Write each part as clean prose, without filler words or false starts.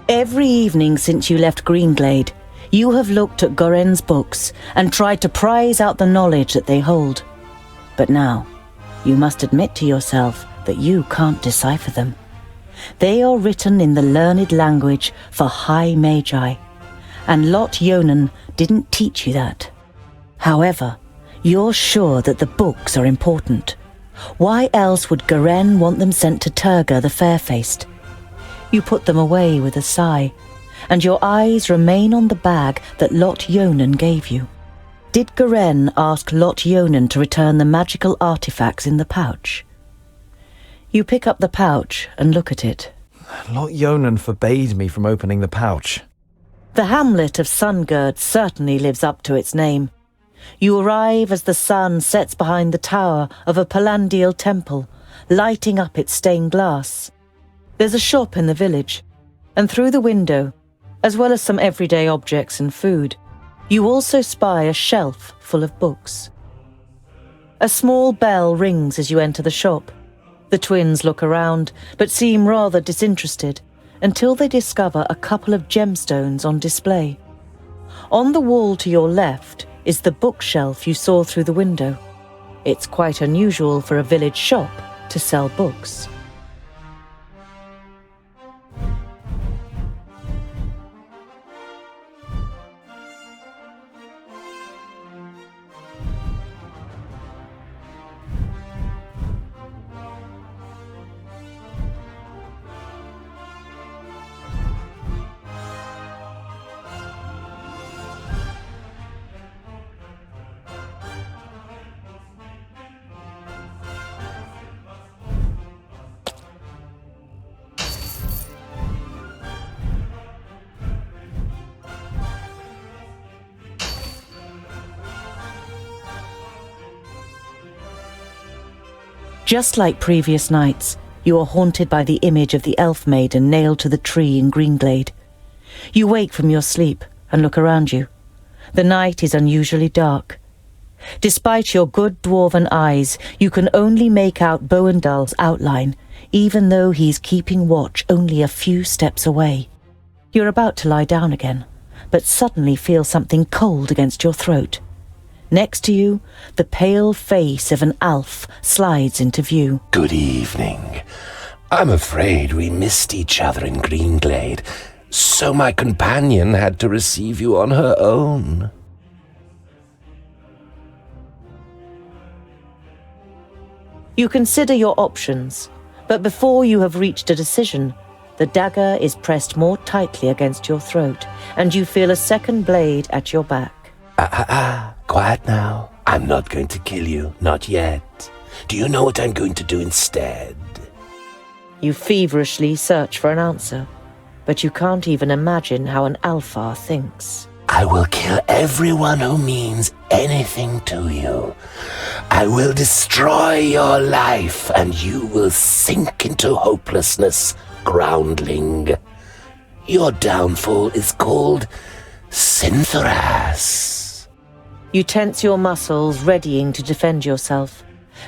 Every evening since you left Greenglade, you have looked at Goren's books and tried to prize out the knowledge that they hold. But now, you must admit to yourself that you can't decipher them. They are written in the learned language for high magi, and Lot Yonan didn't teach you that. However, you're sure that the books are important. Why else would Goren want them sent to Turga the Fair-Faced? You put them away with a sigh, and your eyes remain on the bag that Lot Yonan gave you. Did Goren ask Lot Yonan to return the magical artifacts in the pouch? You pick up the pouch and look at it. Lot Yonan forbade me from opening the pouch. The hamlet of Sungird certainly lives up to its name. You arrive as the sun sets behind the tower of a Palandial temple, lighting up its stained glass. There's a shop in the village, and through the window, as well as some everyday objects and food, you also spy a shelf full of books. A small bell rings as you enter the shop. The twins look around, but seem rather disinterested, until they discover a couple of gemstones on display. On the wall to your left is the bookshelf you saw through the window. It's quite unusual for a village shop to sell books. Just like previous nights, you are haunted by the image of the elf maiden nailed to the tree in Greenglade. You wake from your sleep and look around you. The night is unusually dark. Despite your good dwarven eyes, you can only make out Boendal's outline, even though he's keeping watch only a few steps away. You're about to lie down again, but suddenly feel something cold against your throat. Next to you, the pale face of an elf slides into view. Good evening. I'm afraid we missed each other in Greenglade, so my companion had to receive you on her own. You consider your options, but before you have reached a decision, the dagger is pressed more tightly against your throat, and you feel a second blade at your back. Quiet now. I'm not going to kill you, not yet. Do you know what I'm going to do instead? You feverishly search for an answer, but you can't even imagine how an Alfar thinks. I will kill everyone who means anything to you. I will destroy your life, and you will sink into hopelessness, groundling. Your downfall is called Synthoras. You tense your muscles, readying to defend yourself,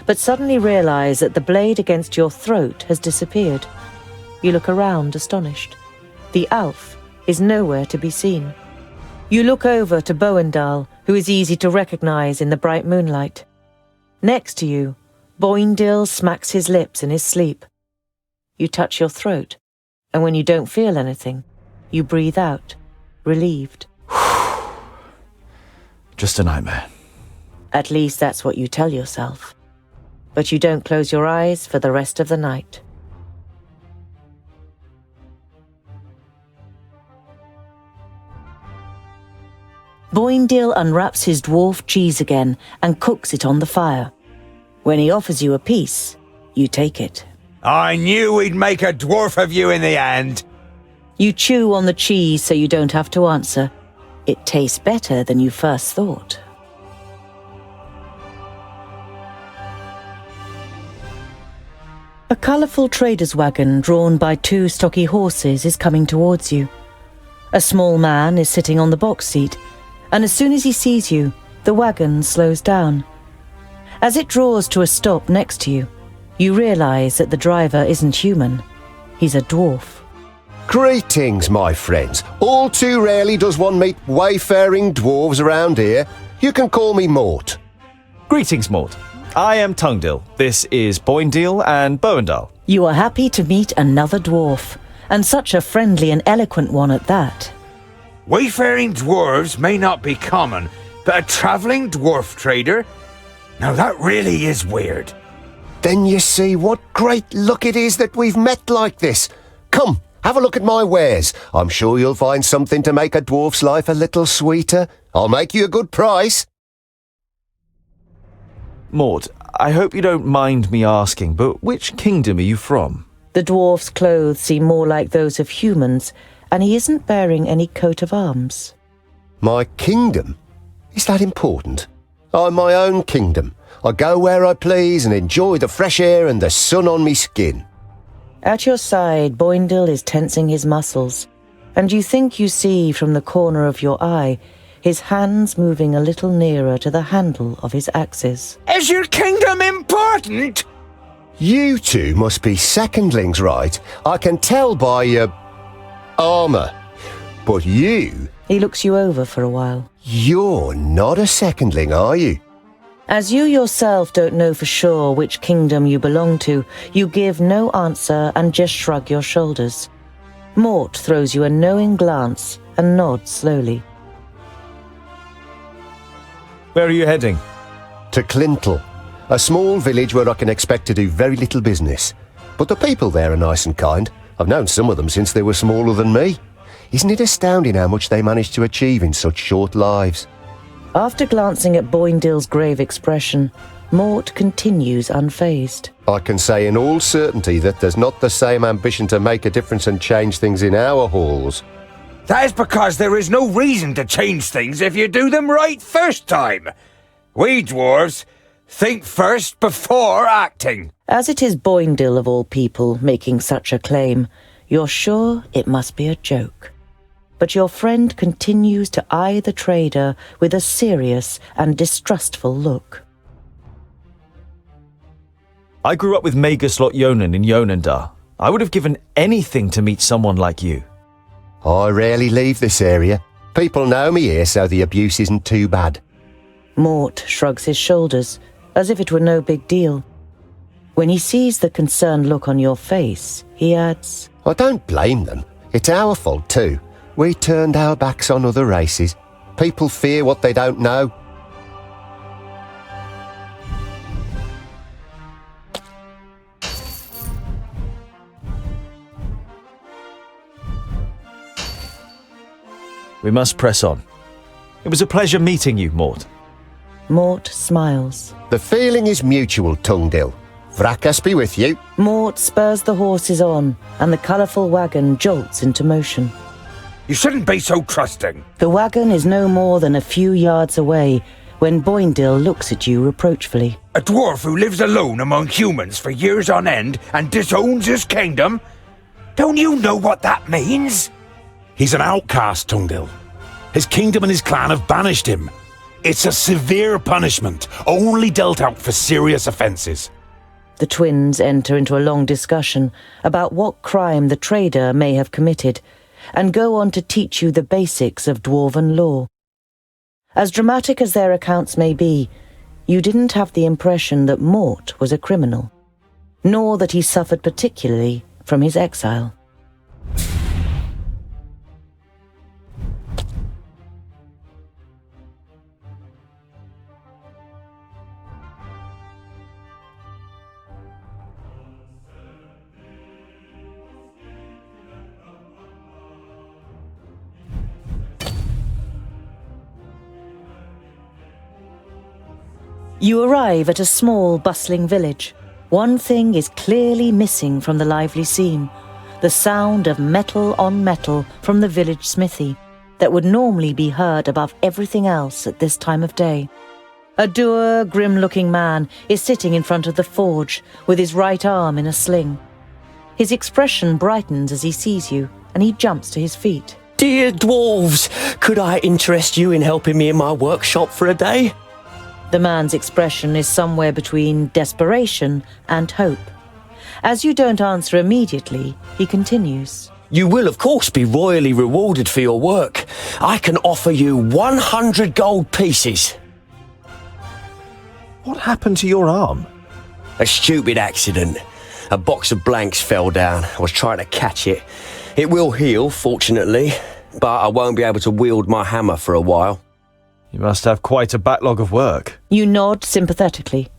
but suddenly realize that the blade against your throat has disappeared. You look around, astonished. The elf is nowhere to be seen. You look over to Boendal, who is easy to recognize in the bright moonlight. Next to you, Boindil smacks his lips in his sleep. You touch your throat, and when you don't feel anything, you breathe out, relieved. Just a nightmare. At least that's what you tell yourself. But you don't close your eyes for the rest of the night. Boindil unwraps his dwarf cheese again and cooks it on the fire. When he offers you a piece, you take it. I knew we'd make a dwarf of you in the end. You chew on the cheese so you don't have to answer. It tastes better than you first thought. A colourful trader's wagon drawn by two stocky horses is coming towards you. A small man is sitting on the box seat, and as soon as he sees you, the wagon slows down. As it draws to a stop next to you, you realise that the driver isn't human. He's a dwarf. Greetings, my friends. All too rarely does one meet wayfaring dwarves around here. You can call me Mort. Greetings, Mort. I am Tungdil. This is Boindil and Boendal. You are happy to meet another dwarf, and such a friendly and eloquent one at that. Wayfaring dwarves may not be common, but a travelling dwarf trader? Now that really is weird. Then you see what great luck it is that we've met like this. Come, have a look at my wares. I'm sure you'll find something to make a dwarf's life a little sweeter. I'll make you a good price. Mort, I hope you don't mind me asking, but which kingdom are you from? The dwarf's clothes seem more like those of humans, and he isn't bearing any coat of arms. My kingdom? Is that important? I'm my own kingdom. I go where I please and enjoy the fresh air and the sun on me skin. At your side, Boindil is tensing his muscles, and you think you see from the corner of your eye his hands moving a little nearer to the handle of his axes. Is your kingdom important? You two must be secondlings, right? I can tell by your armour. But you... He looks you over for a while. You're not a secondling, are you? As you yourself don't know for sure which kingdom you belong to, you give no answer and just shrug your shoulders. Mort throws you a knowing glance and nods slowly. Where are you heading? To Clintel, a small village where I can expect to do very little business. But the people there are nice and kind. I've known some of them since they were smaller than me. Isn't it astounding how much they manage to achieve in such short lives? After glancing at Boindil's grave expression, Mort continues unfazed. I can say in all certainty that there's not the same ambition to make a difference and change things in our halls. That is because there is no reason to change things if you do them right first time. We dwarves think first before acting. As it is Boindil of all people making such a claim, you're sure it must be a joke. But your friend continues to eye the trader with a serious and distrustful look. I grew up with Maguslot Yonan in Yonandar. I would have given anything to meet someone like you. I rarely leave this area. People know me here, so the abuse isn't too bad. Mort shrugs his shoulders, as if it were no big deal. When he sees the concerned look on your face, he adds, I don't blame them. It's our fault too. We turned our backs on other races. People fear what they don't know. We must press on. It was a pleasure meeting you, Mort. Mort smiles. The feeling is mutual, Tungdil. Vrakas be with you. Mort spurs the horses on, and the colourful wagon jolts into motion. You shouldn't be so trusting. The wagon is no more than a few yards away when Boindil looks at you reproachfully. A dwarf who lives alone among humans for years on end and disowns his kingdom? Don't you know what that means? He's an outcast, Tungdil. His kingdom and his clan have banished him. It's a severe punishment, only dealt out for serious offences. The twins enter into a long discussion about what crime the trader may have committed, and go on to teach you the basics of dwarven law. As dramatic as their accounts may be, you didn't have the impression that Mort was a criminal, nor that he suffered particularly from his exile. You arrive at a small, bustling village. One thing is clearly missing from the lively scene: the sound of metal on metal from the village smithy that would normally be heard above everything else at this time of day. A dour, grim-looking man is sitting in front of the forge with his right arm in a sling. His expression brightens as he sees you, and he jumps to his feet. Dear dwarves, could I interest you in helping me in my workshop for a day? The man's expression is somewhere between desperation and hope. As you don't answer immediately, he continues. You will, of course, be royally rewarded for your work. I can offer you 100 gold pieces. What happened to your arm? A stupid accident. A box of blanks fell down. I was trying to catch it. It will heal, fortunately, but I won't be able to wield my hammer for a while. You must have quite a backlog of work. You nod sympathetically.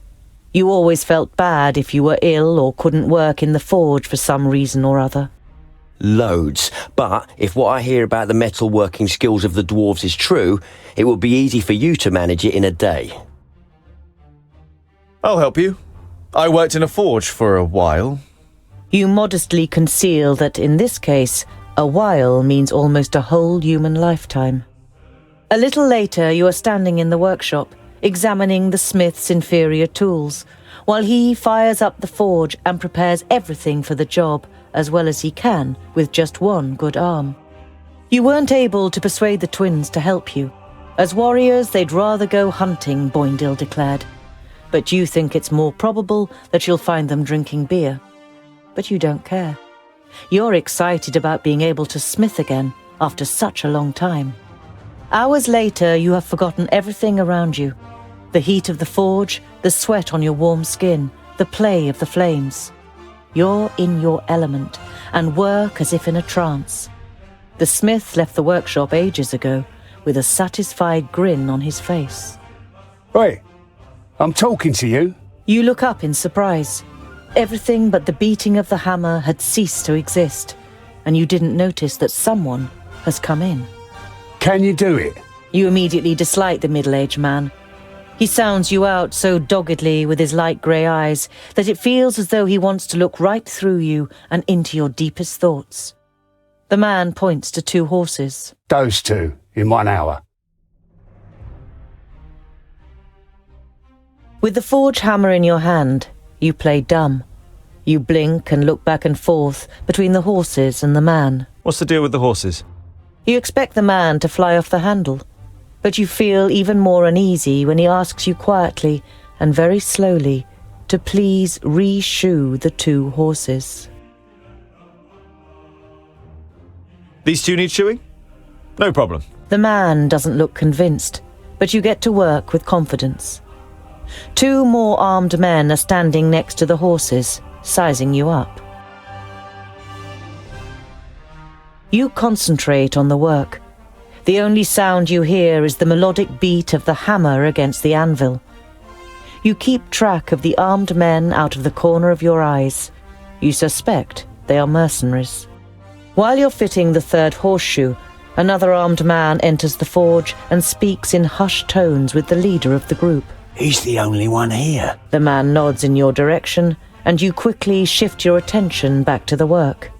You always felt bad if you were ill or couldn't work in the forge for some reason or other. Loads. But if what I hear about the metalworking skills of the dwarves is true, it will be easy for you to manage it in a day. I'll help you. I worked in a forge for a while. You modestly conceal that in this case, a while means almost a whole human lifetime. A little later, you are standing in the workshop, examining the smith's inferior tools, while he fires up the forge and prepares everything for the job as well as he can with just one good arm. You weren't able to persuade the twins to help you. As warriors, they'd rather go hunting, Boindil declared. But you think it's more probable that you'll find them drinking beer. But you don't care. You're excited about being able to smith again after such a long time. Hours later, you have forgotten everything around you. The heat of the forge, the sweat on your warm skin, the play of the flames. You're in your element and work as if in a trance. The smith left the workshop ages ago with a satisfied grin on his face. Hey, I'm talking to you. You look up in surprise. Everything but the beating of the hammer had ceased to exist, and you didn't notice that someone has come in. Can you do it? You immediately dislike the middle-aged man. He sounds you out so doggedly with his light grey eyes that it feels as though he wants to look right through you and into your deepest thoughts. The man points to 2 horses. Those 2, in 1 hour. With the forge hammer in your hand, you play dumb. You blink and look back and forth between the horses and the man. What's the deal with the horses? You expect the man to fly off the handle, but you feel even more uneasy when he asks you quietly and very slowly to please re-shoe the 2 horses. These 2 need shoeing? No problem. The man doesn't look convinced, but you get to work with confidence. 2 more armed men are standing next to the horses, sizing you up. You concentrate on the work. The only sound you hear is the melodic beat of the hammer against the anvil. You keep track of the armed men out of the corner of your eyes. You suspect they are mercenaries. While you're fitting the 3rd horseshoe, another armed man enters the forge and speaks in hushed tones with the leader of the group. He's the only one here. The man nods in your direction, and you quickly shift your attention back to the work.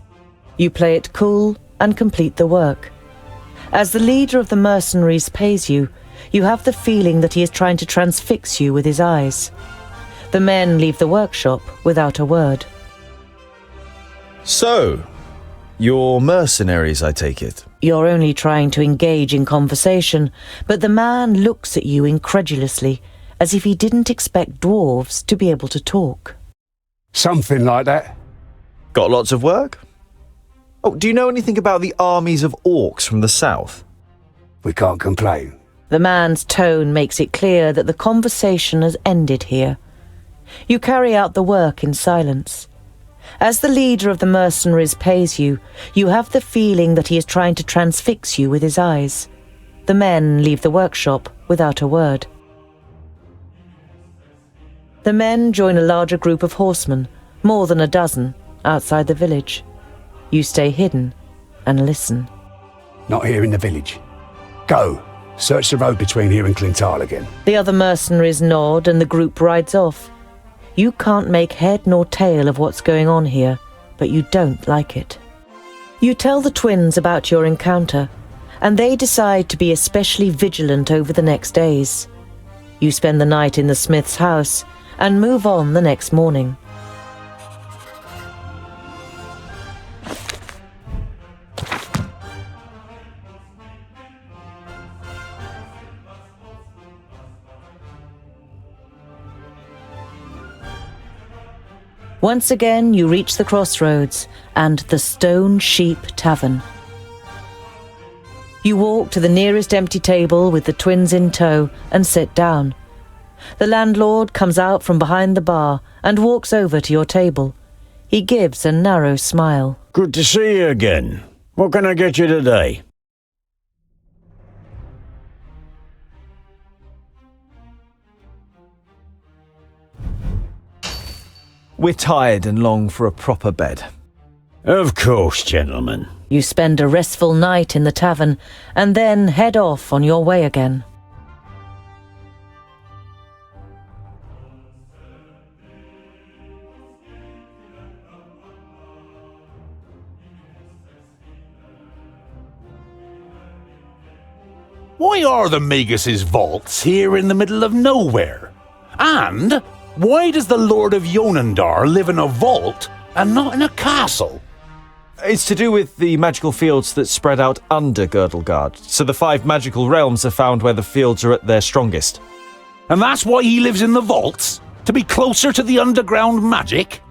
You play it cool and complete the work. As the leader of the mercenaries pays you, you have the feeling that he is trying to transfix you with his eyes. The men leave the workshop without a word. So, you're mercenaries, I take it? You're only trying to engage in conversation, but the man looks at you incredulously, as if he didn't expect dwarves to be able to talk. Something like that. Got lots of work? Oh, do you know anything about the armies of orcs from the south? We can't complain. The man's tone makes it clear that the conversation has ended here. You carry out the work in silence. As the leader of the mercenaries pays you, you have the feeling that he is trying to transfix you with his eyes. The men leave the workshop without a word. The men join a larger group of horsemen, more than a dozen, outside the village. You stay hidden and listen. Not here in the village. Go. Search the road between here and Clintal again. The other mercenaries nod and the group rides off. You can't make head nor tail of what's going on here, but you don't like it. You tell the twins about your encounter, and they decide to be especially vigilant over the next days. You spend the night in the smith's house and move on the next morning. Once again, you reach the crossroads and the Stone Sheep Tavern. You walk to the nearest empty table with the twins in tow and sit down. The landlord comes out from behind the bar and walks over to your table. He gives a narrow smile. Good to see you again. What can I get you today? We're tired and long for a proper bed. Of course, gentlemen. You spend a restful night in the tavern and then head off on your way again. Why are the Magus' vaults here in the middle of nowhere? And why does the Lord of Yonendar live in a vault and not in a castle? It's to do with the magical fields that spread out under Girdlegard, so the 5 magical realms are found where the fields are at their strongest. And that's why he lives in the vaults? To be closer to the underground magic?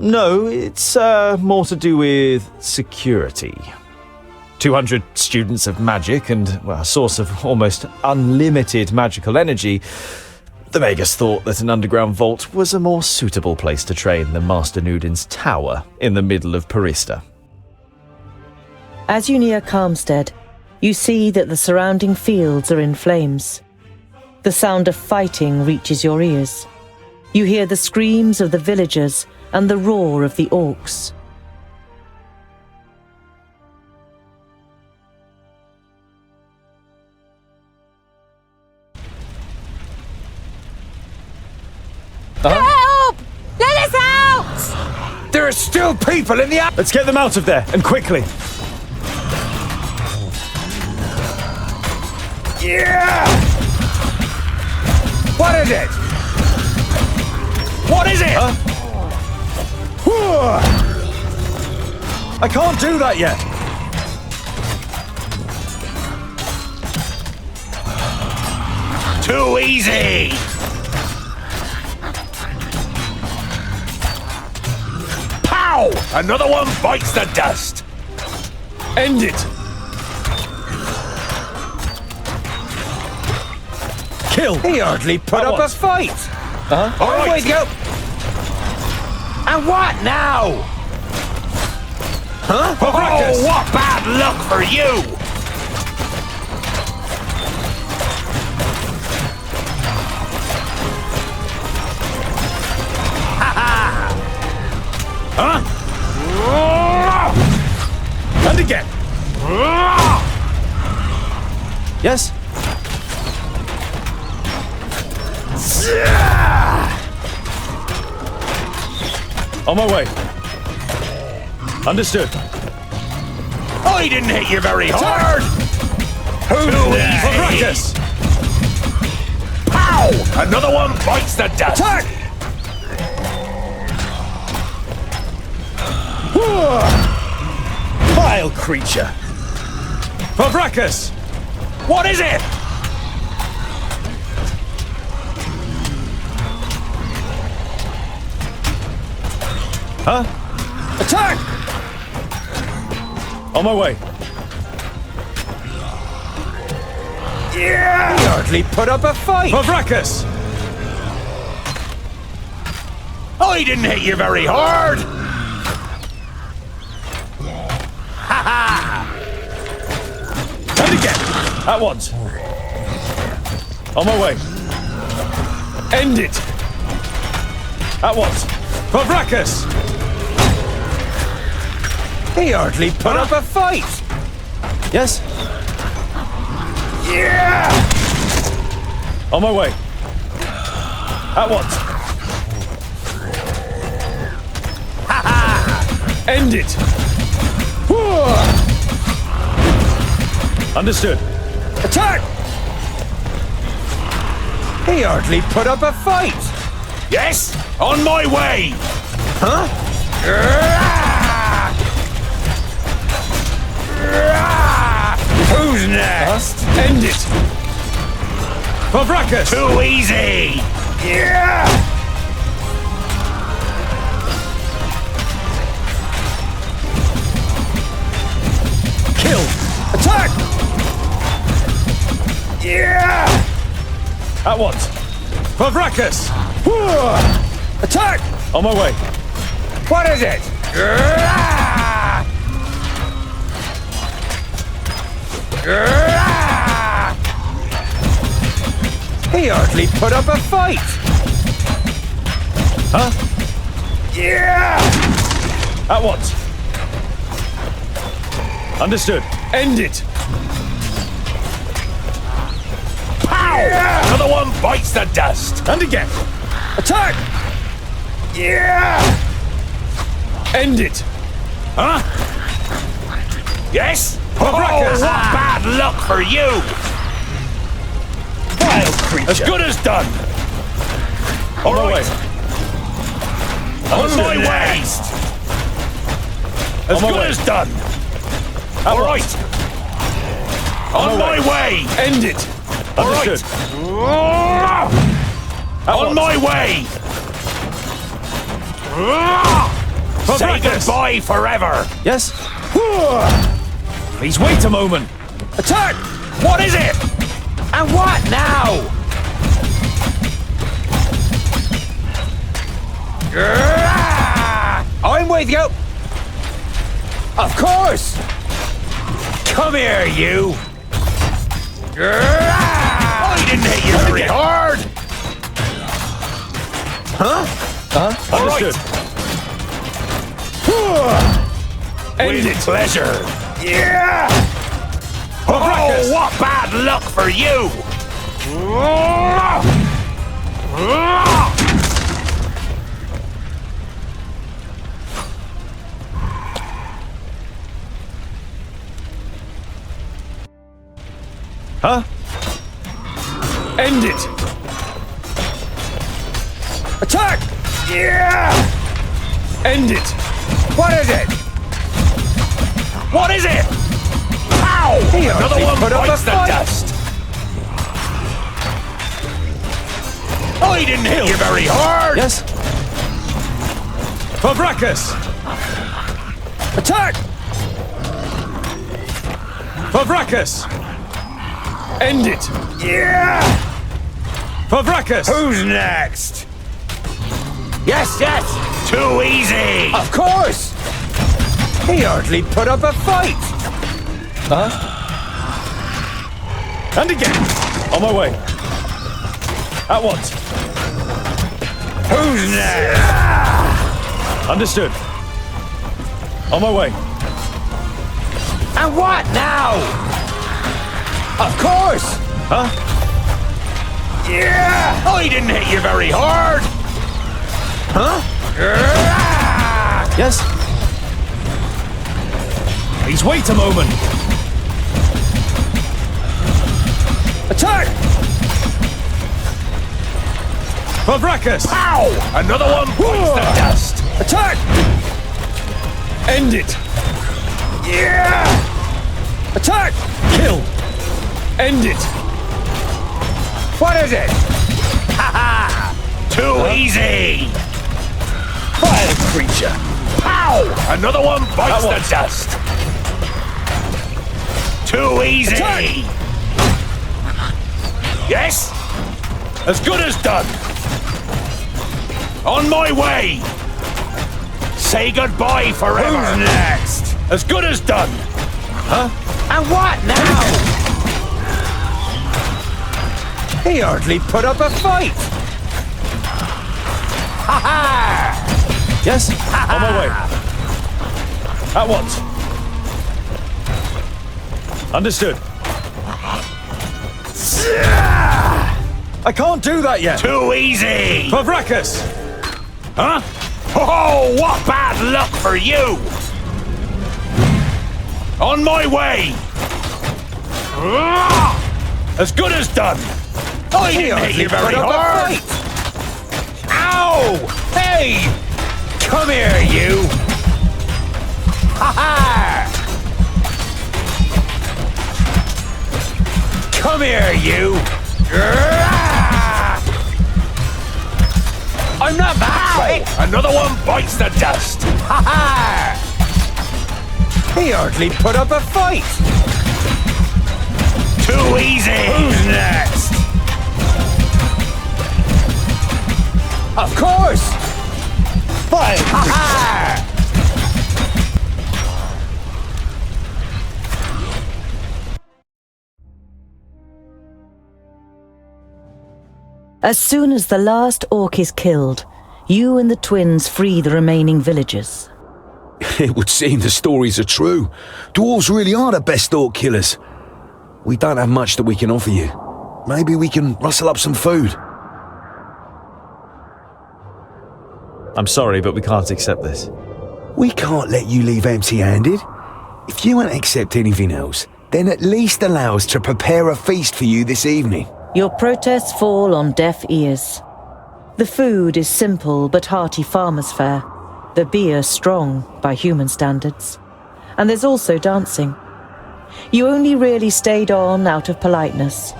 No, it's more to do with security. 200 students of magic and well, a source of almost unlimited magical energy. The Magus thought that an underground vault was a more suitable place to train than Master Nudin's tower in the middle of Parista. As you near Calmstead, you see that the surrounding fields are in flames. The sound of fighting reaches your ears. You hear the screams of the villagers and the roar of the orcs. Help! Let us out! There are still people in the... Let's get them out of there, and quickly! Yeah! What is it? What is it? I can't do that yet! Too easy! Pow! Another one bites the dust! End it! Kill! He hardly put up a fight. All right. Wait, go. And what now? Huh? Oh, what bad luck for you! Huh? And again! Yes? On my way. Understood. I didn't hit you very hard! Who's next? Pow! Another one bites the dust! Attack! Vile creature! Fabracus! What is it? Huh? Attack! On my way. Yeah! He hardly put up a fight. Fabracus! I didn't hit you very hard! And again! At once. On my way. End it! At once. Fabracus! He hardly put up a fight. Yes? Yeah! On my way. At once. End it! Understood. Attack! He hardly put up a fight. Yes? On my way! Huh? Who's next? End it! Fabracus! Too easy! Yeah! Yeah! At once. For Vracus! Attack! On my way. What is it? He hardly put up a fight. Huh? Yeah! At once. Understood. End it. Pow! Yeah! Another one bites the dust. And again. Attack! Yeah! End it. Huh? Yes? For Vracus! what bad luck for you! Vile creature. As good as done. On my way. On my way. Next. As my good way. as done. All right. On my way. End it. All right. Understood. On my way. For Say Vracus. goodbye forever. Yes? Please wait a moment. Attack! What is it? And what now? I'm with you. Of course. Come here, you. I didn't hit you very hard. Understood. End With it. pleasure. Yeah! Oh, what bad luck for you! Huh? End it. Attack! Yeah! End it. What is it? What is it? Ow! Another one put up bites a the fight. dust. I didn't hit you very hard. Yes? For Vracus. Attack! For Vracus. End it. Yeah! For Vracus. Who's next? Yes, yes! Too easy. Of course! He hardly put up a fight! And again. On my way. At once. Who's next? Understood. On my way. And what now? Of course! Huh? Yeah! I didn't hit you very hard. Yes? Please wait a moment. Attack! For Vracus. Ow! Another one bites the dust. Attack! End it. Yeah! Attack! Kill. End it. What is it? Too easy. Vile creature. Ow! Another one bites That the one. dust. Too easy. Attack! Yes? As good as done. On my way. Say goodbye forever. Who's next? As good as done. And what now? He hardly put up a fight! Ha ha! Yes? On my way. At once. Understood. I can't do that yet. Too easy. For Vracus. Huh? Oh, what bad luck for you! On my way. As good as done. I didn't hit you very hard. Ow! Hey! Come here, you! Ha ha! Come here, you! I'm not bad! Another one bites the dust! Ha ha! He hardly put up a fight! Too easy! Who's next? Of course! Fight! Ha ha! As soon as the last orc is killed, you and the twins free the remaining villagers. It would seem the stories are true. Dwarves really are the best orc killers. We don't have much that we can offer you. Maybe we can rustle up some food. I'm sorry, but we can't accept this. We can't let you leave empty-handed. If you won't accept anything else, then at least allow us to prepare a feast for you this evening. Your protests fall on deaf ears. The food is simple but hearty farmer's fare. The beer strong by human standards. And there's also dancing. You only really stayed on out of politeness.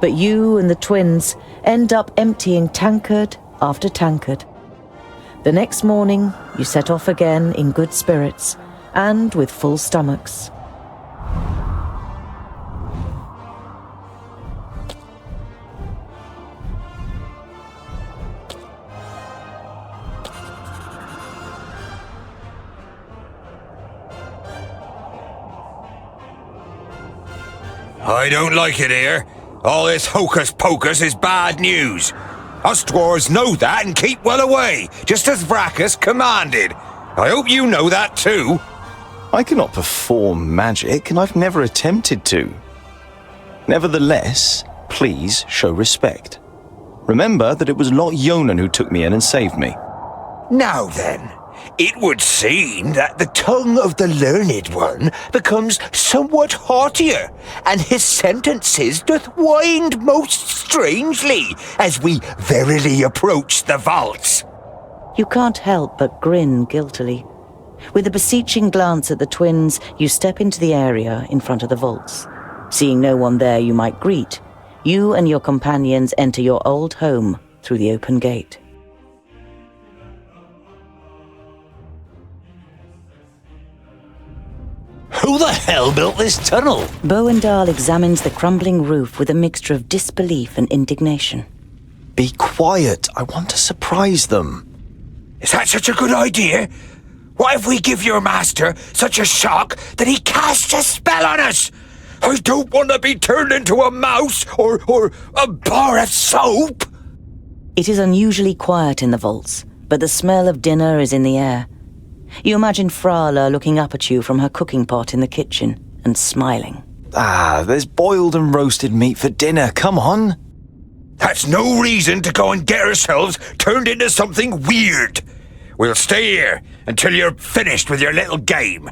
But you and the twins end up emptying tankard after tankard. The next morning, you set off again in good spirits and with full stomachs. I don't like it here. All this hocus-pocus is bad news. Us dwarves know that and keep well away, just as Vracus commanded. I hope you know that too. I cannot perform magic, and I've never attempted to. Nevertheless, please show respect. Remember that it was Lot Yonan who took me in and saved me. Now then, it would seem that the tongue of the learned one becomes somewhat haughtier, and his sentences doth wind most strangely as we verily approach the vaults. You can't help but grin guiltily. With a beseeching glance at the twins, you step into the area in front of the vaults. Seeing no one there you might greet, you and your companions enter your old home through the open gate. Who the hell built this tunnel? Bowendahl examines the crumbling roof with a mixture of disbelief and indignation. Be quiet. I want to surprise them. Is that such a good idea? What if we give your master such a shock that he casts a spell on us? I don't want to be turned into a mouse or a bar of soap. It is unusually quiet in the vaults, but the smell of dinner is in the air. You imagine Frala looking up at you from her cooking pot in the kitchen and smiling. There's boiled and roasted meat for dinner. Come on. That's no reason to go and get ourselves turned into something weird. We'll stay here until you're finished with your little game.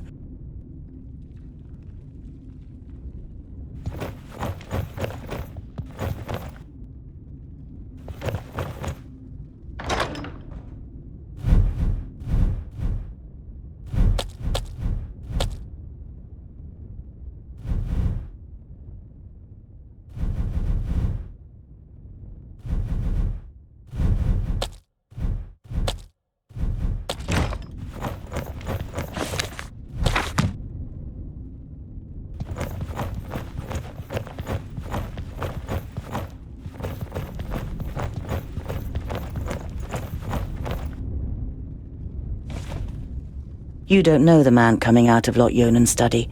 You don't know the man coming out of Lot Yonan's study.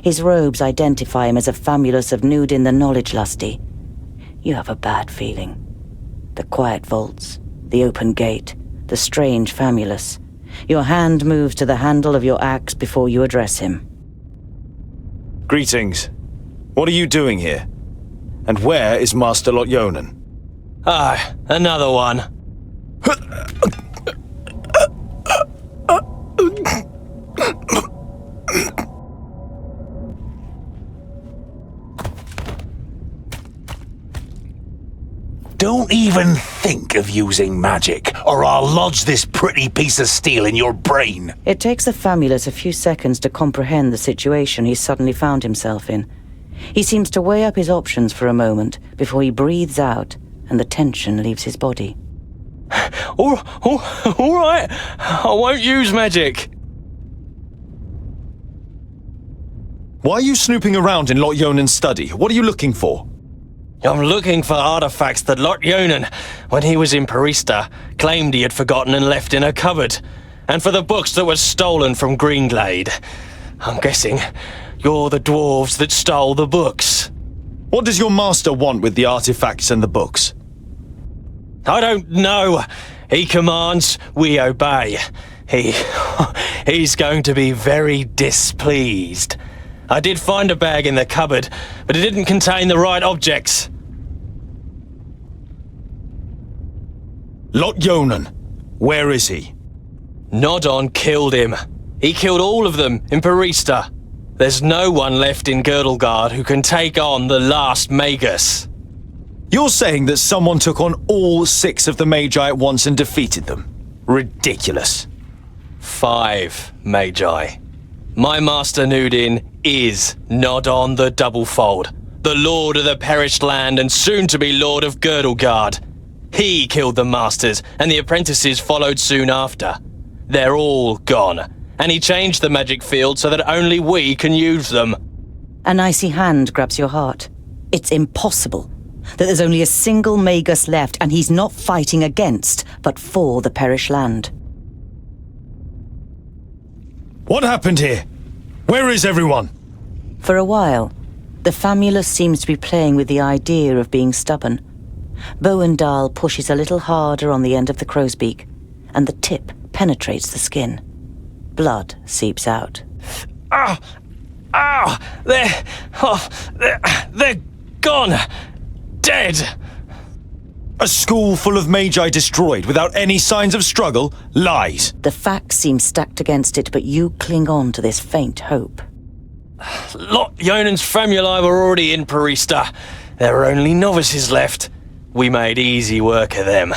His robes identify him as a famulus of Nudin the Knowledge-Lusty. You have a bad feeling. The quiet vaults, the open gate, the strange famulus. Your hand moves to the handle of your axe before you address him. Greetings. What are you doing here? And where is Master Lot Yonan? Another one. Don't even think of using magic, or I'll lodge this pretty piece of steel in your brain. It takes the famulus a few seconds to comprehend the situation he's suddenly found himself in. He seems to weigh up his options for a moment before he breathes out and the tension leaves his body. All right, I won't use magic. Why are you snooping around in Lot Yonan's study? What are you looking for? I'm looking for artifacts that Lot Yonan, when he was in Parista, claimed he had forgotten and left in a cupboard. And for the books that were stolen from Greenglade. I'm guessing you're the dwarves that stole the books. What does your master want with the artifacts and the books? I don't know. He commands, we obey. He's going to be very displeased. I did find a bag in the cupboard, but it didn't contain the right objects. Lot Yonan, where is he? Nodon killed him. He killed all of them in Parista. There's no one left in Girdlegard who can take on the last Magus. You're saying that someone took on all 6 of the Magi at once and defeated them? Ridiculous. 5 Magi. My master Nudin is Nodon the Doublefold, the Lord of the Perished Land and soon-to-be Lord of Girdlegard. He killed the masters, and the apprentices followed soon after. They're all gone, and he changed the magic field so that only we can use them. An icy hand grabs your heart. It's impossible that there's only a single Magus left, and he's not fighting against, but for the Perished Land. What happened here? Where is everyone? For a while, the Famulus seems to be playing with the idea of being stubborn. Bowendahl pushes a little harder on the end of the crow's beak, and the tip penetrates the skin. Blood seeps out. They're gone. Dead. A school full of Magi destroyed without any signs of struggle? Lies. The facts seem stacked against it, but you cling on to this faint hope. Lot Yonan's famuli were already in Parista. There were only novices left. We made easy work of them.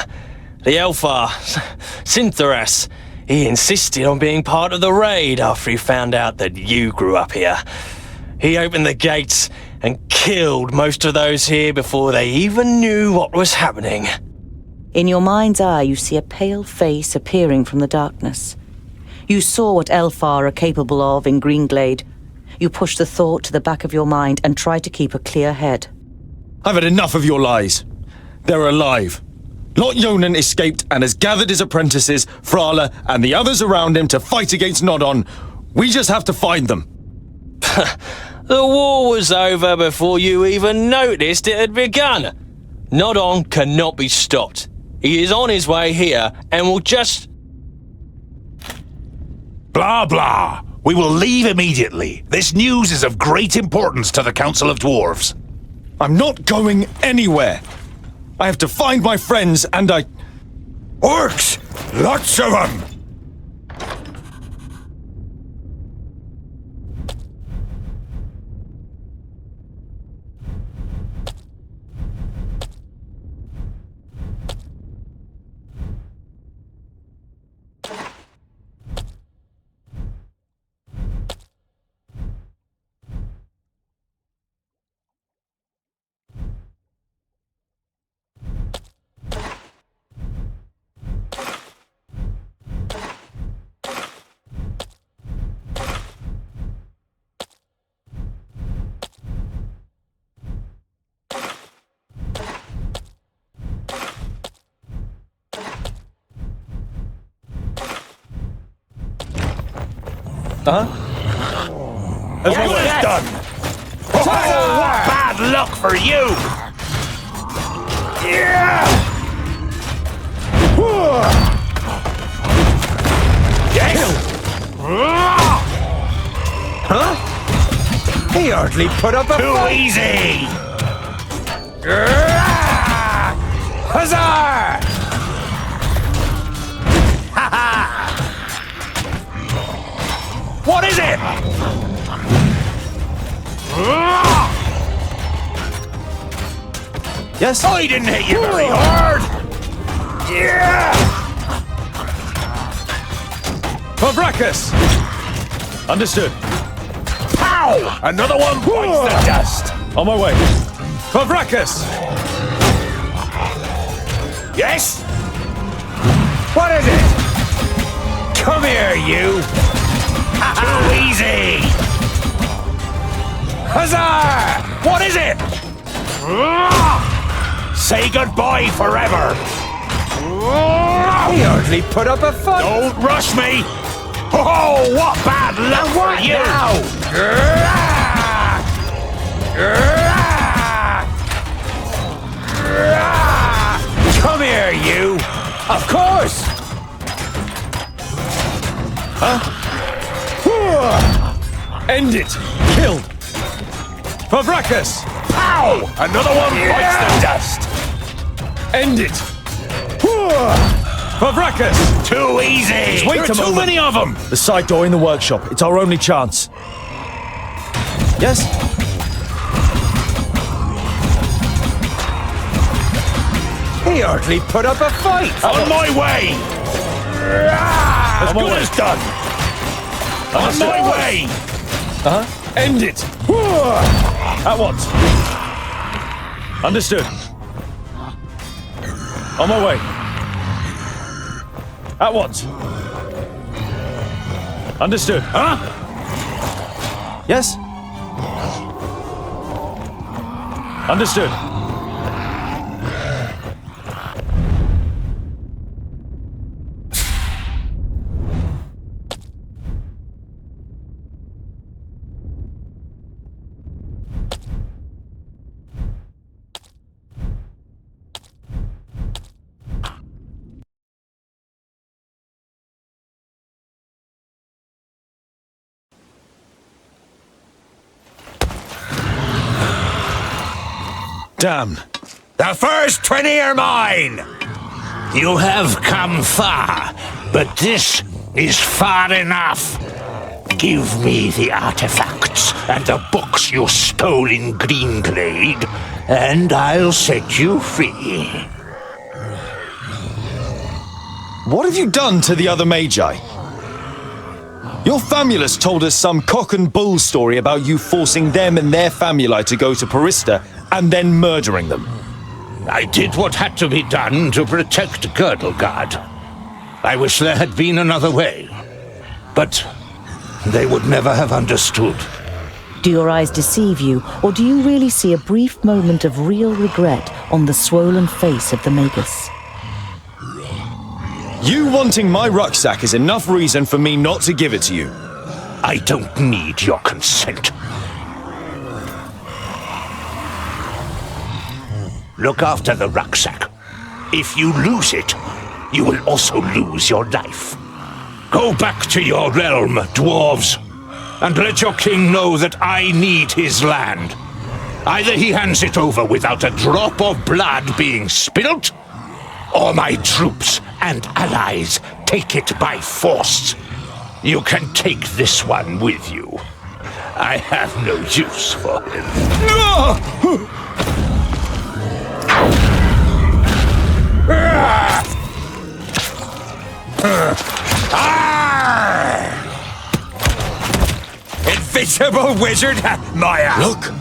The Elfar, Syntharas, he insisted on being part of the raid after he found out that you grew up here. He opened the gates and killed most of those here before they even knew what was happening. In your mind's eye, you see a pale face appearing from the darkness. You saw what Elfar are capable of in Greenglade. You push the thought to the back of your mind and try to keep a clear head. I've had enough of your lies. They're alive. Lot Yonan escaped and has gathered his apprentices, Frala, and the others around him to fight against Nodon. We just have to find them. The war was over before you even noticed it had begun. Nodon cannot be stopped. He is on his way here and will just... Blah, blah. We will leave immediately. This news is of great importance to the Council of Dwarves. I'm not going anywhere. I have to find my friends and Orcs! Lots of them! As Well done! Oh, what bad luck for you! Yeah! Yes! He hardly put up a Too fight. easy! Huzzah! Ha ha! What is it? Yes? I didn't hit you very hard! Yeah! Pavrakas! Understood. Pow! Another one bites the dust! On my way. Pavrakas! Yes? What is it? Come here, you! Too easy! say goodbye forever. He hardly put up a fight. Don't rush me. Oh, what bad luck for you! Come here, you. Of course. Huh? End it. Killed. Pavrakas. Pow! Another one bites the dust. End it. Pavrakas. Too easy. Just wait there are a too moment. many of them. The side door in the workshop. It's our only chance. Yes? He hardly put up a fight. On my way. As good as done. On my way. End it. At once. Understood. On my way. At once. Understood. Huh? Yes? Understood. Damn. The first 20 are mine. You have come far, but this is far enough. Give me the artifacts and the books you stole in Greenglade, and I'll set you free. What have you done to the other Magi? Your famulus told us some cock and bull story about you forcing them and their famuli to go to Parista and then murdering them. I did what had to be done to protect Girdlegard. I wish there had been another way, but they would never have understood. Do your eyes deceive you, or do you really see a brief moment of real regret on the swollen face of the Magus? You wanting my rucksack is enough reason for me not to give it to you. I don't need your consent. Look after the rucksack. If you lose it, you will also lose your life. Go back to your realm, dwarves, and let your king know that I need his land. Either he hands it over without a drop of blood being spilt, or my troops and allies take it by force. You can take this one with you. I have no use for him. Invisible wizard, Maya! Look!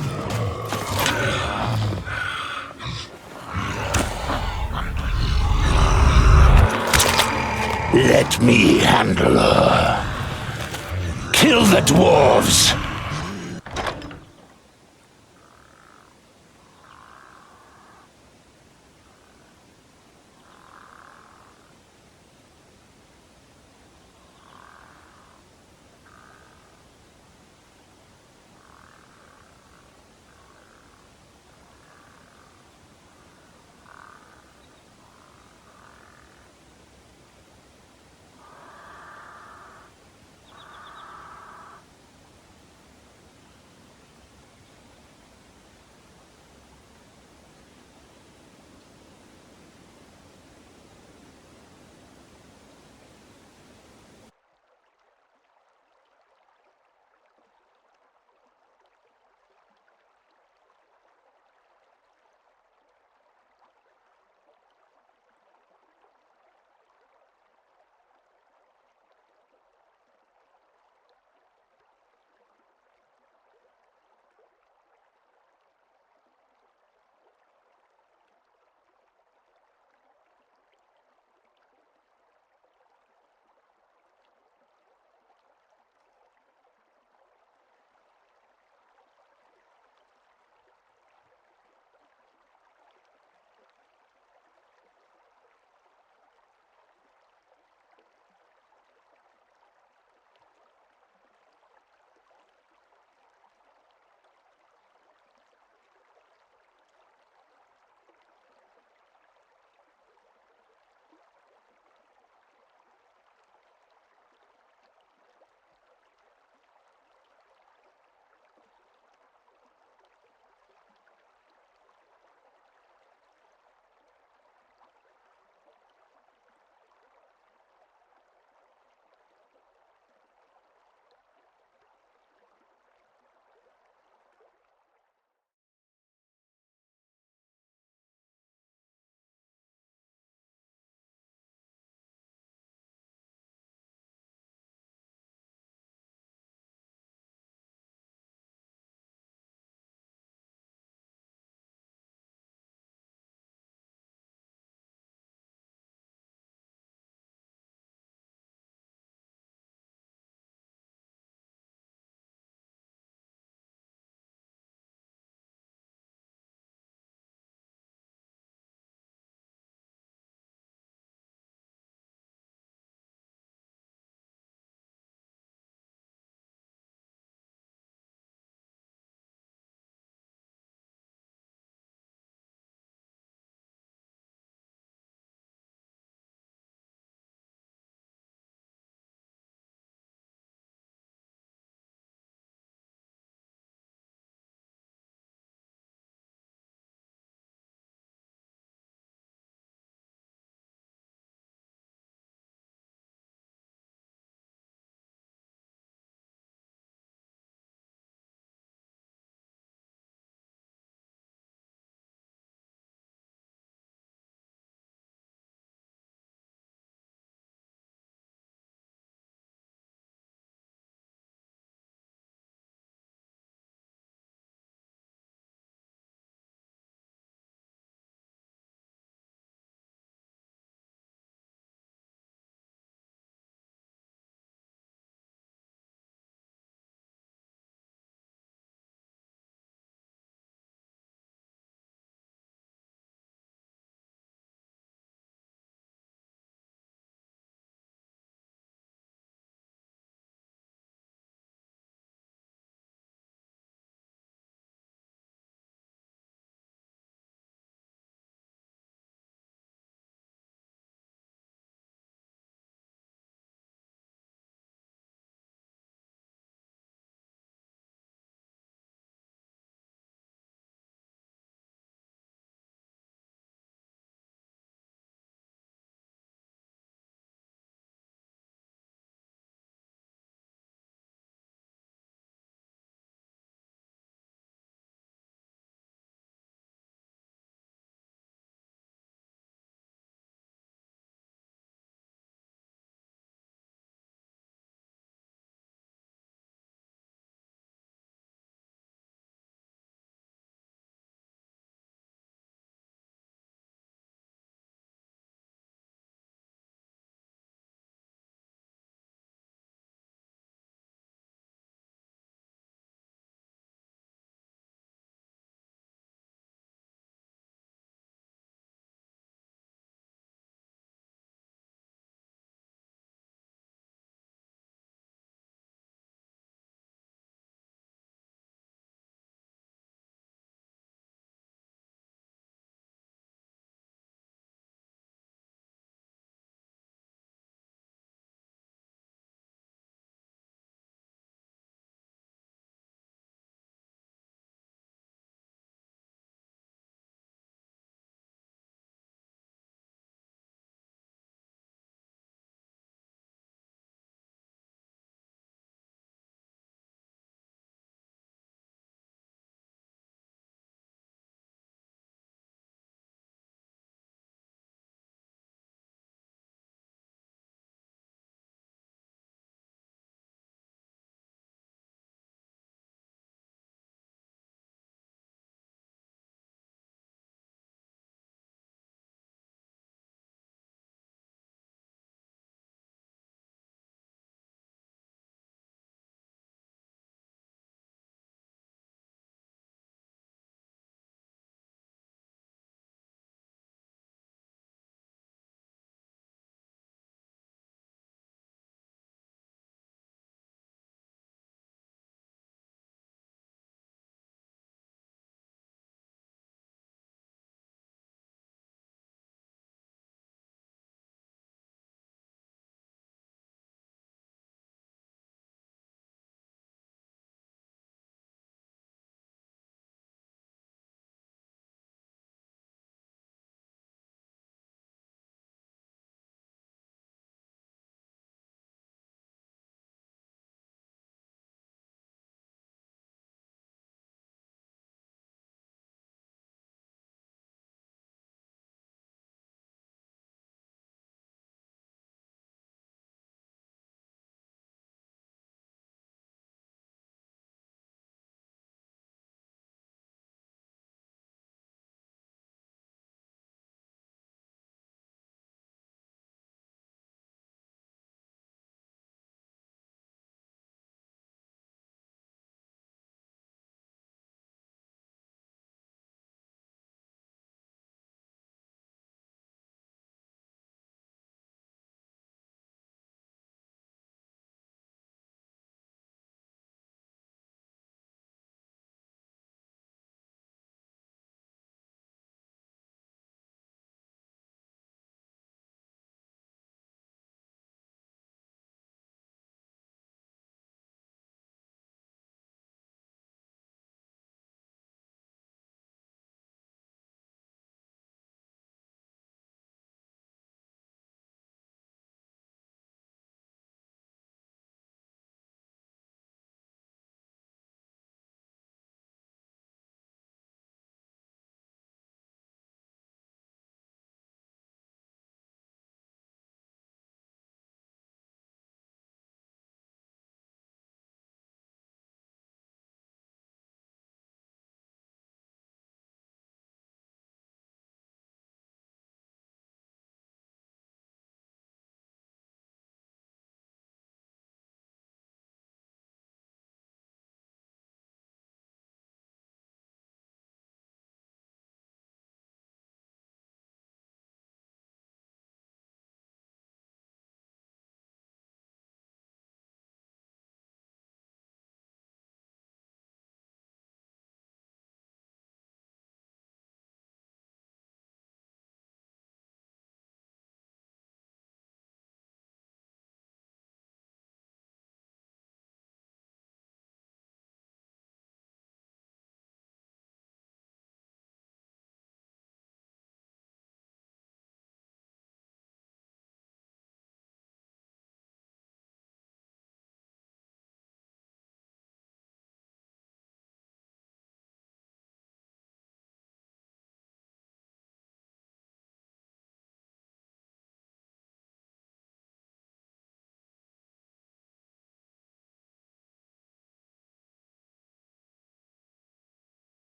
Let me handle her. Kill the dwarves!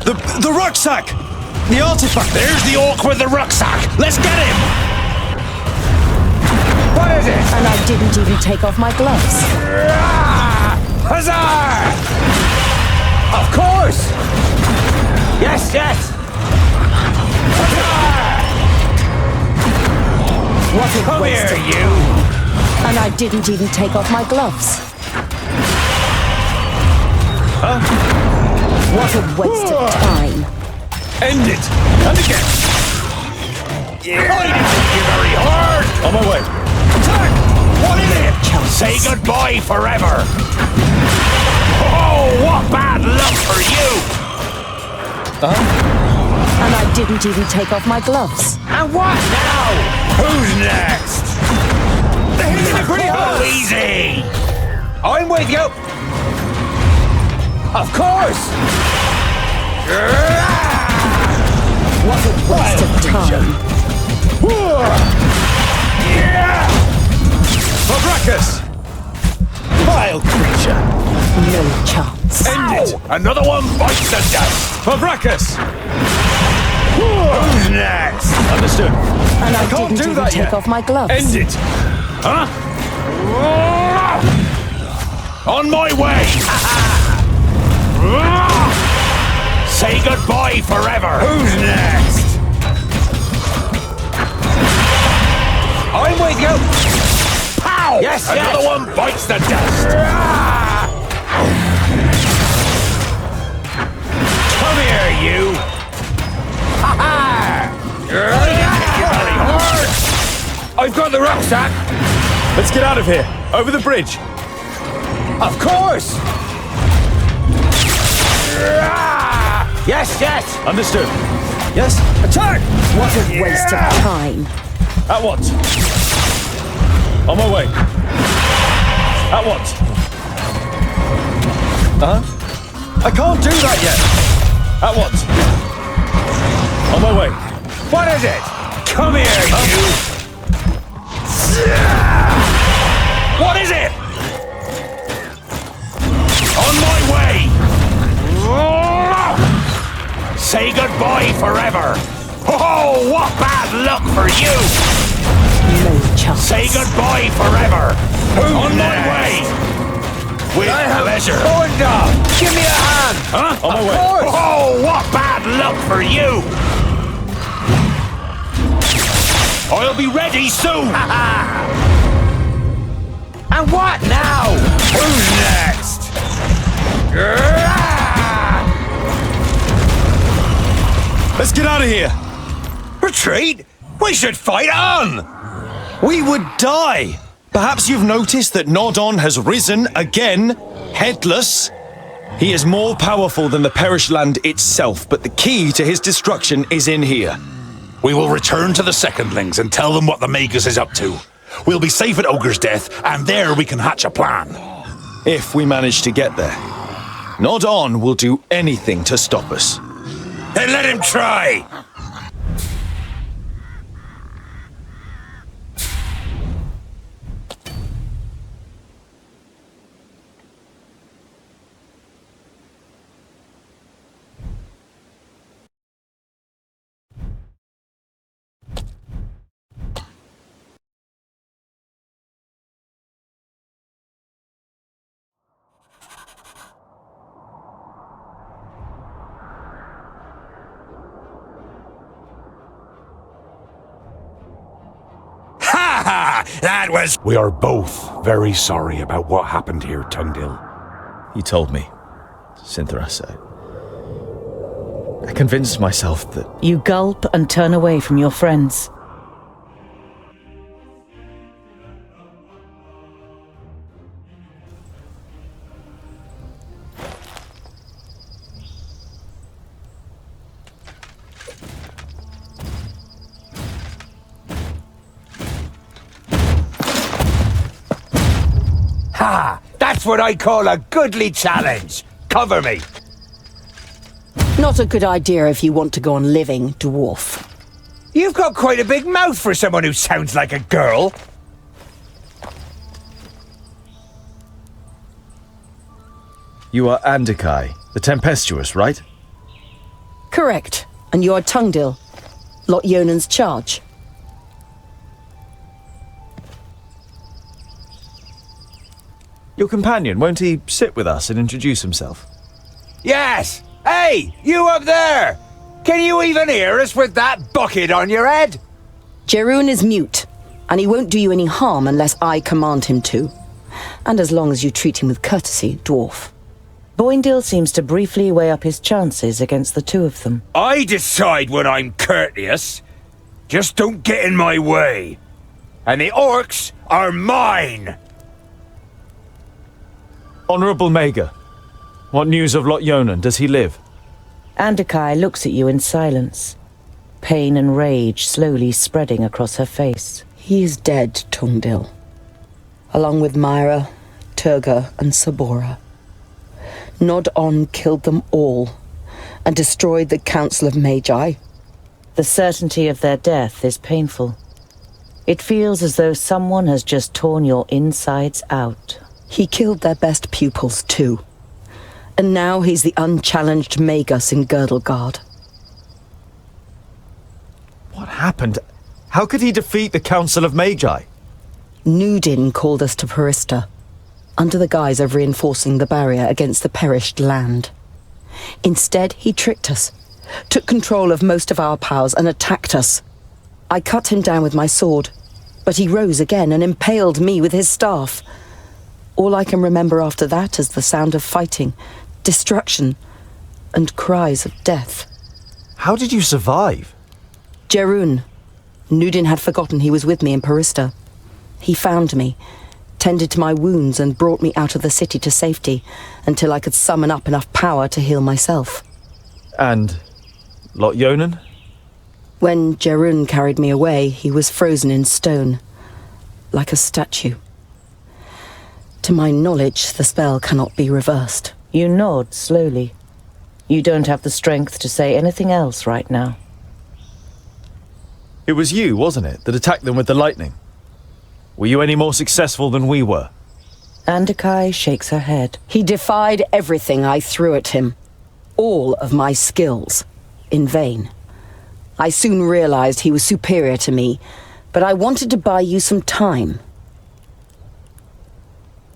The rucksack! The artifact! There's the orc with the rucksack! Let's get him! What is it? And I didn't even take off my gloves. Huzzah! Of course! Yes, yes! Huzzah! What a Come waste here, of you! And I didn't even take off my gloves. What a waste of time. End it! And again! Yeah. I didn't hit you very hard! On my way. Attack! What is it? Say goodbye forever! Oh, what bad luck for you! And I didn't even take off my gloves. And what now? Who's next? They're hitting it pretty Oh, hard! easy! I'm with you! Of course! What a waste of time. Fabracus! Vile creature! No chance. End it! Another one bites the dust! Fabracus! Who's next? Understood. And I can't didn't do even that take yet. off my gloves. End it! Huh? On my way! Say goodbye forever! Who's next? I'm with you! Pow! Yes, Another yes. one bites the dust! Come here, you! Very hard! I've got the rucksack! Let's get out of here. Over the bridge. Of course! Yes, yes! Understood. Yes? Attack! What a waste of time. At once. On my way. At once. I can't do that yet. At once. On my way. What is it? Come here, you! What is it? On my way! Say goodbye forever! Oh, what bad luck for you! No chance. Say goodbye forever! On my way! With pleasure! Going down! Give me a hand! Huh? On my way. Oh, what bad luck for you! I'll be ready soon! And what now? Who's next? Let's get out of here. Retreat? We should fight on! We would die. Perhaps you've noticed that Nodon has risen again, headless. He is more powerful than the Perished Land itself, but the key to his destruction is in here. We will return to the Secondlings and tell them what the Magus is up to. We'll be safe at Ogre's death, and there we can hatch a plan. If we manage to get there. Nodon will do anything to stop us. Then let him try! That was... We are both very sorry about what happened here, Tungdil. He told me, Syntheras. I convinced myself that... You gulp and turn away from your friends. Ha! That's what I call a goodly challenge. Cover me. Not a good idea if you want to go on living, dwarf. You've got quite a big mouth for someone who sounds like a girl. You are Andikai, the Tempestuous, right? Correct. And you are Tungdil, Lot Yonan's charge. Your companion, won't he sit with us and introduce himself? Yes! Hey, you up there! Can you even hear us with that bucket on your head? Jeroen is mute, and he won't do you any harm unless I command him to. And as long as you treat him with courtesy, dwarf. Boindil seems to briefly weigh up his chances against the two of them. I decide when I'm courteous. Just don't get in my way. And the orcs are mine! Honourable Mager, what news of Lot Yonan? Does he live? Andakai looks at you in silence, pain and rage slowly spreading across her face. He is dead, Tungdil. Along with Myra, Turga, and Sabora. Nod-On killed them all, and destroyed the Council of Magi. The certainty of their death is painful. It feels as though someone has just torn your insides out. He killed their best pupils, too. And now he's the unchallenged Magus in Girdlegard. What happened? How could he defeat the Council of Magi? Nudin called us to Perista, under the guise of reinforcing the barrier against the perished land. Instead, he tricked us, took control of most of our powers and attacked us. I cut him down with my sword, but he rose again and impaled me with his staff. All I can remember after that is the sound of fighting, destruction, and cries of death. How did you survive? Jeroen. Nudin had forgotten he was with me in Perista. He found me, tended to my wounds, and brought me out of the city to safety until I could summon up enough power to heal myself. And Lot Yonan? When Jeroen carried me away, he was frozen in stone, like a statue. To my knowledge, the spell cannot be reversed. You nod slowly. You don't have the strength to say anything else right now. It was you, wasn't it, that attacked them with the lightning? Were you any more successful than we were? Andakai shakes her head. He defied everything I threw at him. All of my skills. In vain. I soon realized he was superior to me, but I wanted to buy you some time.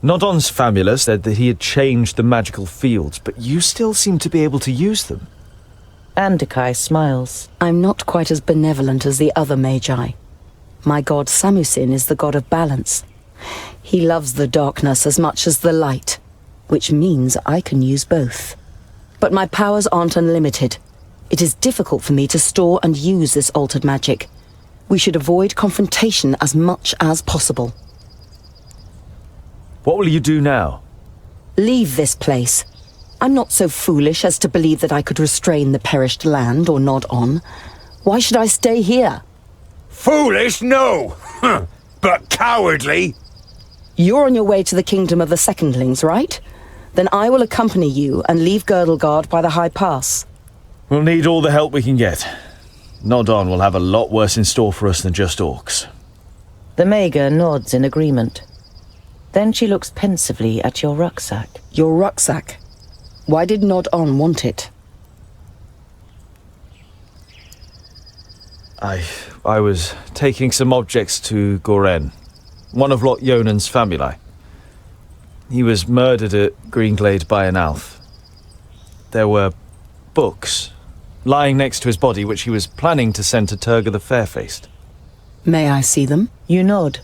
Nodon's famula said that he had changed the magical fields, but you still seem to be able to use them. Andakai smiles. I'm not quite as benevolent as the other Magi. My god Samusin is the god of balance. He loves the darkness as much as the light, which means I can use both. But my powers aren't unlimited. It is difficult for me to store and use this altered magic. We should avoid confrontation as much as possible. What will you do now? Leave this place. I'm not so foolish as to believe that I could restrain the perished land or nod on. Why should I stay here? Foolish, no! But cowardly! You're on your way to the kingdom of the Secondlings, right? Then I will accompany you and leave Girdlegard by the High Pass. We'll need all the help we can get. Nodon will have a lot worse in store for us than just orcs. The Mager nods in agreement. Then she looks pensively at your rucksack. Your rucksack? Why did Nod-On want it? I was taking some objects to Goren, one of Lot Yonan's famuli. He was murdered at Greenglade by an elf. There were books lying next to his body which he was planning to send to Turga the Fair-Faced. May I see them? You nod.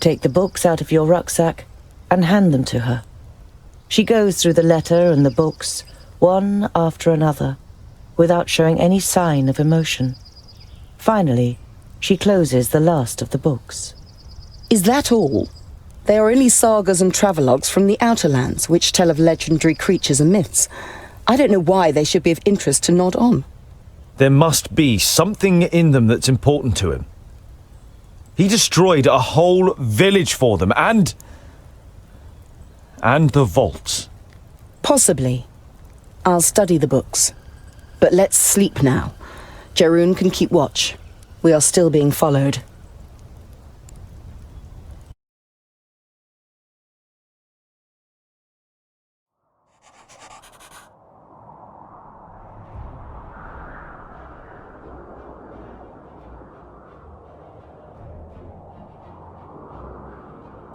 Take the books out of your rucksack and hand them to her. She goes through the letter and the books, one after another, without showing any sign of emotion. Finally, she closes the last of the books. Is that all? They are only sagas and travelogues from the Outer Lands, which tell of legendary creatures and myths. I don't know why they should be of interest to Nod On. There must be something in them that's important to him. He destroyed a whole village for them, and the vaults. Possibly. I'll study the books. But let's sleep now. Jeroen can keep watch. We are still being followed.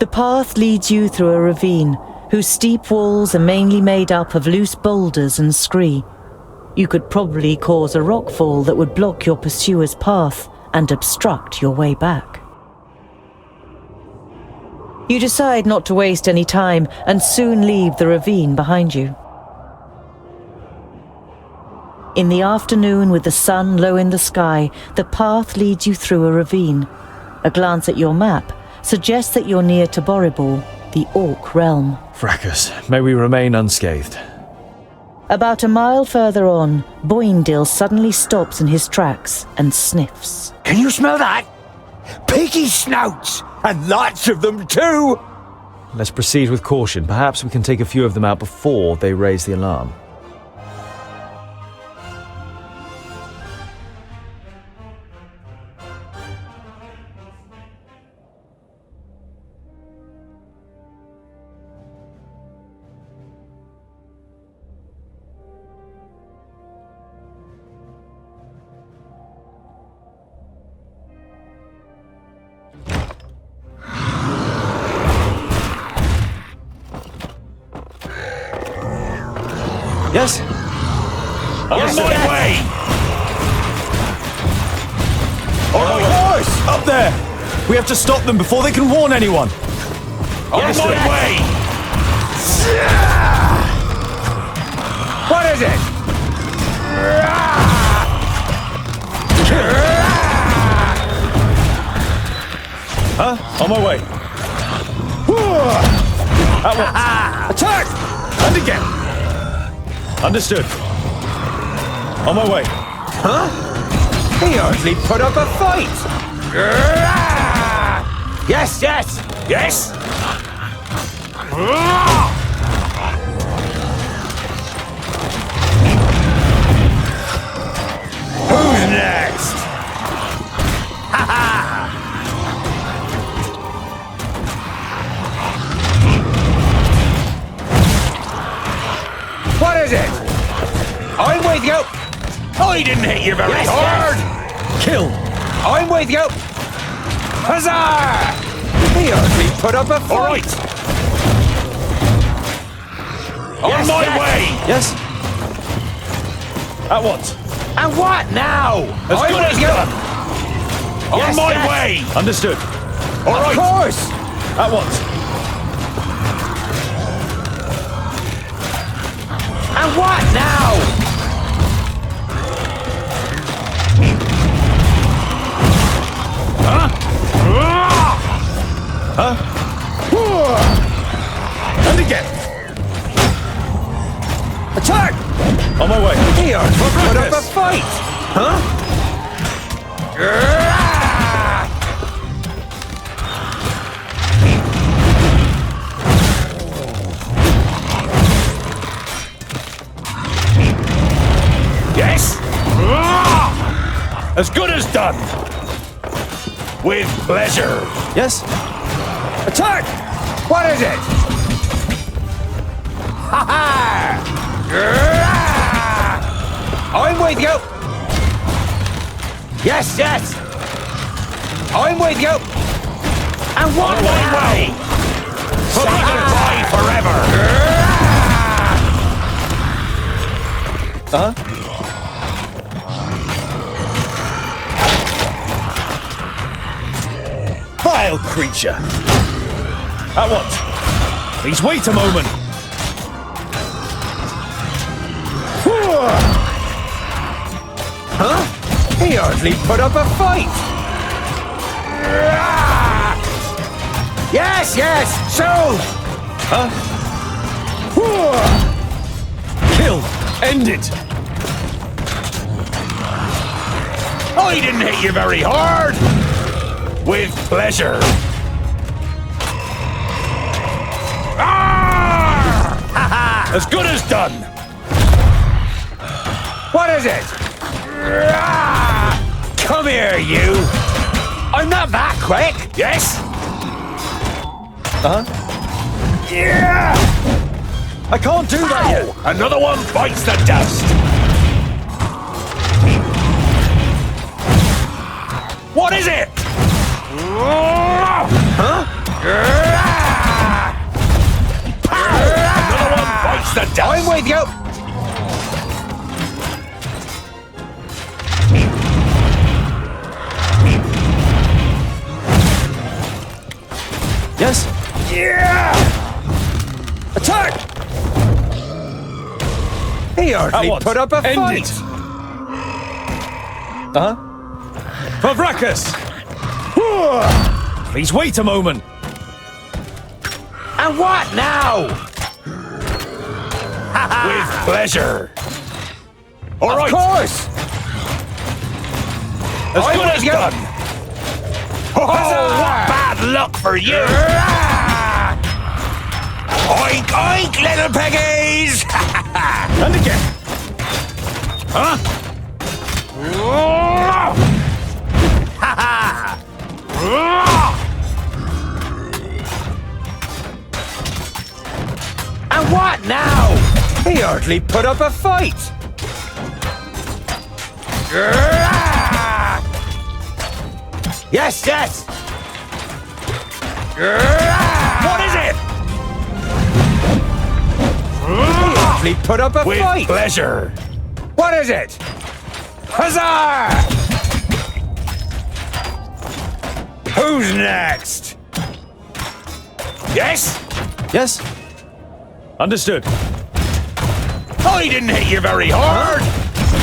The path leads you through a ravine, whose steep walls are mainly made up of loose boulders and scree. You could probably cause a rockfall that would block your pursuer's path and obstruct your way back. You decide not to waste any time and soon leave the ravine behind you. In the afternoon, with the sun low in the sky, the path leads you through a ravine. A glance at your map suggests that you're near to Boribor, the Orc realm. Fracas, may we remain unscathed. About a mile further on, Boindil suddenly stops in his tracks and sniffs. Can you smell that? Piggy snouts! And lots of them too! Let's proceed with caution. Perhaps we can take a few of them out before they raise the alarm. Yes? On my way! Of course! Up there! We have to stop them before they can warn anyone! On my way! What is it? Huh? On my way. At once. Attack! And again. Understood. On my way. Huh? He hardly put up a fight! Yes, yes! Yes? Who's next? Ha ha! What is it? I'm with you! I didn't hit you very hard! Yes. Kill! I'm with you! Huzzah! He hardly put up a fight! All right! On my way! Yes? At once. And what now? As I'm good with as you! done! On Yes, my yes. way! Understood. All Of right! course! At once. And what now? Huh? And again. Attack! On my way. He hardly put up a fight! Huh? Yes? As good as done! With pleasure! Yes? Attack! What is it? Ha ha! I'm with you! Yes, yes! I'm with you! And what On my now? way! So we can fly forever! Huh? Vile creature! At once. Please wait a moment. Huh? He hardly put up a fight! Yes, yes! So! Huh? Kill! End it! I didn't hit you very hard! With pleasure! As good as done! What is it? Come here, you! I'm not that quick! Yes? Huh? Yeah! I can't do that yet! Another one bites the dust! What is it? Huh? I'm with you. Yes? Yeah! Attack! He hardly put up a fight. For Vracus! Please wait a moment. And what now? With pleasure. All Of right. course! As I'm good with as you. done. Oh, what bad luck for you! Oink, oink, little piggies! And again. Huh? And what now? He hardly put up a fight. Yes, yes. What is it? He hardly put up a With fight. pleasure. What is it? Huzzah! Who's next? Yes? Yes? Understood. I didn't hit you very hard.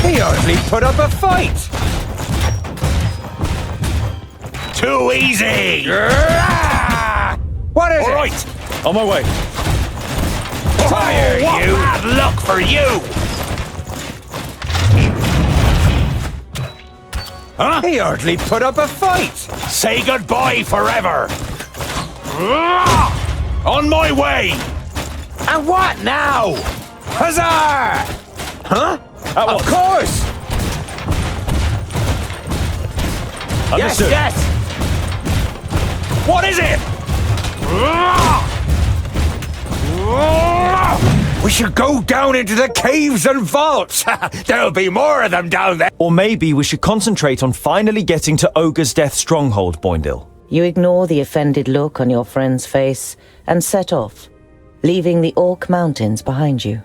He hardly put up a fight. Too easy. What is All it? right. On my way. Fire, What you! bad luck for you! Huh? He hardly put up a fight. Say goodbye forever. On my way. And what now? Huzzah! Huh? Of course! Understood. Yes, yes! What is it? We should go down into the caves and vaults. There'll be more of them down there. Or maybe we should concentrate on finally getting to Ogre's Death Stronghold, Boindil. You ignore the offended look on your friend's face and set off, leaving the Orc Mountains behind you.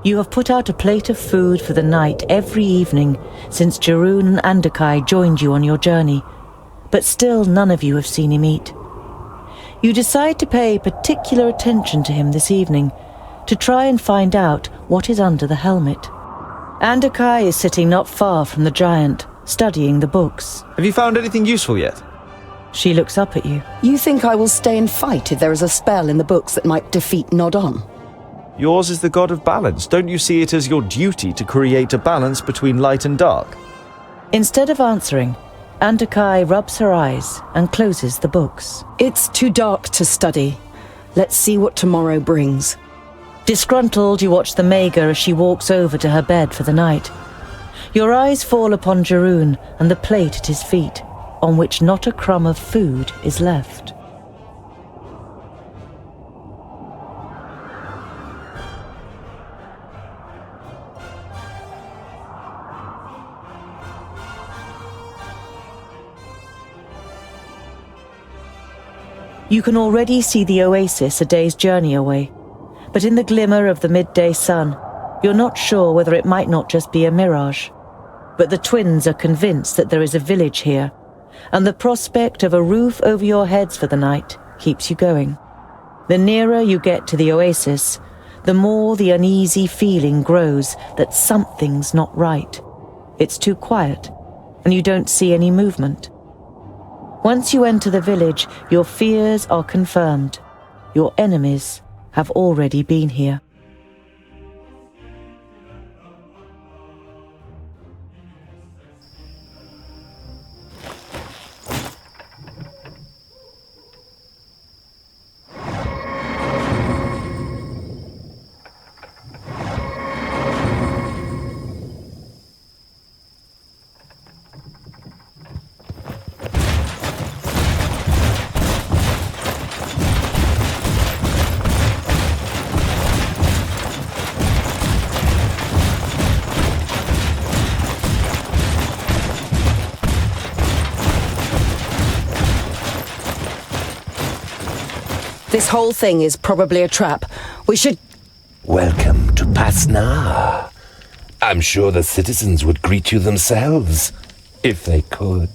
You have put out a plate of food for the night every evening since Jeroen and Andakai joined you on your journey, but still none of you have seen him eat. You decide to pay particular attention to him this evening, to try and find out what is under the helmet. Andakai is sitting not far from the giant, studying the books. Have you found anything useful yet? She looks up at you. You think I will stay and fight if there is a spell in the books that might defeat Nodon? Yours is the god of balance. Don't you see it as your duty to create a balance between light and dark? Instead of answering, Andakai rubs her eyes and closes the books. It's too dark to study. Let's see what tomorrow brings. Disgruntled, you watch the Mager as she walks over to her bed for the night. Your eyes fall upon Jeroen and the plate at his feet, on which not a crumb of food is left. You can already see the oasis a day's journey away, but in the glimmer of the midday sun, you're not sure whether it might not just be a mirage. But the twins are convinced that there is a village here, and the prospect of a roof over your heads for the night keeps you going. The nearer you get to the oasis, the more the uneasy feeling grows that something's not right. It's too quiet, and you don't see any movement. Once you enter the village, your fears are confirmed. Your enemies have already been here. This whole thing is probably a trap. We should... Welcome to Pasnar. I'm sure the citizens would greet you themselves, if they could.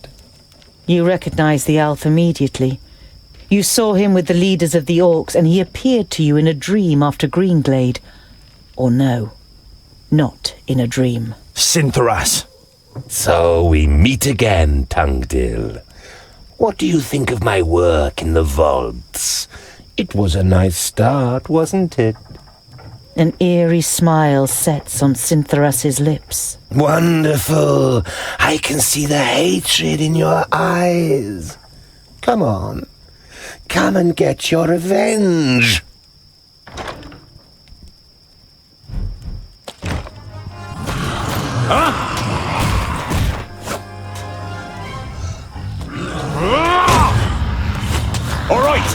You recognize the elf immediately. You saw him with the leaders of the orcs, and he appeared to you in a dream after Greenglade. Or no, not in a dream. Sintheras. So we meet again, Tungdill. What do you think of my work in the vaults? It was a nice start, wasn't it? An eerie smile sets on Sintheras's lips. Wonderful. I can see the hatred in your eyes. Come on. Come and get your revenge. Huh? All right.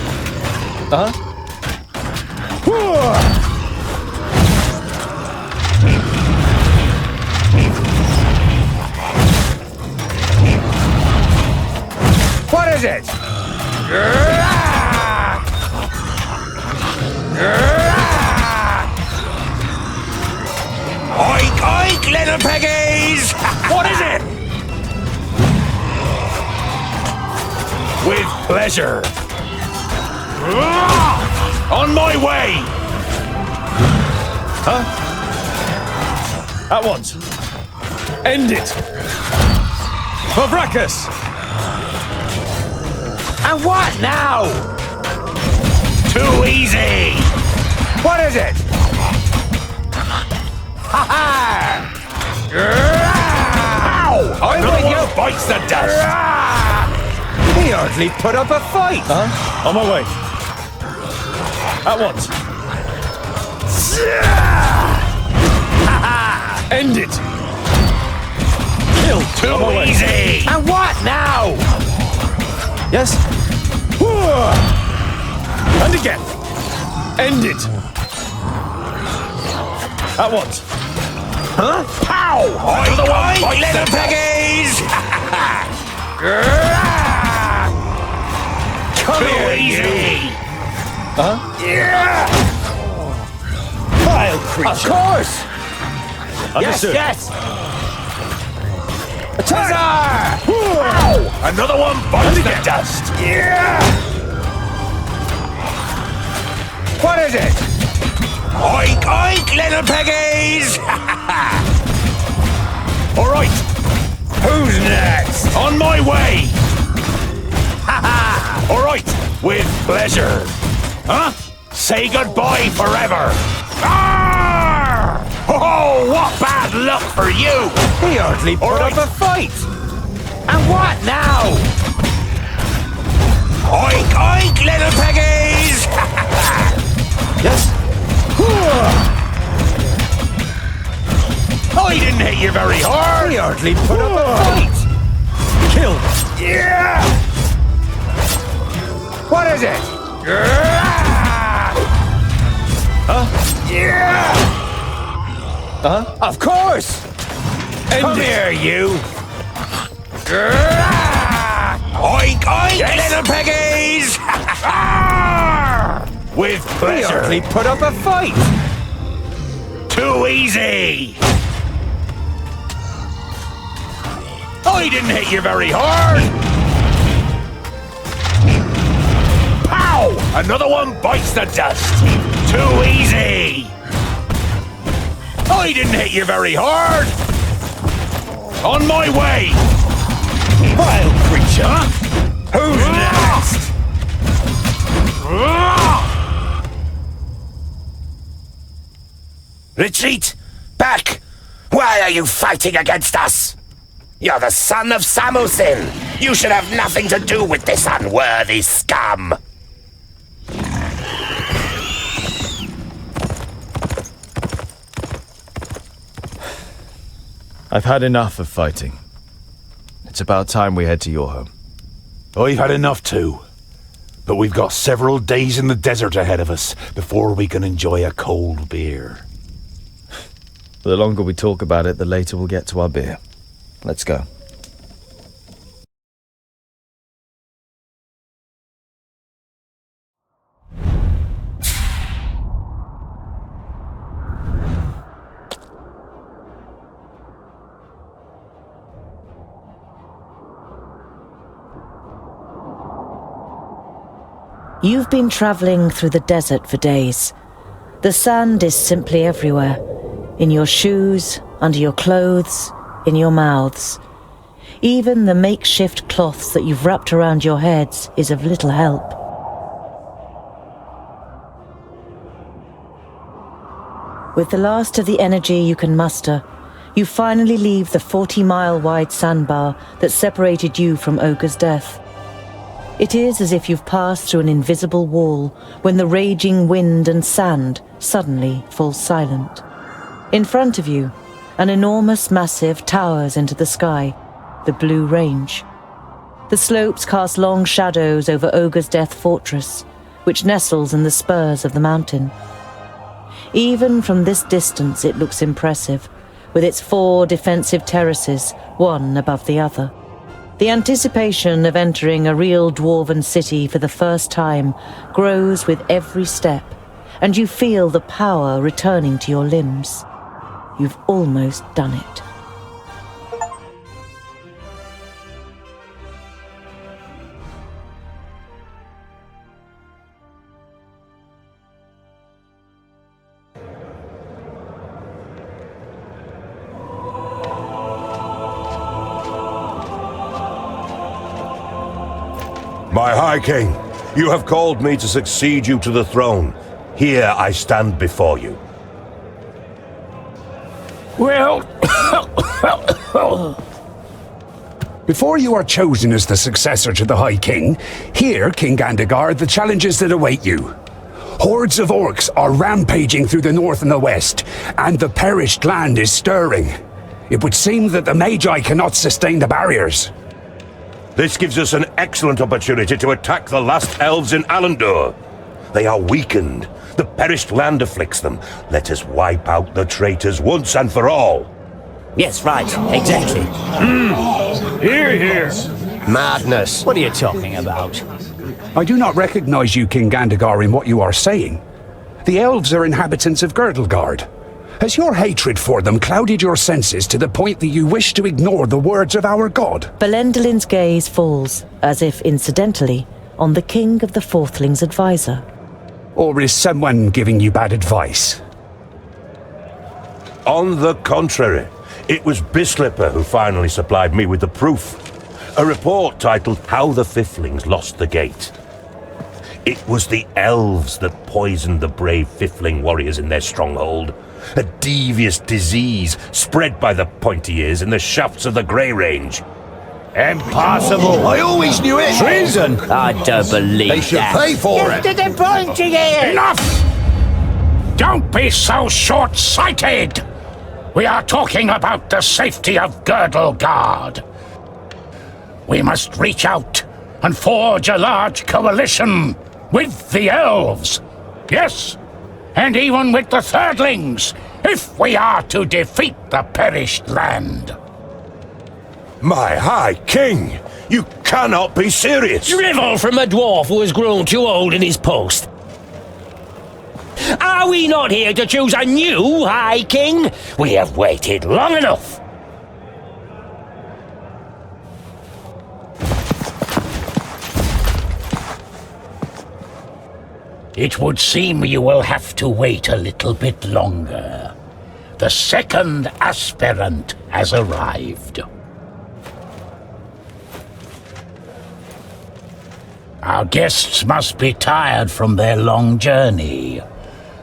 What is it? Oink, oink, little piggies! What is it? With pleasure. On my way! Huh? At once. End it! For Brachus! And what now? Too easy! What is it? Ha ha! Ow! I'm with you! Bites the dust! He hardly put up a fight! Huh? On my way. At once. End it! Kill! Too easy! And what now? Yes? And again! End it! At once. Huh? Pow! Oink, oink, little piggies! Come here, easy! Huh? Yeah! Vile creature! Of course! Understood. Yes, Attack! Ow! Another one bites the dust! Yeah! What is it? Oink, oink, little piggies! All right. Who's next? On my way! All right. With pleasure. Huh? Say goodbye forever. Arr! Oh, what bad luck for you! He hardly put up a fight! And what now? Oink, oink, little piggies! Yes? I didn't hit you very hard! He hardly put up a fight! Kill! Yeah! What is it? Huh? Yeah! Huh? Of course! Come here, you! Oink, oink, little piggies! With He pleasure. hardly put up a fight! Too easy! I didn't hit you very hard! Pow! Another one bites the dust! Too easy! I didn't hit you very hard! On my way! Vile creature! Who's next? Retreat! Back! Why are you fighting against us? You're the son of Samusin! You should have nothing to do with this unworthy scum! I've had enough of fighting. It's about time we head to your home. I've had enough too. But we've got several days in the desert ahead of us before we can enjoy a cold beer. The longer we talk about it, the later we'll get to our beer. Let's go. You've been traveling through the desert for days. The sand is simply everywhere. In your shoes, under your clothes, in your mouths. Even the makeshift cloths that you've wrapped around your heads is of little help. With the last of the energy you can muster, you finally leave the 40-mile-wide sandbar that separated you from Ogre's death. It is as if you've passed through an invisible wall when the raging wind and sand suddenly fall silent. In front of you, an enormous massive towers into the sky, the Blue Range. The slopes cast long shadows over Ogre's Death Fortress, which nestles in the spurs of the mountain. Even from this distance it looks impressive, with its 4 defensive terraces, one above the other. The anticipation of entering a real dwarven city for the first time grows with every step, and you feel the power returning to your limbs. You've almost done it. My High King, you have called me to succeed you to the throne. Here I stand before you. Well, before you are chosen as the successor to the High King, hear, King Gandagar, the challenges that await you. Hordes of orcs are rampaging through the north and the west, and the perished land is stirring. It would seem that the Magi cannot sustain the barriers. This gives us an excellent opportunity to attack the last elves in Alandor. They are weakened. The perished land afflicts them. Let us wipe out the traitors once and for all. Yes, right. Exactly. Hear, hear. Madness. What are you talking about? I do not recognize you, King Gandagar, in what you are saying. The elves are inhabitants of Girdlegard. Has your hatred for them clouded your senses to the point that you wish to ignore the words of our god? Belendelin's gaze falls, as if incidentally, on the King of the Fourthlings' advisor. Or is someone giving you bad advice? On the contrary, it was Bislipper who finally supplied me with the proof. A report titled How the Fiflings Lost the Gate. It was the elves that poisoned the brave Fifling warriors in their stronghold. A devious disease spread by the pointy ears in the shafts of the Grey Range. Impossible! I always knew it! Treason! I don't believe They should that. pay for it! To the pointy ears! Enough! Don't be so short-sighted! We are talking about the safety of Girdlegard. We must reach out and forge a large coalition with the elves. Yes, and even with the Thirdlings, if we are to defeat the perished land. My High King, you cannot be serious! Drivel from a dwarf who has grown too old in his post. Are we not here to choose a new High King? We have waited long enough. It would seem you will have to wait a little bit longer. The second aspirant has arrived. Our guests must be tired from their long journey.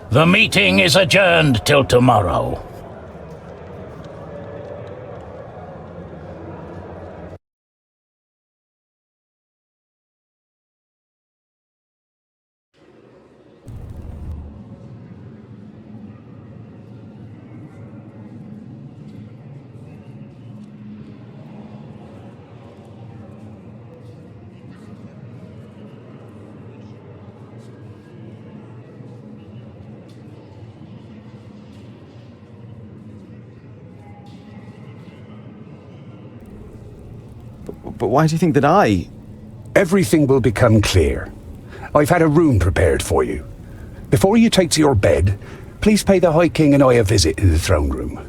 The meeting is adjourned till tomorrow. But why do you think that I... Everything will become clear. I've had a room prepared for you. Before you take to your bed, please pay the High King and I a visit in the throne room.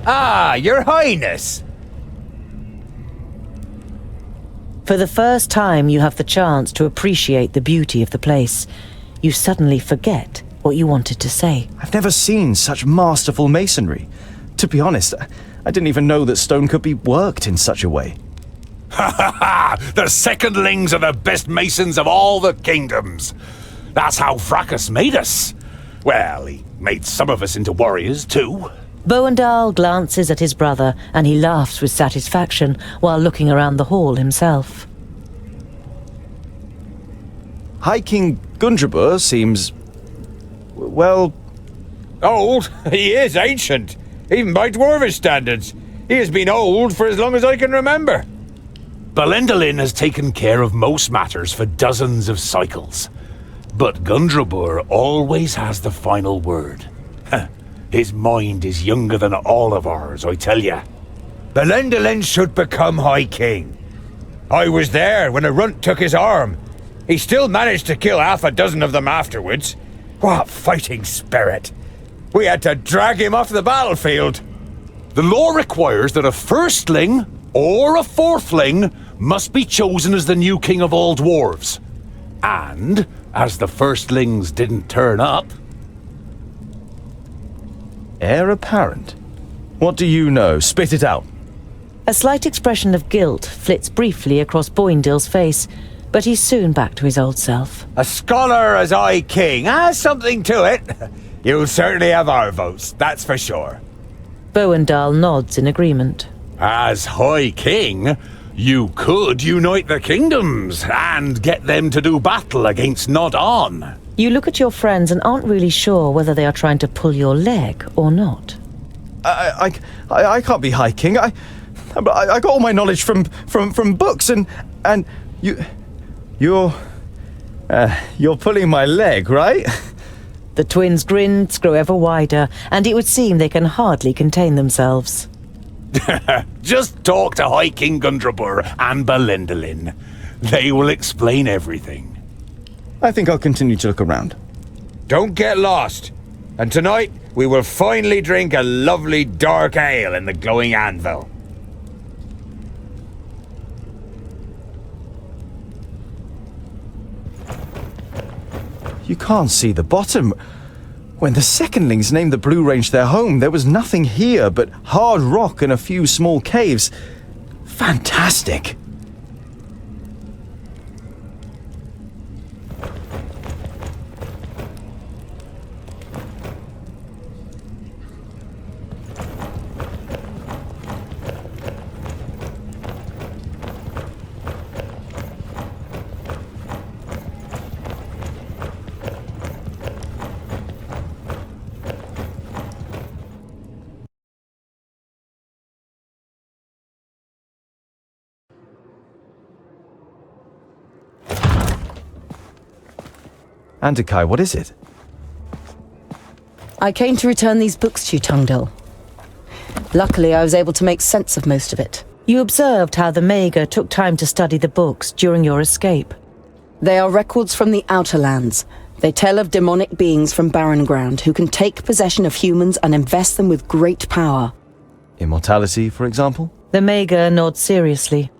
Ah, your highness. For the first time, you have the chance to appreciate the beauty of the place. You suddenly forget what you wanted to say. I've never seen such masterful masonry. To be honest, I didn't even know that stone could be worked in such a way. Ha ha ha! The secondlings are the best masons of all the kingdoms. That's how Fracas made us. Well, he made some of us into warriors too. Boandal glances at his brother and he laughs with satisfaction while looking around the hall himself. High King Gundrabur seems... well... Old? He is ancient, even by Dwarvish standards. He has been old for as long as I can remember. Belendalin has taken care of most matters for dozens of cycles. But Gundrabur always has the final word. His mind is younger than all of ours, I tell ya. Belendalin should become High King. I was there when a runt took his arm. He still managed to kill half a dozen of them afterwards. What fighting spirit! We had to drag him off the battlefield. The law requires that a firstling or a fourthling must be chosen as the new king of all dwarves. And, as the firstlings didn't turn up... Heir apparent? What do you know? Spit it out. A slight expression of guilt flits briefly across Boindill's face, but he's soon back to his old self. A scholar as High King has something to it. You'll certainly have our votes, that's for sure. Boandal nods in agreement. As High King, you could unite the kingdoms and get them to do battle against Nod-On. You look at your friends and aren't really sure whether they are trying to pull your leg or not. I can't be High King. I got all my knowledge from books and you're pulling my leg, right? The twins' grins grow ever wider, and it would seem they can hardly contain themselves. Just talk to High King Gundrabur and Belendalin. They will explain everything. I think I'll continue to look around. Don't get lost. And tonight, we will finally drink a lovely dark ale in the glowing anvil. You can't see the bottom. When the secondlings named the Blue Range their home, there was nothing here but hard rock and a few small caves. Fantastic. Andakai, what is it? I came to return these books to you, Tungdil. Luckily, I was able to make sense of most of it. You observed how the Mager took time to study the books during your escape. They are records from the Outer Lands. They tell of demonic beings from Barren Ground who can take possession of humans and invest them with great power. Immortality, for example? The Mager nods seriously.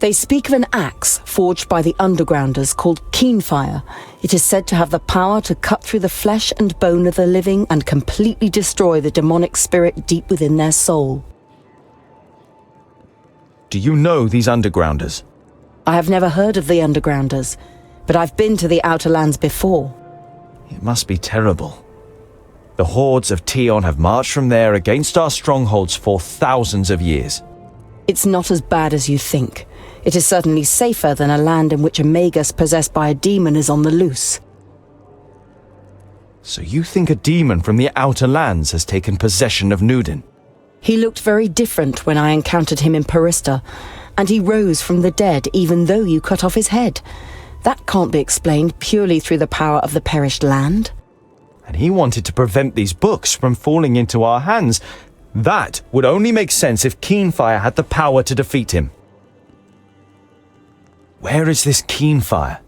They speak of an axe forged by the Undergrounders called Keenfire. It is said to have the power to cut through the flesh and bone of the living and completely destroy the demonic spirit deep within their soul. Do you know these Undergrounders? I have never heard of the Undergrounders, but I've been to the Outer Lands before. It must be terrible. The hordes of Tion have marched from there against our strongholds for thousands of years. It's not as bad as you think. It is certainly safer than a land in which a Magus possessed by a demon is on the loose. So you think a demon from the Outer Lands has taken possession of Nudin? He looked very different when I encountered him in Parista, and he rose from the dead even though you cut off his head. That can't be explained purely through the power of the perished land. And he wanted to prevent these books from falling into our hands. That would only make sense if Keenfire had the power to defeat him. Where is this Keenfire?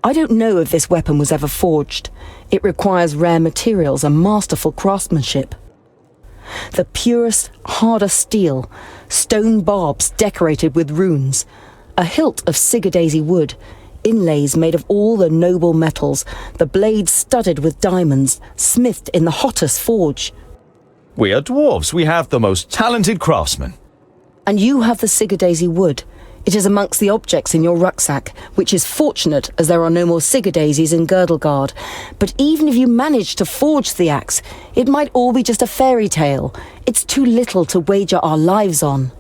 I don't know if this weapon was ever forged. It requires rare materials and masterful craftsmanship. The purest, harder steel, stone barbs decorated with runes, a hilt of Sigurdaisy wood, inlays made of all the noble metals, the blades studded with diamonds, smithed in the hottest forge. We are dwarves. We have the most talented craftsmen. And you have the Sigurdaisy wood. It is amongst the objects in your rucksack, which is fortunate as there are no more Sigurdaisies in Girdlegard. But even if you manage to forge the axe, it might all be just a fairy tale. It's too little to wager our lives on.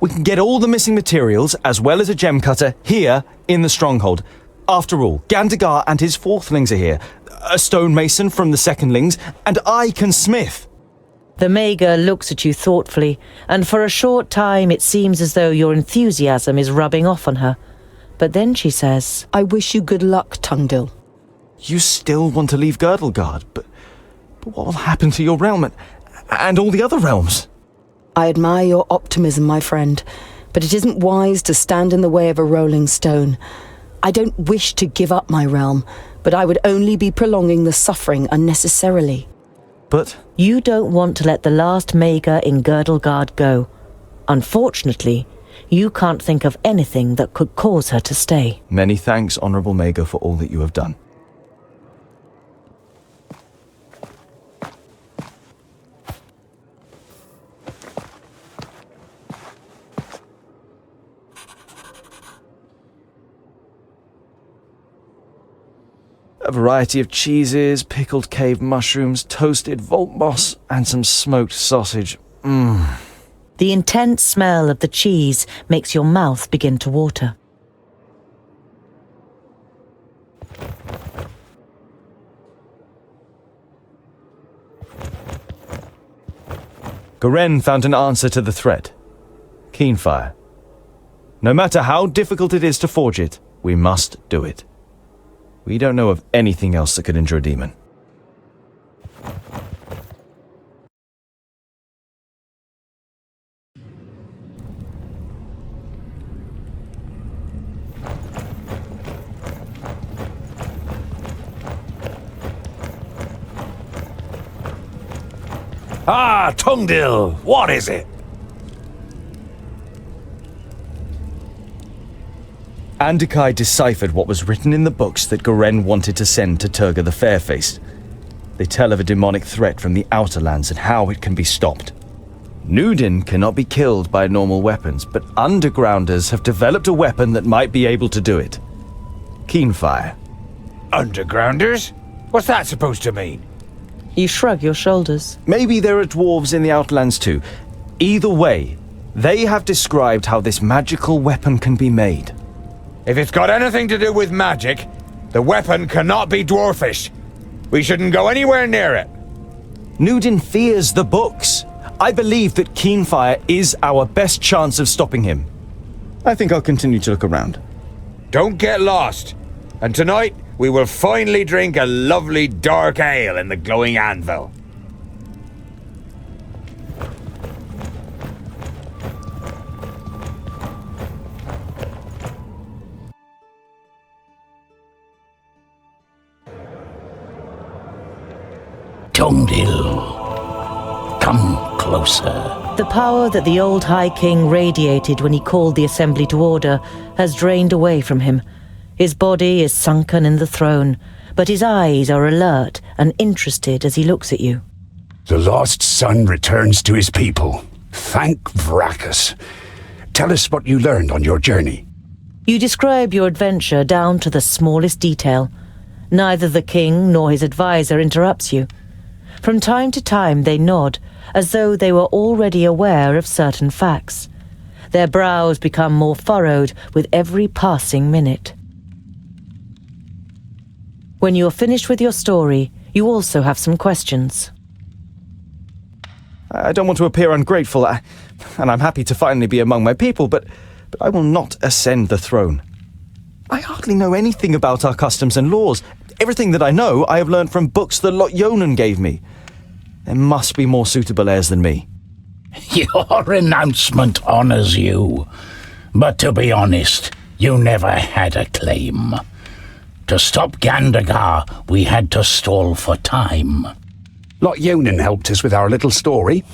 We can get all the missing materials, as well as a gem cutter, here in the stronghold. After all, Gandagar and his fourthlings are here. A stonemason from the secondlings, and I can smith. The Mager looks at you thoughtfully, and for a short time it seems as though your enthusiasm is rubbing off on her. But then she says, I wish you good luck, Tungdil. You still want to leave Girdlegard, but what will happen to your realm and all the other realms? I admire your optimism, my friend, but it isn't wise to stand in the way of a rolling stone. I don't wish to give up my realm, but I would only be prolonging the suffering unnecessarily. But you don't want to let the last Mager in Girdlegard go. Unfortunately, you can't think of anything that could cause her to stay. Many thanks, Honourable Mager, for all that you have done. A variety of cheeses, pickled cave mushrooms, toasted vault moss, and some smoked sausage. The intense smell of the cheese makes your mouth begin to water. Goren found an answer to the threat. Keenfire. No matter how difficult it is to forge it, we must do it. We don't know of anything else that could injure a demon. Ah, Tungdil, what is it? Andakai deciphered what was written in the books that Goren wanted to send to Turga the Fairfaced. They tell of a demonic threat from the Outer Lands and how it can be stopped. Nudin cannot be killed by normal weapons, but Undergrounders have developed a weapon that might be able to do it. Keenfire. Undergrounders? What's that supposed to mean? You shrug your shoulders. Maybe there are dwarves in the Outlands too. Either way, they have described how this magical weapon can be made. If it's got anything to do with magic, the weapon cannot be dwarfish. We shouldn't go anywhere near it. Nudin fears the books. I believe that Keenfire is our best chance of stopping him. I think I'll continue to look around. Don't get lost. And tonight, we will finally drink a lovely dark ale in the glowing anvil. Tungdil, come closer. The power that the old High King radiated when he called the assembly to order has drained away from him. His body is sunken in the throne, but his eyes are alert and interested as he looks at you. The lost son returns to his people. Thank Vracus. Tell us what you learned on your journey. You describe your adventure down to the smallest detail. Neither the king nor his advisor interrupts you. From time to time they nod, as though they were already aware of certain facts. Their brows become more furrowed with every passing minute. When you are finished with your story, you also have some questions. I don't want to appear ungrateful, and I'm happy to finally be among my people, but I will not ascend the throne. I hardly know anything about our customs and laws. Everything that I know, I have learned from books that Lot Yonan gave me. There must be more suitable heirs than me. Your renouncement honors you. But to be honest, you never had a claim. To stop Gandagar, we had to stall for time. Lot Yonan helped us with our little story.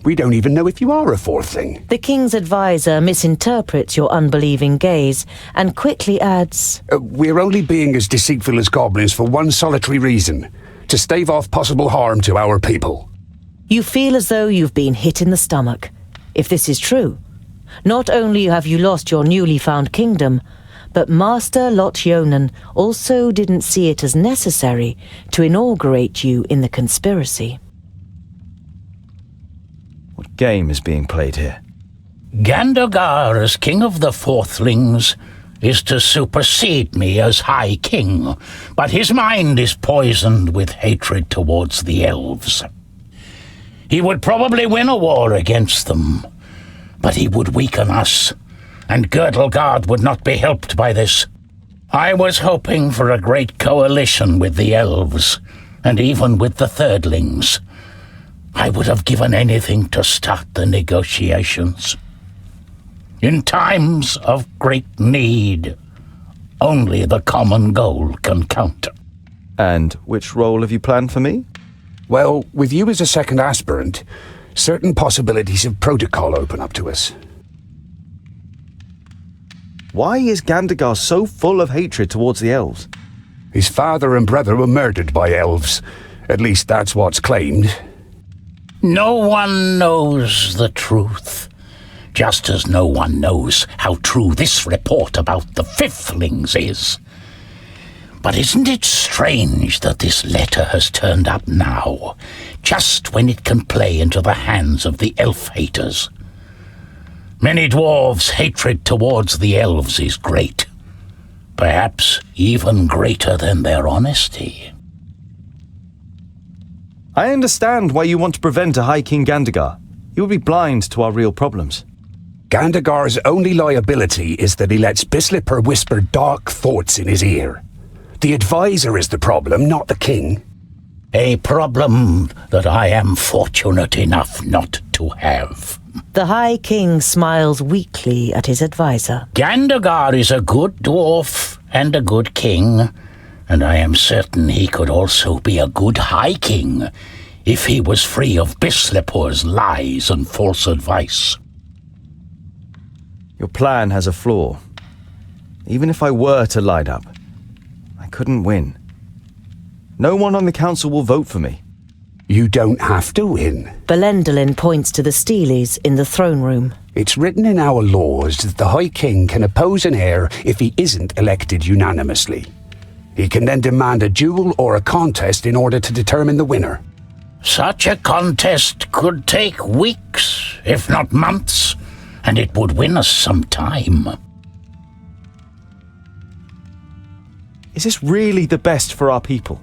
We don't even know if you are a fourthling. The king's advisor misinterprets your unbelieving gaze and quickly adds, We're only being as deceitful as goblins for one solitary reason: to stave off possible harm to our people. You feel as though you've been hit in the stomach. If this is true, not only have you lost your newly found kingdom, but Master Lot Yonan also didn't see it as necessary to inaugurate you in the conspiracy. What game is being played here? Gandagar, as king of the fourthlings, is to supersede me as High King, but his mind is poisoned with hatred towards the elves. He would probably win a war against them, but he would weaken us, and Girdlegard would not be helped by this. I was hoping for a great coalition with the elves, and even with the thirdlings. I would have given anything to start the negotiations. In times of great need, only the common goal can count. And which role have you planned for me? Well, with you as a second aspirant, certain possibilities of protocol open up to us. Why is Gandagar so full of hatred towards the elves? His father and brother were murdered by elves. At least that's what's claimed. No one knows the truth, just as no one knows how true this report about the fifthlings is. But isn't it strange that this letter has turned up now, just when it can play into the hands of the elf-haters? Many dwarves' hatred towards the elves is great, perhaps even greater than their honesty. I understand why you want to prevent a High King Gandagar. He will be blind to our real problems. Gandagar's only liability is that he lets Bislipper whisper dark thoughts in his ear. The advisor is the problem, not the king. A problem that I am fortunate enough not to have. The High King smiles weakly at his advisor. Gandagar is a good dwarf and a good king, and I am certain he could also be a good High King if he was free of Bislipper's lies and false advice. Your plan has a flaw. Even if I were to line up, I couldn't win. No one on the council will vote for me. You don't have to win. Belendalin points to the Steelies in the throne room. It's written in our laws that the High King can oppose an heir if he isn't elected unanimously. He can then demand a duel or a contest in order to determine the winner. Such a contest could take weeks, if not months, and it would win us some time. Is this really the best for our people?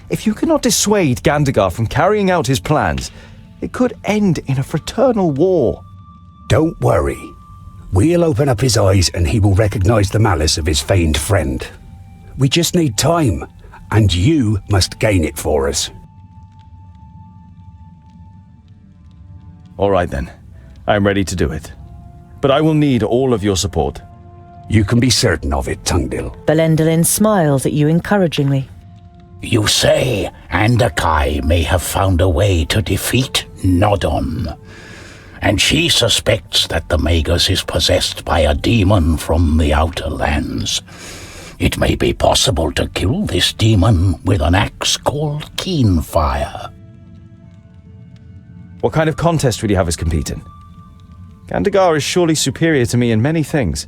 If you cannot dissuade Gandagar from carrying out his plans, it could end in a fraternal war. Don't worry. We'll open up his eyes and he will recognize the malice of his feigned friend. We just need time, and you must gain it for us. All right then. I'm ready to do it. But I will need all of your support. You can be certain of it, Tungdil. Belendalin smiles at you encouragingly. You say Andakai may have found a way to defeat Nodon, and she suspects that the Magus is possessed by a demon from the outer lands. It may be possible to kill this demon with an axe called Keenfire. What kind of contest will you have us compete in? Gandagar is surely superior to me in many things.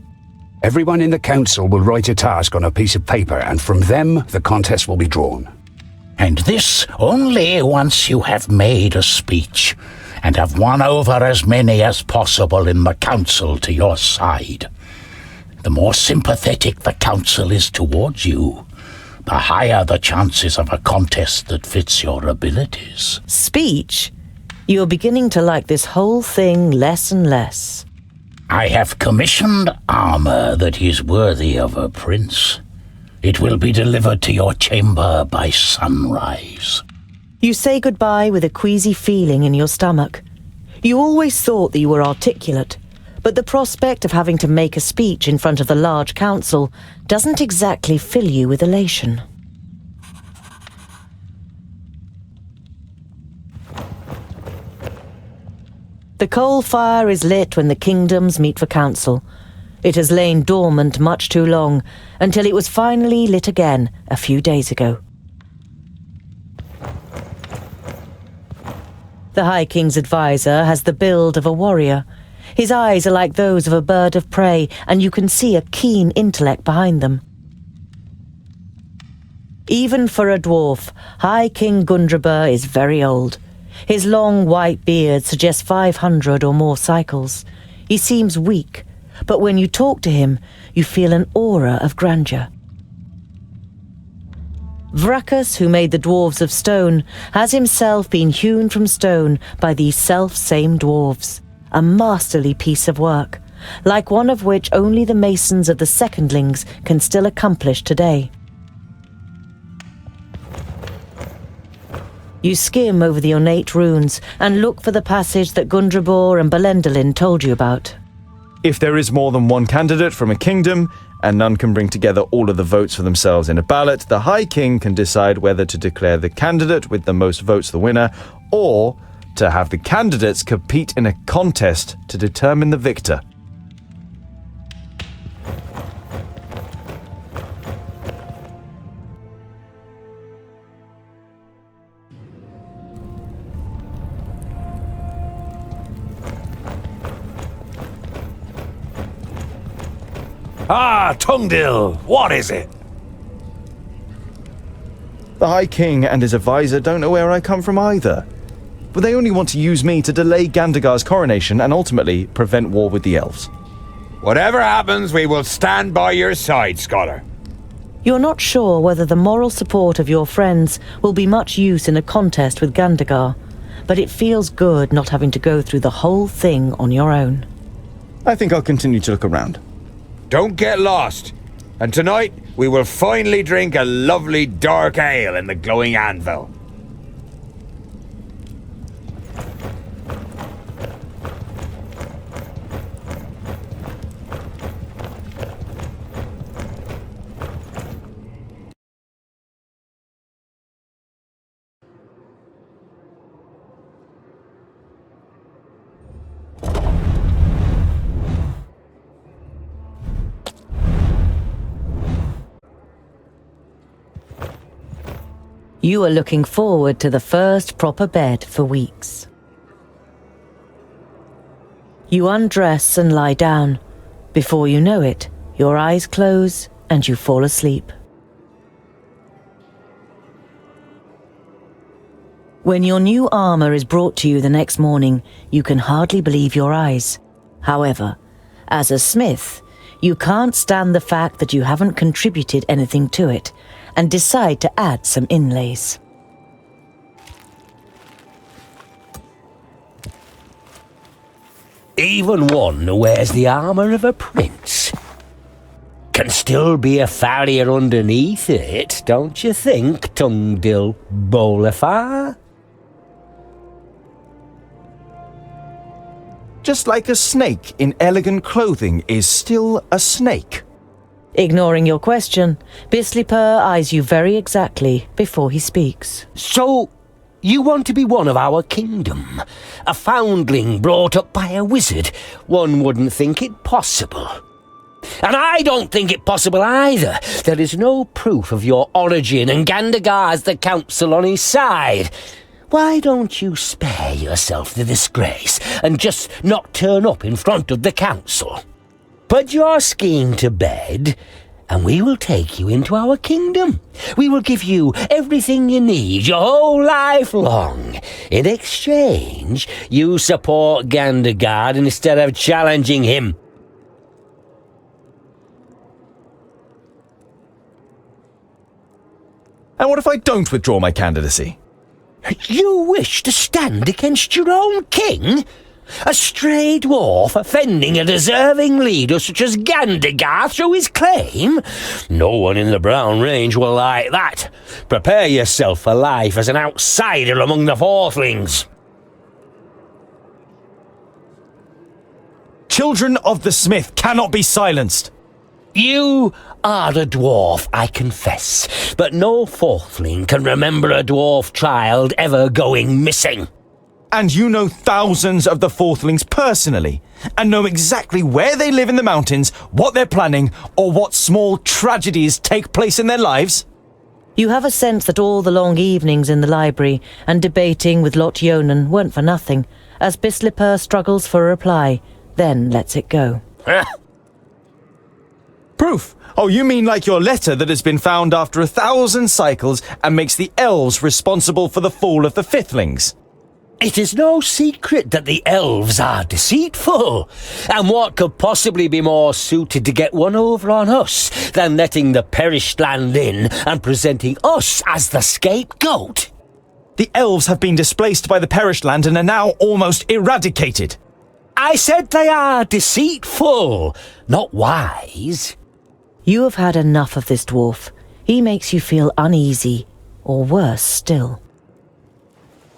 Everyone in the council will write a task on a piece of paper, and from them the contest will be drawn. And this only once you have made a speech, and have won over as many as possible in the council to your side. The more sympathetic the council is towards you, the higher the chances of a contest that fits your abilities. Speech? You're beginning to like this whole thing less and less. I have commissioned armor that is worthy of a prince. It will be delivered to your chamber by sunrise. You say goodbye with a queasy feeling in your stomach. You always thought that you were articulate, but the prospect of having to make a speech in front of the large council doesn't exactly fill you with elation. The coal fire is lit when the kingdoms meet for council. It has lain dormant much too long, until it was finally lit again a few days ago. The High King's advisor has the build of a warrior. His eyes are like those of a bird of prey, and you can see a keen intellect behind them. Even for a dwarf, High King Gundraber is very old. His long white beard suggests 500 or more cycles. He seems weak, but when you talk to him, you feel an aura of grandeur. Vracus, who made the dwarves of stone, has himself been hewn from stone by these self-same dwarves. A masterly piece of work, like one of which only the masons of the Secondlings can still accomplish today. You skim over the ornate runes and look for the passage that Gundrabor and Belendalin told you about. If there is more than one candidate from a kingdom, and none can bring together all of the votes for themselves in a ballot, the High King can decide whether to declare the candidate with the most votes the winner, or to have the candidates compete in a contest to determine the victor. Ah, Tungdil, what is it? The High King and his advisor don't know where I come from either. But they only want to use me to delay Gandagar's coronation and ultimately prevent war with the elves. Whatever happens, we will stand by your side, Scholar. You're not sure whether the moral support of your friends will be much use in a contest with Gandagar, but it feels good not having to go through the whole thing on your own. I think I'll continue to look around. Don't get lost. And tonight, we will finally drink a lovely dark ale in the glowing anvil. You are looking forward to the first proper bed for weeks. You undress and lie down. Before you know it, your eyes close and you fall asleep. When your new armor is brought to you the next morning, you can hardly believe your eyes. However, as a smith, you can't stand the fact that you haven't contributed anything to it, and decide to add some inlays. Even one who wears the armour of a prince can still be a farrier underneath it, don't you think, Tungdil Bolafar? Just like a snake in elegant clothing is still a snake. Ignoring your question, Bisleypur eyes you very exactly before he speaks. So, you want to be one of our kingdom? A foundling brought up by a wizard? One wouldn't think it possible. And I don't think it possible either. There is no proof of your origin, and Gandagar's the council on his side. Why don't you spare yourself the disgrace and just not turn up in front of the council? Put your scheme to bed, and we will take you into our kingdom. We will give you everything you need your whole life long. In exchange, you support Gandagar instead of challenging him. And what if I don't withdraw my candidacy? You wish to stand against your own king? A stray dwarf offending a deserving leader such as Gandagar through his claim? No one in the Brown Range will like that. Prepare yourself for life as an outsider among the Fourthlings. Children of the Smith cannot be silenced. You are a dwarf, I confess, but no Fourthling can remember a dwarf child ever going missing. And you know thousands of the Fourthlings personally, and know exactly where they live in the mountains, what they're planning, or what small tragedies take place in their lives? You have a sense that all the long evenings in the library and debating with Lot Yonan weren't for nothing, as Bislipper struggles for a reply, then lets it go. Proof? Oh, you mean like your letter that has been found after 1,000 cycles and makes the elves responsible for the fall of the Fifthlings? It is no secret that the elves are deceitful, and what could possibly be more suited to get one over on us than letting the perished land in and presenting us as the scapegoat? The elves have been displaced by the perished land and are now almost eradicated. I said they are deceitful, not wise. You have had enough of this dwarf. He makes you feel uneasy, or worse still.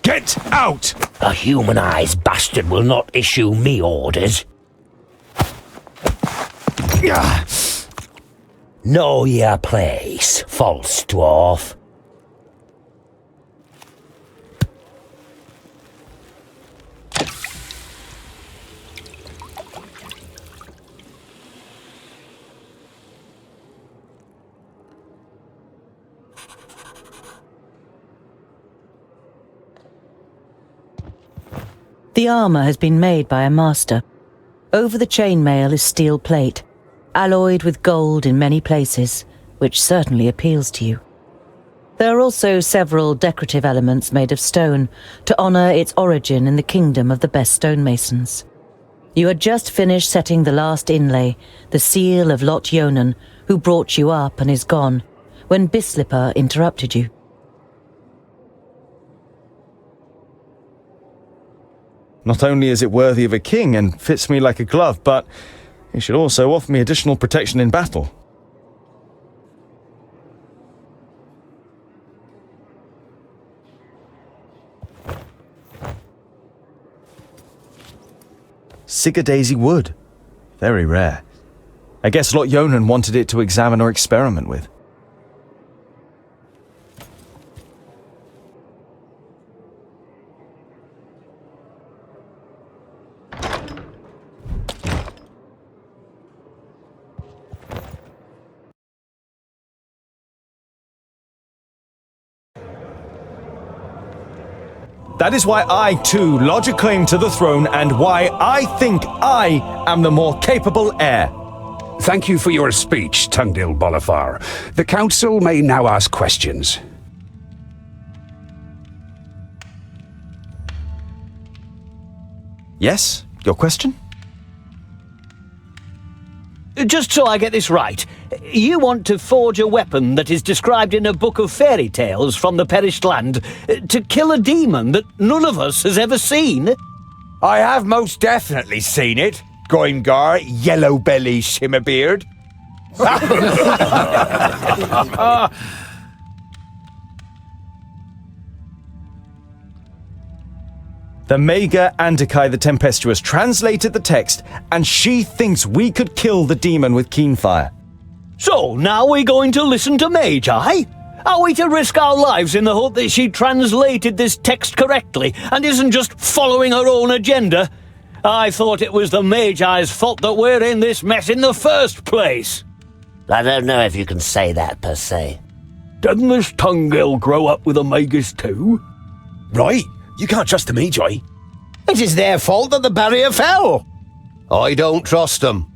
Get out! A humanized bastard will not issue me orders. Know your place, false dwarf. The armour has been made by a master. Over the chainmail is steel plate, alloyed with gold in many places, which certainly appeals to you. There are also several decorative elements made of stone to honour its origin in the kingdom of the best stonemasons. You had just finished setting the last inlay, the seal of Lot Yonan, who brought you up and is gone, when Bislipper interrupted you. Not only is it worthy of a king and fits me like a glove, but it should also offer me additional protection in battle. Sigurdaisy wood. Very rare. I guess Lot Yonan wanted it to examine or experiment with. That is why I, too, lodge a claim to the throne and why I think I am the more capable heir. Thank you for your speech, Tungdil Bolafar. The council may now ask questions. Yes? Your question? Just so I get this right, you want to forge a weapon that is described in a book of fairy tales from the perished land to kill a demon that none of us has ever seen? I have most definitely seen it, Goimgar, Yellow Belly Shimmerbeard. The Maga Andikai the Tempestuous translated the text, and she thinks we could kill the demon with Keenfire. So, now we're going to listen to Magi? Are we to risk our lives in the hope that she translated this text correctly and isn't just following her own agenda? I thought it was the Magi's fault that we're in this mess in the first place. I don't know if you can say that, per se. Didn't this Tungdil grow up with a Magus too? Right. You can't trust the Magi. It is their fault that the barrier fell. I don't trust them.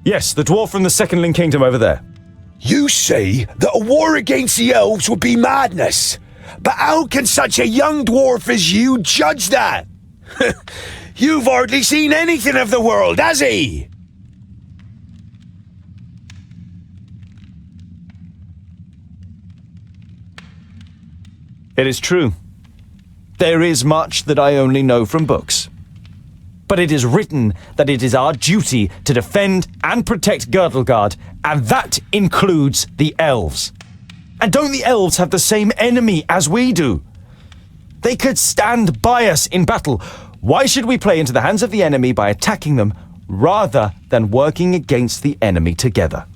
Yes, the dwarf from the Second Link Kingdom over there. You say that a war against the elves would be madness. But how can such a young dwarf as you judge that? You've hardly seen anything of the world, has he? It is true. There is much that I only know from books. But it is written that it is our duty to defend and protect Girdlegard, and that includes the elves. And don't the elves have the same enemy as we do? They could stand by us in battle. Why should we play into the hands of the enemy by attacking them, rather than working against the enemy together?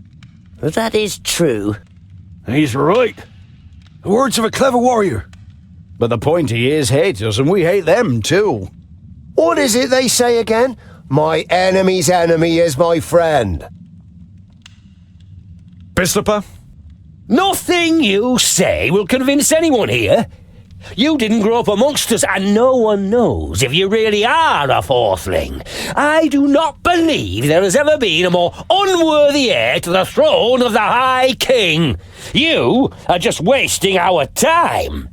That is true. He's right. The words of a clever warrior. But the pointy ears hate us, and we hate them too. What is it they say again? My enemy's enemy is my friend. Bistloper? Nothing you say will convince anyone here. You didn't grow up amongst us, and no one knows if you really are a fourthling. I do not believe there has ever been a more unworthy heir to the throne of the High King. You are just wasting our time.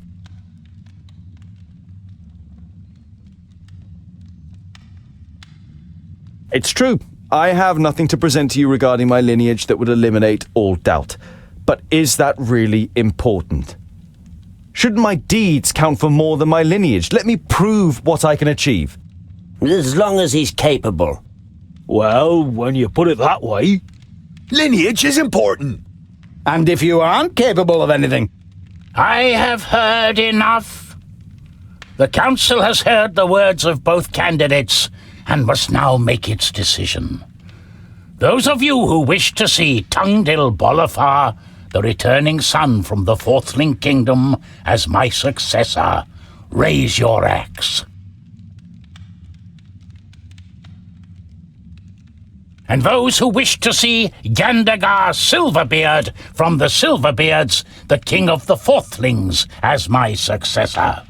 It's true. I have nothing to present to you regarding my lineage that would eliminate all doubt. But is that really important? Shouldn't my deeds count for more than my lineage? Let me prove what I can achieve. As long as he's capable. Well, when you put it that way. Lineage is important. And if you aren't capable of anything? I have heard enough. The council has heard the words of both candidates and must now make its decision. Those of you who wish to see Tungdil Bolafar, the returning son from the Fourthling Kingdom, as my successor, raise your axe. And those who wish to see Gandagar Silverbeard from the Silverbeards, the king of the Fourthlings, as my successor.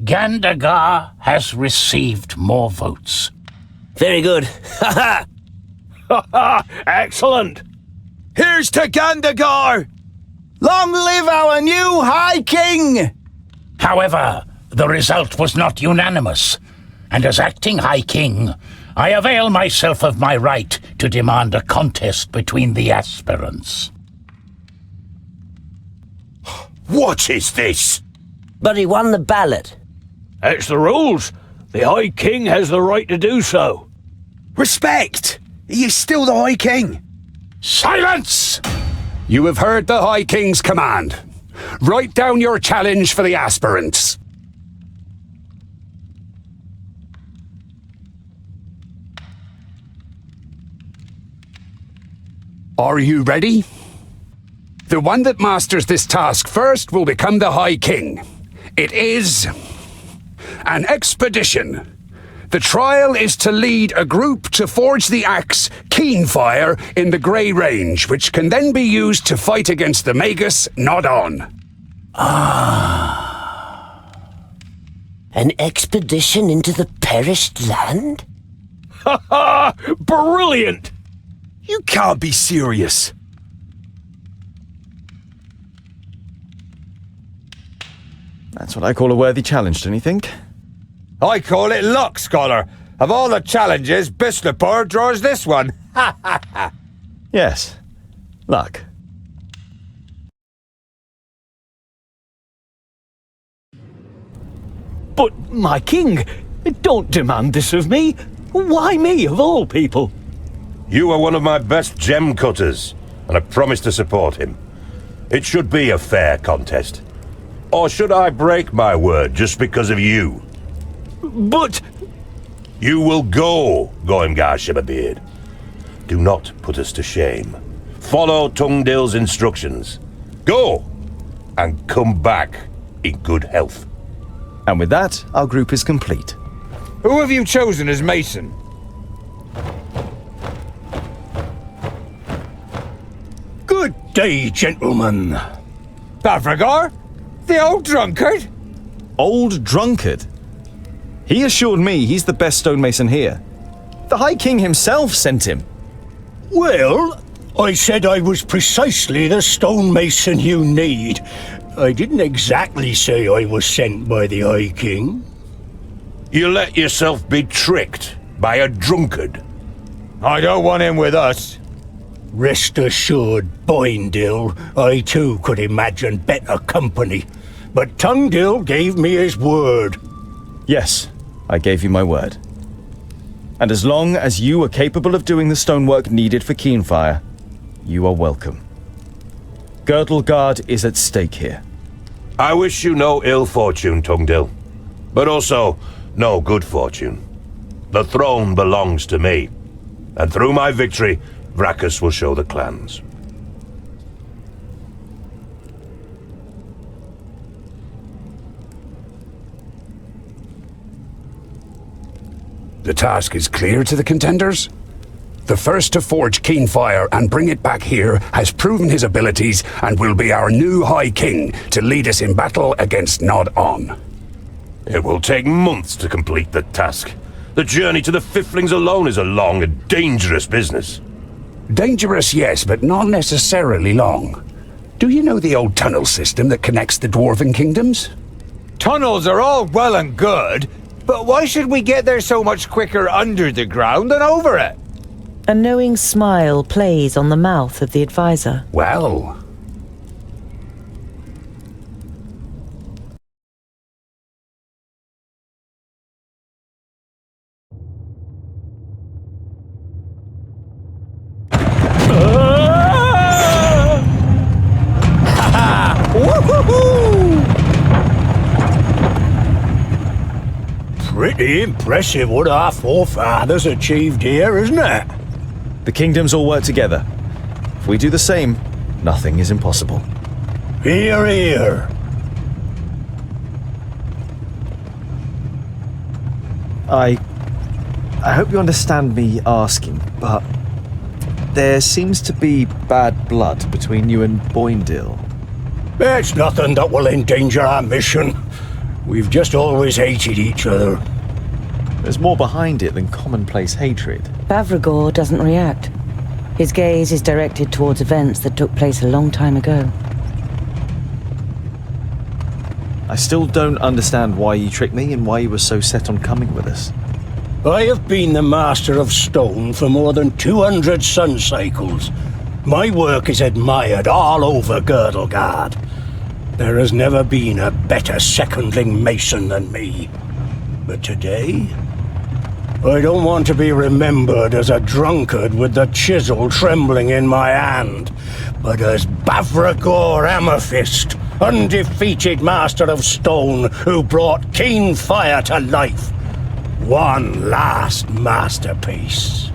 Gandagar has received more votes. Very good. Ha ha! Excellent! Here's to Gandagar! Long live our new High King! However, the result was not unanimous, and as acting High King, I avail myself of my right to demand a contest between the aspirants. What is this? But he won the ballot. It's the rules. The High King has the right to do so. Respect! He is still the High King. Silence! You have heard the High King's command. Write down your challenge for the aspirants. Are you ready? The one that masters this task first will become the High King. It is an expedition. The trial is to lead a group to forge the axe Keenfire in the Grey Range, which can then be used to fight against the Magus Nod On. An expedition into the perished land? Ha ha! Brilliant! You can't be serious. That's what I call a worthy challenge, don't you think? I call it luck, Scholar. Of all the challenges, Bistloper draws this one. Ha ha ha! Yes. Luck. But, my king, don't demand this of me. Why me, of all people? You are one of my best gem cutters, and I promise to support him. It should be a fair contest. Or should I break my word just because of you? But... You will go, Goimgar Shiverbeard. Do not put us to shame. Follow Tungdil's instructions. Go! And come back in good health. And with that, our group is complete. Who have you chosen as Mason? Good day, gentlemen. Bavragar? The old drunkard? Old drunkard? He assured me he's the best stonemason here. The High King himself sent him. Well, I said I was precisely the stonemason you need. I didn't exactly say I was sent by the High King. You let yourself be tricked by a drunkard. I don't want him with us. Rest assured, Boindil, I too could imagine better company. But Tungdil gave me his word. Yes, I gave you my word. And as long as you are capable of doing the stonework needed for Keenfire, you are welcome. Girdleguard is at stake here. I wish you no ill fortune, Tungdil, but also no good fortune. The throne belongs to me, and through my victory, Vracus will show the clans. The task is clear to the contenders? The first to forge Keenfire and bring it back here has proven his abilities and will be our new High King to lead us in battle against Nod-On. It will take months to complete the task. The journey to the Fiflings alone is a long and dangerous business. Dangerous, yes, but not necessarily long. Do you know the old tunnel system that connects the Dwarven kingdoms? Tunnels are all well and good, but why should we get there so much quicker under the ground than over it? A knowing smile plays on the mouth of the advisor. Well... Pretty impressive what our forefathers achieved here, isn't it? The kingdoms all work together. If we do the same, nothing is impossible. Hear, hear. I hope you understand me asking, but there seems to be bad blood between you and Boindil. It's nothing that will endanger our mission. We've just always hated each other. There's more behind it than commonplace hatred. Bavragor doesn't react. His gaze is directed towards events that took place a long time ago. I still don't understand why you tricked me and why you were so set on coming with us. I have been the Master of Stone for more than 200 sun cycles. My work is admired all over Girdlegard. There has never been a better secondling mason than me. But today, I don't want to be remembered as a drunkard with the chisel trembling in my hand, but as Bavragor Amethyst, undefeated Master of Stone who brought Keenfire to life. One last masterpiece.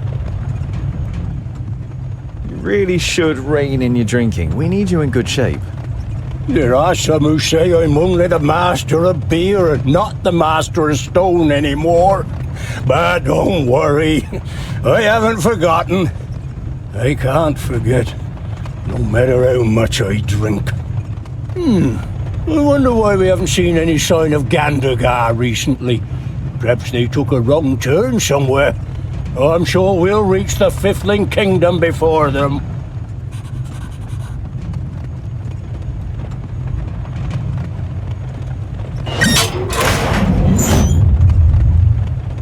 You really should rein in your drinking. We need you in good shape. There are some who say I'm only the Master of Beer and not the Master of Stone anymore. But don't worry, I haven't forgotten. I can't forget, no matter how much I drink. I wonder why we haven't seen any sign of Gandagar recently. Perhaps they took a wrong turn somewhere. I'm sure we'll reach the Fifling Kingdom before them.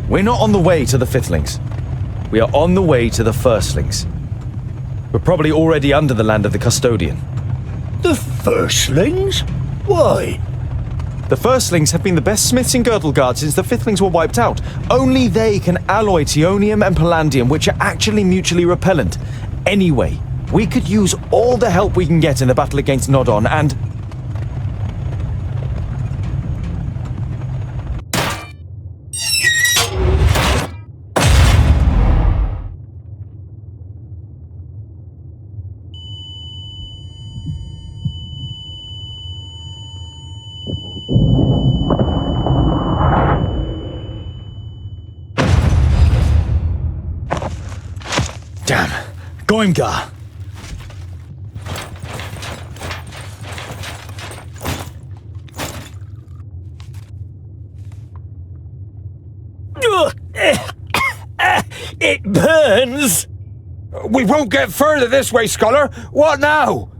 We're not on the way to the Fiflings. We are on the way to the Firstlings. We're probably already under the land of the Custodian. The Firstlings? Why? The Firstlings have been the best smiths in Girdlegard since the Fiflings were wiped out. Only they can alloy Tionium and Palladium, which are actually mutually repellent. Anyway, we could use all the help we can get in the battle against Nod-On, and... Damn. Goimgar! It burns! We won't get further this way, Scholar. What now?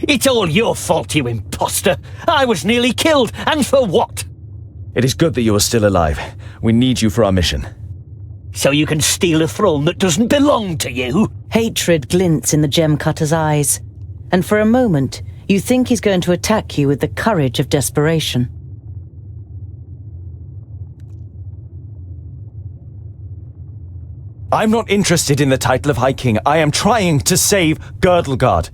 It's all your fault, you imposter. I was nearly killed, and for what? It is good that you are still alive. We need you for our mission. So you can steal a throne that doesn't belong to you? Hatred glints in the gem cutter's eyes, and for a moment, you think he's going to attack you with the courage of desperation. I'm not interested in the title of High King. I am trying to save Girdlegard.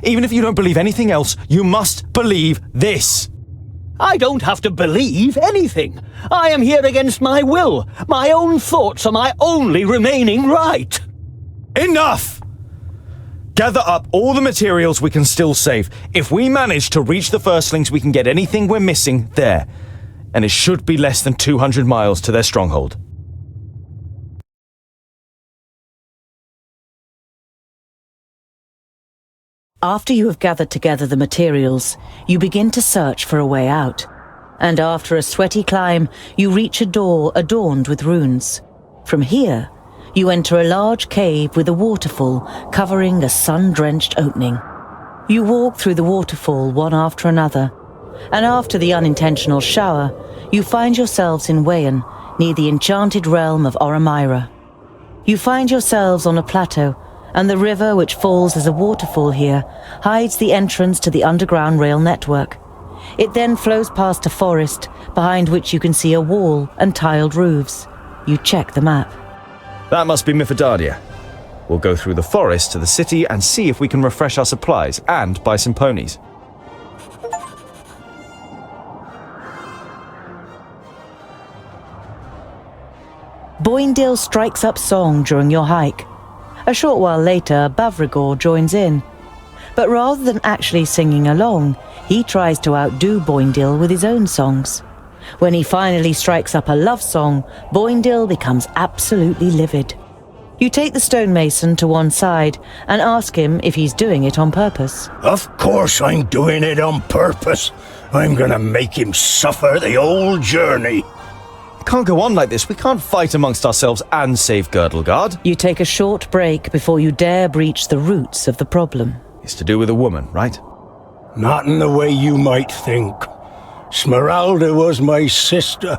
Even if you don't believe anything else, you must believe this. I don't have to believe anything. I am here against my will. My own thoughts are my only remaining right. Enough! Gather up all the materials we can still save. If we manage to reach the Firstlings, we can get anything we're missing there. And it should be less than 200 miles to their stronghold. After you have gathered together the materials, you begin to search for a way out. And after a sweaty climb, you reach a door adorned with runes. From here, you enter a large cave with a waterfall covering a sun-drenched opening. You walk through the waterfall one after another, and after the unintentional shower, you find yourselves in Wayan, near the enchanted realm of Oramira. You find yourselves on a plateau, and the river which falls as a waterfall here hides the entrance to the underground rail network. It then flows past a forest, behind which you can see a wall and tiled roofs. You check the map. That must be Mithridatia. We'll go through the forest to the city and see if we can refresh our supplies and buy some ponies. Boindil strikes up song during your hike. A short while later, Bavrigor joins in. But rather than actually singing along, he tries to outdo Boindil with his own songs. When he finally strikes up a love song, Boindil becomes absolutely livid. You take the stonemason to one side and ask him if he's doing it on purpose. Of course I'm doing it on purpose. I'm gonna make him suffer the old journey. It can't go on like this. We can't fight amongst ourselves and save Girdlegard. You take a short break before you dare breach the roots of the problem. It's to do with a woman, right? Not in the way you might think. Smeralda was my sister,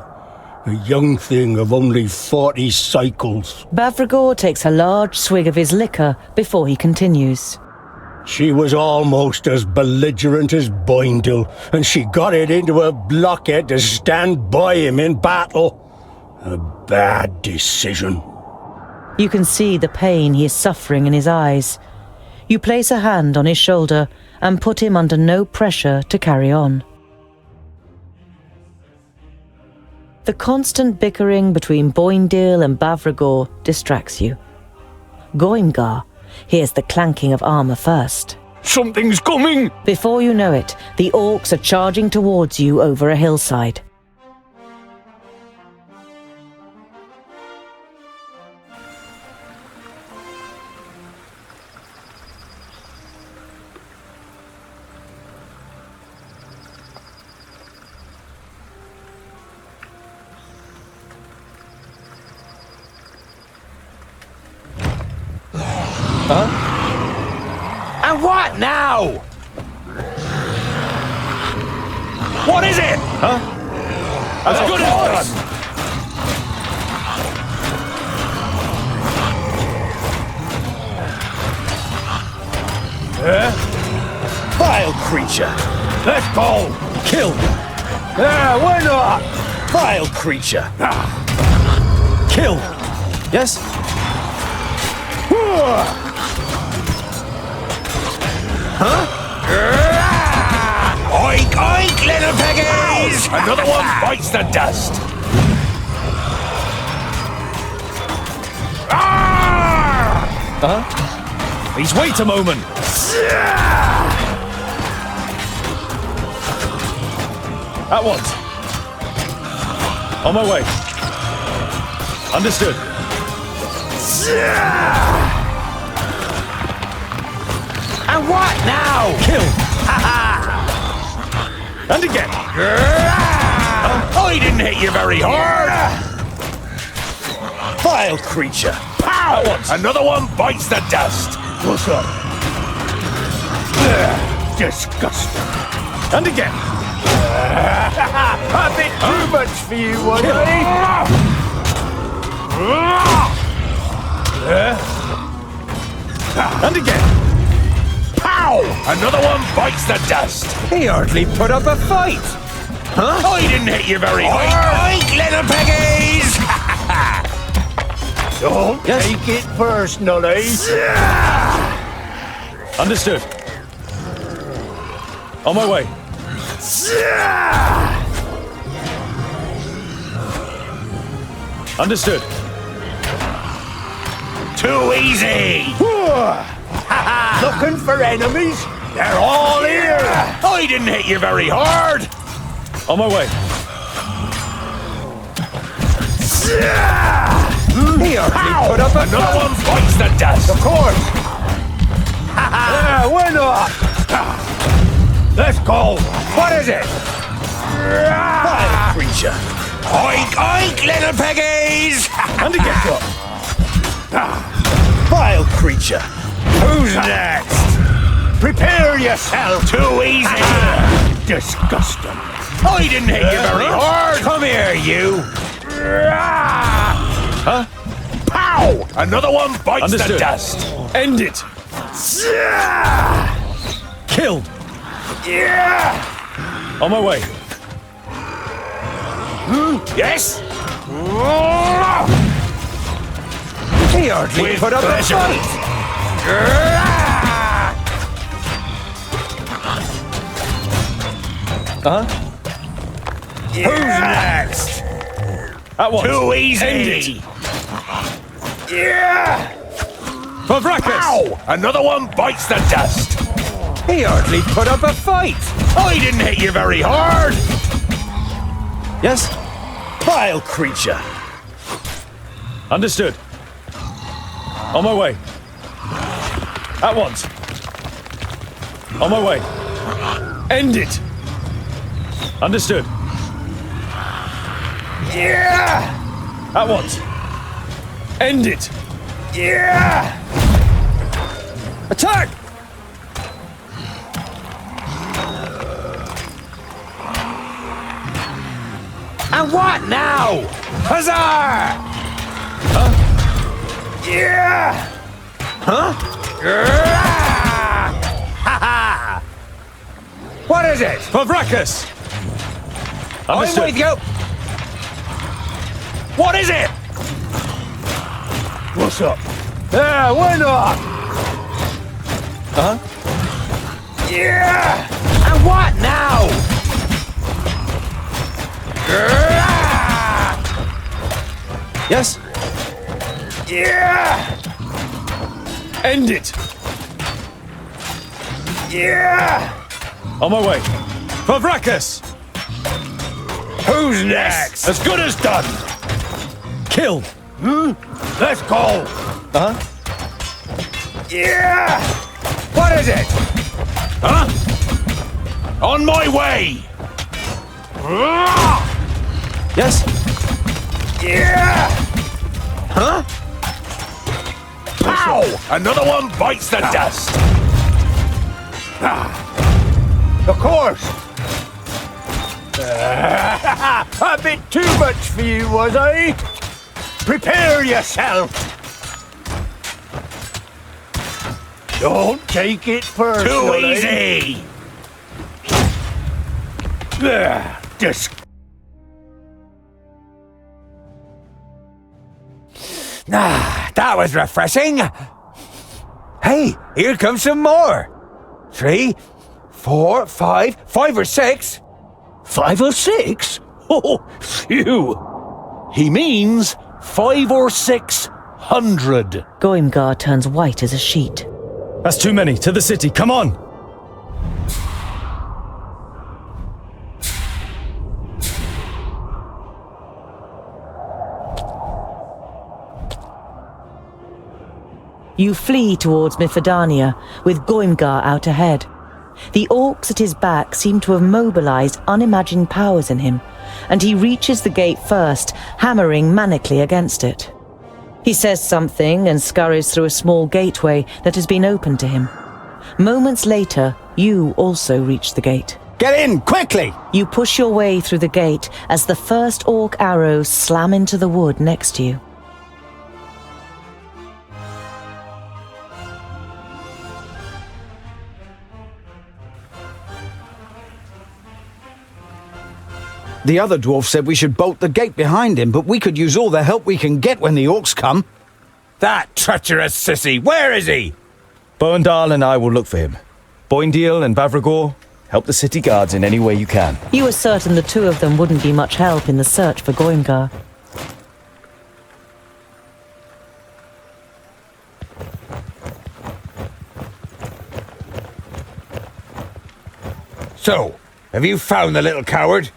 a young thing of only 40 cycles. Bavrigor takes a large swig of his liquor before he continues. She was almost as belligerent as Boindil, and she got it into her blockhead to stand by him in battle. A bad decision. You can see the pain he is suffering in his eyes. You place a hand on his shoulder and put him under no pressure to carry on. The constant bickering between Boindil and Bavrigor distracts you. Goimgar hears the clanking of armor first. Something's coming! Before you know it, the orcs are charging towards you over a hillside. And what now? What is it? Huh? As good as done. Vile creature! Let's go! Kill! Why not? Vile creature! Kill! Yes? Huh? Oink, oink, little piggies! Another one bites the dust. Huh? Please wait a moment. At once. On my way. Understood. And what now? Kill. And again. I didn't hit you very hard. Vile creature. Pow! Another one bites the dust. What's up? Disgusting. And again. A bit too much for you, was it? And again. Pow! Another one bites the dust. He hardly put up a fight. Huh? I didn't hit you very hard. Oink, little piggies! Don't take it personally. Understood. On my way. Understood. Too easy! Looking for enemies? They're all here! I didn't hit you very hard! On my way. He hardly put up Another one bites the dust! Of course! Yeah, why not? Let's go. What is it? Vile creature. Oink, oink, little piggies! And a get up. Vile creature. Who's next? Prepare yourself. Too easy. Disgusting. I didn't hit you very hard. Come here, you. Huh? Pow! Another one bites Understood. the dust. End it. Killed. Yeah. On my way. Yes? He hardly put up a pleasure. fight. Who's next? At once. Too easy. End it. Yeah. For Vracus. Pow! Another one bites the dust. He hardly put up a fight. I didn't hit you very hard. Yes? Vile creature. Understood. On my way. At once. On my way. End it. Understood. Yeah. At once. End it. Yeah. Attack! And what now? Huzzah! Yeah. Huh? Ha ha! What is it? For Vracus. I'm Understood. with you. What is it? What's up? Yeah, why not? Yeah. And what now? Yes? Yeah. End it. Yeah. On my way. For Vracus. Who's next? As good as done. Killed. Let's go. Yeah. What is it? Huh? On my way. Yes? Yeah. Huh? Pow! Another one bites the dust. Of course. A bit too much for you, was I? Prepare yourself. Don't take it personally. Too easy. That was refreshing. Hey, here comes some more. 3, 4, 5 or 6. 5 or 6? Oh, phew. He means 5 or 600. Goimgar turns white as a sheet. That's too many. To the city. Come on. You flee towards Mifadania, with Goimgar out ahead. The orcs at his back seem to have mobilized unimagined powers in him, and he reaches the gate first, hammering manically against it. He says something and scurries through a small gateway that has been opened to him. Moments later, you also reach the gate. Get in, quickly! You push your way through the gate as the first orc arrows slam into the wood next to you. The other dwarf said we should bolt the gate behind him, but we could use all the help we can get when the orcs come. That treacherous sissy, where is he? Boendal and I will look for him. Boindeal and Bavragor, help the city guards in any way you can. You were certain the two of them wouldn't be much help in the search for Goimgar. So, have you found the little coward?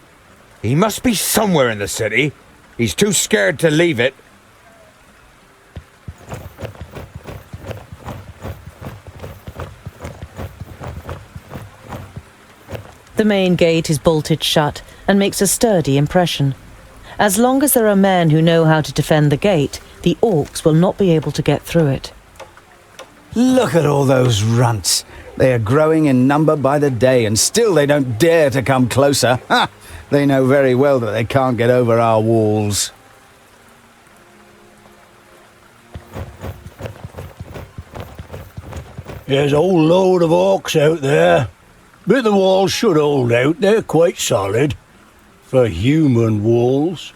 He must be somewhere in the city. He's too scared to leave it. The main gate is bolted shut and makes a sturdy impression. As long as there are men who know how to defend the gate, the orcs will not be able to get through it. Look at all those runts. They are growing in number by the day, and still they don't dare to come closer. Ha! They know very well that they can't get over our walls. There's a whole load of orcs out there. But the walls should hold out. They're quite solid. For human walls.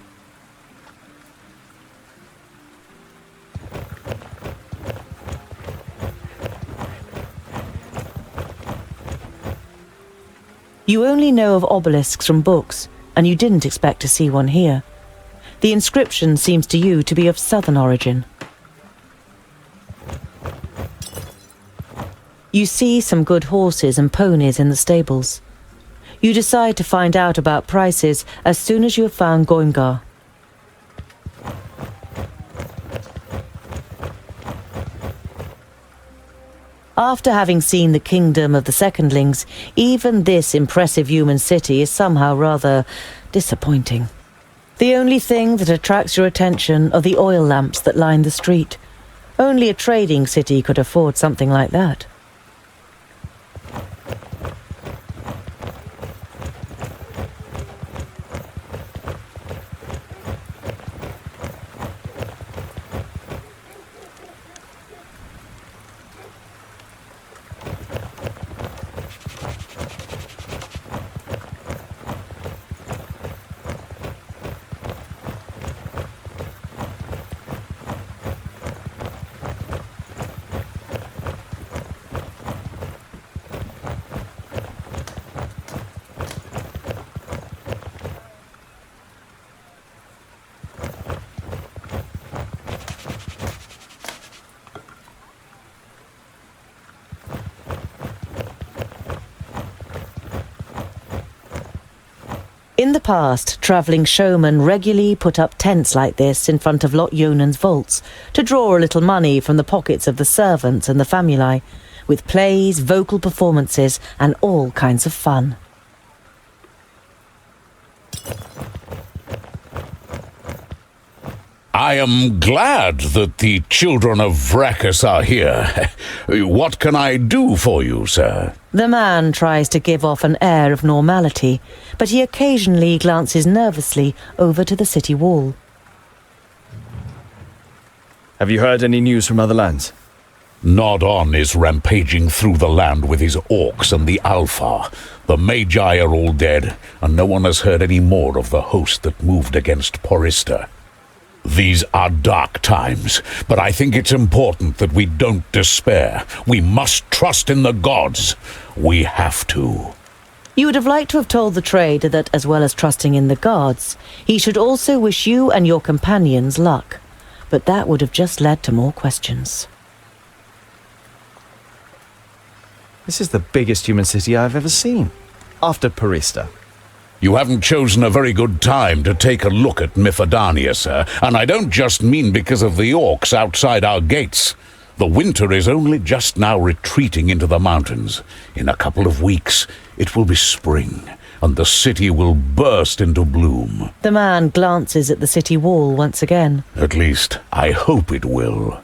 You only know of obelisks from books, and you didn't expect to see one here. The inscription seems to you to be of southern origin. You see some good horses and ponies in the stables. You decide to find out about prices as soon as you have found Goimgar. After having seen the kingdom of the Secondlings, even this impressive human city is somehow rather disappointing. The only thing that attracts your attention are the oil lamps that line the street. Only a trading city could afford something like that. In the past, travelling showmen regularly put up tents like this in front of Lot Yonan's vaults to draw a little money from the pockets of the servants and the famuli, with plays, vocal performances, and all kinds of fun. I am glad that the children of Vrachus are here. What can I do for you, sir? The man tries to give off an air of normality, but he occasionally glances nervously over to the city wall. Have you heard any news from other lands? Nodon is rampaging through the land with his orcs and the Alpha. The Magi are all dead, and no one has heard any more of the host that moved against Porista. These are dark times, but I think it's important that we don't despair. We must trust in the gods. We have to. You would have liked to have told the trader that, as well as trusting in the gods, he should also wish you and your companions luck. But that would have just led to more questions. This is the biggest human city I've ever seen, after Porista. You haven't chosen a very good time to take a look at Mifadania, sir, and I don't just mean because of the orcs outside our gates. The winter is only just now retreating into the mountains. In a couple of weeks, it will be spring, and the city will burst into bloom. The man glances at the city wall once again. At least, I hope it will.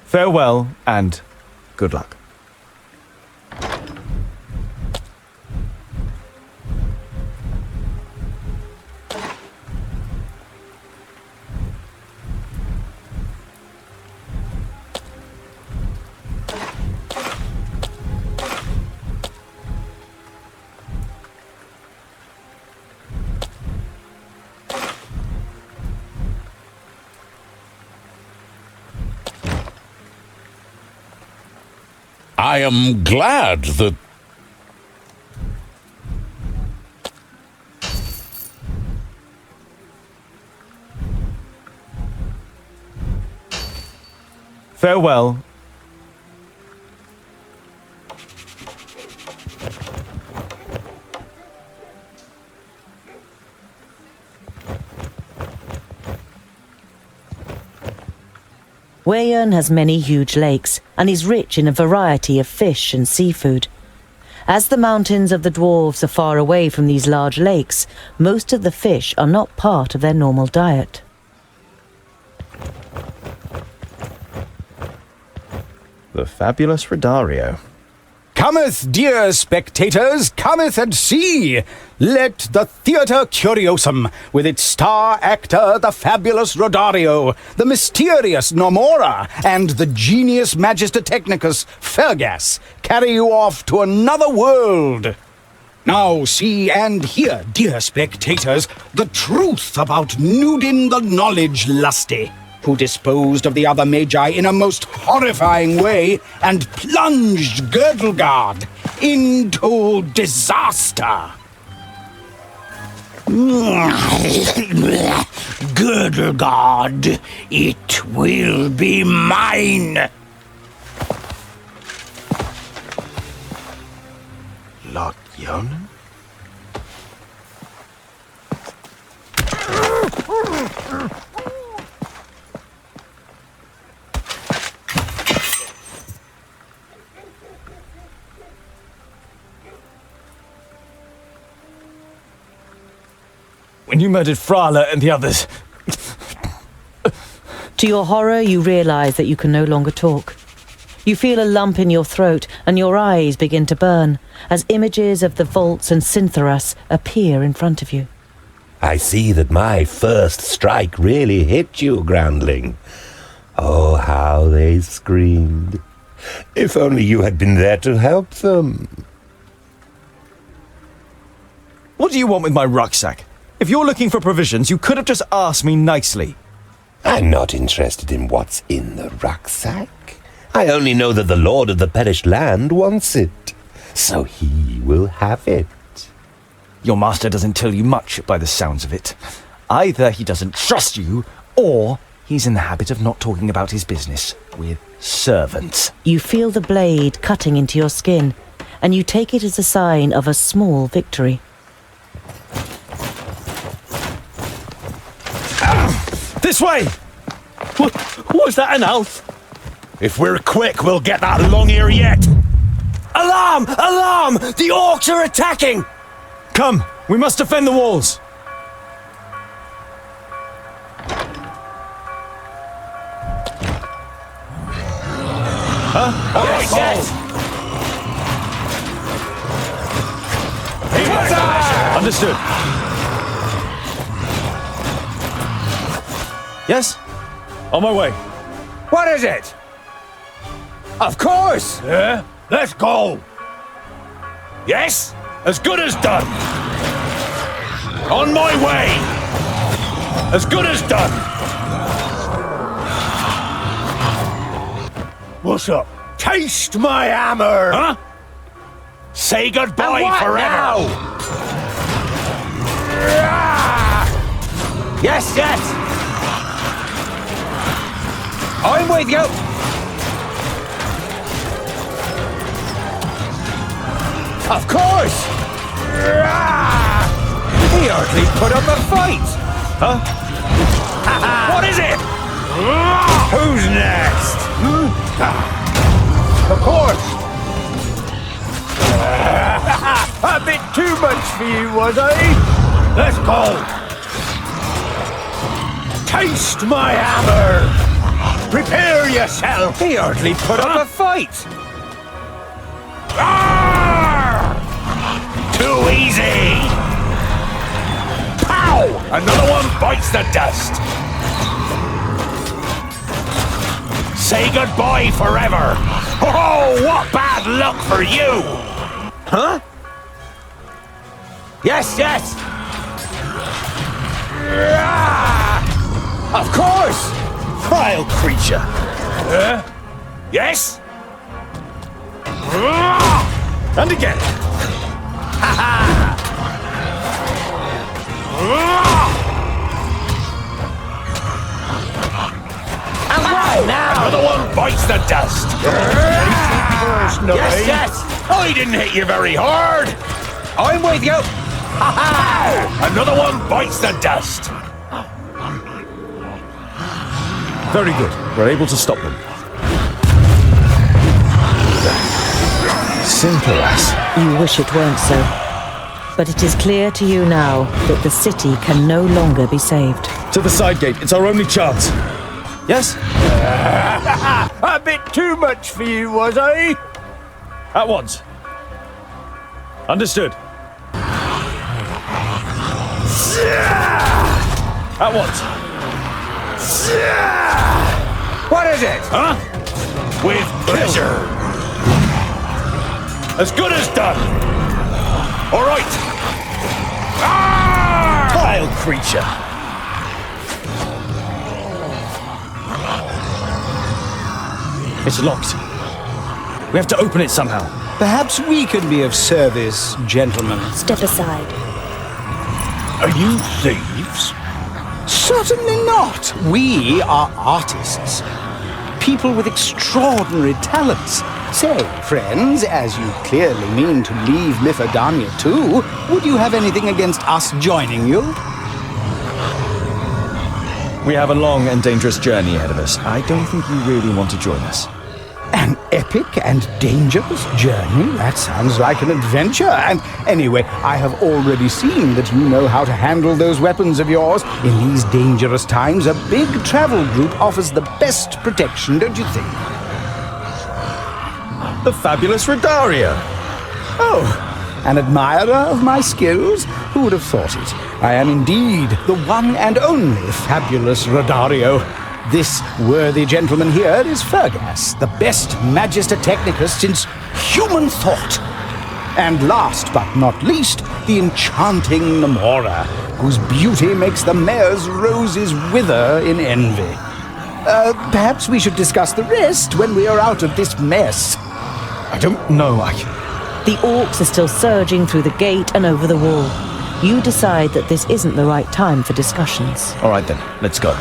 Farewell, and good luck. I am glad that... Farewell. Weyern has many huge lakes and is rich in a variety of fish and seafood. As the mountains of the Dwarves are far away from these large lakes, most of the fish are not part of their normal diet. The fabulous Rodario. Cometh, dear spectators, cometh and see! Let the Theatre Curiosum, with its star actor, the fabulous Rodario, the mysterious Nomora, and the genius Magister Technicus, Fergas, carry you off to another world. Now see and hear, dear spectators, the truth about Nudin the Knowledge Lusty, who disposed of the other Magi in a most horrifying way and plunged Girdlegard into disaster. Girdlegard, it will be mine! Lord Yonan? When you murdered Frala and the others... To your horror, you realize that you can no longer talk. You feel a lump in your throat and your eyes begin to burn as images of the vaults and Cynthorus appear in front of you. I see that my first strike really hit you, groundling. Oh, how they screamed. If only you had been there to help them. What do you want with my rucksack? If you're looking for provisions, you could have just asked me nicely. I'm not interested in what's in the rucksack. I only know that the Lord of the Perished Land wants it, so he will have it. Your master doesn't tell you much by the sounds of it. Either he doesn't trust you, or he's in the habit of not talking about his business with servants. You feel the blade cutting into your skin, and you take it as a sign of a small victory. This way! Was that an elf? If we're quick, we'll get that long ear yet. Alarm! Alarm! The orcs are attacking! Come, we must defend the walls. Huh? Yes, yes! Understood. Yes? On my way. What is it? Of course! Yeah? Let's go! Yes? As good as done! On my way! As good as done! What's up? Taste my hammer! Huh? Say goodbye forever! Yes, yes! I'm with you! Of course! He hardly put up a fight! Huh? What is it? Who's next? Of course! A bit too much for you, was I? Let's go! Taste my hammer! Prepare yourself! He hardly put up a fight! Too easy! Pow! Another one bites the dust! Say goodbye forever! Oh, what bad luck for you! Huh? Yes, yes! Of course! Vile creature! Yes? And again. And right now! Another one bites the dust. Yes, yes! I didn't hit you very hard. I'm with you. Another one bites the dust. Very good. We're able to stop them. Simple as. You wish it weren't so. But it is clear to you now that the city can no longer be saved. To the side gate. It's our only chance. Yes? A bit too much for you, was I? At once. Understood. At once. What is it? Huh? With pleasure. As good as done. All right. Vile creature. It's locked. We have to open it somehow. Perhaps we can be of service, gentlemen. Step aside. Are you thieves? Certainly not. We are artists. People with extraordinary talents. Say, friends, as you clearly mean to leave Mifadania too, would you have anything against us joining you? We have a long and dangerous journey ahead of us. I don't think you really want to join us. An epic and dangerous journey? That sounds like an adventure. And anyway, I have already seen that you know how to handle those weapons of yours. In these dangerous times, a big travel group offers the best protection, don't you think? The fabulous Rodario. Oh, an admirer of my skills? Who would have thought it? I am indeed the one and only fabulous Rodario. This worthy gentleman here is Fergus, the best Magister Technicus since human thought. And last but not least, the enchanting Namora, whose beauty makes the mayor's roses wither in envy. Perhaps we should discuss the rest when we are out of this mess. I don't know. The orcs are still surging through the gate and over the wall. You decide that this isn't the right time for discussions. All right then, let's go.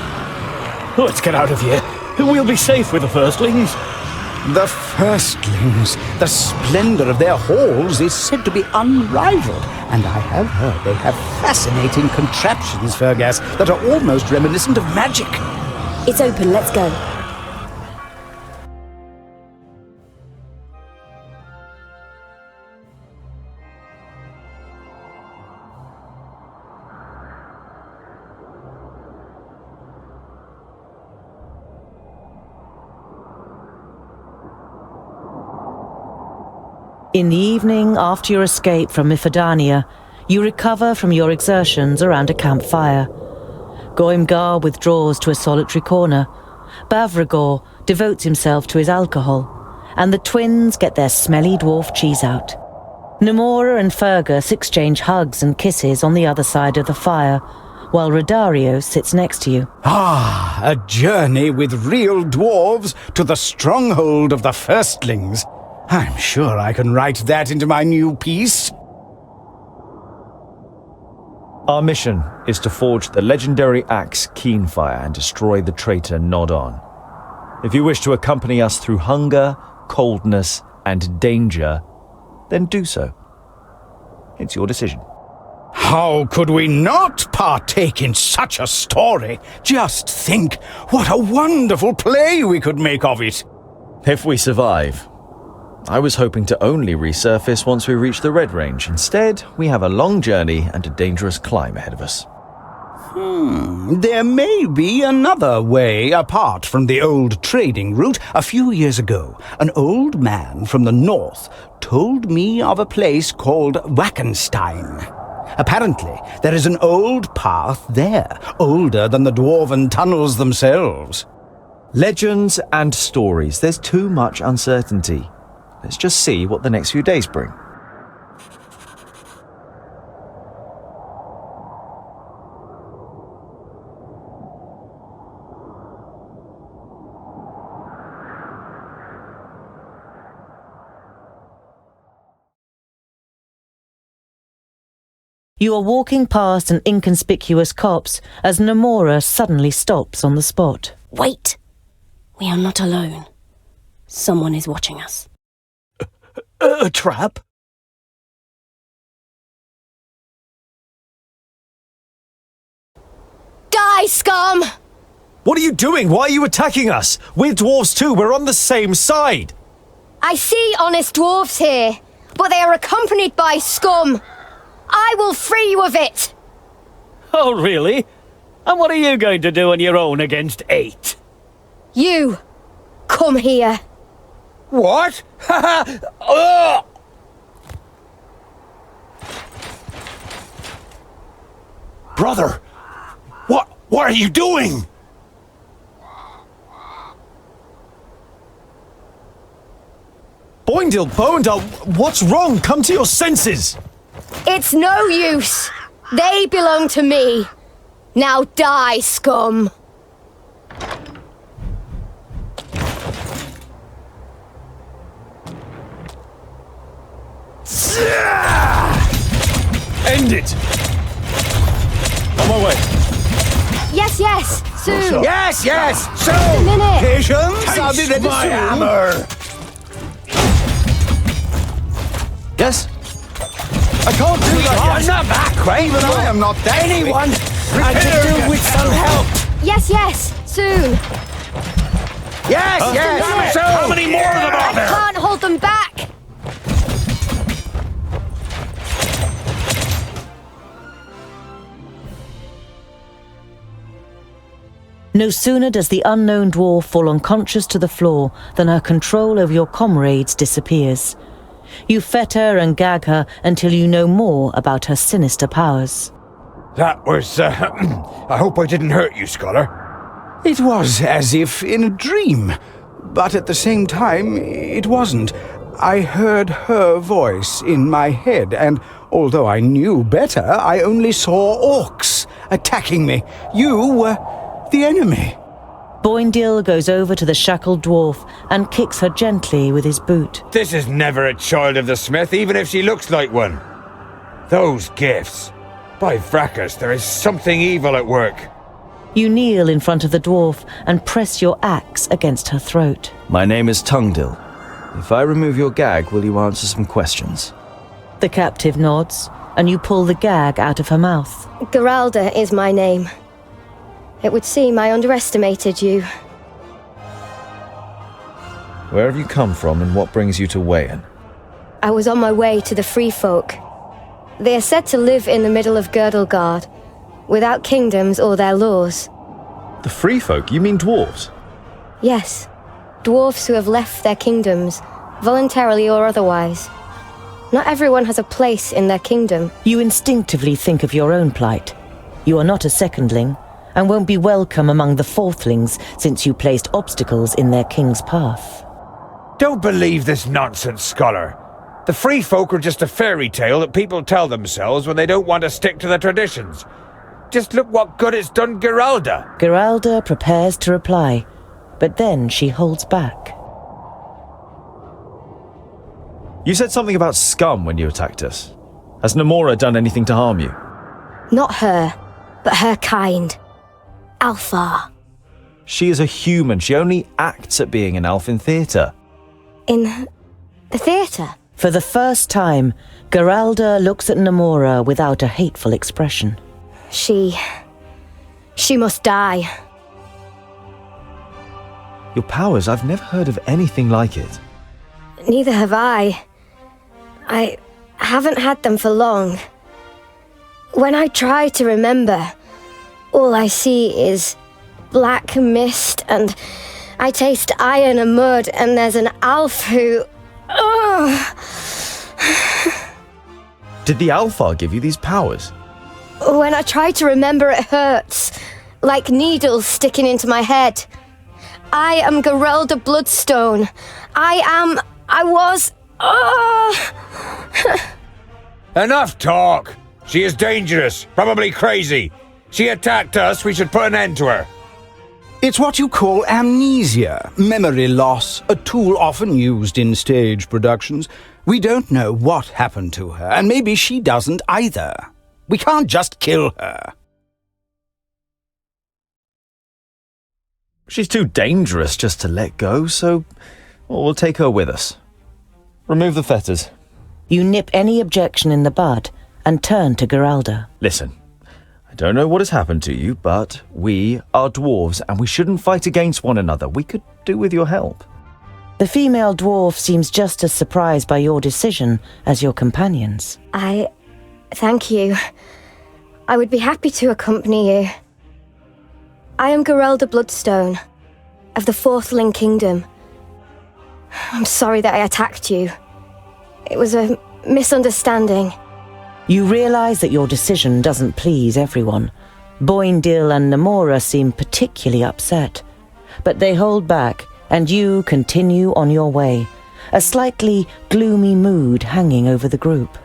Let's get out of here. We'll be safe with the firstlings. The firstlings. The splendor of their halls is said to be unrivaled. And I have heard they have fascinating contraptions, Fergus, that are almost reminiscent of magic. It's open, let's go. In the evening, after your escape from Mifadania, you recover from your exertions around a campfire. Goimgar withdraws to a solitary corner. Bavragor devotes himself to his alcohol, and the twins get their smelly dwarf cheese out. Namora and Fergus exchange hugs and kisses on the other side of the fire, while Rodario sits next to you. Ah, a journey with real dwarves to the stronghold of the firstlings. I'm sure I can write that into my new piece. Our mission is to forge the legendary axe Keenfire and destroy the traitor Nodon. If you wish to accompany us through hunger, coldness, and danger, then do so. It's your decision. How could we not partake in such a story? Just think, what a wonderful play we could make of it. If we survive. I was hoping to only resurface once we reach the Red Range. Instead, we have a long journey and a dangerous climb ahead of us. There may be another way apart from the old trading route. A few years ago, an old man from the north told me of a place called Wackenstein. Apparently, there is an old path there, older than the dwarven tunnels themselves. Legends and stories. There's too much uncertainty. Let's just see what the next few days bring. You are walking past an inconspicuous copse as Nomura suddenly stops on the spot. Wait! We are not alone. Someone is watching us. A trap? Die, scum! What are you doing? Why are you attacking us? We're dwarves too. We're on the same side. I see honest dwarves here, but they are accompanied by scum. I will free you of it! Oh, really? And what are you going to do on your own against 8? You! Come here. What? Ha Brother! What are you doing? Boindle, what's wrong? Come to your senses! It's no use. They belong to me. Now die, scum. End it! On my way. Yes, soon. Yes, soon! A minute. Patience, I'll be ready my soon. hammer! Yes? I can't do that I'm not back, right? Even I am not that Anyone quick. I can do with some help! Yes, soon. Yes, soon! How many more of them I are there? can't hold them back. No sooner does the unknown dwarf fall unconscious to the floor than her control over your comrades disappears. You fetter and gag her until you know more about her sinister powers. That was, I hope I didn't hurt you, Scholar. It was as if in a dream, but at the same time, it wasn't. I heard her voice in my head, and although I knew better, I only saw orcs attacking me. You were the enemy. Boindle goes over to the shackled dwarf and kicks her gently with his boot. This is never a child of the smith, even if she looks like one. Those gifts. By Fracas, there is something evil at work. You kneel in front of the dwarf and press your axe against her throat. My name is Tungdil. If I remove your gag, will you answer some questions? The captive nods, and you pull the gag out of her mouth. Geralda is my name. It would seem I underestimated you. Where have you come from and what brings you to Wayan? I was on my way to the Free Folk. They are said to live in the middle of Girdlegard, without kingdoms or their laws. The Free Folk? You mean dwarves? Yes, dwarfs who have left their kingdoms, voluntarily or otherwise. Not everyone has a place in their kingdom. You instinctively think of your own plight. You are not a secondling, and won't be welcome among the fourthlings since you placed obstacles in their king's path. Don't believe this nonsense, Scholar. The Free Folk are just a fairy tale that people tell themselves when they don't want to stick to the traditions. Just look what good it's done Geralda. Geralda prepares to reply, but then she holds back. You said something about scum when you attacked us. Has Nomura done anything to harm you? Not her, but her kind. Alpha. She is a human. She only acts at being an elf in theatre. In the theatre? For the first time, Geralda looks at Nomura without a hateful expression. She must die. Your powers, I've never heard of anything like it. Neither have I. I haven't had them for long. When I try to remember, all I see is black mist, and I taste iron and mud, and there's an elf who... Did the Alpha give you these powers? When I try to remember, it hurts, like needles sticking into my head. I am Geralda Bloodstone. I was... Enough talk! She is dangerous, probably crazy. She attacked us, we should put an end to her. It's what you call amnesia, memory loss, a tool often used in stage productions. We don't know what happened to her, and maybe she doesn't either. We can't just kill her. She's too dangerous just to let go, so we'll take her with us. Remove the fetters. You nip any objection in the bud and turn to Geralda. Listen, I don't know what has happened to you, but we are dwarves and we shouldn't fight against one another. We could do with your help. The female dwarf seems just as surprised by your decision as your companions. Thank you. I would be happy to accompany you. I am Geralda Bloodstone, of the Fourthling Kingdom. I'm sorry that I attacked you. It was a misunderstanding. You realize that your decision doesn't please everyone. Boindil and Namora seem particularly upset, but they hold back, and you continue on your way, a slightly gloomy mood hanging over the group.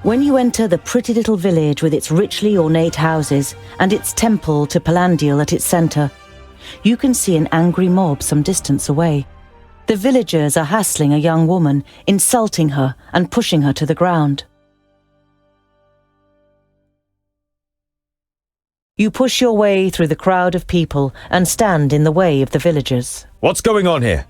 When you enter the pretty little village with its richly ornate houses and its temple to Palandil at its centre, you can see an angry mob some distance away. The villagers are hassling a young woman, insulting her and pushing her to the ground. You push your way through the crowd of people and stand in the way of the villagers. What's going on here?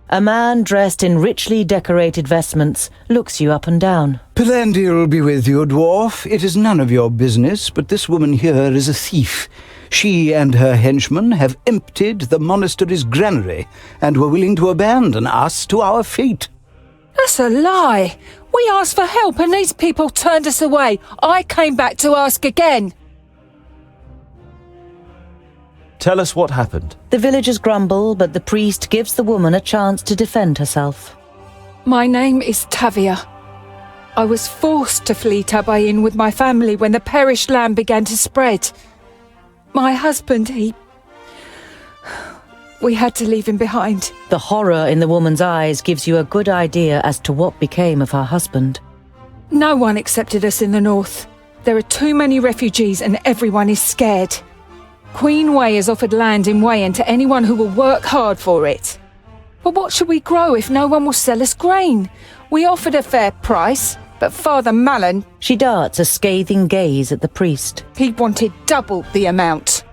A man dressed in richly decorated vestments looks you up and down. Palandil be with you, dwarf. It is none of your business, but this woman here is a thief. She and her henchmen have emptied the monastery's granary and were willing to abandon us to our fate. That's a lie. We asked for help and these people turned us away. I came back to ask again. Tell us what happened. The villagers grumble, but the priest gives the woman a chance to defend herself. My name is Tavia. I was forced to flee Tabayin with my family when the perished land began to spread. My husband, we had to leave him behind. The horror in the woman's eyes gives you a good idea as to what became of her husband. No one accepted us in the north. There are too many refugees and everyone is scared. Queen Wei has offered land in Wayan to anyone who will work hard for it. But what should we grow if no one will sell us grain? We offered a fair price, but Father Malin... She darts a scathing gaze at the priest. He wanted double the amount.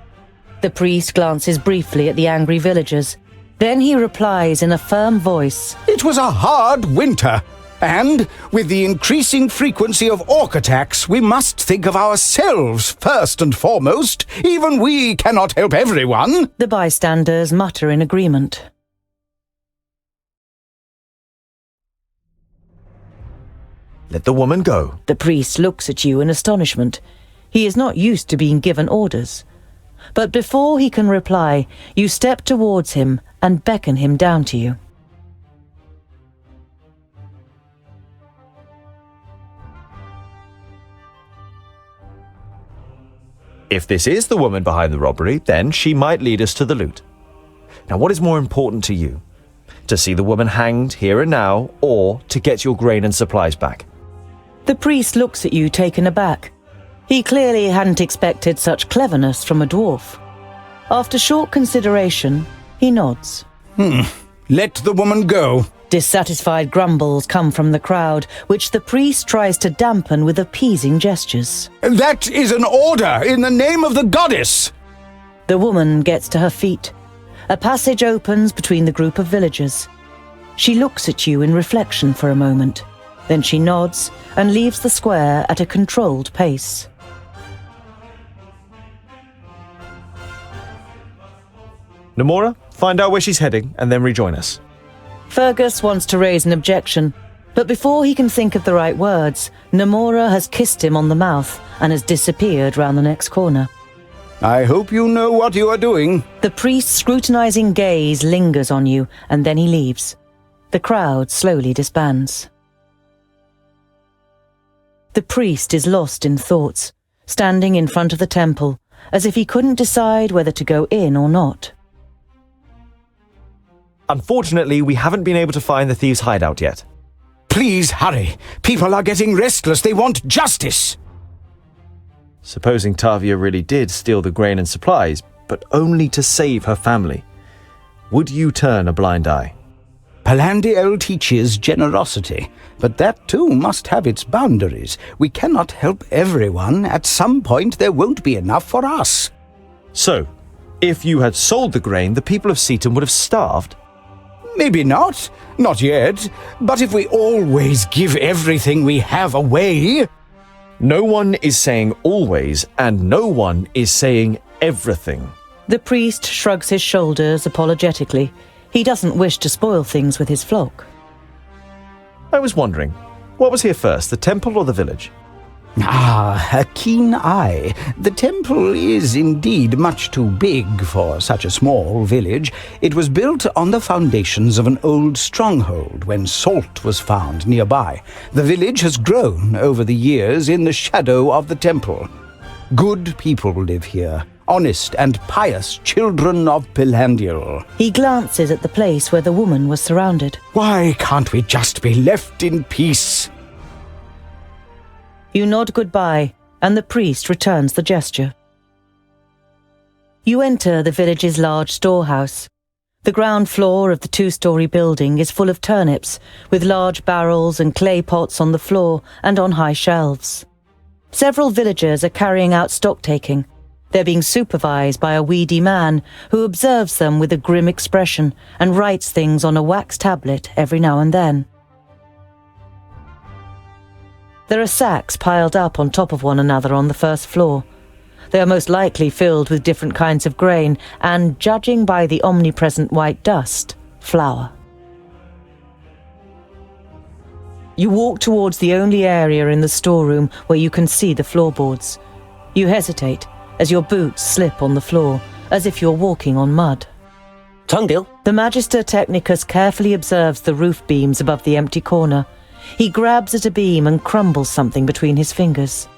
The priest glances briefly at the angry villagers. Then he replies in a firm voice. It was a hard winter. And, with the increasing frequency of orc attacks, we must think of ourselves first and foremost. Even we cannot help everyone. The bystanders mutter in agreement. Let the woman go. The priest looks at you in astonishment. He is not used to being given orders. But before he can reply, you step towards him and beckon him down to you. If this is the woman behind the robbery, then she might lead us to the loot. Now, what is more important to you? To see the woman hanged here and now, or to get your grain and supplies back? The priest looks at you taken aback. He clearly hadn't expected such cleverness from a dwarf. After short consideration, he nods. Let the woman go. Dissatisfied grumbles come from the crowd, which the priest tries to dampen with appeasing gestures. That is an order in the name of the goddess! The woman gets to her feet. A passage opens between the group of villagers. She looks at you in reflection for a moment. Then she nods and leaves the square at a controlled pace. Namora, find out where she's heading and then rejoin us. Fergus wants to raise an objection, but before he can think of the right words, Namora has kissed him on the mouth and has disappeared round the next corner. I hope you know what you are doing. The priest's scrutinizing gaze lingers on you, and then he leaves. The crowd slowly disbands. The priest is lost in thoughts, standing in front of the temple, as if he couldn't decide whether to go in or not. Unfortunately, we haven't been able to find the thieves' hideout yet. Please hurry. People are getting restless. They want justice. Supposing Tavia really did steal the grain and supplies, but only to save her family, would you turn a blind eye? Palandiel teaches generosity, but that too must have its boundaries. We cannot help everyone. At some point there won't be enough for us. So, if you had sold the grain, the people of Seaton would have starved? Maybe not. Not yet. But if we always give everything we have away... No one is saying always, and no one is saying everything. The priest shrugs his shoulders apologetically. He doesn't wish to spoil things with his flock. I was wondering, what was here first, the temple or the village? Ah, a keen eye. The temple is indeed much too big for such a small village. It was built on the foundations of an old stronghold when salt was found nearby. The village has grown over the years in the shadow of the temple. Good people live here, honest and pious children of Palandiel. He glances at the place where the woman was surrounded. Why can't we just be left in peace? You nod goodbye, and the priest returns the gesture. You enter the village's large storehouse. The ground floor of the two-story building is full of turnips, with large barrels and clay pots on the floor and on high shelves. Several villagers are carrying out stock-taking. They're being supervised by a weedy man who observes them with a grim expression and writes things on a wax tablet every now and then. There are sacks piled up on top of one another on the first floor. They are most likely filled with different kinds of grain and, judging by the omnipresent white dust, flour. You walk towards the only area in the storeroom where you can see the floorboards. You hesitate as your boots slip on the floor, as if you're walking on mud. Tongue deal. The Magister Technicus carefully observes the roof beams above the empty corner. He grabs at a beam and crumbles something between his fingers.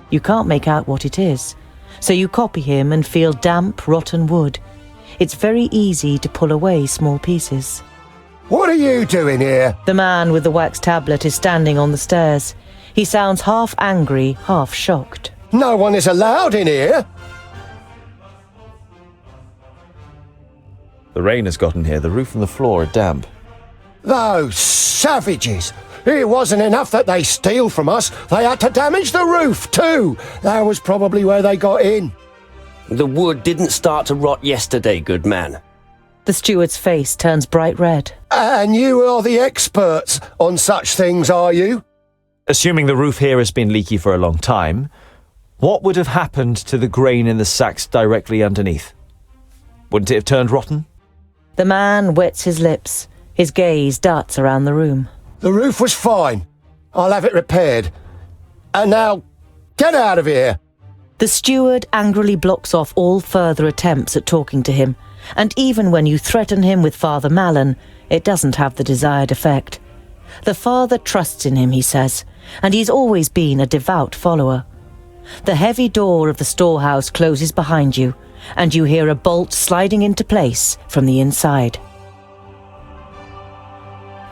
You can't make out what it is, so you copy him and feel damp, rotten wood. It's very easy to pull away small pieces. What are you doing here? The man with the wax tablet is standing on the stairs. He sounds half angry, half shocked. No one is allowed in here. The rain has gotten here. The roof and the floor are damp. Those savages! It wasn't enough that they steal from us, they had to damage the roof too! That was probably where they got in. The wood didn't start to rot yesterday, good man. The steward's face turns bright red. And you are the experts on such things, are you? Assuming the roof here has been leaky for a long time, what would have happened to the grain in the sacks directly underneath? Wouldn't it have turned rotten? The man wets his lips. His gaze darts around the room. The roof was fine. I'll have it repaired. And now, get out of here! The steward angrily blocks off all further attempts at talking to him, and even when you threaten him with Father Malin, it doesn't have the desired effect. The father trusts in him, he says, and he's always been a devout follower. The heavy door of the storehouse closes behind you, and you hear a bolt sliding into place from the inside.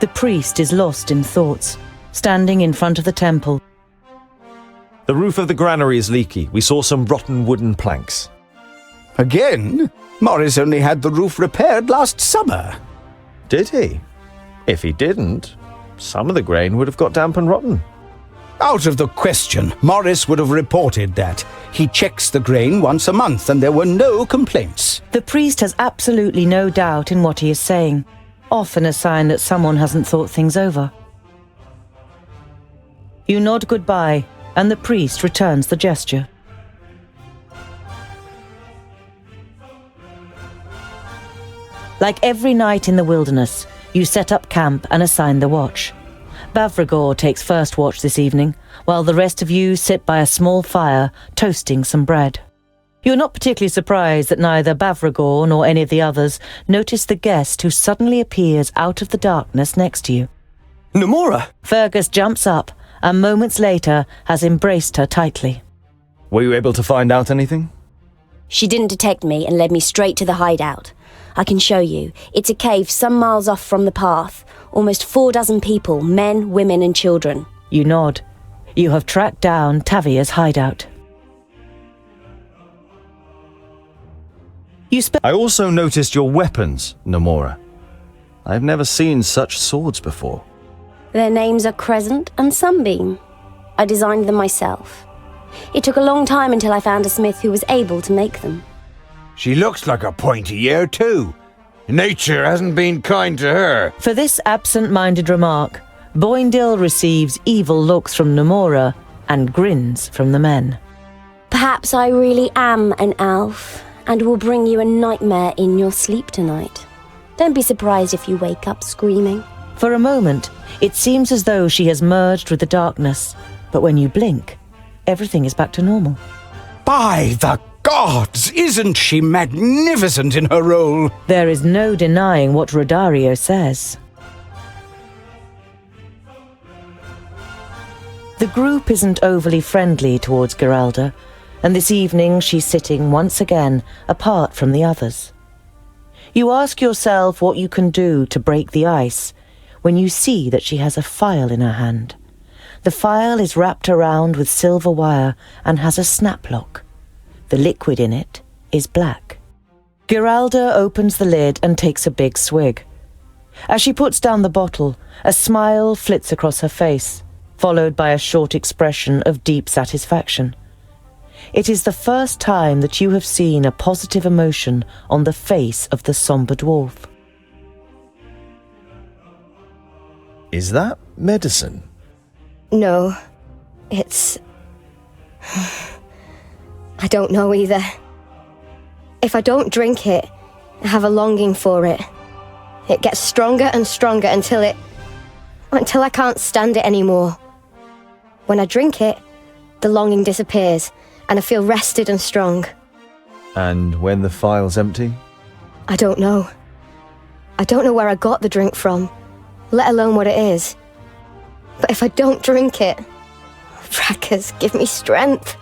The priest is lost in thoughts, standing in front of the temple. The roof of the granary is leaky. We saw some rotten wooden planks. Again? Morris only had the roof repaired last summer. Did he? If he didn't, some of the grain would have got damp and rotten. Out of the question. Morris would have reported that. He checks the grain once a month and there were no complaints. The priest has absolutely no doubt in what he is saying. Often a sign that someone hasn't thought things over. You nod goodbye, and the priest returns the gesture. Like every night in the wilderness, you set up camp and assign the watch. Bavragor takes first watch this evening, while the rest of you sit by a small fire, toasting some bread. You're not particularly surprised that neither Bavragor nor any of the others notice the guest who suddenly appears out of the darkness next to you. Nomura! Fergus jumps up and moments later has embraced her tightly. Were you able to find out anything? She didn't detect me and led me straight to the hideout. I can show you. It's a cave some miles off from the path. Almost 4 dozen people, men, women and children. You nod. You have tracked down Tavia's hideout. I also noticed your weapons, Nomura. I've never seen such swords before. Their names are Crescent and Sunbeam. I designed them myself. It took a long time until I found a smith who was able to make them. She looks like a pointy ear too. Nature hasn't been kind to her. For this absent-minded remark, Boindil receives evil looks from Nomura and grins from the men. Perhaps I really am an elf and will bring you a nightmare in your sleep tonight. Don't be surprised if you wake up screaming. For a moment, it seems as though she has merged with the darkness, but when you blink, everything is back to normal. By the gods, isn't she magnificent in her role? There is no denying what Rodario says. The group isn't overly friendly towards Geralda, and this evening she's sitting once again apart from the others. You ask yourself what you can do to break the ice when you see that she has a file in her hand. The file is wrapped around with silver wire and has a snap lock. The liquid in it is black. Geralda opens the lid and takes a big swig. As she puts down the bottle, a smile flits across her face, followed by a short expression of deep satisfaction. It is the first time that you have seen a positive emotion on the face of the somber dwarf. Is that medicine? No, it's... I don't know either. If I don't drink it, I have a longing for it. It gets stronger and stronger until I can't stand it anymore. When I drink it, the longing disappears, and I feel rested and strong. And when the file's empty? I don't know. I don't know where I got the drink from, let alone what it is. But if I don't drink it, Frackers, give me strength.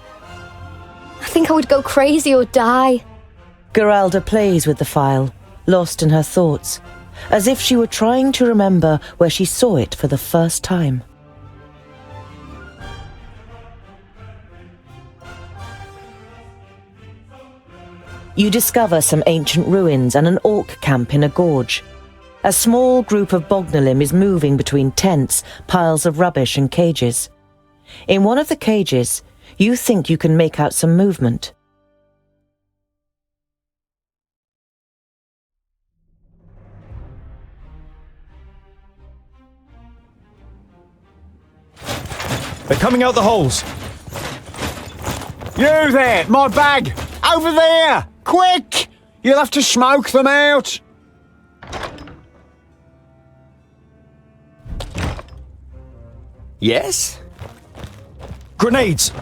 I think I would go crazy or die. Geralda plays with the file, lost in her thoughts, as if she were trying to remember where she saw it for the first time. You discover some ancient ruins and an orc camp in a gorge. A small group of Bognalim is moving between tents, piles of rubbish and cages. In one of the cages, you think you can make out some movement. They're coming out the holes. You there, my bag! Over there! Quick! You'll have to smoke them out! Yes? Grenades!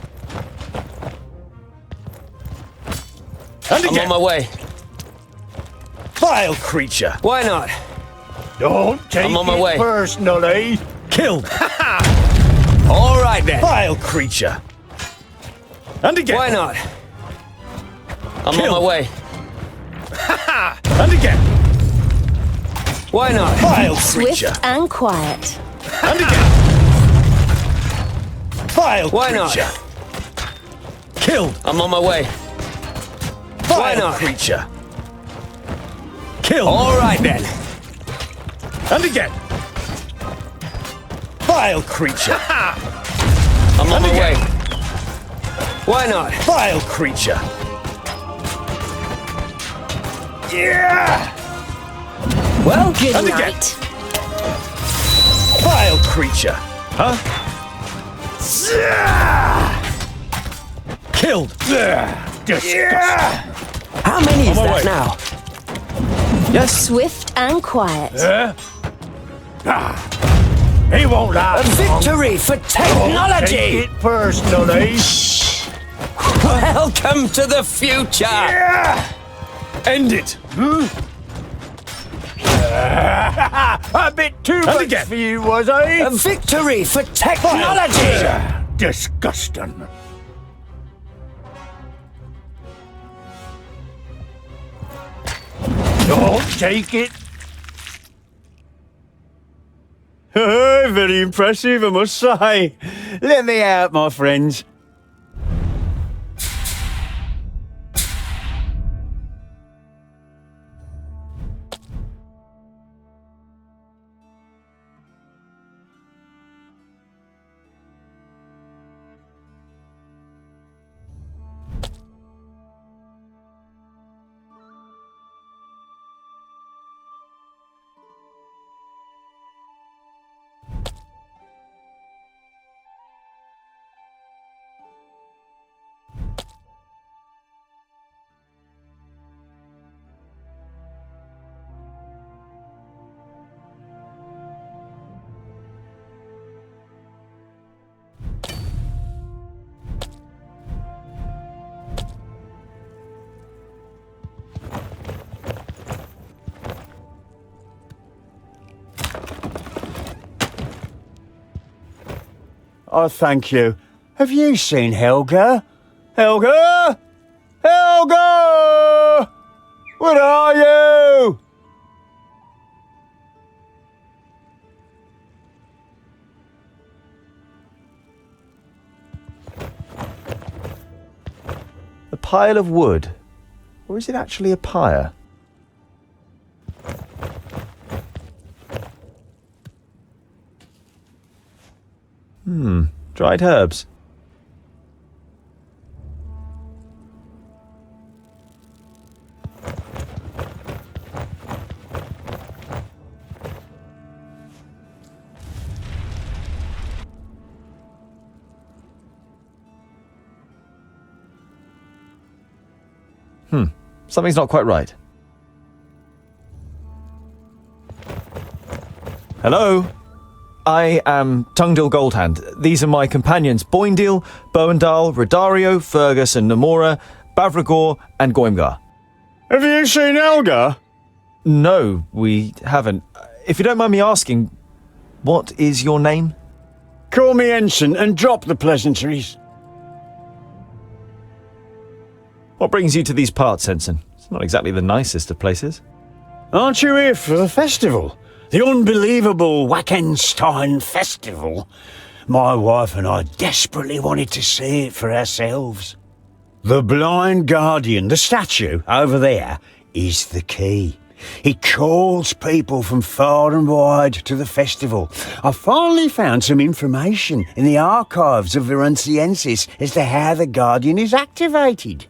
And I'm on my way. Vile creature! Why not? Don't take I'm on my way. personally. Killed! All right then. Vile creature! And again! Why not? I'm Killed. on my way. And again! Why not? Vile Swift creature! and quiet. And again! Vile Why not? creature! Killed! I'm on my way. Vile Why not? creature! Killed! All right then. And again! Vile creature! I'm on my way. Why not? Vile creature! Yeah! Well, good And again. night. Vile creature! Huh? Killed! Disgusting. How many is On my that way. now? Yes. Swift and quiet. He won't last long. Victory for Don't technology! take it personally. Welcome to the future! End it! A bit too And much again. for you, was I? A victory for technology! Disgusting. I'll take it. Very impressive, I must say. Let me out, my friends. Oh, thank you. Have you seen Helga? Helga? Helga! Where are you? A pile of wood? Or is it actually a pyre? Dried herbs. Something's not quite right. Hello? I am Tungdil Goldhand. These are my companions, Boindil, Boendal, Rodario, Fergus and Namora, Bavragor and Goimgar. Have you seen Helga? No, we haven't. If you don't mind me asking, what is your name? Call me Ensign and drop the pleasantries. What brings you to these parts, Ensign? It's not exactly the nicest of places. Aren't you here for the festival? The unbelievable Wackenstein Festival. My wife and I desperately wanted to see it for ourselves. The blind guardian, the statue over there, is the key. He calls people from far and wide to the festival. I finally found some information in the archives of Virunciensis as to how the guardian is activated.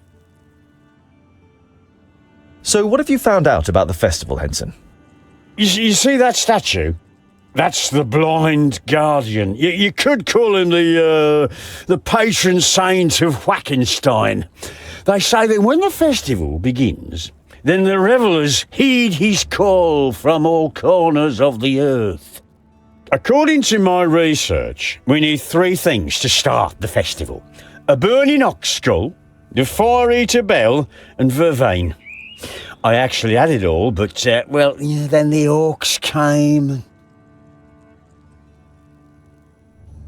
So what have you found out about the festival, Ensign? You see that statue? That's the blind guardian. You could call him the patron saint of Wackenstein. They say that when the festival begins, then the revellers heed his call from all corners of the earth. According to my research, we need 3 things to start the festival. A burning ox skull, the fire-eater bell, and vervain. I actually had it all, but, then the orcs came.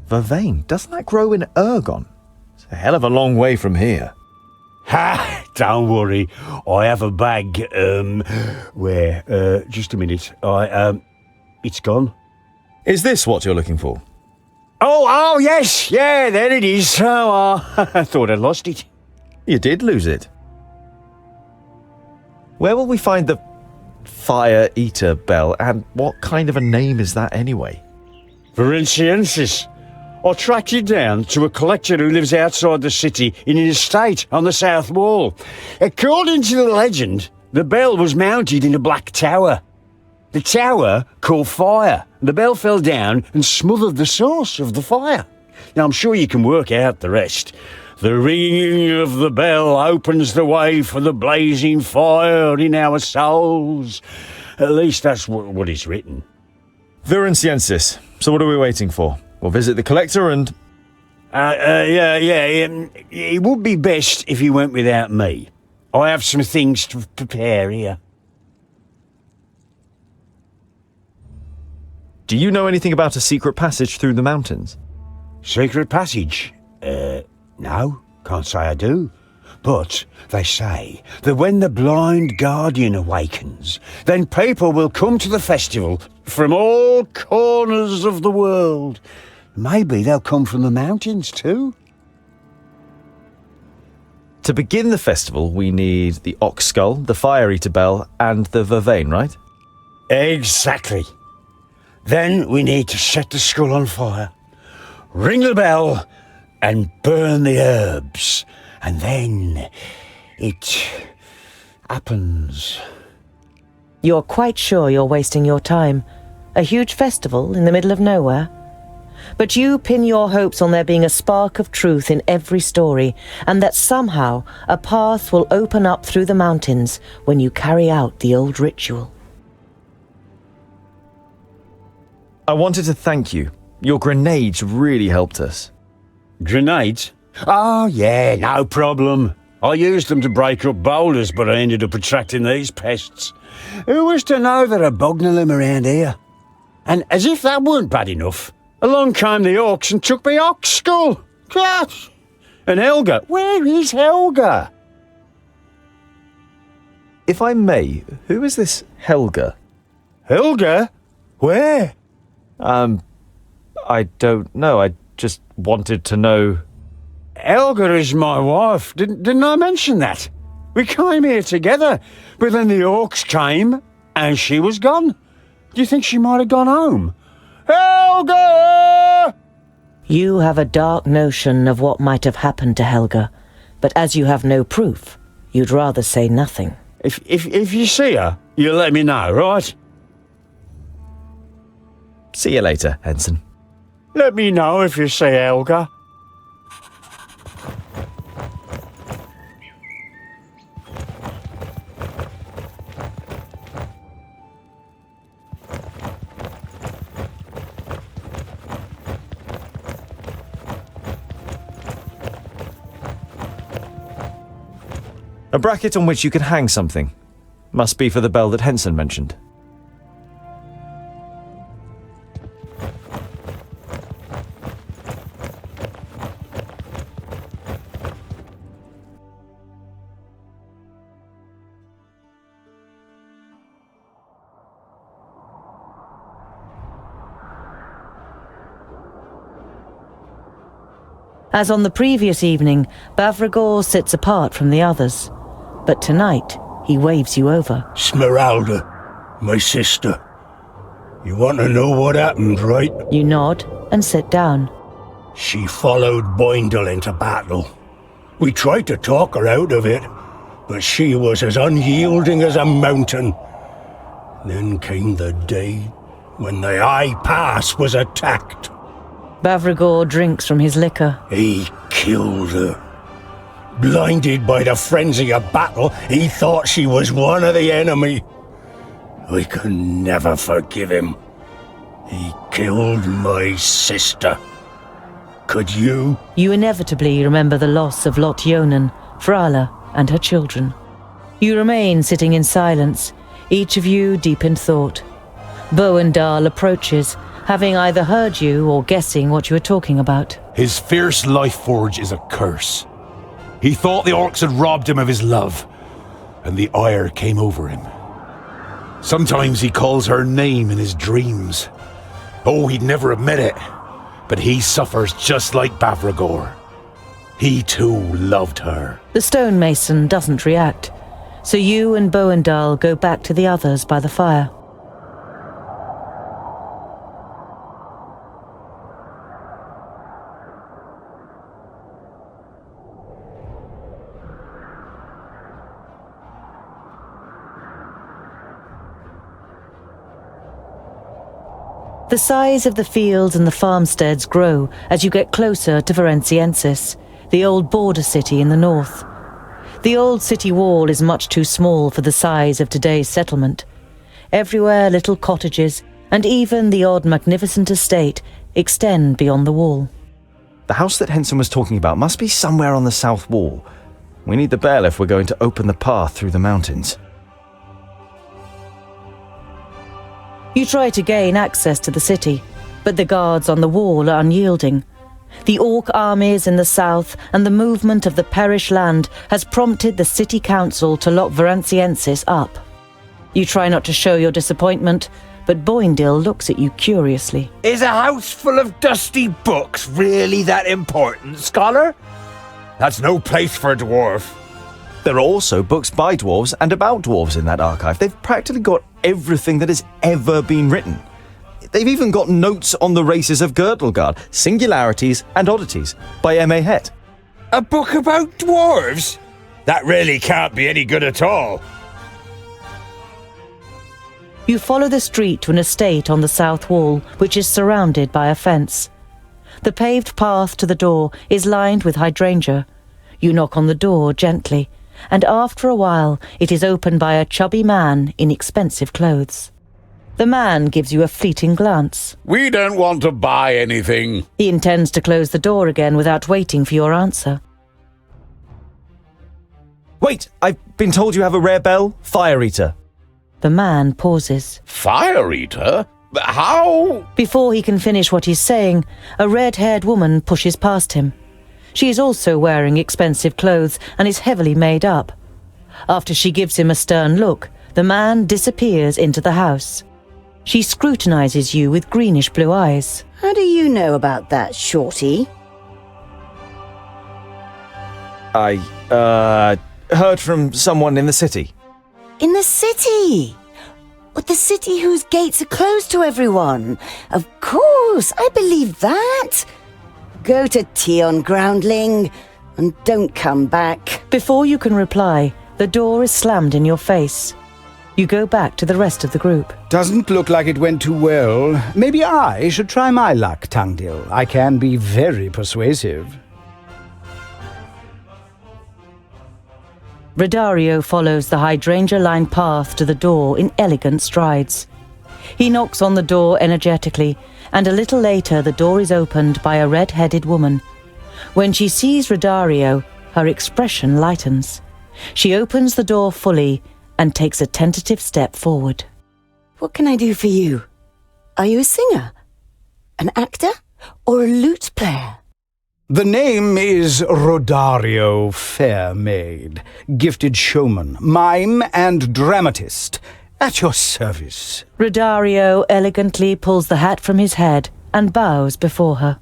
Vervain? Doesn't that grow in Ergon? It's a hell of a long way from here. Ha! Don't worry. I have a bag, where, just a minute. It's gone. Is this what you're looking for? Oh, yes! Yeah, there it is. Oh, I thought I'd lost it. You did lose it. Where will we find the Fire Eater Bell, and what kind of a name is that anyway? Virunciensis. I tracked you down to a collector who lives outside the city in an estate on the south wall. According to the legend, the bell was mounted in a black tower. The tower caught fire. The bell fell down and smothered the source of the fire. Now, I'm sure you can work out the rest. The ringing of the bell opens the way for the blazing fire in our souls. At least that's what is written. Virunciensis. So what are we waiting for? We'll visit the collector and... It would be best if you went without me. I have some things to prepare here. Do you know anything about a secret passage through the mountains? Secret passage? No, can't say I do. But they say that when the blind guardian awakens, then people will come to the festival from all corners of the world. Maybe they'll come from the mountains too. To begin the festival, we need the Ox Skull, the Fire Eater Bell, and the Vervain, right? Exactly. Then we need to set the skull on fire, ring the bell, and burn the herbs. And then it happens. You're quite sure you're wasting your time. A huge festival in the middle of nowhere? But you pin your hopes on there being a spark of truth in every story, and that somehow a path will open up through the mountains when you carry out the old ritual. I wanted to thank you. Your grenades really helped us. Grenades? Oh, yeah, no problem. I used them to break up boulders, but I ended up attracting these pests. Who was to know there are Bognolum around here? And as if that weren't bad enough, along came the orcs and took me ox skull. Gosh! And Helga, where is Helga? If I may, who is this Helga? Helga? Where? I don't know. I just wanted to know. Helga is my wife. Didn't I mention that? We came here together, but then the orcs came and she was gone. Do you think she might have gone home? Helga! You have a dark notion of what might have happened to Helga, but as you have no proof, you'd rather say nothing. If you see her, you'll let me know, right? See you later, Ensign. Let me know if you see Helga. A bracket on which you can hang something. Must be for the bell that Henson mentioned. As on the previous evening, Bavragor sits apart from the others. But tonight, he waves you over. Smeralda, my sister. You want to know what happened, right? You nod and sit down. She followed Boindle into battle. We tried to talk her out of it, but she was as unyielding as a mountain. Then came the day when the High Pass was attacked. Bavragor drinks from his liquor. He killed her. Blinded by the frenzy of battle, he thought she was one of the enemy. I can never forgive him. He killed my sister. Could you? You inevitably remember the loss of Lot Yonan, Frala, and her children. You remain sitting in silence, each of you deep in thought. Boendal approaches, having either heard you or guessing what you were talking about. His fierce life forge is a curse. He thought the orcs had robbed him of his love, and the ire came over him. Sometimes he calls her name in his dreams. Oh, he'd never admit it, but he suffers just like Bavragor. He too loved her. The stonemason doesn't react, so you and Boendal go back to the others by the fire. The size of the fields and the farmsteads grow as you get closer to Varenciensis, the old border city in the north. The old city wall is much too small for the size of today's settlement. Everywhere little cottages, and even the odd magnificent estate, extend beyond the wall. The house that Henson was talking about must be somewhere on the south wall. We need the bell if we're going to open the path through the mountains. You try to gain access to the city, but the guards on the wall are unyielding. The Orc armies in the south and the movement of the perished land has prompted the city council to lock Varanciensis up. You try not to show your disappointment, but Boindil looks at you curiously. Is a house full of dusty books really that important, scholar? That's no place for a dwarf. There are also books by dwarves and about dwarves in that archive. They've practically got everything that has ever been written. They've even got notes on the races of Girdlegard, singularities and oddities by M.A. Het. A book about dwarves? That really can't be any good at all. You follow the street to an estate on the south wall, which is surrounded by a fence. The paved path to the door is lined with hydrangea. You knock on the door gently, and after a while it is opened by a chubby man in expensive clothes. The man gives you a fleeting glance. We don't want to buy anything. He intends to close the door again without waiting for your answer. Wait, I've been told you have a rare bell, Fire Eater. The man pauses. Fire Eater? How? Before he can finish what he's saying, a red-haired woman pushes past him. She is also wearing expensive clothes and is heavily made up. After she gives him a stern look, the man disappears into the house. She scrutinizes you with greenish-blue eyes. How do you know about that, Shorty? I, heard from someone in the city. In the city? The city whose gates are closed to everyone. Of course, I believe that. Go to Tion, groundling, and don't come back. Before you can reply, the door is slammed in your face. You go back to the rest of the group. Doesn't look like it went too well. Maybe I should try my luck, Tungdil. I can be very persuasive. Redario follows the hydrangea-lined path to the door in elegant strides. He knocks on the door energetically, and a little later the door is opened by a red-headed woman. When she sees Redario, her expression lightens. She opens the door fully and takes a tentative step forward. What can I do for you? Are you a singer? An actor? Or a lute player? The name is Rodario Fairmaid, gifted showman, mime and dramatist. At your service. Redario elegantly pulls the hat from his head and bows before her.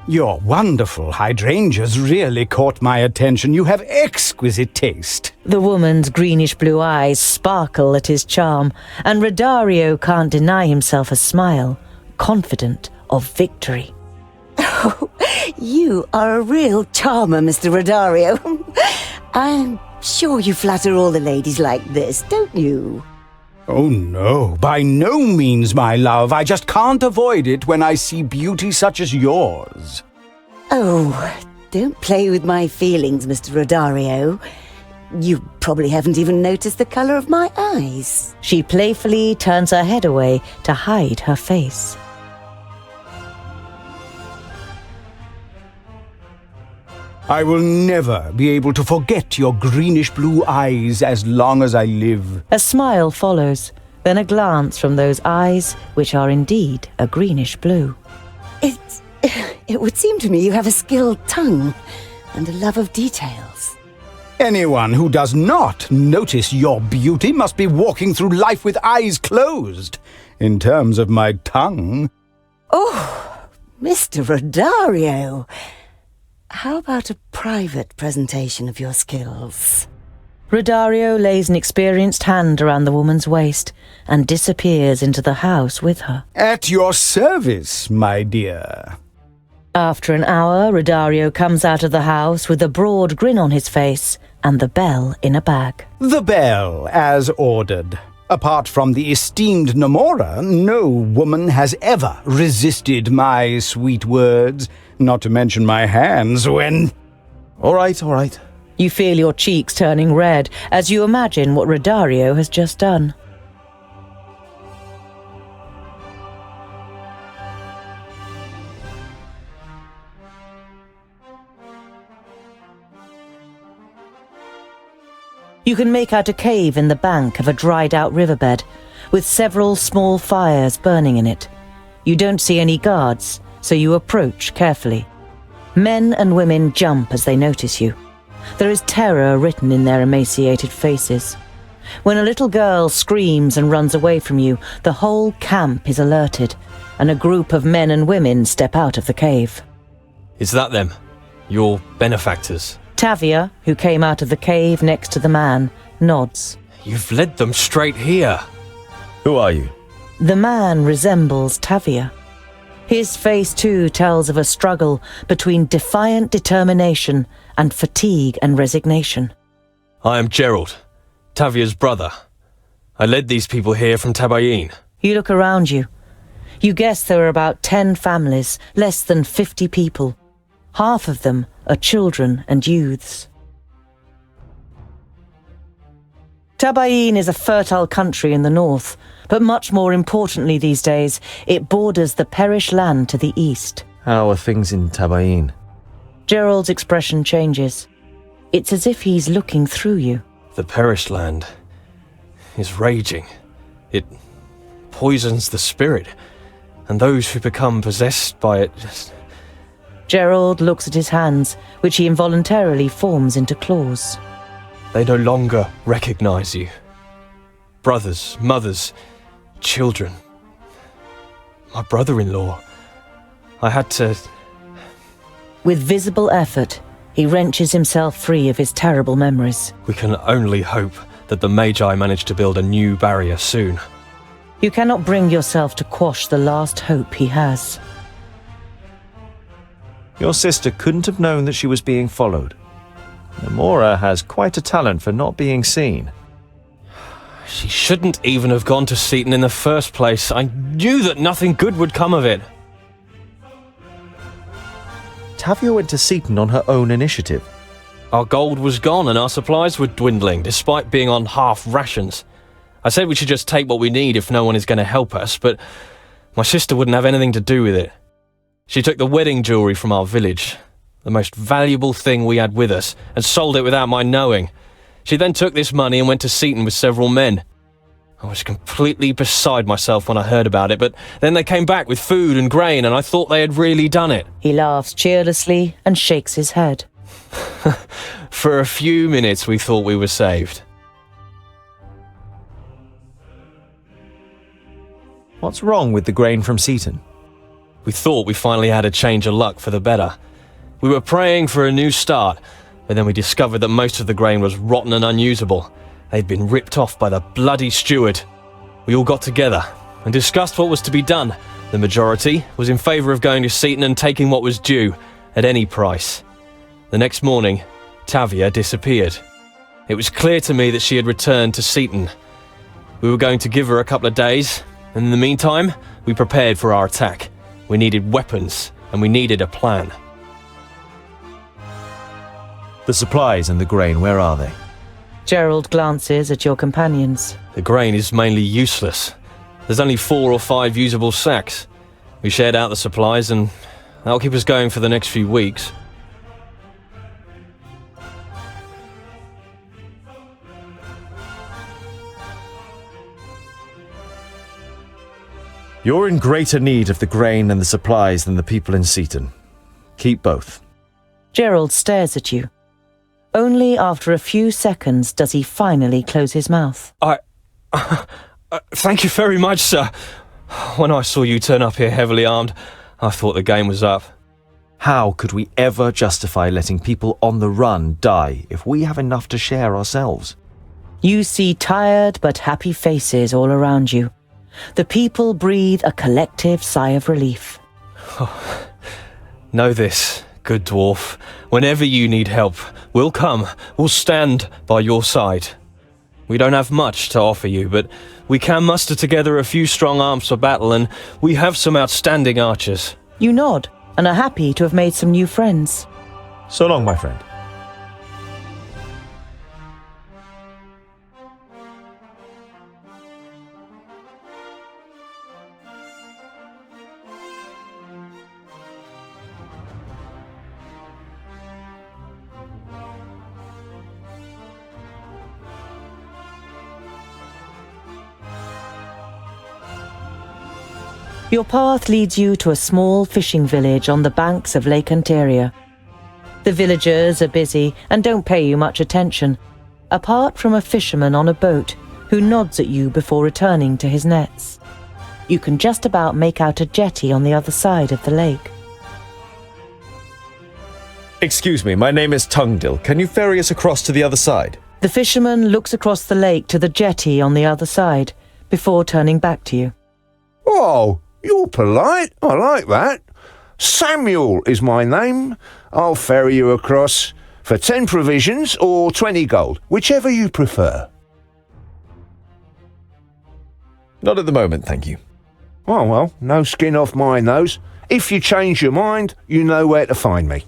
Your wonderful hydrangeas really caught my attention. You have exquisite taste. The woman's greenish-blue eyes sparkle at his charm, and Redario can't deny himself a smile, confident of victory. Oh, you are a real charmer, Mr. Redario. I'm sure you flatter all the ladies like this, don't you? Oh no, by no means, my love. I just can't avoid it when I see beauty such as yours. Oh, don't play with my feelings, Mr. Redario. You probably haven't even noticed the colour of my eyes. She playfully turns her head away to hide her face. I will never be able to forget your greenish-blue eyes as long as I live. A smile follows, then a glance from those eyes, which are indeed a greenish-blue. It would seem to me you have a skilled tongue and a love of details. Anyone who does not notice your beauty must be walking through life with eyes closed. In terms of my tongue... Oh, Mr. Redario... How about a private presentation of your skills? Redario lays an experienced hand around the woman's waist and disappears into the house with her. At your service, my dear. After an hour, Redario comes out of the house with a broad grin on his face and the bell in a bag. The bell, as ordered. Apart from the esteemed Nomura, no woman has ever resisted my sweet words, not to mention my hands when... All right. You feel your cheeks turning red as you imagine what Redario has just done. You can make out a cave in the bank of a dried-out riverbed, with several small fires burning in it. You don't see any guards, so you approach carefully. Men and women jump as they notice you. There is terror written in their emaciated faces. When a little girl screams and runs away from you, the whole camp is alerted, and a group of men and women step out of the cave. Is that them? Your benefactors? Tavia, who came out of the cave next to the man, nods. You've led them straight here. Who are you? The man resembles Tavia. His face too tells of a struggle between defiant determination and fatigue and resignation. I am Gerald, Tavia's brother. I led these people here from Tabayin. You look around you. You guess there are about 10 families, less than 50 people. Half of them are children and youths. Tabayin is a fertile country in the north, but much more importantly these days, it borders the Perish land to the east. How are things in Tabayin? Gerald's expression changes. It's as if he's looking through you. The Perish land is raging. It poisons the spirit, and those who become possessed by it just... Gerald looks at his hands, which he involuntarily forms into claws. They no longer recognize you. Brothers, mothers, children. My brother-in-law. I had to... With visible effort, he wrenches himself free of his terrible memories. We can only hope that the Magi manage to build a new barrier soon. You cannot bring yourself to quash the last hope he has. Your sister couldn't have known that she was being followed. Namora has quite a talent for not being seen. She shouldn't even have gone to Seaton in the first place. I knew that nothing good would come of it. Tavia went to Seaton on her own initiative. Our gold was gone and our supplies were dwindling, despite being on half rations. I said we should just take what we need if no one is going to help us, but my sister wouldn't have anything to do with it. She took the wedding jewellery from our village, the most valuable thing we had with us, and sold it without my knowing. She then took this money and went to Seaton with several men. I was completely beside myself when I heard about it, but then they came back with food and grain, and I thought they had really done it. He laughs cheerlessly and shakes his head. For a few minutes we thought we were saved. What's wrong with the grain from Seaton? We thought we finally had a change of luck for the better. We were praying for a new start, but then we discovered that most of the grain was rotten and unusable. They'd been ripped off by the bloody steward. We all got together and discussed what was to be done. The majority was in favour of going to Seaton and taking what was due, at any price. The next morning, Tavia disappeared. It was clear to me that she had returned to Seaton. We were going to give her a couple of days, and in the meantime, we prepared for our attack. We needed weapons, and we needed a plan. The supplies and the grain, where are they? Gerald glances at your companions. The grain is mainly useless. There's only 4 or 5 usable sacks. We shared out the supplies, and that'll keep us going for the next few weeks. You're in greater need of the grain and the supplies than the people in Seaton. Keep both. Gerald stares at you. Only after a few seconds does he finally close his mouth. Thank you very much, sir. When I saw you turn up here heavily armed, I thought the game was up. How could we ever justify letting people on the run die if we have enough to share ourselves? You see tired but happy faces all around you. The people breathe a collective sigh of relief. Know this, good dwarf. Whenever you need help, we'll come. We'll stand by your side. We don't have much to offer you, but we can muster together a few strong arms for battle, and we have some outstanding archers. You nod, and are happy to have made some new friends. So long, my friend. Your path leads you to a small fishing village on the banks of Lake Ontario. The villagers are busy and don't pay you much attention, apart from a fisherman on a boat who nods at you before returning to his nets. You can just about make out a jetty on the other side of the lake. Excuse me, my name is Tungdil. Can you ferry us across to the other side? The fisherman looks across the lake to the jetty on the other side before turning back to you. Oh, you're polite. I like that. Samuel is my name. I'll ferry you across for 10 provisions or 20 gold, whichever you prefer. Not at the moment, thank you. Oh, well, no skin off my nose. If you change your mind, you know where to find me.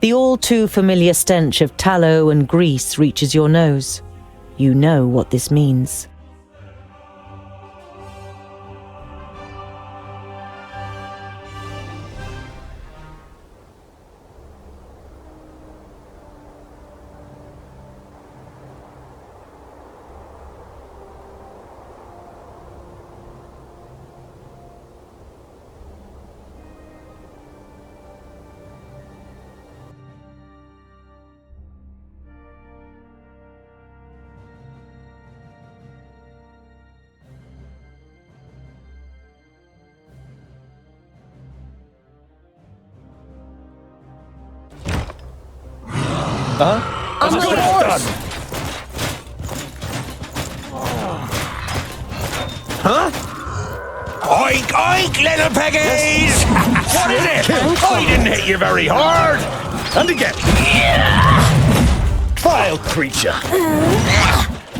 The all too familiar stench of tallow and grease reaches your nose. You know what this means. I'm good done. Huh? Oink, oink, little piggies! What is it? I didn't hit you very hard. And again. Vile creature.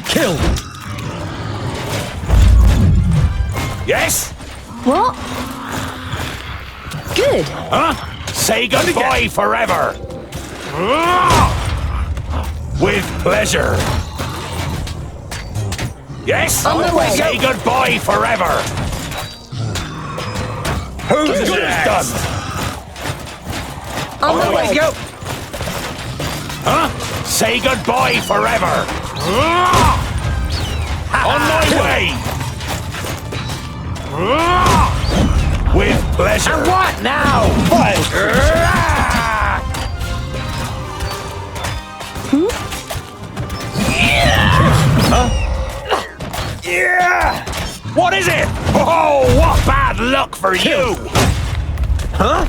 Kill. Yes? What? Good. Huh? Say goodbye forever. With pleasure. Yes? On my way. Say goodbye forever. Who's good as done? On my way. Go. Huh? Say goodbye forever. On my way. With pleasure. And what now? Yeah! What is it? Oh, what bad luck for you! Huh?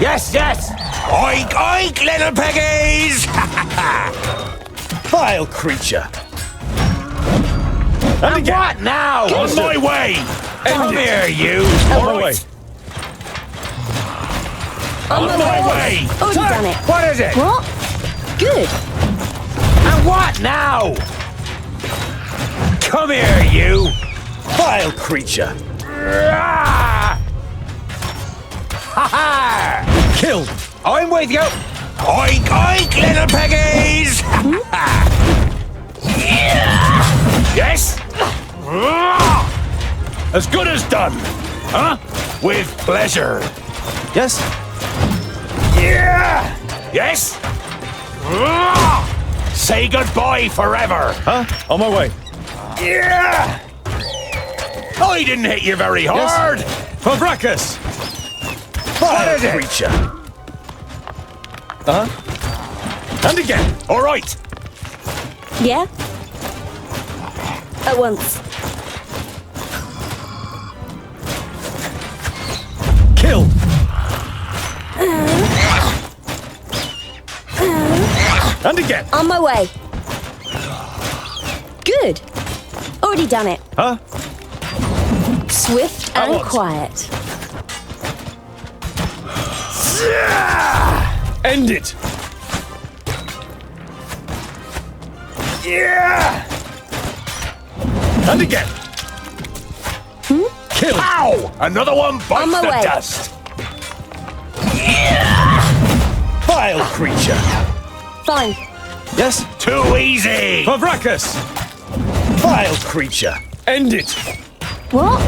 Yes, yes! Oink, oink, little piggies! Vile creature. And what now? On my way! Come here, you! On my way. On my way! Already done it. What is it? What? Good. And what now? Come here, you! Vile creature. Ha ha! Kill. I'm with you! Oink, oink, little piggies! Yes? As good as done, huh? With pleasure. Yes? Yeah! Yes? Say goodbye forever. Huh? On my way. Yeah! I didn't hit you very hard. For breakfast. What is it? Creature. And again. All right. Yeah? At once. Kill. And again. On my way. Good. Already done it. Huh? Swift and quiet. End it. Yeah! And again. Kill. Ow! Another one bites On my the way. dust. Vile creature. Fine. Yes? Too easy. For breakfast. Vile creature. End it. What?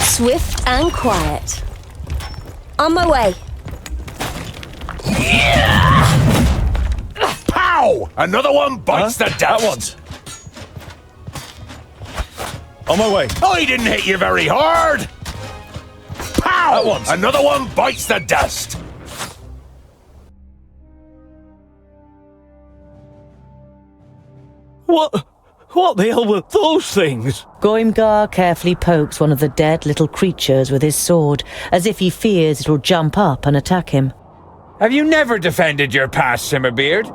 Swift and quiet. On my way. Pow! Another one bites the dust. That one's. On my way. I didn't hit you very hard. Pow! That one's. Another one bites the dust. What the hell were those things? Goimgar carefully pokes one of the dead little creatures with his sword, as if he fears it'll jump up and attack him. Have you never defended your past, Simmerbeard?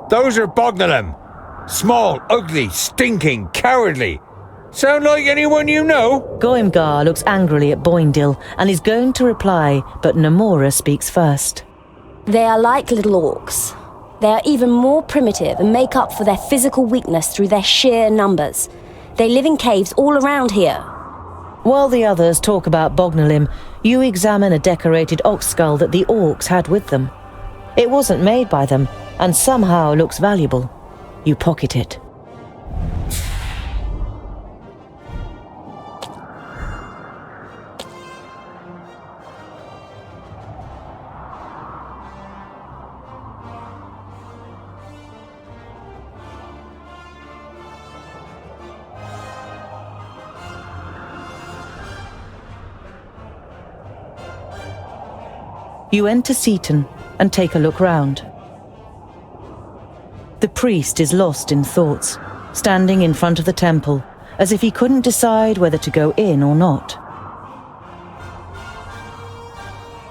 Those are Bognalim. Small, ugly, stinking, cowardly. Sound like anyone you know? Goimgar looks angrily at Boindil and is going to reply, but Namora speaks first. They are like little orcs. They are even more primitive and make up for their physical weakness through their sheer numbers. They live in caves all around here. While the others talk about Bognalim, you examine a decorated ox skull that the orcs had with them. It wasn't made by them, and somehow looks valuable. You pocket it. You enter Seaton and take a look round. The priest is lost in thoughts, standing in front of the temple, as if he couldn't decide whether to go in or not.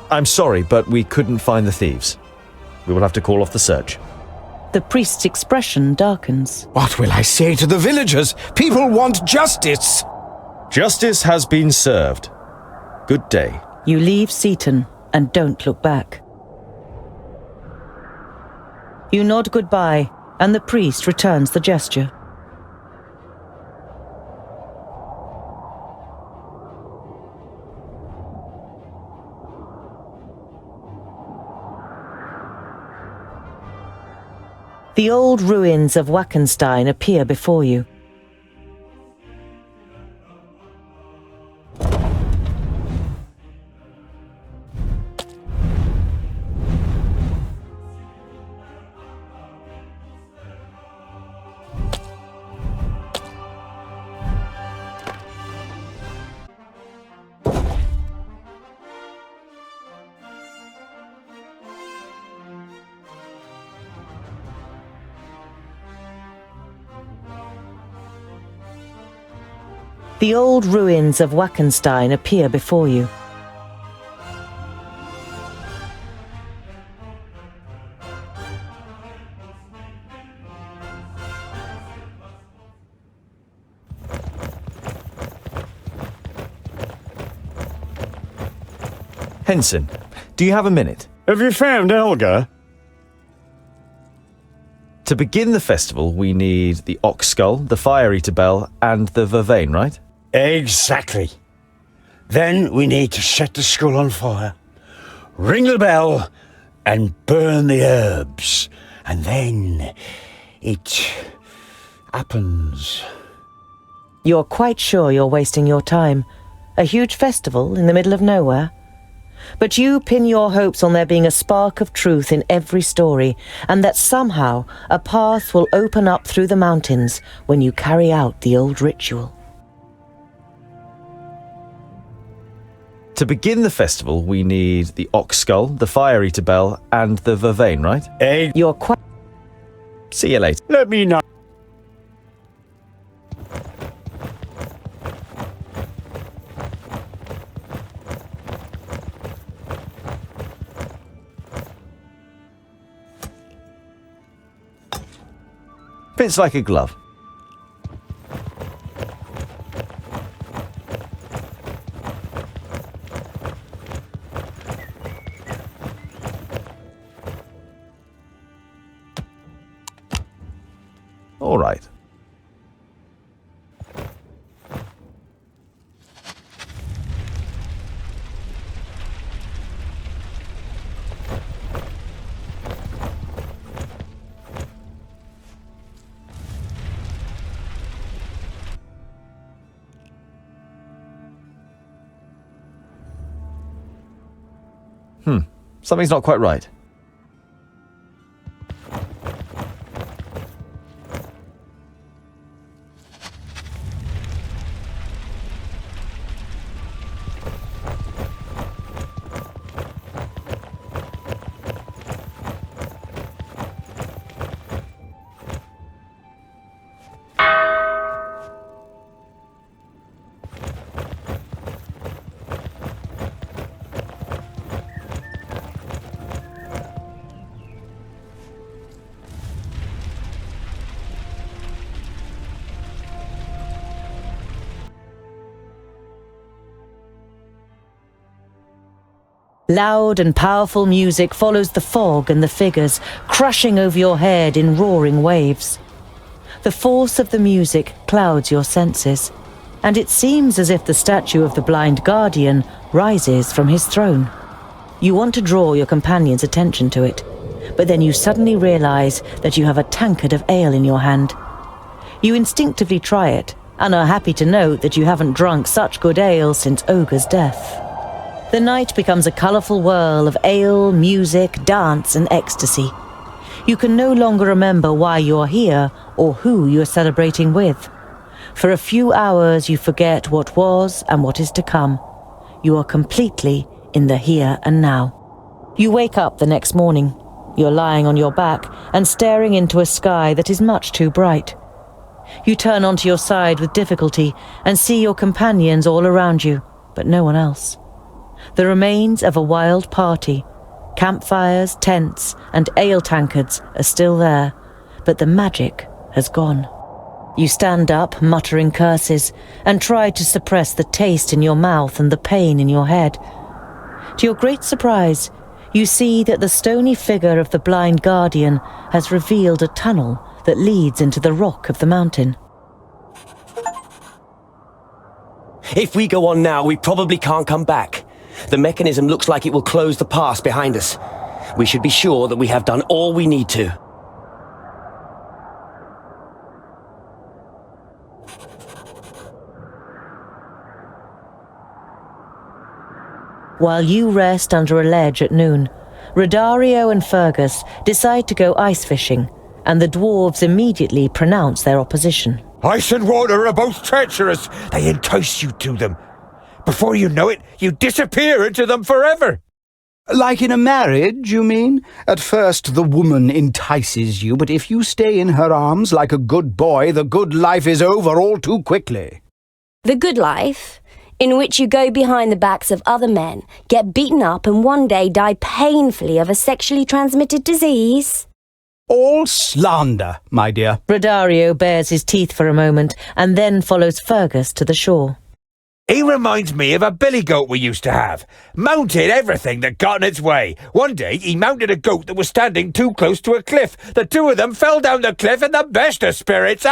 I'm sorry, but we couldn't find the thieves. We will have to call off the search. The priest's expression darkens. What will I say to the villagers? People want justice! Justice has been served. Good day. You leave Seaton and don't look back. You nod goodbye, and the priest returns the gesture. The old ruins of Wackenstein appear before you. The old ruins of Wackenstein appear before you. Henson, do you have a minute? Have you found Elga? To begin the festival, we need the ox skull, the fire eater bell, and the vervain, right? Exactly. Then we need to set the skull on fire, ring the bell, and burn the herbs. And then it happens. You're quite sure you're wasting your time. A huge festival in the middle of nowhere. But you pin your hopes on there being a spark of truth in every story, and that somehow a path will open up through the mountains when you carry out the old ritual. To begin the festival, we need the ox skull, the fire eater bell, and the vervain, right? You're quite... See you later. Let me know. Fits like a glove. All right. Something's not quite right. Loud and powerful music follows the fog and the figures, crushing over your head in roaring waves. The force of the music clouds your senses, and it seems as if the statue of the blind guardian rises from his throne. You want to draw your companion's attention to it, but then you suddenly realize that you have a tankard of ale in your hand. You instinctively try it, and are happy to note that you haven't drunk such good ale since Ogre's death. The night becomes a colourful whirl of ale, music, dance, and ecstasy. You can no longer remember why you're here or who you're celebrating with. For a few hours you forget what was and what is to come. You are completely in the here and now. You wake up the next morning. You're lying on your back and staring into a sky that is much too bright. You turn onto your side with difficulty and see your companions all around you, but no one else. The remains of a wild party, campfires, tents, and ale tankards are still there, but the magic has gone. You stand up, muttering curses, and try to suppress the taste in your mouth and the pain in your head. To your great surprise, you see that the stony figure of the blind guardian has revealed a tunnel that leads into the rock of the mountain. If we go on now, we probably can't come back. The mechanism looks like it will close the pass behind us. We should be sure that we have done all we need to. While you rest under a ledge at noon, Rodario and Fergus decide to go ice fishing, and the dwarves immediately pronounce their opposition. Ice and water are both treacherous. They entice you to them. Before you know it, you disappear into them forever. Like in a marriage, you mean? At first the woman entices you, but if you stay in her arms like a good boy, the good life is over all too quickly. The good life, in which you go behind the backs of other men, get beaten up, and one day die painfully of a sexually transmitted disease. All slander, my dear. Rodario bares his teeth for a moment, and then follows Fergus to the shore. He reminds me of a billy goat we used to have. Mounted everything that got in its way. One day, he mounted a goat that was standing too close to a cliff. The two of them fell down the cliff in the best of spirits.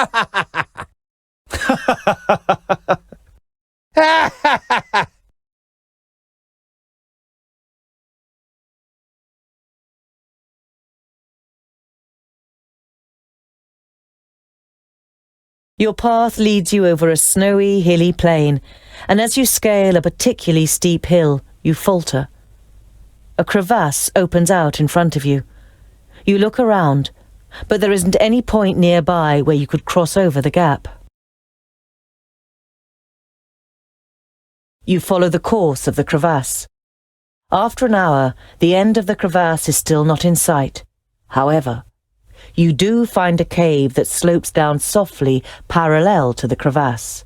Your path leads you over a snowy, hilly plain, and as you scale a particularly steep hill, you falter. A crevasse opens out in front of you. You look around, but there isn't any point nearby where you could cross over the gap. You follow the course of the crevasse. After an hour, the end of the crevasse is still not in sight. However, you do find a cave that slopes down softly parallel to the crevasse.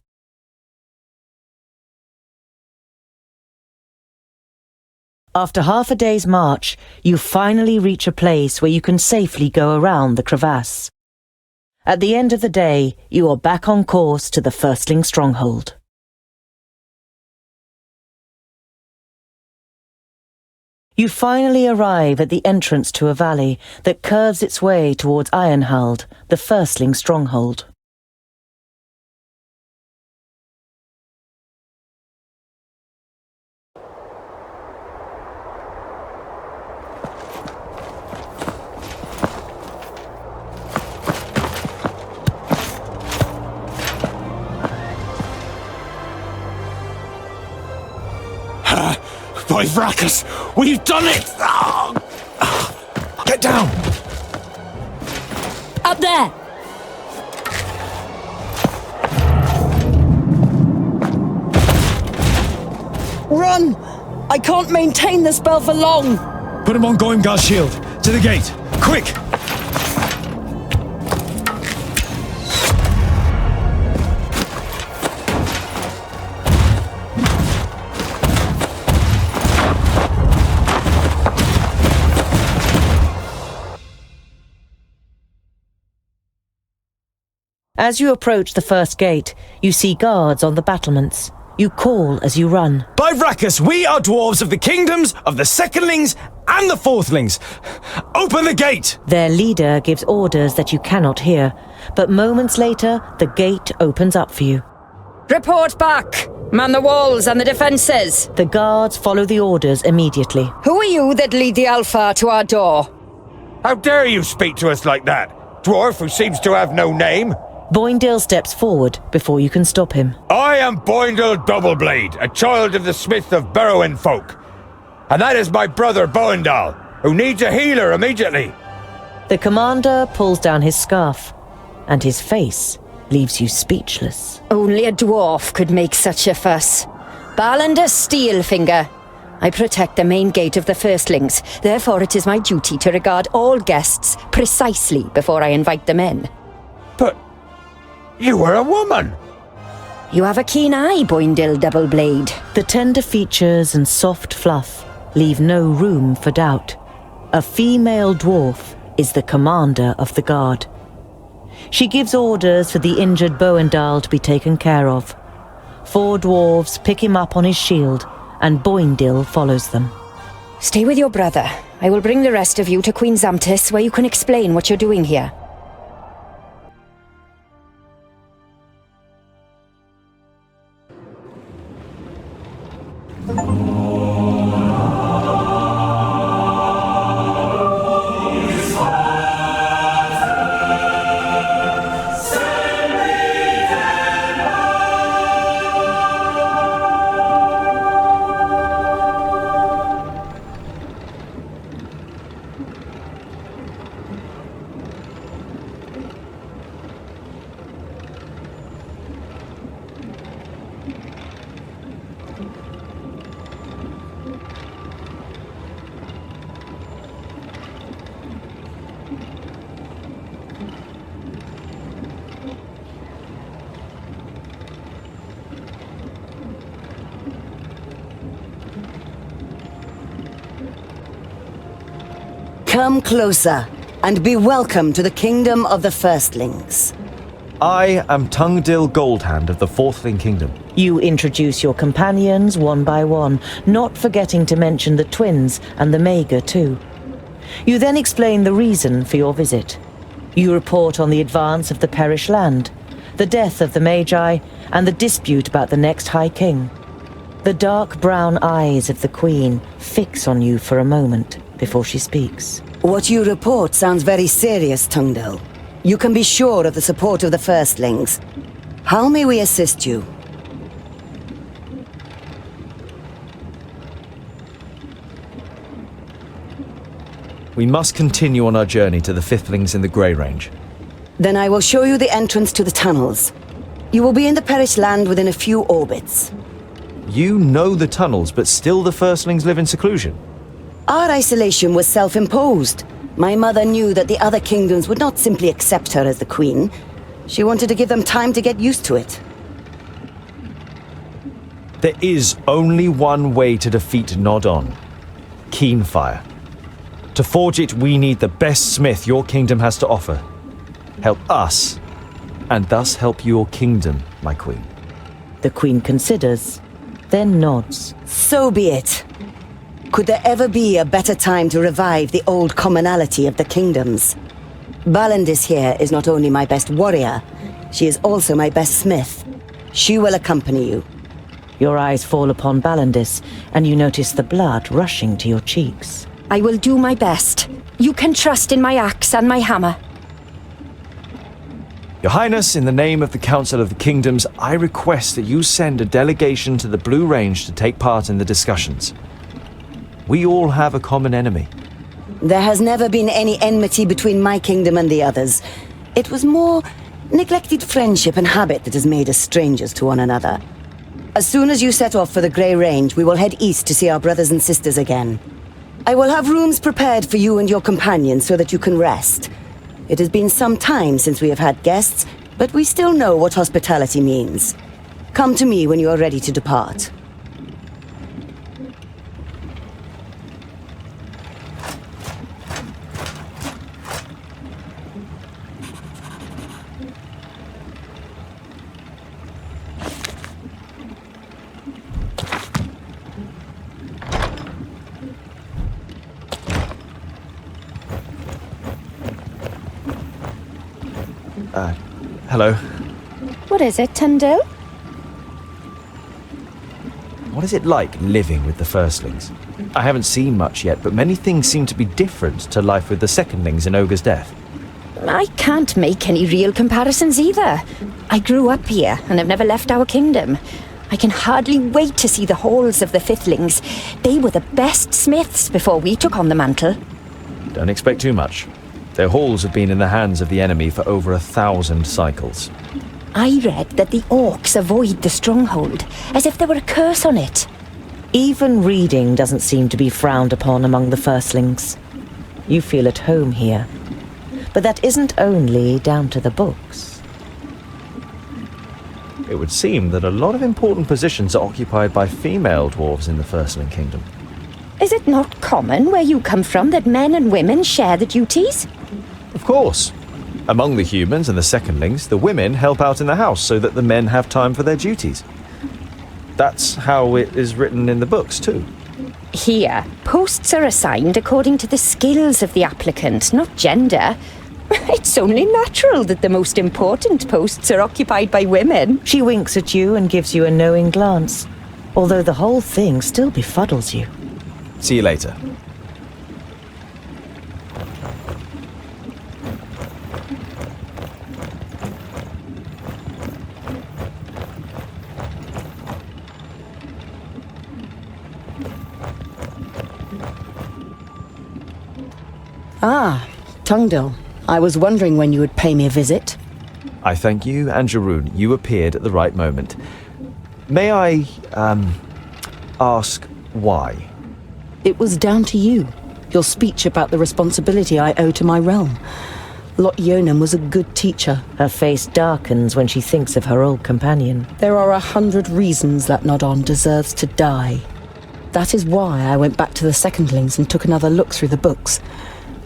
After half a day's march, you finally reach a place where you can safely go around the crevasse. At the end of the day, you are back on course to the Firstling stronghold. You finally arrive at the entrance to a valley that curves its way towards Ironhald, the Firstling stronghold. By Vracus, we've done it! Get down! Up there! Run! I can't maintain the spell for long! Put him on Goimgar's shield. To the gate. Quick! As you approach the first gate, you see guards on the battlements. You call as you run. By Vracus, we are dwarves of the kingdoms of the secondlings and the fourthlings. Open the gate! Their leader gives orders that you cannot hear, but moments later, the gate opens up for you. Report back! Man the walls and the defences! The guards follow the orders immediately. Who are you that lead the Alpha to our door? How dare you speak to us like that? Dwarf who seems to have no name? Boindale steps forward before you can stop him. I am Boindale Doubleblade, a child of the smith of Burrowin folk. And that is my brother Boindal, who needs a healer immediately. The commander pulls down his scarf, and his face leaves you speechless. Only a dwarf could make such a fuss. Ballinder Steelfinger. I protect the main gate of the firstlings, therefore it is my duty to regard all guests precisely before I invite them in. But you were a woman. You have a keen eye, Boindale Doubleblade. The tender features and soft fluff leave no room for doubt. A female dwarf is the commander of the guard. She gives orders for the injured Boindale to be taken care of. 4 dwarves pick him up on his shield, and Boindale follows them. Stay with your brother. I will bring the rest of you to Queen Zamtis, where you can explain what you're doing here. Come closer, and be welcome to the kingdom of the firstlings. I am Tungdil Goldhand of the Fourthling Kingdom. You introduce your companions one by one, not forgetting to mention the twins and the Mager too. You then explain the reason for your visit. You report on the advance of the Perish Land, the death of the Magi, and the dispute about the next High King. The dark brown eyes of the Queen fix on you for a moment before she speaks. What you report sounds very serious, Tungdil. You can be sure of the support of the firstlings. How may we assist you? We must continue on our journey to the Fifthlings in the Grey Range. Then I will show you the entrance to the tunnels. You will be in the Perish Land within a few orbits. You know the tunnels, but still the Firstlings live in seclusion. Our isolation was self-imposed. My mother knew that the other kingdoms would not simply accept her as the queen. She wanted to give them time to get used to it. There is only one way to defeat Nodon. Keenfire. To forge it, we need the best smith your kingdom has to offer. Help us, and thus help your kingdom, my queen. The Queen considers, then nods. So be it. Could there ever be a better time to revive the old commonality of the kingdoms? Ballandis here is not only my best warrior, she is also my best smith. She will accompany you. Your eyes fall upon Ballandis, and you notice the blood rushing to your cheeks. I will do my best. You can trust in my axe and my hammer. Your Highness, in the name of the Council of the Kingdoms, I request that you send a delegation to the Blue Range to take part in the discussions. We all have a common enemy. There has never been any enmity between my kingdom and the others. It was more neglected friendship and habit that has made us strangers to one another. As soon as you set off for the Grey Range, we will head east to see our brothers and sisters again. I will have rooms prepared for you and your companions so that you can rest. It has been some time since we have had guests, but we still know what hospitality means. Come to me when you are ready to depart. Hello. What is it, Tundle? What is it like living with the firstlings? I haven't seen much yet, but many things seem to be different to life with the secondlings in Ogre's Death. I can't make any real comparisons either. I grew up here and have never left our kingdom. I can hardly wait to see the halls of the fifthlings. They were the best smiths before we took on the mantle. Don't expect too much. Their halls have been in the hands of the enemy for over 1,000 cycles. I read that the orcs avoid the stronghold, as if there were a curse on it. Even reading doesn't seem to be frowned upon among the firstlings. You feel at home here. But that isn't only down to the books. It would seem that a lot of important positions are occupied by female dwarves in the Firstling Kingdom. Is it not common where you come from that men and women share the duties? Of course. Among the humans and the secondlings, the women help out in the house so that the men have time for their duties. That's how it is written in the books, too. Here, posts are assigned according to the skills of the applicant, not gender. It's only natural that the most important posts are occupied by women. She winks at you and gives you a knowing glance, although the whole thing still befuddles you. See you later. Ah, Tungdil. I was wondering when you would pay me a visit. I thank you, and Jeroen, you appeared at the right moment. May I, ask why? It was down to you. Your speech about the responsibility I owe to my realm. Lot Yonan was a good teacher. Her face darkens when she thinks of her old companion. There are 100 reasons that Nodon deserves to die. That is why I went back to the secondlings and took another look through the books.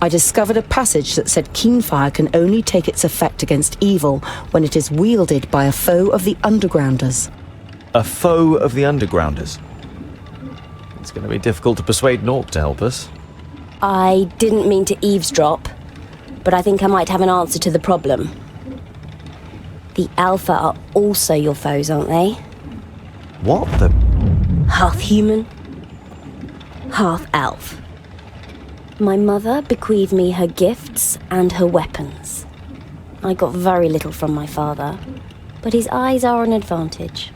I discovered a passage that said Keenfire can only take its effect against evil when it is wielded by a foe of the Undergrounders. A foe of the Undergrounders? It's going to be difficult to persuade Nork to help us. I didn't mean to eavesdrop, but I think I might have an answer to the problem. The Alpha are also your foes, aren't they? What the? Half human, half elf. My mother bequeathed me her gifts and her weapons. I got very little from my father, but his eyes are an advantage.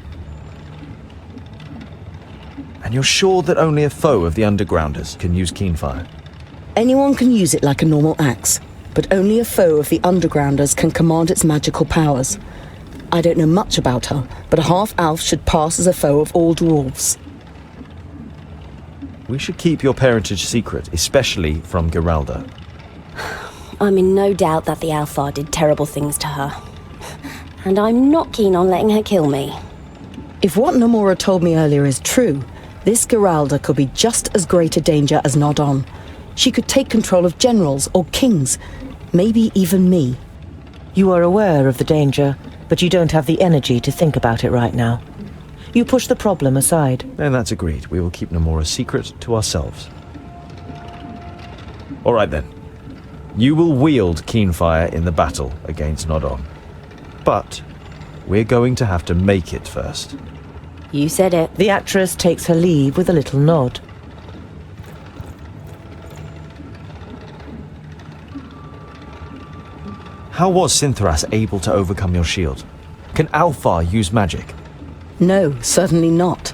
And you're sure that only a foe of the Undergrounders can use Keenfire? Anyone can use it like a normal axe, but only a foe of the Undergrounders can command its magical powers. I don't know much about her, but a half-elf should pass as a foe of all dwarves. We should keep your parentage secret, especially from Geralda. I'm in no doubt that the Alpha did terrible things to her. And I'm not keen on letting her kill me. If what Nomura told me earlier is true, this Geralda could be just as great a danger as Nodon. She could take control of generals or kings, maybe even me. You are aware of the danger, but you don't have the energy to think about it right now. You push the problem aside. Then that's agreed. We will keep Nomura's secret to ourselves. All right then. You will wield Keenfire in the battle against Nodon. But we're going to have to make it first. You said it. The actress takes her leave with a little nod. How was Synthras able to overcome your shield? Can Alfar use magic? No, certainly not.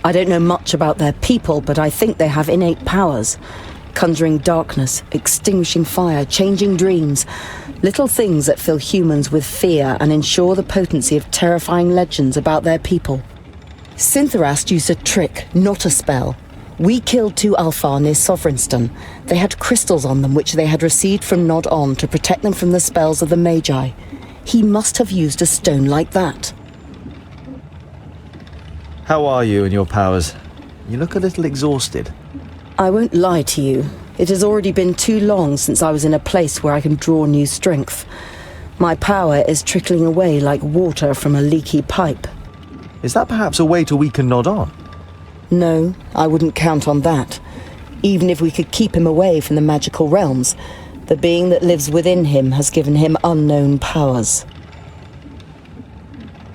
I don't know much about their people, but I think they have innate powers. Conjuring darkness, extinguishing fire, changing dreams. Little things that fill humans with fear and ensure the potency of terrifying legends about their people. Syntherast used a trick, not a spell. We killed 2 Alfar near Sovereignstone. They had crystals on them which they had received from Nod-On to protect them from the spells of the Magi. He must have used a stone like that. How are you and your powers? You look a little exhausted. I won't lie to you. It has already been too long since I was in a place where I can draw new strength. My power is trickling away like water from a leaky pipe. Is that perhaps a way to weaken Nod-On? No, I wouldn't count on that. Even if we could keep him away from the magical realms, The being that lives within him has given him unknown powers.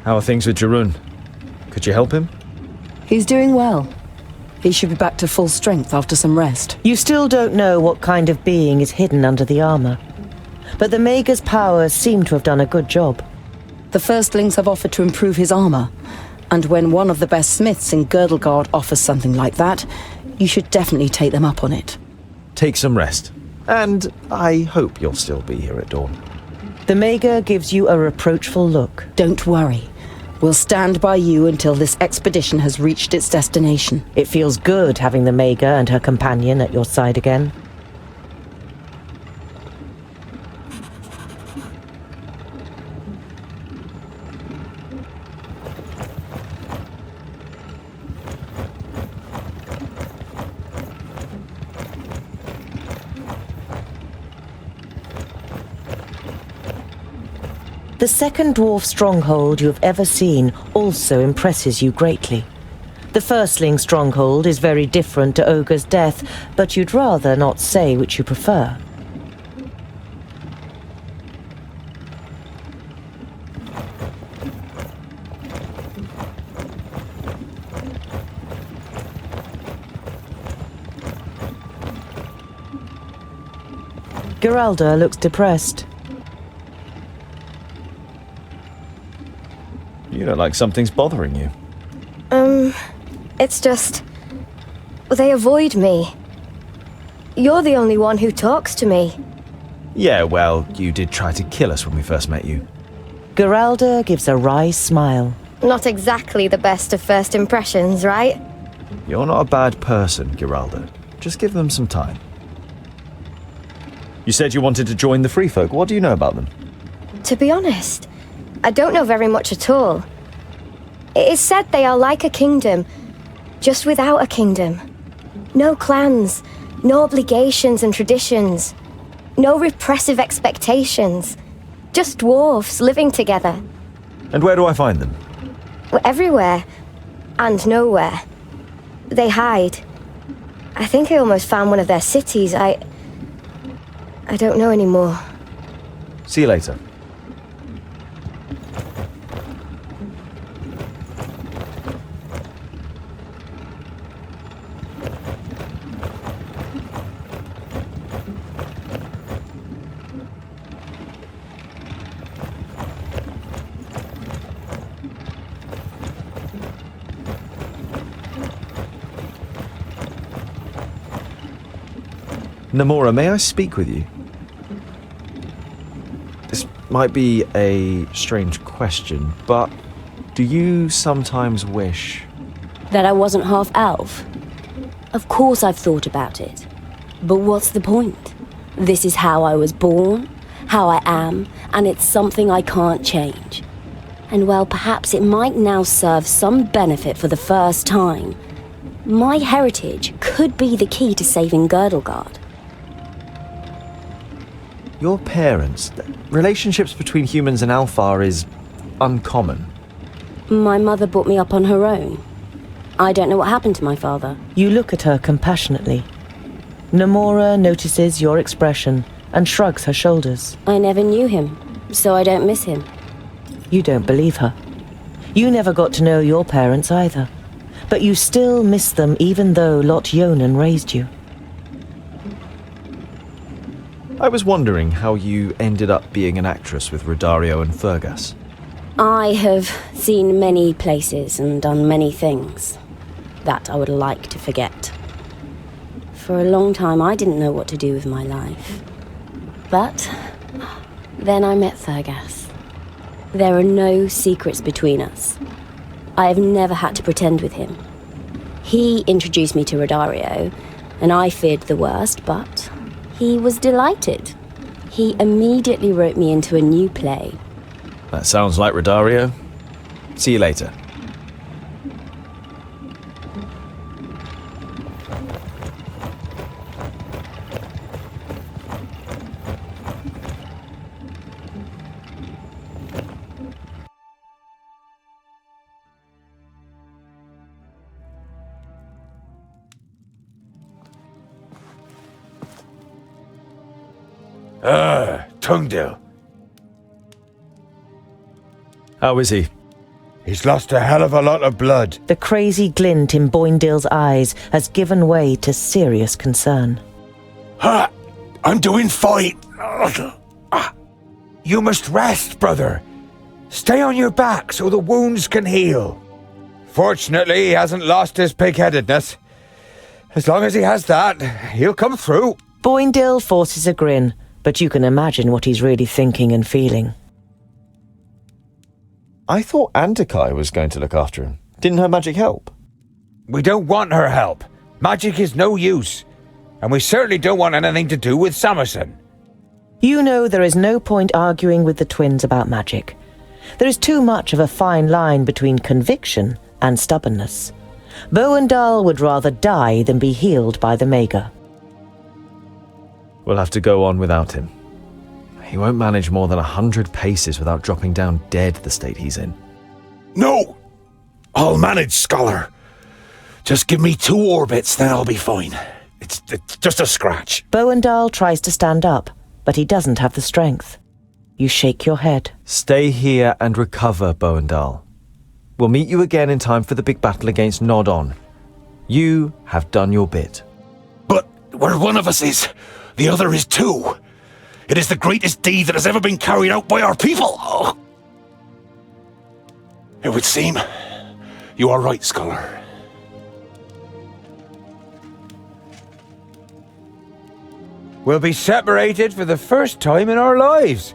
How are things with Jarun? Could you help him? He's doing well. He should be back to full strength after some rest. You still don't know what kind of being is hidden under the armor, but the Mage's powers seem to have done a good job. The firstlings have offered to improve his armor, and when one of the best smiths in Girdlegard offers something like that, you should definitely take them up on it. Take some rest. And I hope you'll still be here at dawn. The Mage gives you a reproachful look. Don't worry. We'll stand by you until this expedition has reached its destination. It feels good having the Mage and her companion at your side again. The second dwarf stronghold you have ever seen also impresses you greatly. The firstling stronghold is very different to Ogre's Death, but you'd rather not say which you prefer. Geralda looks depressed. You look like something's bothering you. It's just... they avoid me. You're the only one who talks to me. Yeah, well, you did try to kill us when we first met you. Geralda gives a wry smile. Not exactly the best of first impressions, right? You're not a bad person, Geralda. Just give them some time. You said you wanted to join the Free Folk. What do you know about them? To be honest, I don't know very much at all. It is said they are like a kingdom, just without a kingdom. No clans, no obligations and traditions, no repressive expectations. Just dwarves living together. And where do I find them? Everywhere. And nowhere. They hide. I think I almost found one of their cities. I don't know anymore. See you later. Namora, may I speak with you? This might be a strange question, but do you sometimes wish... That I wasn't half elf? Of course I've thought about it. But what's the point? This is how I was born, how I am, and it's something I can't change. And well, perhaps it might now serve some benefit for the first time. My heritage could be the key to saving Girdlegard. Your parents, relationships between humans and Alfar is uncommon. My mother brought me up on her own. I don't know what happened to my father. You look at her compassionately. Namora notices your expression and shrugs her shoulders. I never knew him, so I don't miss him. You don't believe her. You never got to know your parents either, but you still miss them even though Lot Yonan raised you. I was wondering how you ended up being an actress with Rodario and Fergus. I have seen many places and done many things that I would like to forget. For a long time, I didn't know what to do with my life. But then I met Fergus. There are no secrets between us. I have never had to pretend with him. He introduced me to Rodario, and I feared the worst, but he was delighted. He immediately wrote me into a new play. That sounds like Rodario. See you later. Tungdil. How is he? He's lost a hell of a lot of blood. The crazy glint in Boindale's eyes has given way to serious concern. I'm doing fine. You must rest, brother. Stay on your back so the wounds can heal. Fortunately, he hasn't lost his pig-headedness. As long as he has that, he'll come through. Boindale forces a grin, but you can imagine what he's really thinking and feeling. I thought Andakai was going to look after him. Didn't her magic help? We don't want her help. Magic is no use. And we certainly don't want anything to do with Samerson. You know there is no point arguing with the twins about magic. There is too much of a fine line between conviction and stubbornness. Boindale would rather die than be healed by the Maga. We'll have to go on without him. He won't manage more than 100 paces without dropping down dead the state he's in. No! I'll manage, Scholar. Just give me 2 orbits, then I'll be fine. It's just a scratch. Boindale tries to stand up, but he doesn't have the strength. You shake your head. Stay here and recover, Boindale. We'll meet you again in time for the big battle against Nodon. You have done your bit. But where one of us is, the other is too. It is the greatest deed that has ever been carried out by our people. Oh. It would seem you are right, Scholar. We'll be separated for the first time in our lives.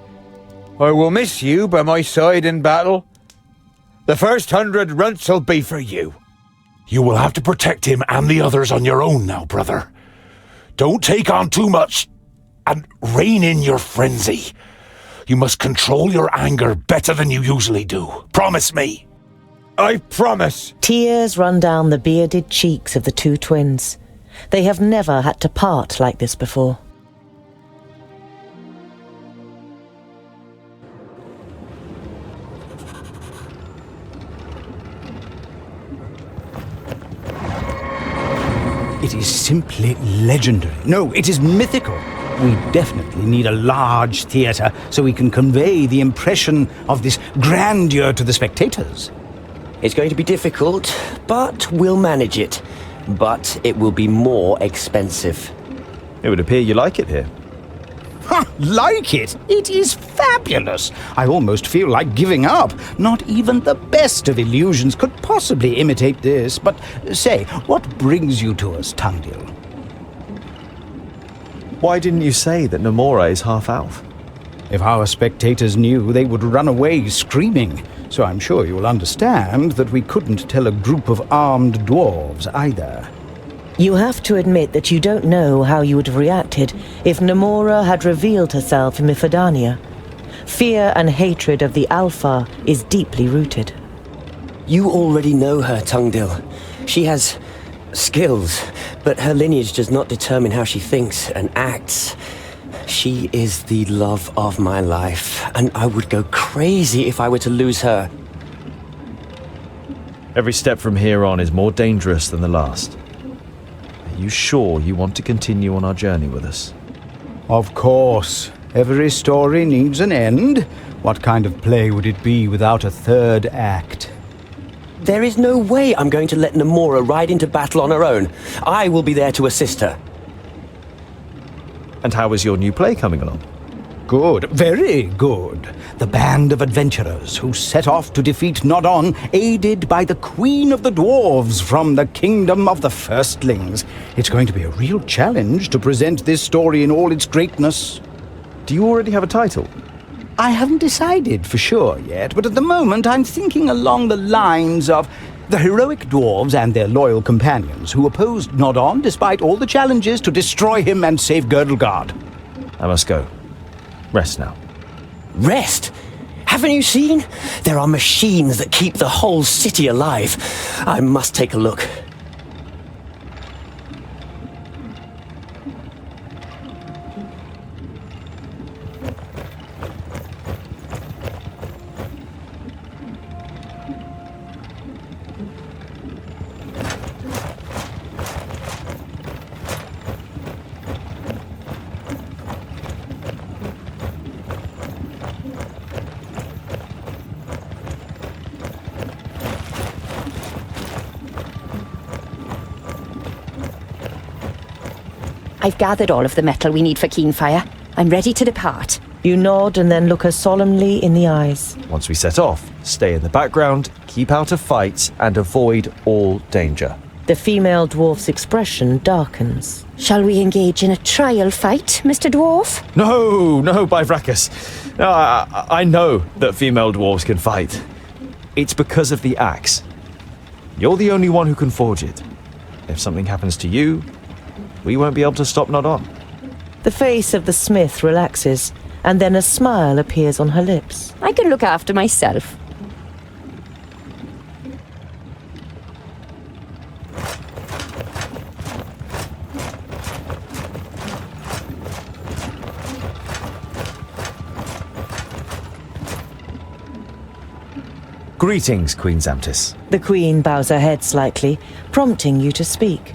I will miss you by my side in battle. The first 100 runts will be for you. You will have to protect him and the others on your own now, brother. Don't take on too much, and rein in your frenzy. You must control your anger better than you usually do. Promise me. I promise. Tears run down the bearded cheeks of the two twins. They have never had to part like this before. It is simply legendary. No, it is mythical. We definitely need a large theatre so we can convey the impression of this grandeur to the spectators. It's going to be difficult, but we'll manage it. But it will be more expensive. It would appear you like it here. Ha! Like it? It is fabulous! I almost feel like giving up. Not even the best of illusions could possibly imitate this. But say, what brings you to us, Tungdil? Why didn't you say that Nomura is half-elf? If our spectators knew, they would run away screaming. So I'm sure you'll understand that we couldn't tell a group of armed dwarves either. You have to admit that you don't know how you would have reacted if Nomura had revealed herself in Mifadania. Fear and hatred of the Alpha is deeply rooted. You already know her, Tungdil. She has skills, but her lineage does not determine how she thinks and acts. She is the love of my life, and I would go crazy if I were to lose her. Every step from here on is more dangerous than the last. Are you sure you want to continue on our journey with us? Of course. Every story needs an end. What kind of play would it be without a third act? There is no way I'm going to let Nomura ride into battle on her own. I will be there to assist her. And how is your new play coming along? Good, very good. The band of adventurers who set off to defeat Nodon, aided by the Queen of the Dwarves from the Kingdom of the Firstlings. It's going to be a real challenge to present this story in all its greatness. Do you already have a title? I haven't decided for sure yet, but at the moment I'm thinking along the lines of the heroic dwarves and their loyal companions who opposed Nodon despite all the challenges to destroy him and save Girdlegard. I must go. Rest now. Rest? Haven't you seen? There are machines that keep the whole city alive. I must take a look. I've gathered all of the metal we need for Keenfire. I'm ready to depart. You nod and then look her solemnly in the eyes. Once we set off, stay in the background, keep out of fights, and avoid all danger. The female dwarf's expression darkens. Shall we engage in a trial fight, Mr. Dwarf? No, by Vracus. No, I know that female dwarves can fight. It's because of the axe. You're the only one who can forge it. If something happens to you, we won't be able to stop Nodon. The face of the smith relaxes, and then a smile appears on her lips. I can look after myself. Greetings, Queen Zamtis. The Queen bows her head slightly, prompting you to speak.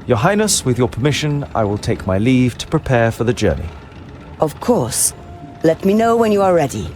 Your Highness, with your permission, I will take my leave to prepare for the journey. Of course. Let me know when you are ready.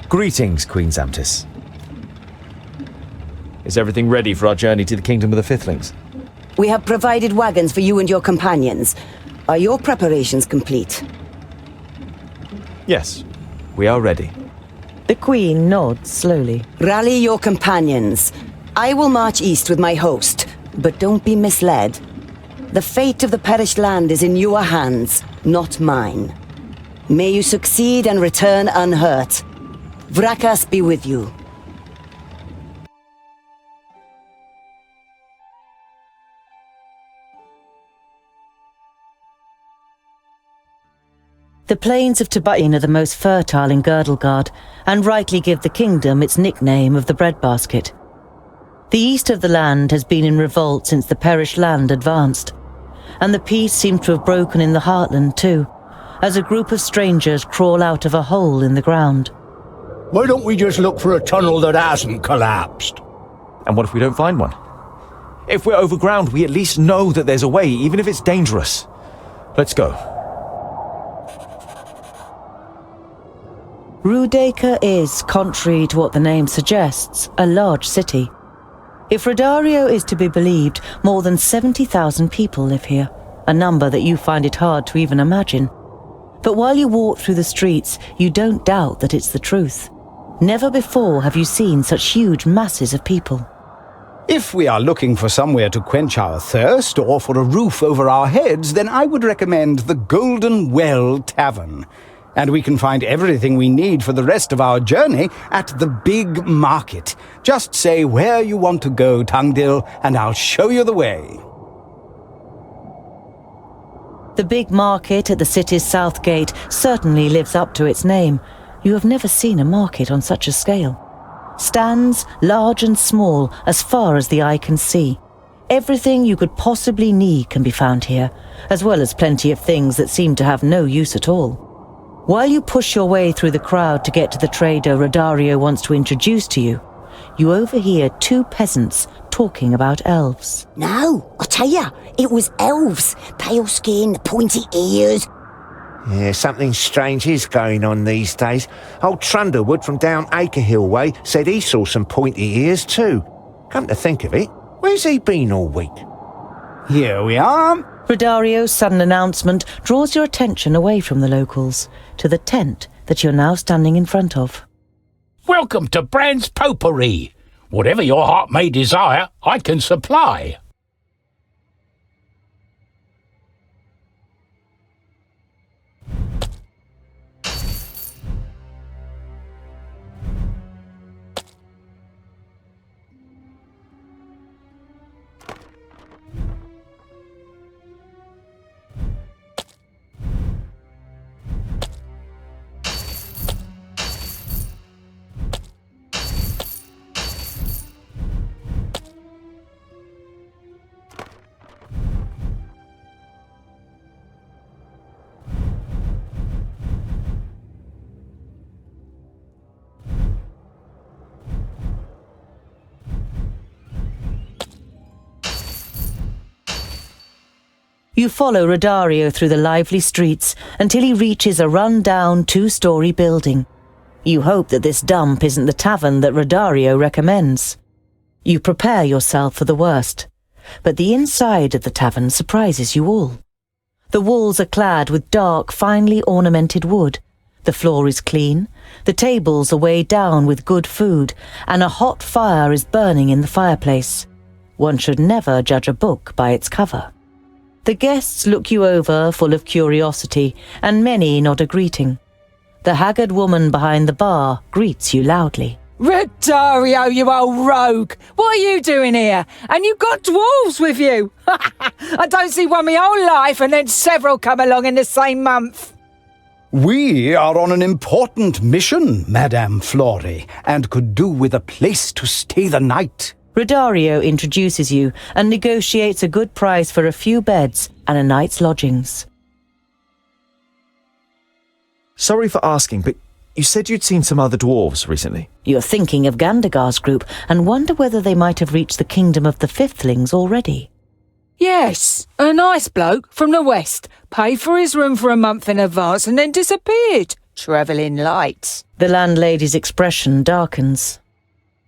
Greetings, Queen Zamtis. Is everything ready for our journey to the Kingdom of the Fifthlings? We have provided wagons for you and your companions. Are your preparations complete? Yes, we are ready. The Queen nods slowly. Rally your companions. I will march east with my host, but don't be misled. The fate of the perished land is in your hands, not mine. May you succeed and return unhurt. Vracus be with you. The plains of Tabain are the most fertile in Girdlegard, and rightly give the kingdom its nickname of the breadbasket. The east of the land has been in revolt since the perished land advanced, and the peace seems to have broken in the heartland too, as a group of strangers crawl out of a hole in the ground. Why don't we just look for a tunnel that hasn't collapsed? And what if we don't find one? If we're overground, we at least know that there's a way, even if it's dangerous. Let's go. Rudeka is, contrary to what the name suggests, a large city. If Rodario is to be believed, more than 70,000 people live here, a number that you find it hard to even imagine. But while you walk through the streets, you don't doubt that it's the truth. Never before have you seen such huge masses of people. If we are looking for somewhere to quench our thirst or for a roof over our heads, then I would recommend the Golden Well Tavern. And we can find everything we need for the rest of our journey at the Big Market. Just say where you want to go, Tungdil, and I'll show you the way. The Big Market at the city's south gate certainly lives up to its name. You have never seen a market on such a scale. Stands, large and small, as far as the eye can see. Everything you could possibly need can be found here, as well as plenty of things that seem to have no use at all. While you push your way through the crowd to get to the trader Rodario wants to introduce to you, you overhear two peasants talking about elves. No, I tell ya, it was elves. Pale skin, pointy ears. Yeah, something strange is going on these days. Old Trundlewood from down Acre Hill way said he saw some pointy ears too. Come to think of it, where's he been all week? Here we are. Rodario's sudden announcement draws your attention away from the locals, to the tent that you're now standing in front of. Welcome to Brand's Potpourri. Whatever your heart may desire, I can supply. You follow Rodario through the lively streets until he reaches a run-down 2-story building. You hope that this dump isn't the tavern that Rodario recommends. You prepare yourself for the worst, but the inside of the tavern surprises you all. The walls are clad with dark, finely ornamented wood. The floor is clean, the tables are weighed down with good food, and a hot fire is burning in the fireplace. One should never judge a book by its cover. The guests look you over full of curiosity, and many nod a greeting. The haggard woman behind the bar greets you loudly. Rodario, you old rogue! What are you doing here? And you've got dwarves with you! I don't see one my whole life and then several come along in the same month. We are on an important mission, Madame Flori, and could do with a place to stay the night. Rodario introduces you and negotiates a good price for a few beds and a night's lodgings. Sorry for asking, but you said you'd seen some other dwarves recently. You're thinking of Gandagar's group and wonder whether they might have reached the kingdom of the Fifthlings already. Yes, a nice bloke from the west. Paid for his room for a month in advance and then disappeared. Travelling light. The landlady's expression darkens.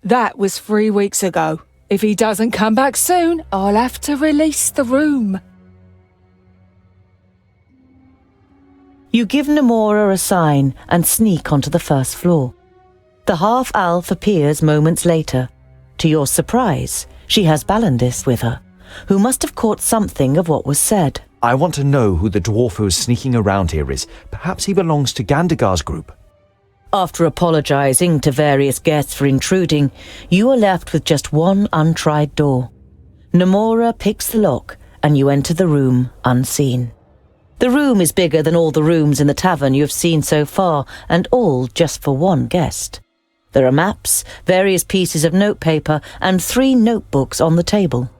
That was 3 weeks ago. If he doesn't come back soon, I'll have to release the room. You give Namora a sign and sneak onto the first floor. The half-elf appears moments later. To your surprise, she has Balandis with her, who must have caught something of what was said. I want to know who the dwarf who is sneaking around here is. Perhaps he belongs to Gandagar's group. After apologizing to various guests for intruding, you are left with just one untried door. Namora picks the lock and you enter the room unseen. The room is bigger than all the rooms in the tavern you have seen so far, and all just for one guest. There are maps, various pieces of notepaper, and 3 notebooks on the table.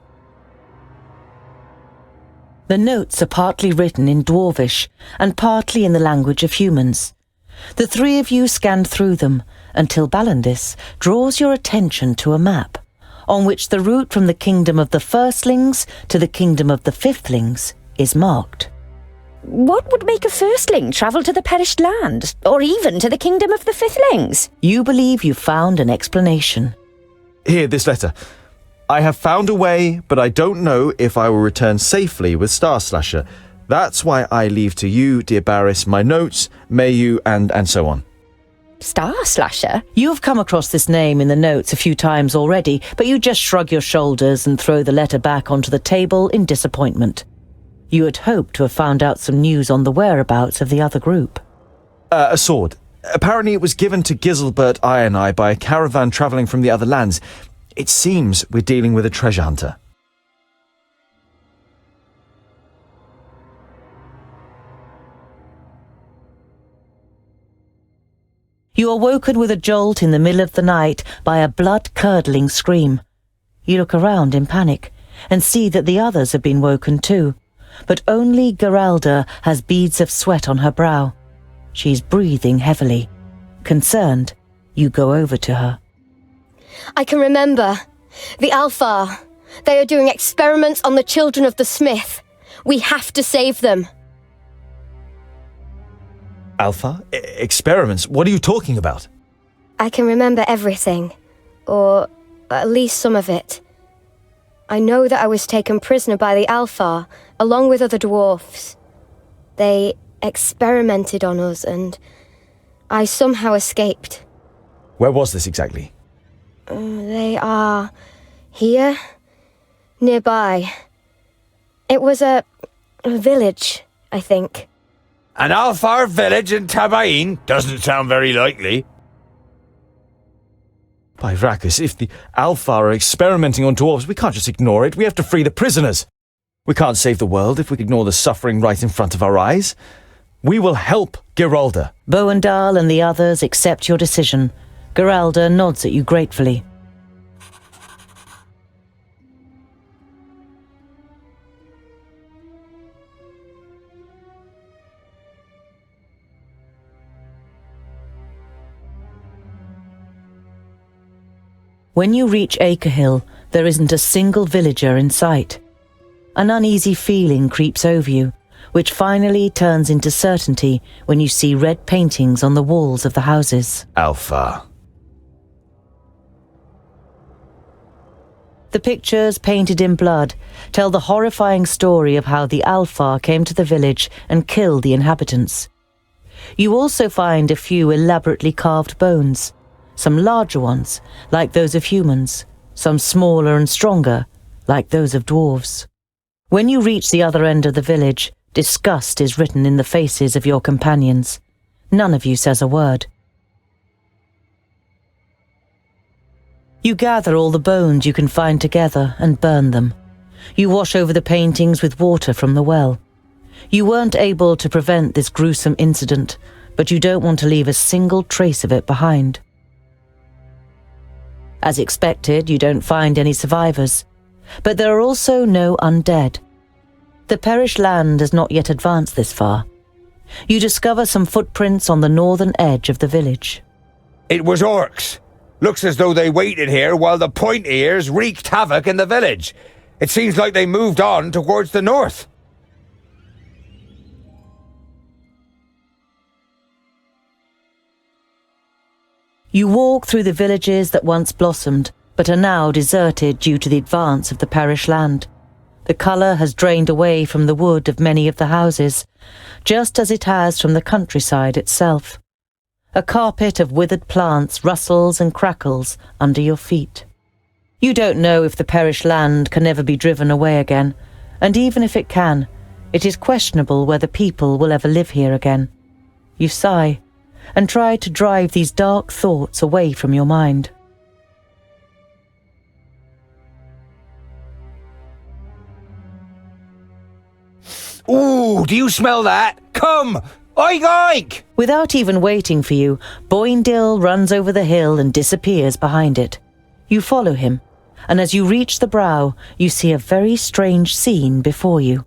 The notes are partly written in Dwarvish and partly in the language of humans. The 3 of you scan through them until Balandis draws your attention to a map on which the route from the kingdom of the Firstlings to the kingdom of the Fifthlings is marked. What would make a firstling travel to the perished land, or even to the kingdom of the Fifthlings? You believe you found an explanation. Here, this letter. I have found a way, but I don't know if I will return safely with Star Slasher. That's why I leave to you, dear Barris, my notes, may you, and so on. Star Slasher? You have come across this name in the notes a few times already, but you just shrug your shoulders and throw the letter back onto the table in disappointment. You had hoped to have found out some news on the whereabouts of the other group. A sword. Apparently it was given to Giselbert I and I by a caravan travelling from the other lands. It seems we're dealing with a treasure hunter. You are woken with a jolt in the middle of the night by a blood-curdling scream. You look around in panic and see that the others have been woken too, but only Geralda has beads of sweat on her brow. She's breathing heavily. Concerned, you go over to her. I can remember. The Alfar. They are doing experiments on the children of the Smith. We have to save them. Alpha? Experiments? What are you talking about? I can remember everything. Or at least some of it. I know that I was taken prisoner by the Alfar, along with other dwarfs. They experimented on us, and I somehow escaped. Where was this exactly? They are here, nearby. It was a village, I think. An Alfar village in Tabain? Doesn't sound very likely. By Rakus, if the Alpha are experimenting on dwarves, we can't just ignore it. We have to free the prisoners. We can't save the world if we ignore the suffering right in front of our eyes. We will help Geralda. Boandal and the others accept your decision. Geralda nods at you gratefully. When you reach Acre Hill, there isn't a single villager in sight. An uneasy feeling creeps over you, which finally turns into certainty when you see red paintings on the walls of the houses. Alpha. The pictures, painted in blood, tell the horrifying story of how the Alpha came to the village and killed the inhabitants. You also find a few elaborately carved bones, some larger ones, like those of humans, some smaller and stronger, like those of dwarves. When you reach the other end of the village, disgust is written in the faces of your companions. None of you says a word. You gather all the bones you can find together and burn them. You wash over the paintings with water from the well. You weren't able to prevent this gruesome incident, but you don't want to leave a single trace of it behind. As expected, you don't find any survivors, but there are also no undead. The perished land has not yet advanced this far. You discover some footprints on the northern edge of the village. It was orcs. Looks as though they waited here while the point ears wreaked havoc in the village. It seems like they moved on towards the north. You walk through the villages that once blossomed, but are now deserted due to the advance of the perished land. The colour has drained away from the wood of many of the houses, just as it has from the countryside itself. A carpet of withered plants rustles and crackles under your feet. You don't know if the perished land can ever be driven away again, and even if it can, it is questionable whether people will ever live here again. You sigh, and try to drive these dark thoughts away from your mind. Ooh, do you smell that? Come! Oink, oink! Without even waiting for you, Boindil runs over the hill and disappears behind it. You follow him, and as you reach the brow, you see a very strange scene before you.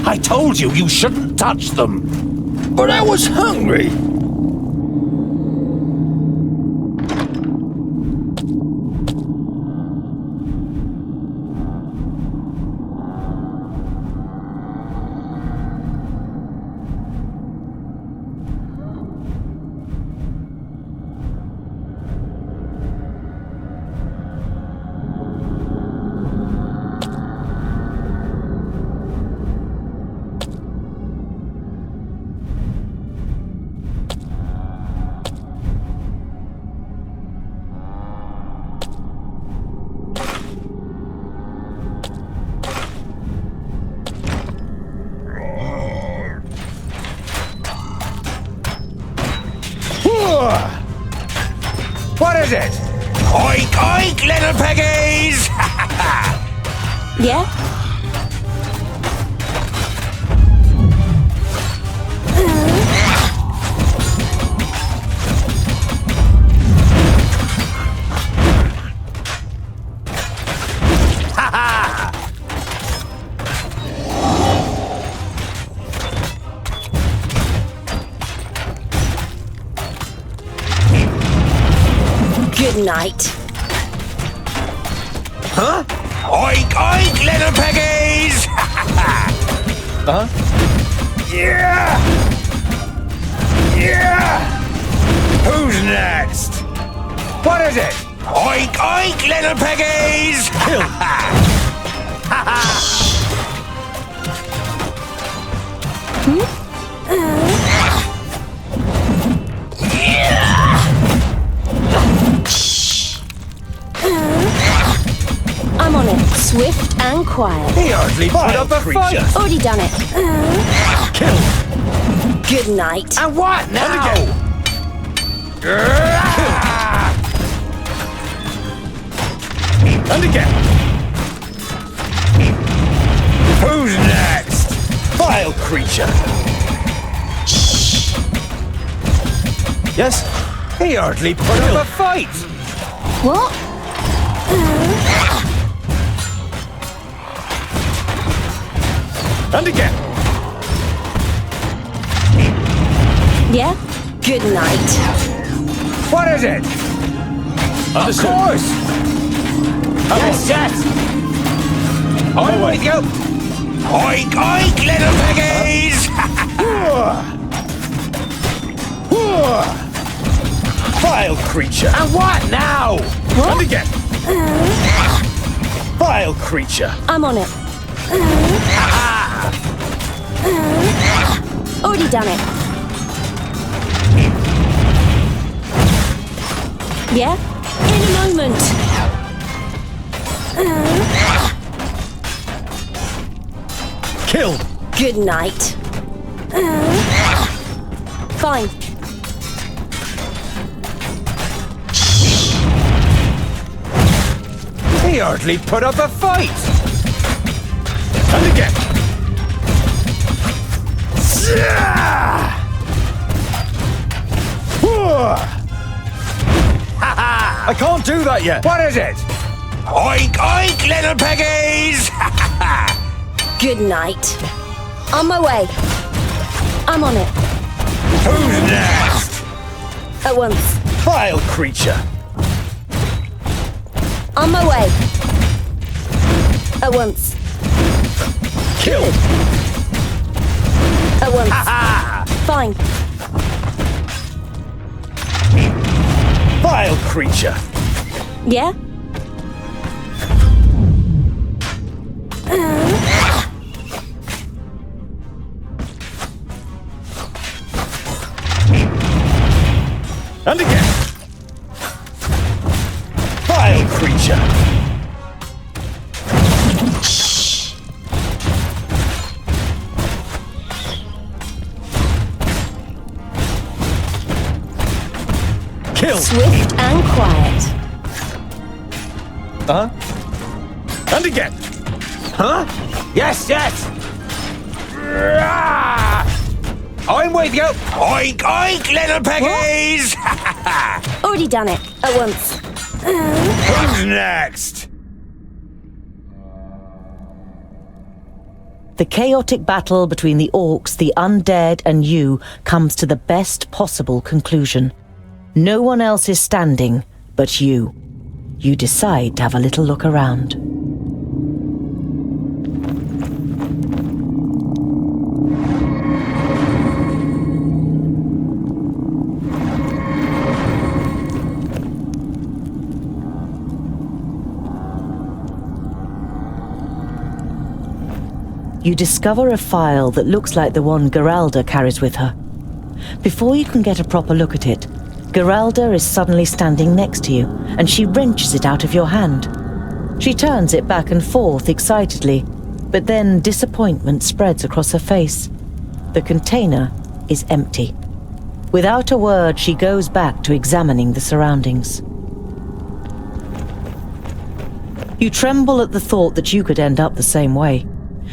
I told you shouldn't touch them. But I was hungry. What is it? Oink, oink, little piggies! Yeah? Good night. Huh? Oink, oink, little piggies! Huh? Yeah! Yeah! Who's next? What is it? Oink, oink, little piggies! Kill! I'm on it. Swift and quiet. He hardly put up a fight! Already done it. Kill! Good night. And what now? And again! Who's next? Vile creature! Yes? He hardly put up a fight! What? And again! Yeah? Good night. What is it? Understood. Of course! Yes, yes! I'm with you! Oink, oink, little piggies! Vile creature! And what now? And again! Vile creature! I'm on it. Already done it. Yeah? In a moment. Kill! Good night. Fine. He hardly put up a fight! And again! I can't do that yet. What is it? Oink, oink, little piggies! Good night. On my way. I'm on it. Who's next? At once. Vile creature! On my way. At once. Kill! At once. Fine. Vile creature! Yeah? And again! Vile creature! Kill! Swift and quiet. And again! Huh? Yes, yes! I'm with you! Oink, oink, little piggies! Already done it. At once. Who's next? The chaotic battle between the orcs, the undead, and you comes to the best possible conclusion. No one else is standing but you. You decide to have a little look around. You discover a file that looks like the one Geralda carries with her. Before you can get a proper look at it, Geralda is suddenly standing next to you, and she wrenches it out of your hand. She turns it back and forth excitedly, but then disappointment spreads across her face. The container is empty. Without a word, she goes back to examining the surroundings. You tremble at the thought that you could end up the same way.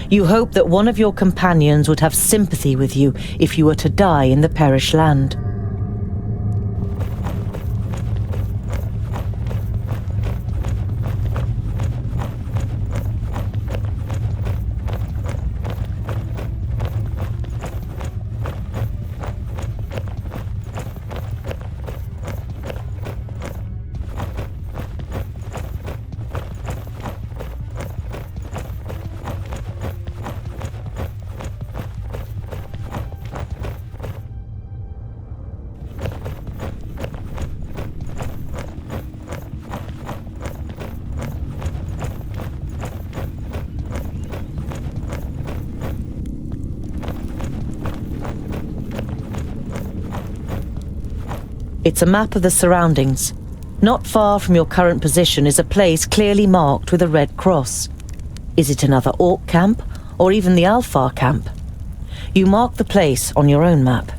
You hope that one of your companions would have sympathy with you if you were to die in the perished land. It's a map of the surroundings. Not far from your current position is a place clearly marked with a red cross. Is it another orc camp, or even the Alfar camp? You mark the place on your own map.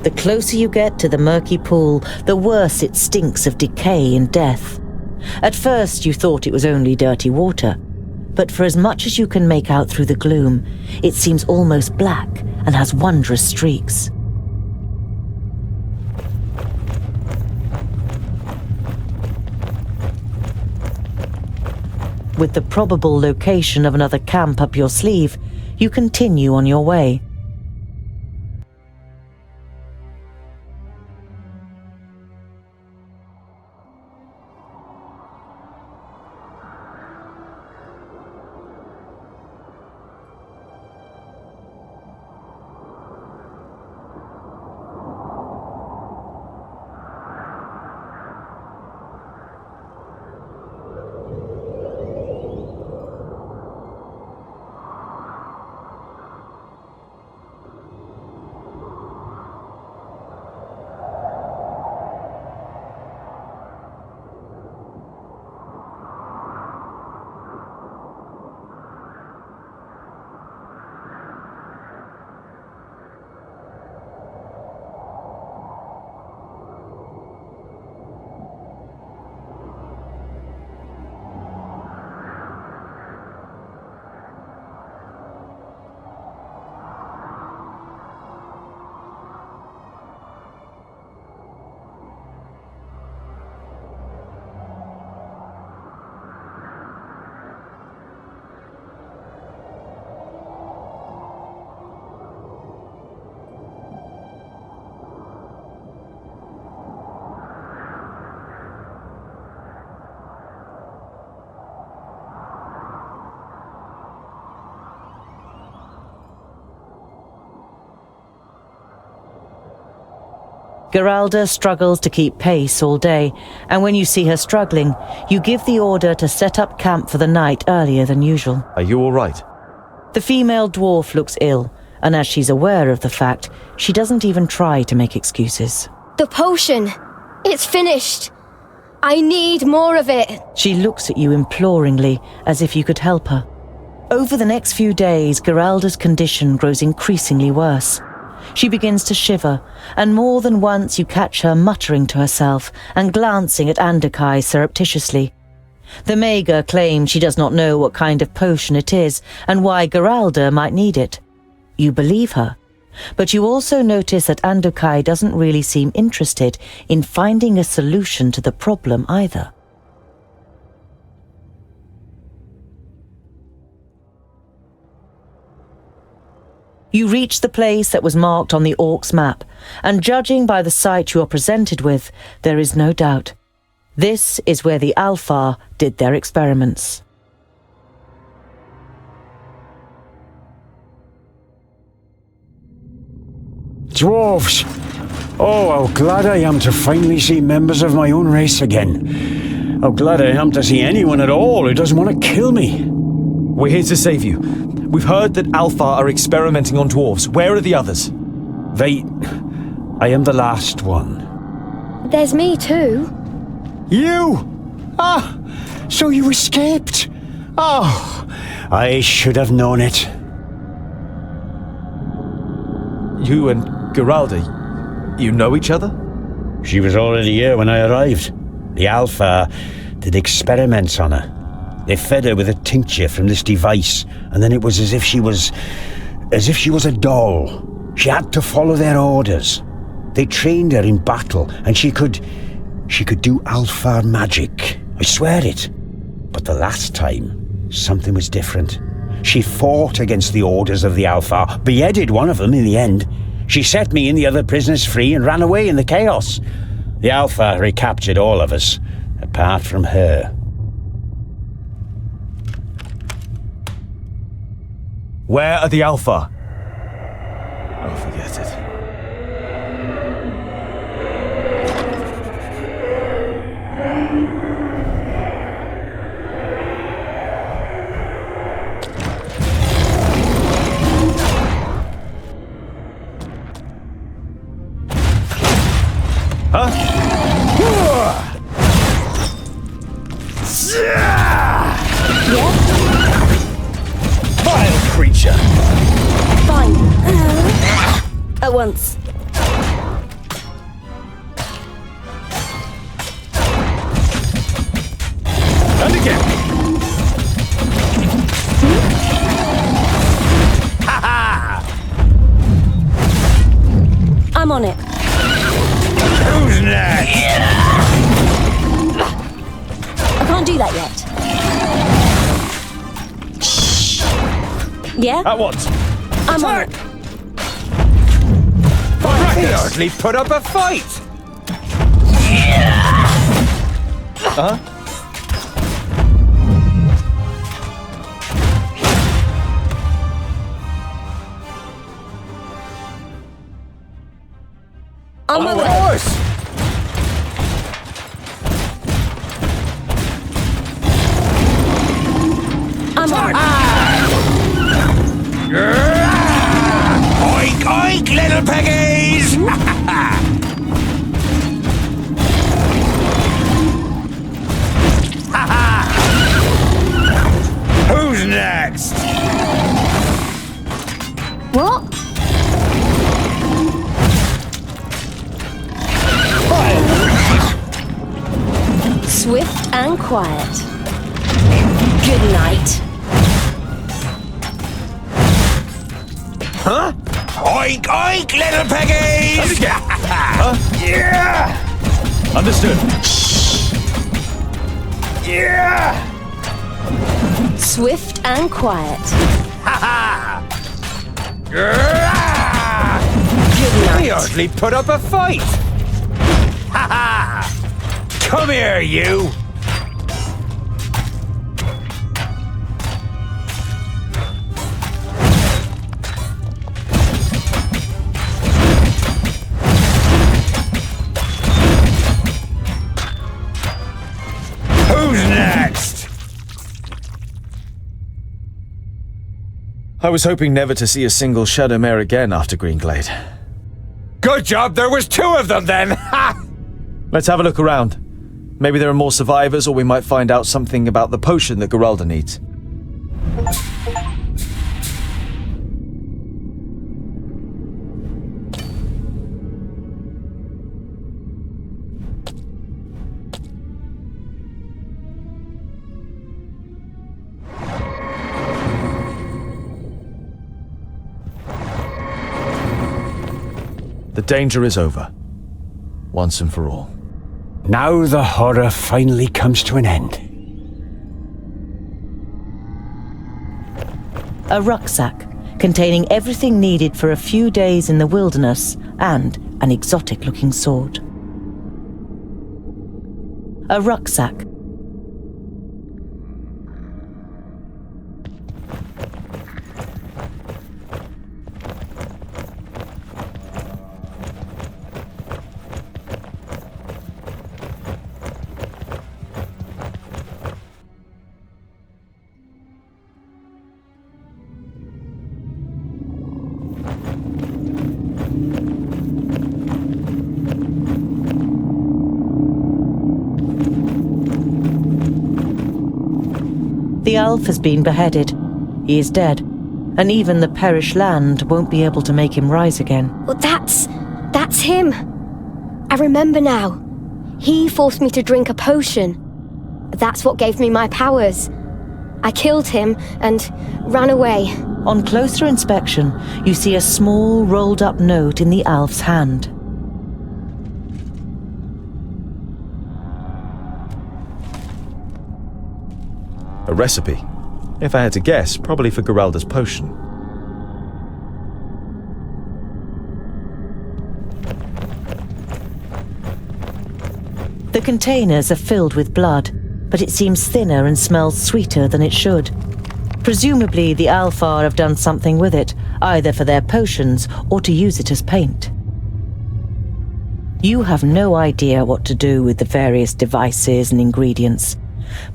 The closer you get to the murky pool, the worse it stinks of decay and death. At first you thought it was only dirty water, but for as much as you can make out through the gloom, it seems almost black and has wondrous streaks. With the probable location of another camp up your sleeve, you continue on your way. Geralda struggles to keep pace all day, and when you see her struggling, you give the order to set up camp for the night earlier than usual. Are you all right? The female dwarf looks ill, and as she's aware of the fact, she doesn't even try to make excuses. The potion! It's finished! I need more of it! She looks at you imploringly, as if you could help her. Over the next few days, Geralda's condition grows increasingly worse. She begins to shiver, and more than once you catch her muttering to herself and glancing at Andakai surreptitiously. The Mager claims she does not know what kind of potion it is and why Geralda might need it. You believe her, but you also notice that Andakai doesn't really seem interested in finding a solution to the problem either. You reach the place that was marked on the Orc's map, and judging by the site you are presented with, there is no doubt. This is where the Alfar did their experiments. Dwarves! Oh, how glad I am to finally see members of my own race again. How glad I am to see anyone at all who doesn't want to kill me. We're here to save you. We've heard that Alfar are experimenting on dwarves. Where are the others? I am the last one. There's me too. You? Ah, so you escaped? Oh, I should have known it. You and Geralda, you know each other? She was already here when I arrived. The Alpha did experiments on her. They fed her with a tincture from this device, and then it was as if she was a doll. She had to follow their orders. They trained her in battle, and she could do Alpha magic. I swear it. But the last time, something was different. She fought against the orders of the Alpha, beheaded one of them in the end. She set me and the other prisoners free and ran away in the chaos. The Alpha recaptured all of us, apart from her. Where are the Alpha? Oh, forget it. Huh? Vile creature! Fine. At once. on it. Who's next? I can't do that yet. Shh. Yeah? At once. I'm on it. They hardly put up a fight. Huh? On my way. I'm on. Oink, oink, little piggies! Who's next? What? Swift and quiet. Good night. Huh? Oink, oink, little piggies! Yeah! Understood. Yeah! Swift and quiet. Good They night. hardly put up a fight. Come here, you! Who's next? I was hoping never to see a single Shadowmare again after Greenglade. Good job, there was 2 of them then! Let's have a look around. Maybe there are more survivors, or we might find out something about the potion that Geralda needs. The danger is over. Once and for all. Now the horror finally comes to an end. A rucksack containing everything needed for a few days in the wilderness and an exotic-looking sword. A rucksack. The elf has been beheaded. He is dead. And even the perished land won't be able to make him rise again. Well, that's him. I remember now. He forced me to drink a potion. That's what gave me my powers. I killed him and ran away. On closer inspection, you see a small rolled-up note in the elf's hand. A recipe. If I had to guess, probably for Geralda's potion. The containers are filled with blood, but it seems thinner and smells sweeter than it should. Presumably, the Alfar have done something with it, either for their potions or to use it as paint. You have no idea what to do with the various devices and ingredients,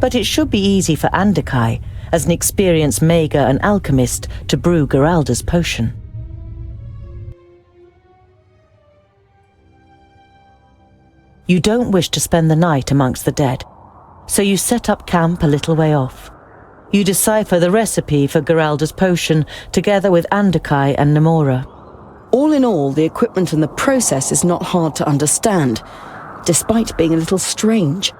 but it should be easy for Andakai, as an experienced mager and alchemist, to brew Geralda's potion. You don't wish to spend the night amongst the dead, so you set up camp a little way off. You decipher the recipe for Geralda's potion together with Andakai and Namora. All in all, the equipment and the process is not hard to understand, despite being a little strange.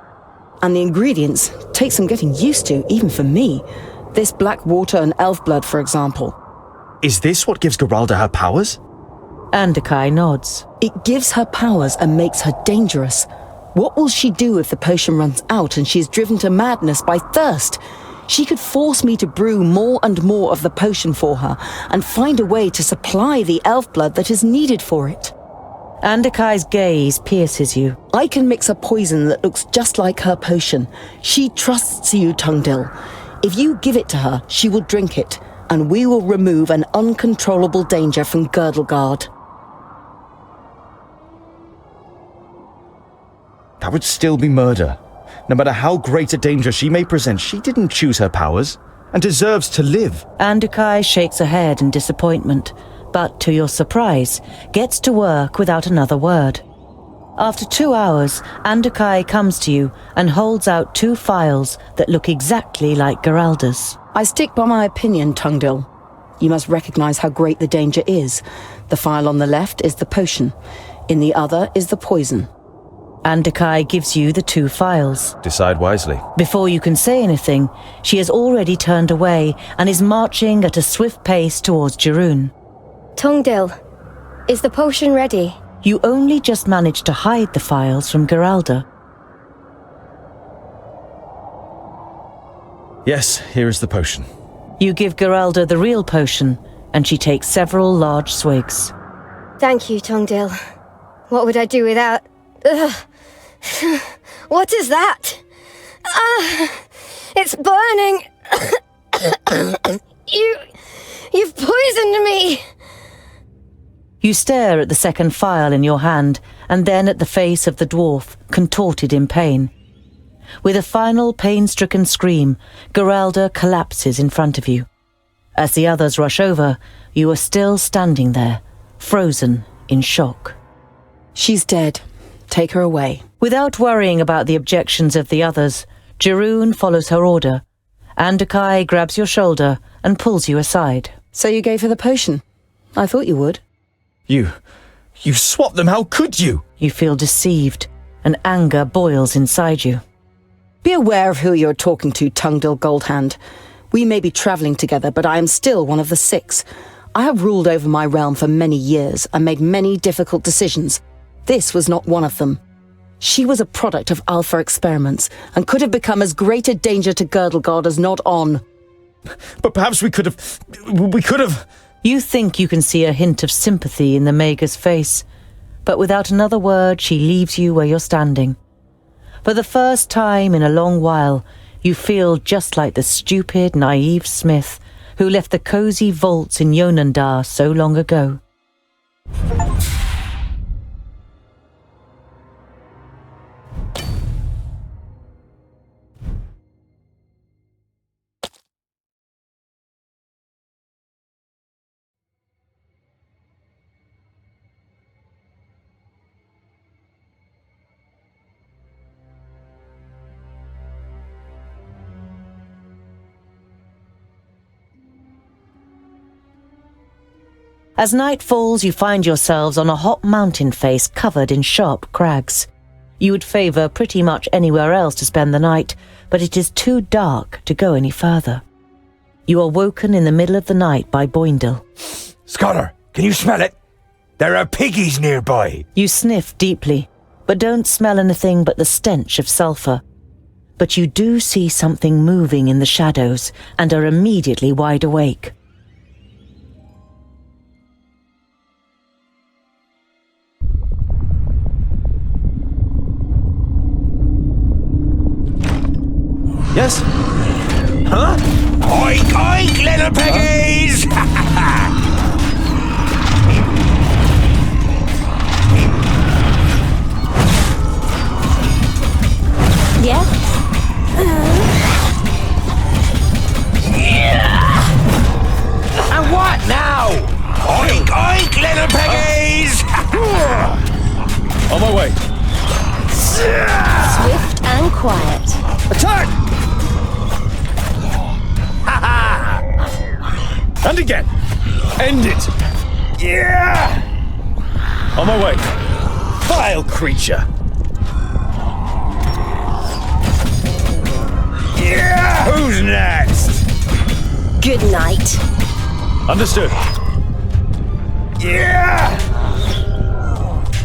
And the ingredients take some getting used to, even for me. This black water and elf blood, for example. Is this what gives Geralda her powers? Andakai nods. It gives her powers and makes her dangerous. What will she do if the potion runs out and she is driven to madness by thirst? She could force me to brew more and more of the potion for her and find a way to supply the elf blood that is needed for it. Andakai's gaze pierces you. I can mix a poison that looks just like her potion. She trusts you, Tungdil. If you give it to her, she will drink it, and we will remove an uncontrollable danger from Girdlegard. That would still be murder. No matter how great a danger she may present, she didn't choose her powers and deserves to live. Andakai shakes her head in disappointment, but to your surprise, gets to work without another word. After 2 hours, Andakai comes to you and holds out 2 files that look exactly like Geralda's. I stick by my opinion, Tungdil. You must recognize how great the danger is. The file on the left is the potion. In the other is the poison. Andakai gives you the 2 files. Decide wisely. Before you can say anything, she has already turned away and is marching at a swift pace towards Jeroen. Tungdil, is the potion ready? You only just managed to hide the files from Geralda. Yes, here is the potion. You give Geralda the real potion, and she takes several large swigs. Thank you, Tungdil. What would I do without... Ugh. What is that? It's burning. You've poisoned me. You stare at the second file in your hand, and then at the face of the dwarf, contorted in pain. With a final pain-stricken scream, Geralda collapses in front of you. As the others rush over, you are still standing there, frozen in shock. She's dead. Take her away. Without worrying about the objections of the others, Jeroen follows her order. Andakai grabs your shoulder and pulls you aside. So you gave her the potion? I thought you would. You swapped them, how could you? You feel deceived, and anger boils inside you. Be aware of who you're talking to, Tungdil Goldhand. We may be travelling together, but I am still one of the 6. I have ruled over my realm for many years and made many difficult decisions. This was not one of them. She was a product of Alpha experiments and could have become as great a danger to Girdlegard as not on. But perhaps we could have... You think you can see a hint of sympathy in the Mager's face, but without another word she leaves you where you're standing. For the first time in a long while, you feel just like the stupid, naive Smith who left the cosy vaults in Yonandar so long ago. As night falls, you find yourselves on a hot mountain face covered in sharp crags. You would favour pretty much anywhere else to spend the night, but it is too dark to go any further. You are woken in the middle of the night by Boindle. Scholar, can you smell it? There are piggies nearby. You sniff deeply, but don't smell anything but the stench of sulphur. But you do see something moving in the shadows and are immediately wide awake. Yes? Huh? Oink, oink, little piggies! Yeah? And what now? Oink, oink, little piggies! On my way. Swift and quiet. Attack! And again. End it. Yeah! On my way. Vile creature. Yeah! Who's next? Good night. Understood. Yeah!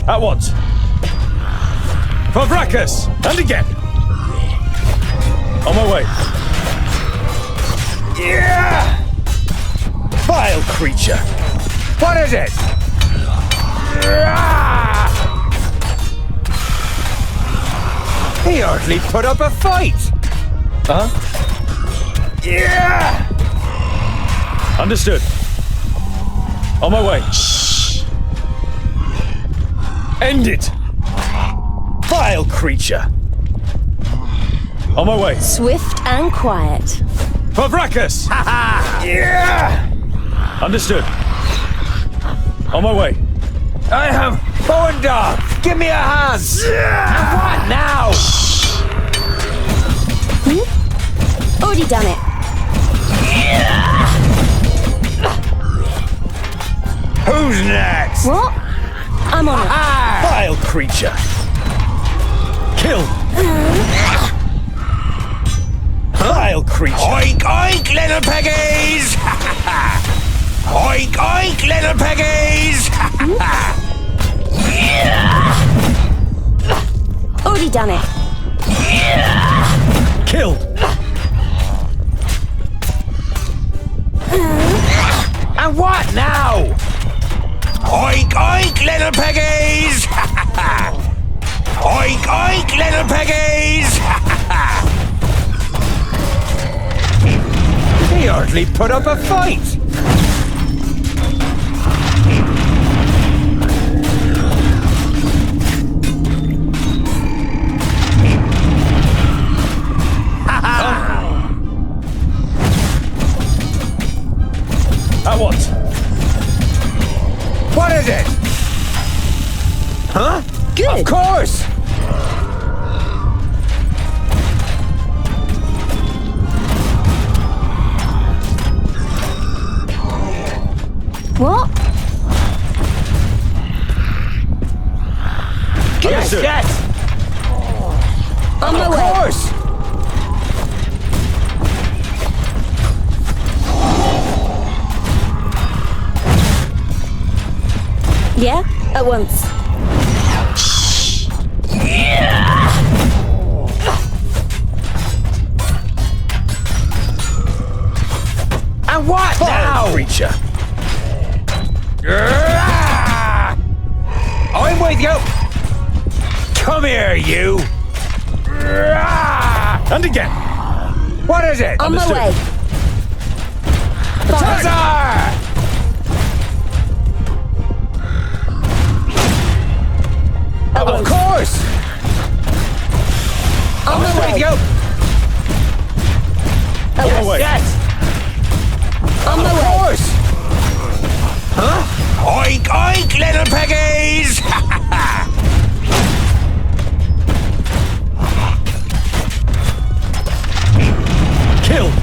At once. For Vracus! And again! On my way. Yeah! Vile creature! What is it? He hardly put up a fight! Huh? Yeah! Understood. On my way. End it! Vile creature! On my way. Swift and quiet. For Vracus! Yeah! Understood. On my way. I have bow and dog! Give me a hand! And what now? Already done it. Who's next? What? I'm on it. Vile creature! Kill! Vile creature! Oink, oink, little piggies! Oink, oink, little piggies! Already done it. Killed! And what now? Oink, oink, little piggies! Oink, oink, little piggies! He hardly put up a fight! At once. What is it? Huh? Good. Of course! What? Yes, yes! On my Of way. course! Yeah? At once. And what now? Creature. I'm with you! Come here, you! And again. What is it? On my way. Huzzah! Of course! On my way. With you! At my once. way. Yes! On my Of way. course! Huh? Oink, oink, little piggies! Killed!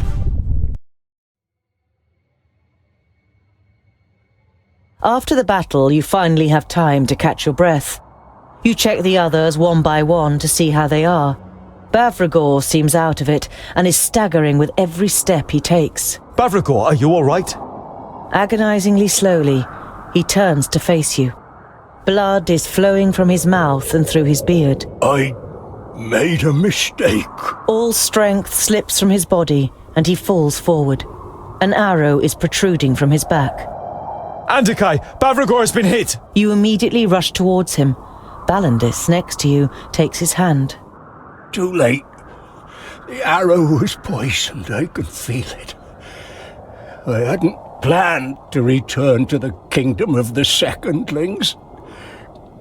After the battle, you finally have time to catch your breath. You check the others one by one to see how they are. Bavragor seems out of it and is staggering with every step he takes. Bavragor, are you all right? Agonizingly slowly, he turns to face you. Blood is flowing from his mouth and through his beard. I made a mistake. All strength slips from his body and he falls forward. An arrow is protruding from his back. Andakai, Bavragor has been hit! You immediately rush towards him. Balandis, next to you, takes his hand. Too late. The arrow was poisoned. I could feel it. I hadn't planned to return to the kingdom of the secondlings,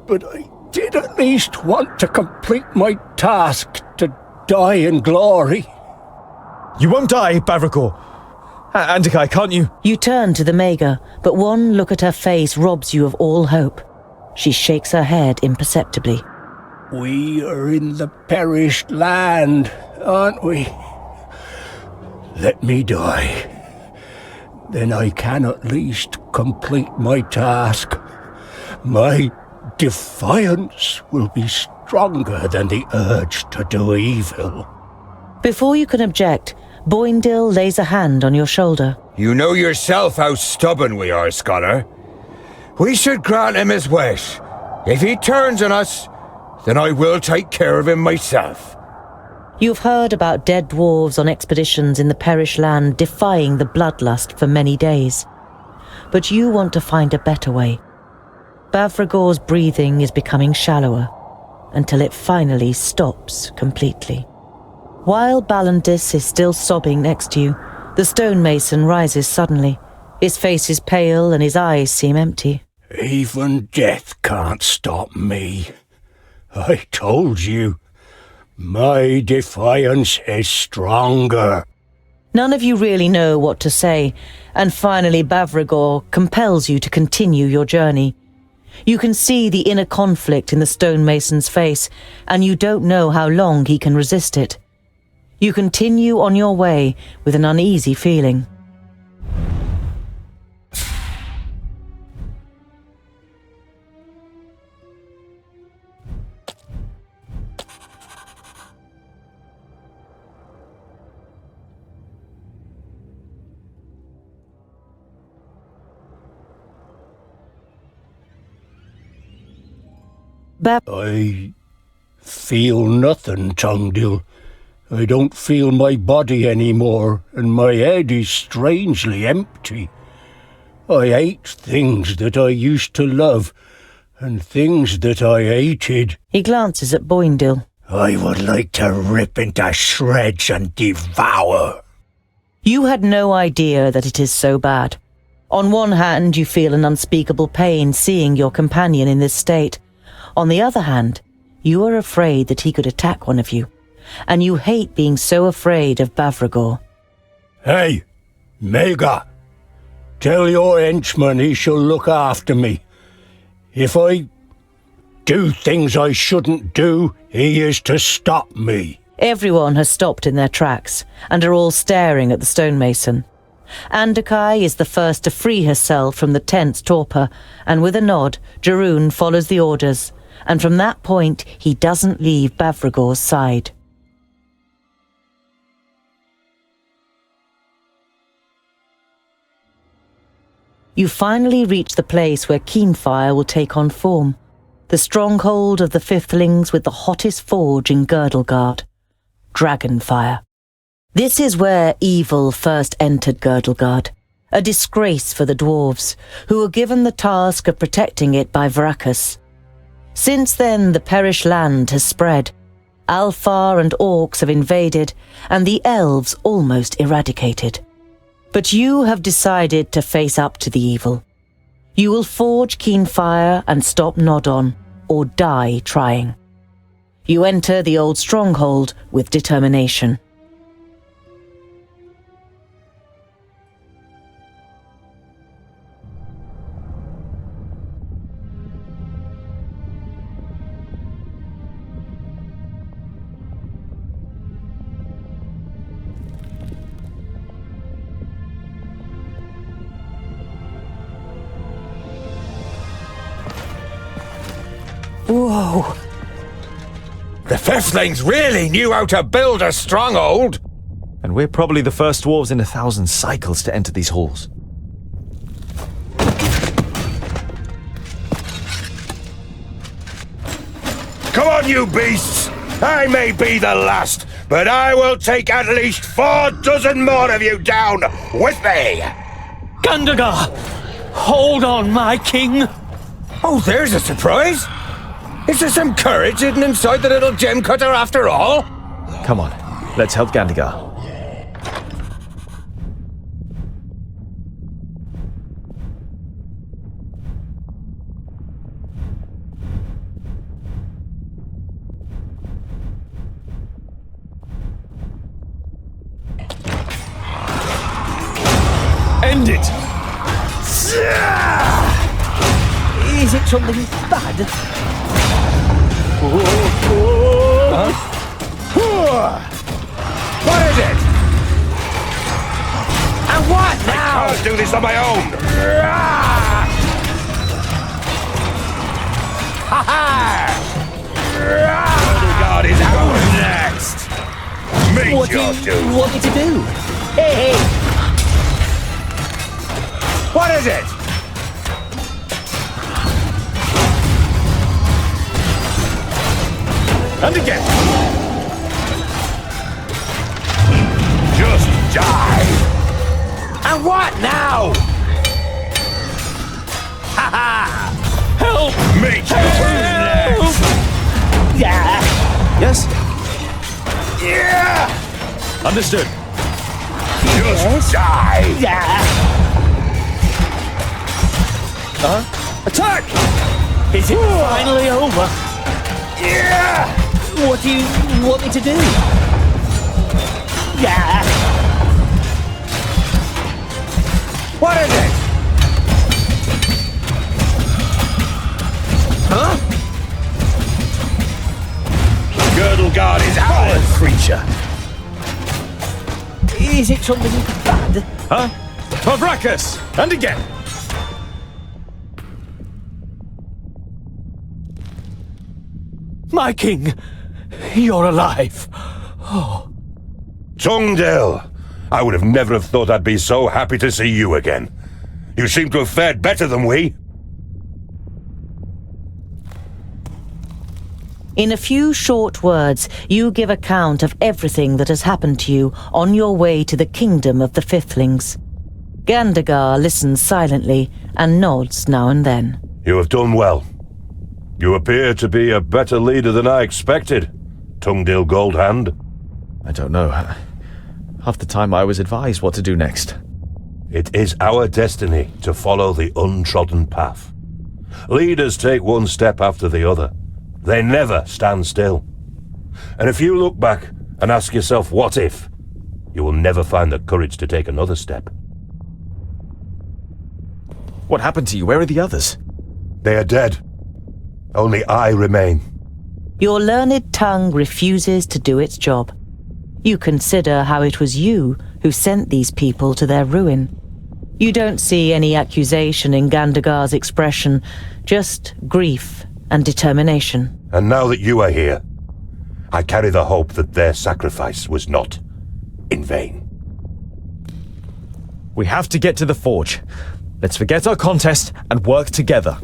but I did at least want to complete my task to die in glory. You won't die, Bavragor. Andakai, can't you? You turn to the Maga, but one look at her face robs you of all hope. She shakes her head imperceptibly. We are in the perished land, aren't we? Let me die. Then I can at least complete my task. My defiance will be stronger than the urge to do evil. Before you can object, Boindil lays a hand on your shoulder. You know yourself how stubborn we are, Scholar. We should grant him his wish. If he turns on us, then I will take care of him myself. You've heard about dead dwarves on expeditions in the Perish Land defying the bloodlust for many days. But you want to find a better way. Bavragor's breathing is becoming shallower, until it finally stops completely. While Ballandis is still sobbing next to you, the stonemason rises suddenly. His face is pale and his eyes seem empty. Even death can't stop me. I told you. My defiance is stronger. None of you really know what to say, and finally Bavragor compels you to continue your journey. You can see the inner conflict in the stonemason's face, and you don't know how long he can resist it. You continue on your way with an uneasy feeling. I feel nothing, Tungdil. I don't feel my body anymore, and my head is strangely empty. I ate things that I used to love, and things that I hated. He glances at Boindil. I would like to rip into shreds and devour. You had no idea that it is so bad. On one hand, you feel an unspeakable pain seeing your companion in this state. On the other hand, you are afraid that he could attack one of you, and you hate being so afraid of Bavragor. Hey, Mega, tell your henchman he shall look after me. If I do things I shouldn't do, he is to stop me. Everyone has stopped in their tracks, and are all staring at the stonemason. Andakai is the first to free herself from the tense torpor, and with a nod, Jeroen follows the orders, and from that point he doesn't leave Bavragor's side. You finally reach the place where Keenfire will take on form, the stronghold of the Fifthlings with the hottest forge in Girdlegard, Dragonfire. This is where evil first entered Girdlegard, a disgrace for the dwarves, who were given the task of protecting it by Vrachus. Since then, the Perish Land has spread. Alfar and Orcs have invaded, and the elves almost eradicated. But you have decided to face up to the evil. You will forge Keenfire and stop Nodon, or die trying. You enter the old stronghold with determination. Whoa! The Fifthlings really knew how to build a stronghold! And we're probably the first dwarves in 1,000 cycles to enter these halls. Come on, you beasts! I may be the last, but I will take at least 4 dozen more of you down with me! Gandagar! Hold on, my king! Oh, there's a surprise! Is there some courage hidden inside the little gem cutter after all? Come on, let's help Gandagar. End it! Is it something bad? Huh? What is it? And what now? I can't do this on my own! God is out next! Meet What do your you doom! want me to do? Hey! What is it? And again! Just die! And what now? Ha ha! Help! Me too! Yeah! Yes? Yeah! Understood. Just die! Yeah! Attack! Is it finally over? Yeah! What do you want me to do? Yeah! What is it? Huh? Girdle Guard is ours! Creature. Is it something bad? Huh? Pavrakas! And again! My king! You're alive! Oh. Tungdil! I would have never have thought I'd be so happy to see you again. You seem to have fared better than we. In a few short words, you give account of everything that has happened to you on your way to the kingdom of the Fifthlings. Gandagar listens silently and nods now and then. You have done well. You appear to be a better leader than I expected, Tungdil Goldhand. I don't know. Half the time I was advised what to do next. It is our destiny to follow the untrodden path. Leaders take one step after the other. They never stand still. And if you look back and ask yourself, what if, you will never find the courage to take another step. What happened to you? Where are the others? They are dead. Only I remain. Your learned tongue refuses to do its job. You consider how it was you who sent these people to their ruin. You don't see any accusation in Gandagar's expression, just grief and determination. And now that you are here, I carry the hope that their sacrifice was not in vain. We have to get to the forge. Let's forget our contest and work together.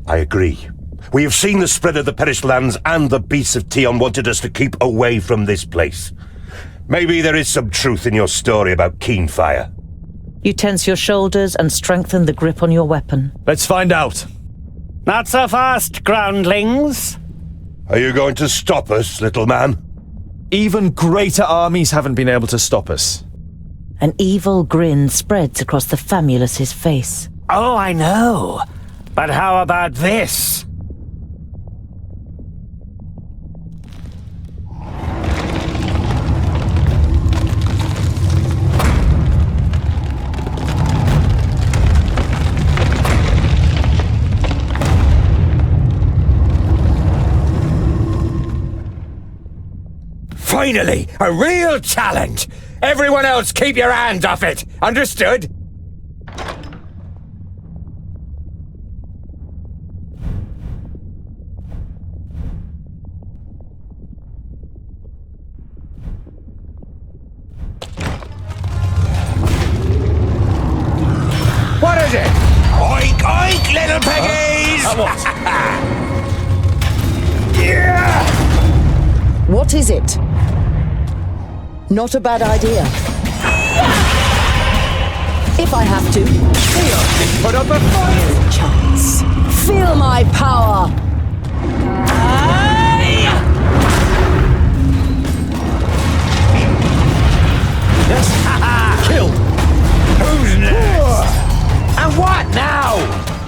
I agree. We have seen the spread of the perished lands, and the beasts of Tion wanted us to keep away from this place. Maybe there is some truth in your story about Keenfire. You tense your shoulders and strengthen the grip on your weapon. Let's find out. Not so fast, groundlings. Are you going to stop us, little man? Even greater armies haven't been able to stop us. An evil grin spreads across the Famulous's face. Oh, I know. But how about this? Finally, a real challenge! Everyone else keep your hands off it! Understood? What is it? Oink, oink, little piggies! Yeah! What is it? Not a bad idea. If I have to. Put up a fight! Chance. Feel my power! Yes? Kill! Who's next? And what now?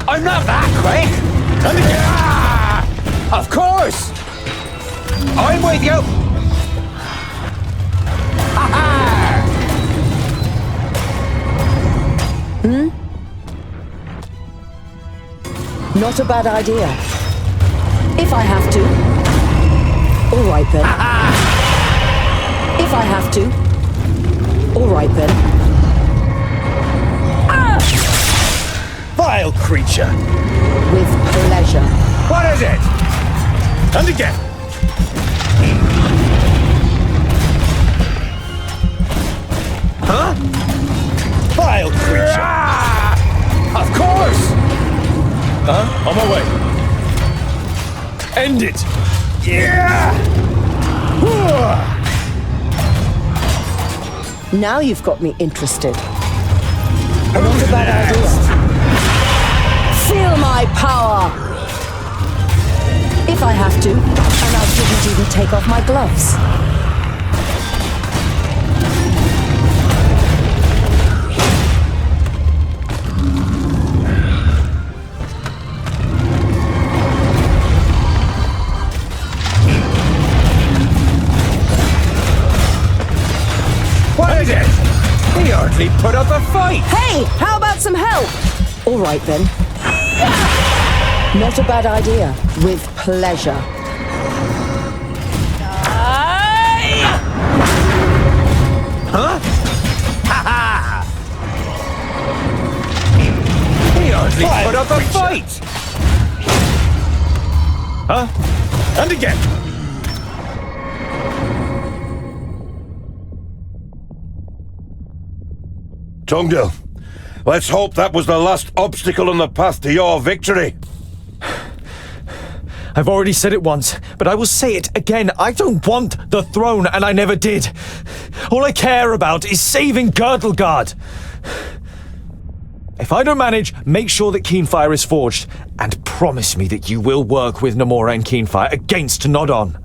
I'm not that quick! Of course! I'm with you! Not a bad idea. If I have to. All right then. If I have to. All right then. Vile creature! With pleasure. What is it? And again! Huh? Vile creature! Of course! On my way. End it! Now you've got me interested. Not a bad idea. Feel my power! If I have to, and I didn't even take off my gloves. What is it? He hardly put up a fight. Hey, how about some help? All right then. Not a bad idea. With pleasure. Huh? Ha ha! He hardly put up a fight. Huh? And again. Tungdil, let's hope that was the last obstacle on the path to your victory. I've already said it once, but I will say it again. I don't want the throne, and I never did. All I care about is saving Girdlegard. If I don't manage, make sure that Keenfire is forged, and promise me that you will work with Namora and Keenfire against Nodon.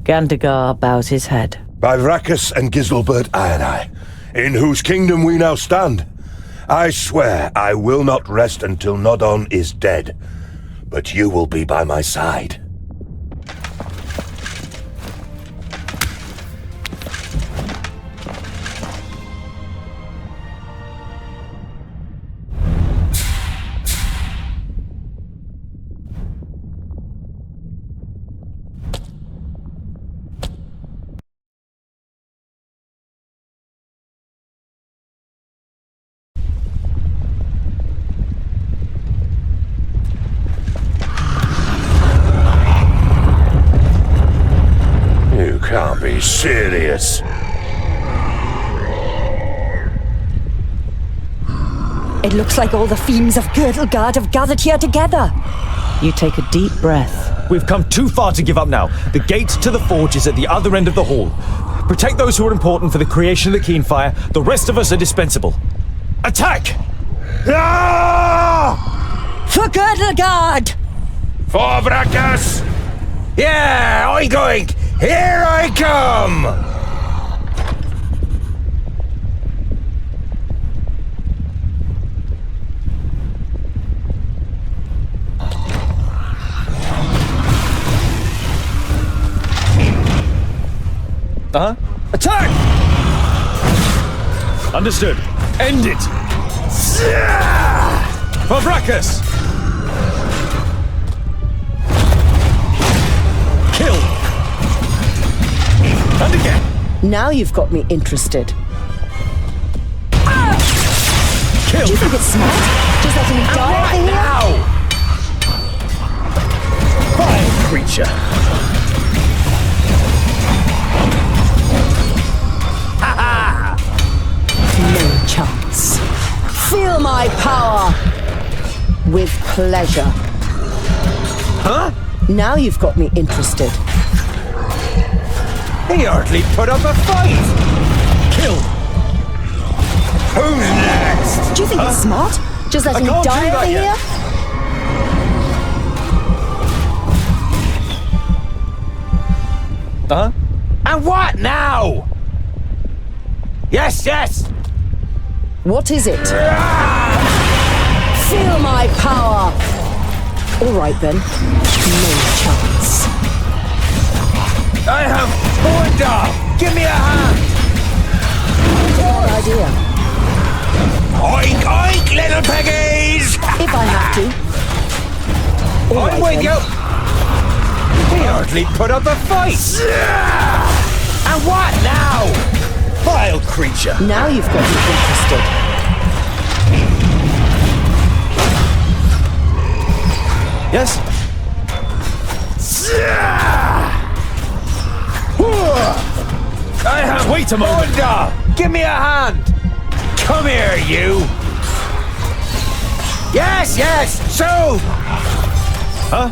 Gandagar bows his head. By Vrakas and Giselbert Ironeye, in whose kingdom we now stand, I swear I will not rest until Nodon is dead. But you will be by my side. Can't be serious. It looks like all the fiends of Girdlegard have gathered here together. You take a deep breath. We've come too far to give up now. The gate to the forge is at the other end of the hall. Protect those who are important for the creation of the Keenfire. The rest of us are dispensable. Attack! Ah! For Girdlegard! For Vrakas! Yeah, I'm going! Here I come! Attack! Understood. End it! For Vrakas! Kill! And again! Now you've got me interested. Kill! Do you think it's smart? Just letting me die over here? Now! Fine, creature! No chance. Feel my power! With pleasure. Huh? Now you've got me interested. He hardly put up a fight! Kill! Who's next? Do you think it's smart? Just letting me die over here? And what now? Yes, yes! What is it? Feel my power! All right then. No chance. I have order! Give me a hand! Bad idea. Oink, oink, little piggies! If I have to. All I'm right with then. you! He hardly put up a fight! And what now? Vile creature! Now you've got me interested. Yes? I have Wait a moment! order! Give me a hand! Come here, you! Yes, yes! So! Huh?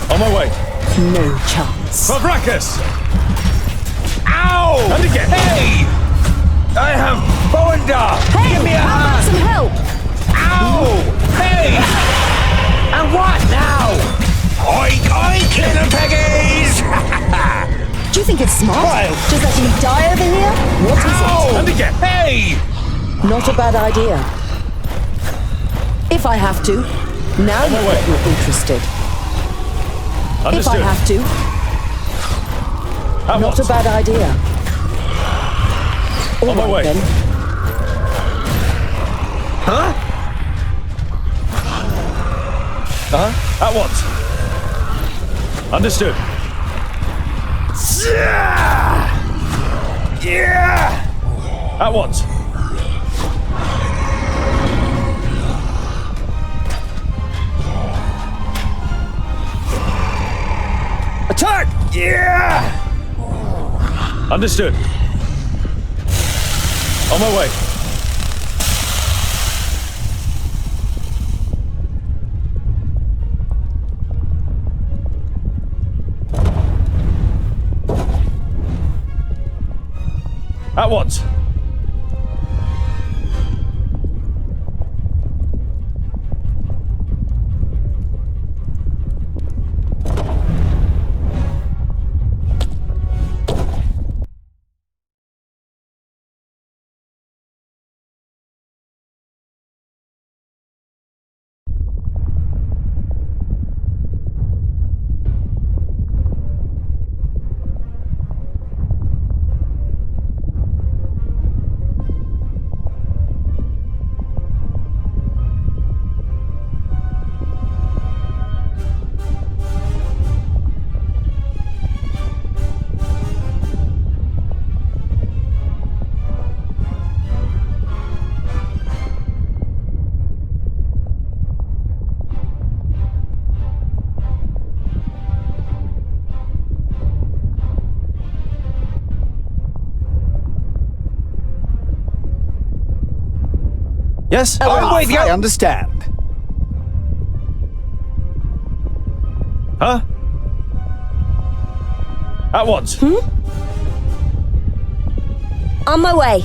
On my way. No chance. Fabracus! Ow! And again. Hey! I have bow and dart. Hey, Give me a how about hand. some help? Ow! Hey! And what now? Oink, oink, little peggies! Do you think it's smart? Wild. Just letting me die over here? What is Ow! it? And again. Hey! Not a bad idea. If I have to. Now you're interested. Understood. If I have to. At Not once. a bad idea. All On my right, way. then. Huh? At once. Understood. Yeah! At once. Attack! Yeah! Understood. On my way. At once. Yes? I'm with you. I I understand. Huh? At once. On my way.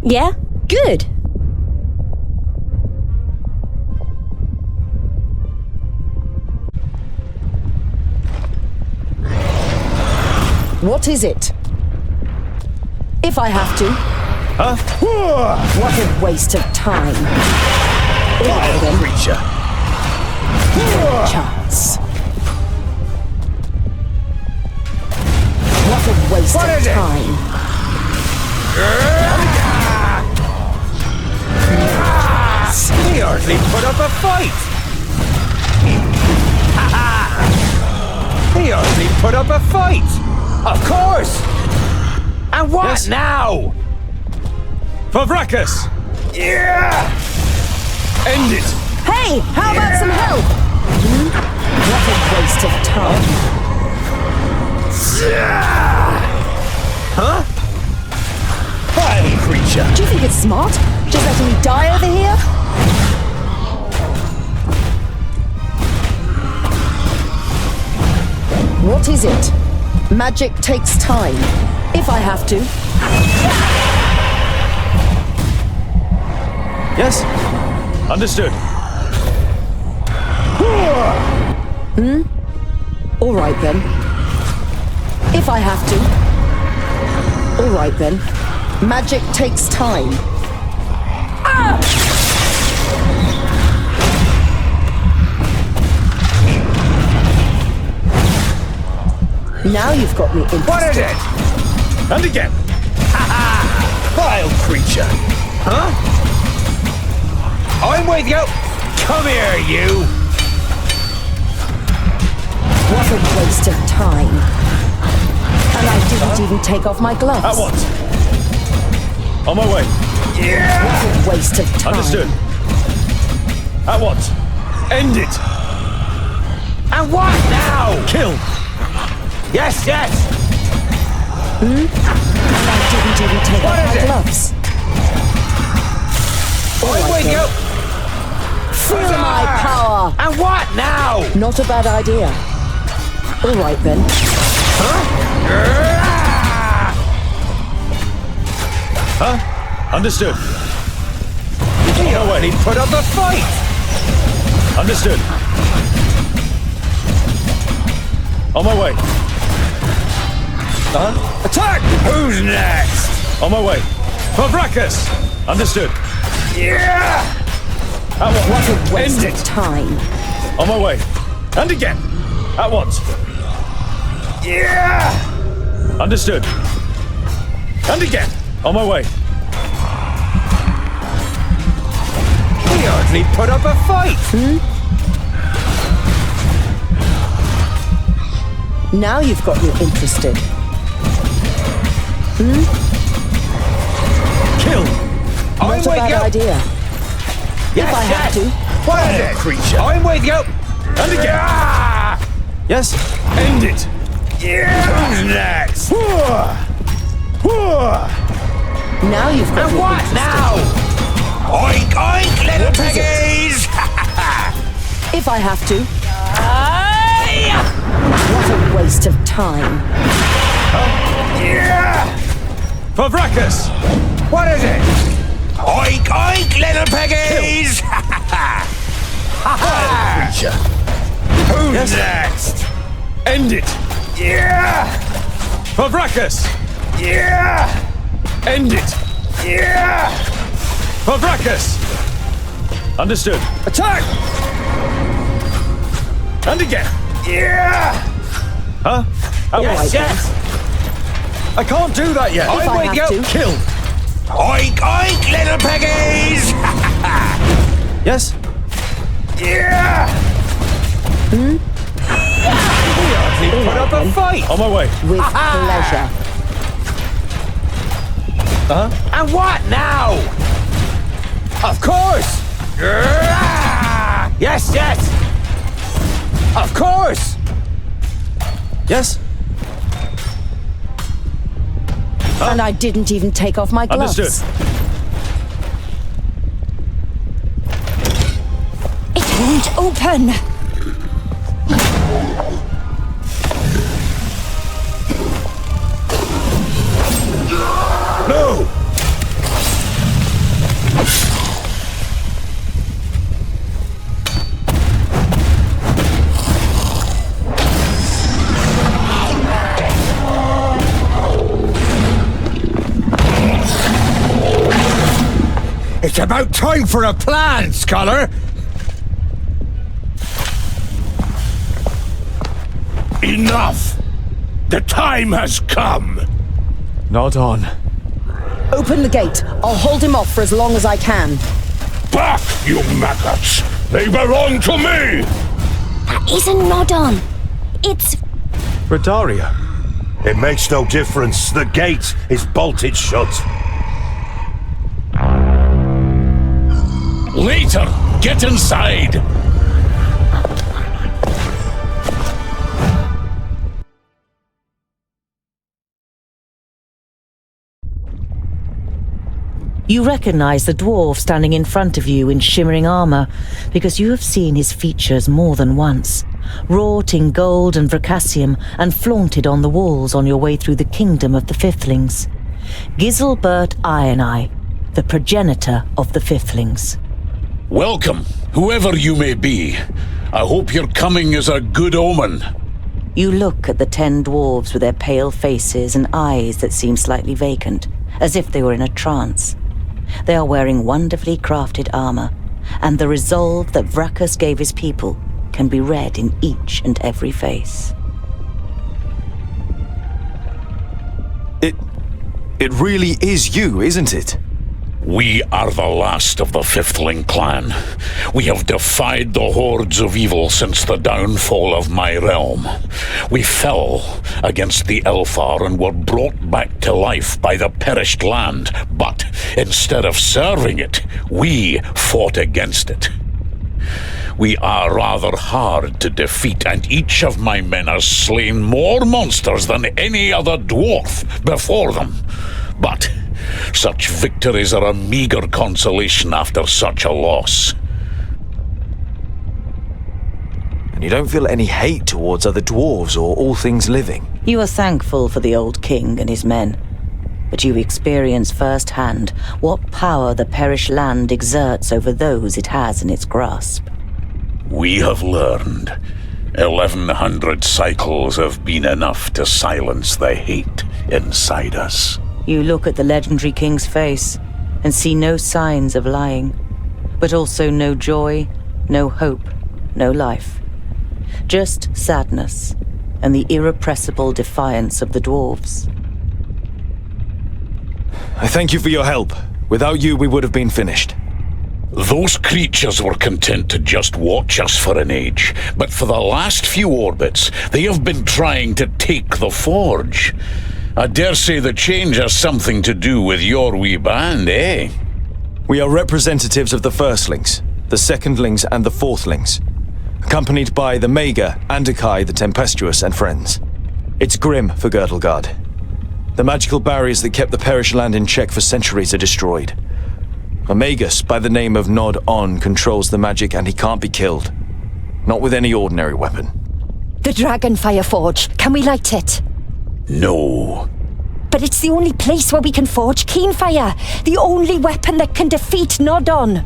Yeah? Good. What is it? If I have to. Huh? What a waste of time. Vile creature. No chance. What a waste What of is it? time. He hardly put up a fight. He hardly put up a fight. Of course. And what Yes. now? Fabracus! Yeah! End it! Hey, how about some help? What a waste of time. Huh? Vile creature. Do you think it's smart? Just letting me die over here? What is it? Magic takes time. If I have to. Yes? Understood. All right then. If I have to. All right then. Magic takes time. Now you've got me interested. What is it? And again. Vile creature. Huh? I'm with you. Come here, you. What a waste of time. And I didn't even take off my gloves. At once. On my way. What a waste of time. Understood. At once. End it. And what now? Kill. Yes, yes! And I didn't even take off my gloves. I'm with you! Feel my power! And what now? Not a bad idea. All right then. Huh? Understood. He already put up a fight! Understood. On my way. Attack! Who's next? On my way. For Vracus! Understood. Yeah! At once. What a waste End of it. time. On my way. And again. At once. Yeah! Understood. And again. On my way. He hardly put up a fight! Now you've got me interested. Kill. Not a bad idea. Yes, If I have to. What is it, creature? I'm with you! And again. Yes. End it. Yeah! Who's next? Now you've got And me what interested. now? Oink, oink, little What is it? piggies! If I have to. What a waste of time. Yeah! For Vracus! What is it? Oink, oink, little piggies! Creature. Who's next? End it. Yeah! For Vracus! Yeah! End it. Yeah! For Vracus! Understood. Attack! And again. Yeah! Huh? At Yes, once. yes! I can't do that yet. If I have to. Kill. Oink, oink, little piggies! Yes. Yeah! He put up a fight. On my way. With pleasure. And what now? Of course! Yes, yes! Of course! Yes. And I didn't even take off my gloves. Understood. It won't open! No! It's about time for a plan, scholar! Enough! The time has come! Not on. Open the gate. I'll hold him off for as long as I can. Back, you maggots! They belong to me! That isn't Nodon. It's... Radaria. It makes no difference. The gate is bolted shut. Later! Get inside! You recognize the dwarf standing in front of you in shimmering armor, because you have seen his features more than once, wrought in gold and vercassium and flaunted on the walls on your way through the kingdom of the Fifthlings. Giselbert Ionai, the progenitor of the Fifthlings. Welcome, whoever you may be. I hope your coming is a good omen. You look at the 10 dwarves with their pale faces and eyes that seem slightly vacant, as if they were in a trance. They are wearing wonderfully crafted armor, and the resolve that Vracus gave his people can be read in each and every face. It really is you, isn't it? We are the last of the Fifthling clan. We have defied the hordes of evil since the downfall of my realm. We fell against the Elfar and were brought back to life by the perished land, but instead of serving it, we fought against it. We are rather hard to defeat, and each of my men has slain more monsters than any other dwarf before them. But such victories are a meager consolation after such a loss. And you don't feel any hate towards other dwarves or all things living? You are thankful for the old king and his men, but you experience firsthand what power the perished land exerts over those it has in its grasp. We have learned 1,100 cycles have been enough to silence the hate inside us. You look at the legendary king's face and see no signs of lying, but also no joy, no hope, no life. Just sadness and the irrepressible defiance of the dwarves. I thank you for your help. Without you, we would have been finished. Those creatures were content to just watch us for an age, but for the last few orbits, they have been trying to take the forge. I dare say the change has something to do with your wee band, eh? We are representatives of the Firstlings, the Secondlings and the Fourthlings, accompanied by the Maga, Andakai the Tempestuous and friends. It's grim for Girdlegard. The magical barriers that kept the perished land in check for centuries are destroyed. A Magus by the name of Nod On controls the magic, and he can't be killed. Not with any ordinary weapon. The Dragonfire Forge. Can we light it? No. But it's the only place where we can forge Keenfire. The only weapon that can defeat Nodon.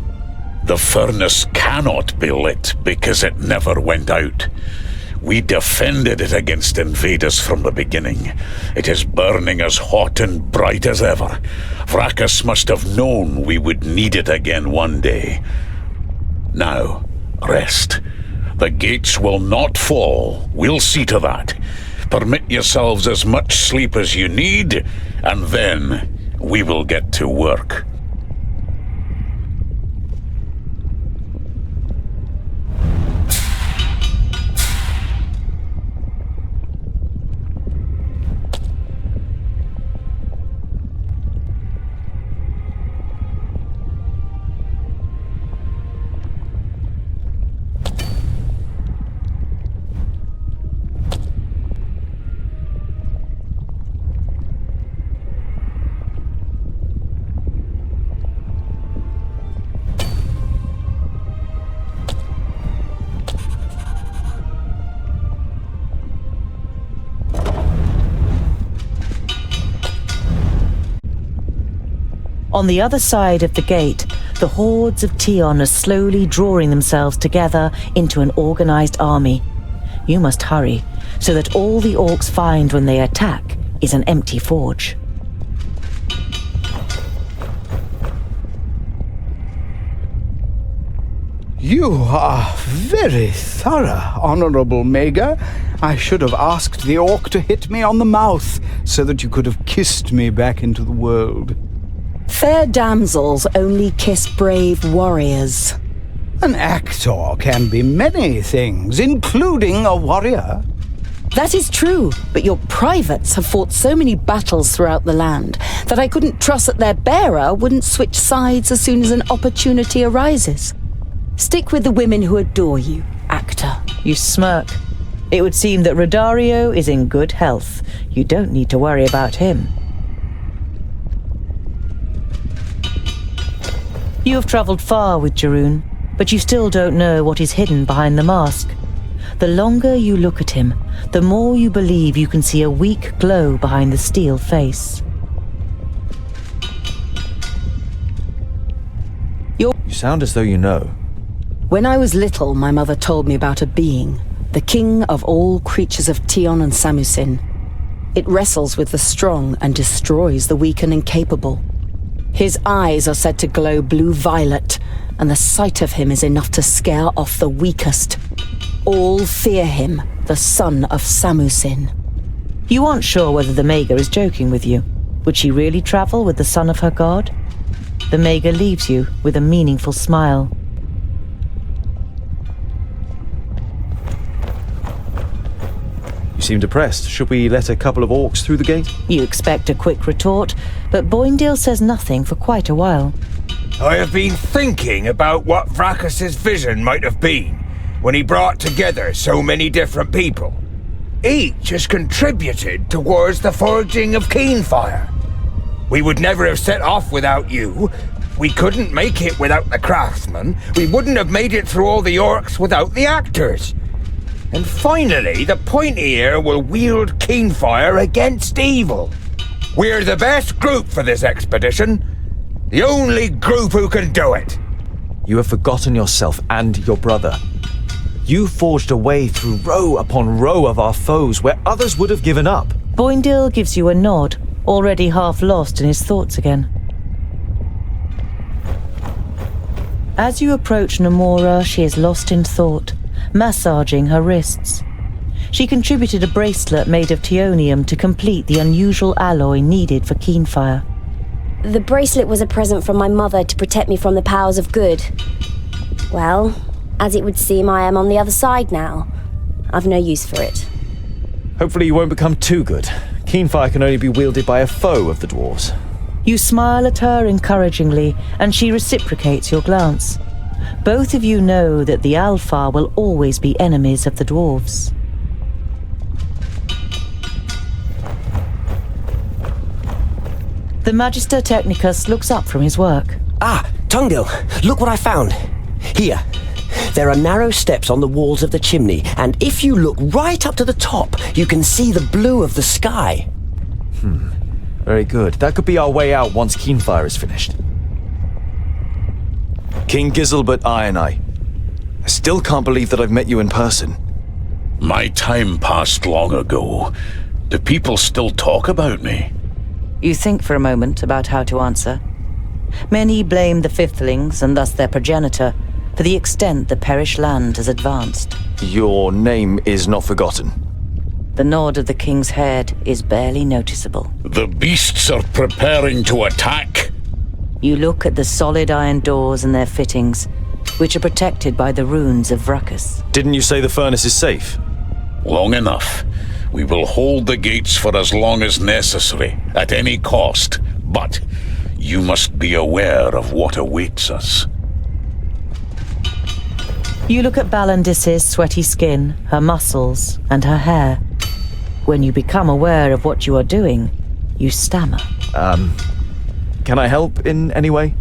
The furnace cannot be lit because it never went out. We defended it against invaders from the beginning. It is burning as hot and bright as ever. Vracus must have known we would need it again one day. Now, rest. The gates will not fall. We'll see to that. Permit yourselves as much sleep as you need, and then we will get to work. On the other side of the gate, the hordes of Tion are slowly drawing themselves together into an organized army. You must hurry, so that all the orcs find when they attack is an empty forge. You are very thorough, Honorable Maga. I should have asked the orc to hit me on the mouth, so that you could have kissed me back into the world. Fair damsels only kiss brave warriors. An actor can be many things, including a warrior. That is true, but your privates have fought so many battles throughout the land that I couldn't trust that their bearer wouldn't switch sides as soon as an opportunity arises. Stick with the women who adore you, actor. You smirk. It would seem that Rodario is in good health. You don't need to worry about him. You have traveled far with Jeroen, but you still don't know what is hidden behind the mask. The longer you look at him, the more you believe you can see a weak glow behind the steel face. You sound as though you know. When I was little, my mother told me about a being, the king of all creatures of Tion and Samusin. It wrestles with the strong and destroys the weak and incapable. His eyes are said to glow blue-violet, and the sight of him is enough to scare off the weakest. All fear him, the son of Samusin. You aren't sure whether the Maga is joking with you. Would she really travel with the son of her god? The Mager leaves you with a meaningful smile. You seem depressed. Should we let a couple of orcs through the gate? You expect a quick retort, but Boindale says nothing for quite a while. I have been thinking about what Vracus's vision might have been when he brought together so many different people. Each has contributed towards the forging of Keenfire. We would never have set off without you. We couldn't make it without the craftsmen. We wouldn't have made it through all the orcs without the actors. And finally, the Pointy Ear will wield Keenfire against evil. We're the best group for this expedition. The only group who can do it. You have forgotten yourself and your brother. You forged a way through row upon row of our foes where others would have given up. Boindale gives you a nod, already half lost in his thoughts again. As you approach Namora, she is lost in thought, massaging her wrists. She contributed a bracelet made of teonium to complete the unusual alloy needed for Keenfire. The bracelet was a present from my mother to protect me from the powers of good. Well, as it would seem, I am on the other side now. I've no use for it. Hopefully you won't become too good. Keenfire can only be wielded by a foe of the dwarves. You smile at her encouragingly, and she reciprocates your glance. Both of you know that the Alfar will always be enemies of the dwarves. The Magister Technicus looks up from his work. Ah, Tungdil, look what I found. Here. There are narrow steps on the walls of the chimney, and if you look right up to the top, you can see the blue of the sky. Very good. That could be our way out once Keenfire is finished. King Giselbert I still can't believe that I've met you in person. My time passed long ago. Do people still talk about me? You think for a moment about how to answer. Many blame the Fifthlings, and thus their progenitor, for the extent the Perish land has advanced. Your name is not forgotten. The nod of the king's head is barely noticeable. The beasts are preparing to attack. You look at the solid iron doors and their fittings, which are protected by the runes of Vracus. Didn't you say the furnace is safe? Long enough. We will hold the gates for as long as necessary, at any cost. But you must be aware of what awaits us. You look at Balandis's sweaty skin, her muscles, and her hair. When you become aware of what you are doing, you stammer. Can I help in any way?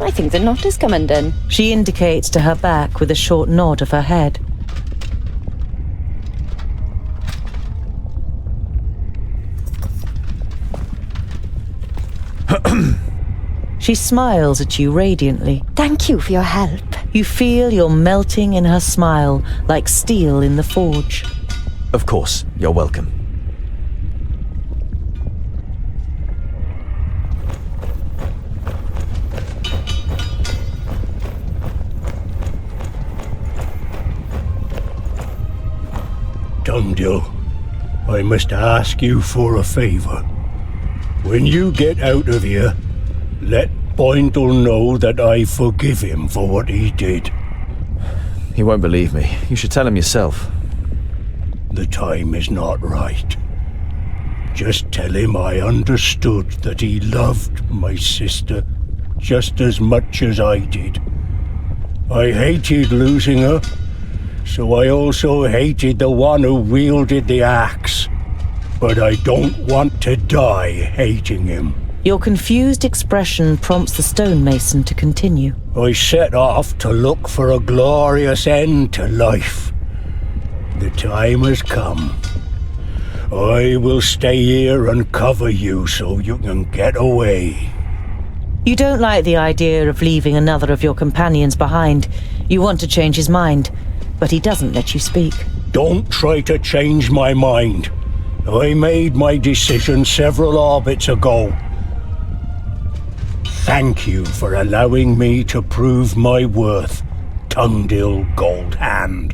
I think the knot is come undone. She indicates to her back with a short nod of her head. She smiles at you radiantly. Thank you for your help. You feel you're melting in her smile like steel in the forge. Of course, you're welcome. Tungdil, I must ask you for a favor. When you get out of here, let Boindle know that I forgive him for what he did. He won't believe me. You should tell him yourself. The time is not right. Just tell him I understood that he loved my sister just as much as I did. I hated losing her, so I also hated the one who wielded the axe. But I don't want to die hating him. Your confused expression prompts the stonemason to continue. I set off to look for a glorious end to life. The time has come. I will stay here and cover you so you can get away. You don't like the idea of leaving another of your companions behind. You want to change his mind, but he doesn't let you speak. Don't try to change my mind. I made my decision several orbits ago. Thank you for allowing me to prove my worth, Tungdil Goldhand.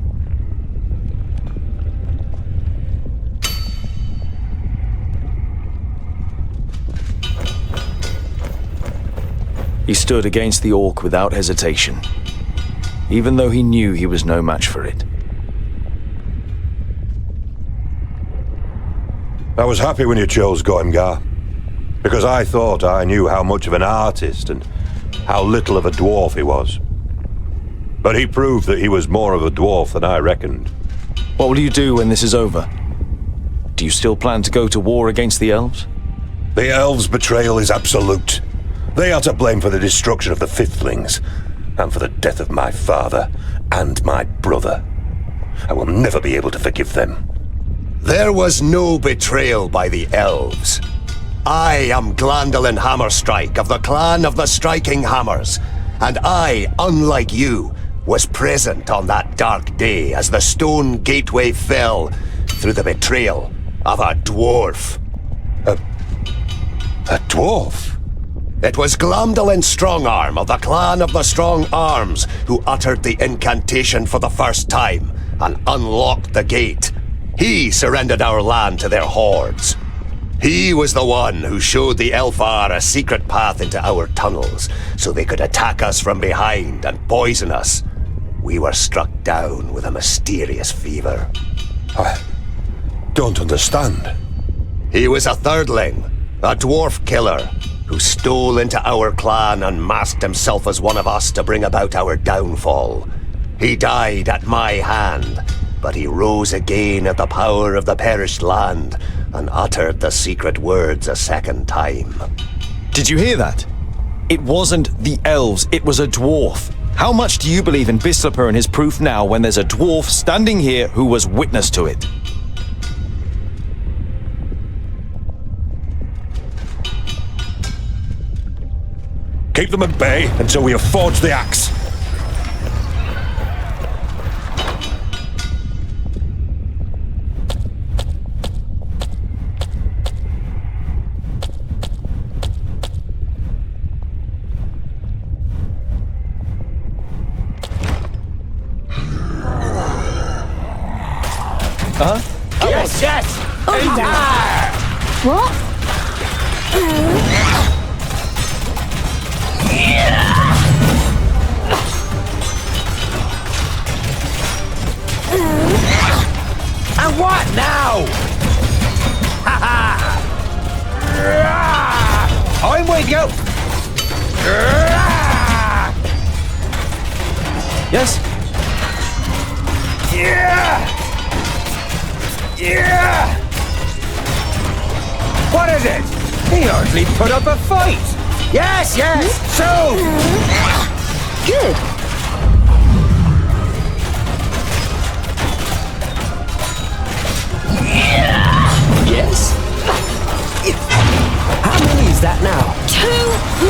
He stood against the orc without hesitation, even though he knew he was no match for it. I was happy when you chose Goemgar, because I thought I knew how much of an artist and how little of a dwarf he was. But he proved that he was more of a dwarf than I reckoned. What will you do when this is over? Do you still plan to go to war against the elves? The elves' betrayal is absolute. They are to blame for the destruction of the Fifthlings, and for the death of my father and my brother. I will never be able to forgive them. There was no betrayal by the elves. I am Glandolin Hammerstrike of the Clan of the Striking Hammers, and I, unlike you, was present on that dark day as the stone gateway fell through the betrayal of a dwarf. A dwarf? It was Glandolin Strongarm of the Clan of the Strong Arms who uttered the incantation for the first time and unlocked the gate. He surrendered our land to their hordes. He was the one who showed the Elfar a secret path into our tunnels so they could attack us from behind and poison us. We were struck down with a mysterious fever. I don't understand. He was a thirdling, a dwarf killer, who stole into our clan and masked himself as one of us to bring about our downfall. He died at my hand, but he rose again at the power of the perished land and uttered the secret words a second time. Did you hear that? It wasn't the elves, it was a dwarf. How much do you believe in Bislapur and his proof now when there's a dwarf standing here who was witness to it? Keep them at bay until we have forged the axe. Yes, yes! What? And what now? Ha ha! I'm with you! Yes? Yeah! Yeah! What is it? He hardly put up a fight! Yes, yes! So! Good. Yes? How many is that now? Too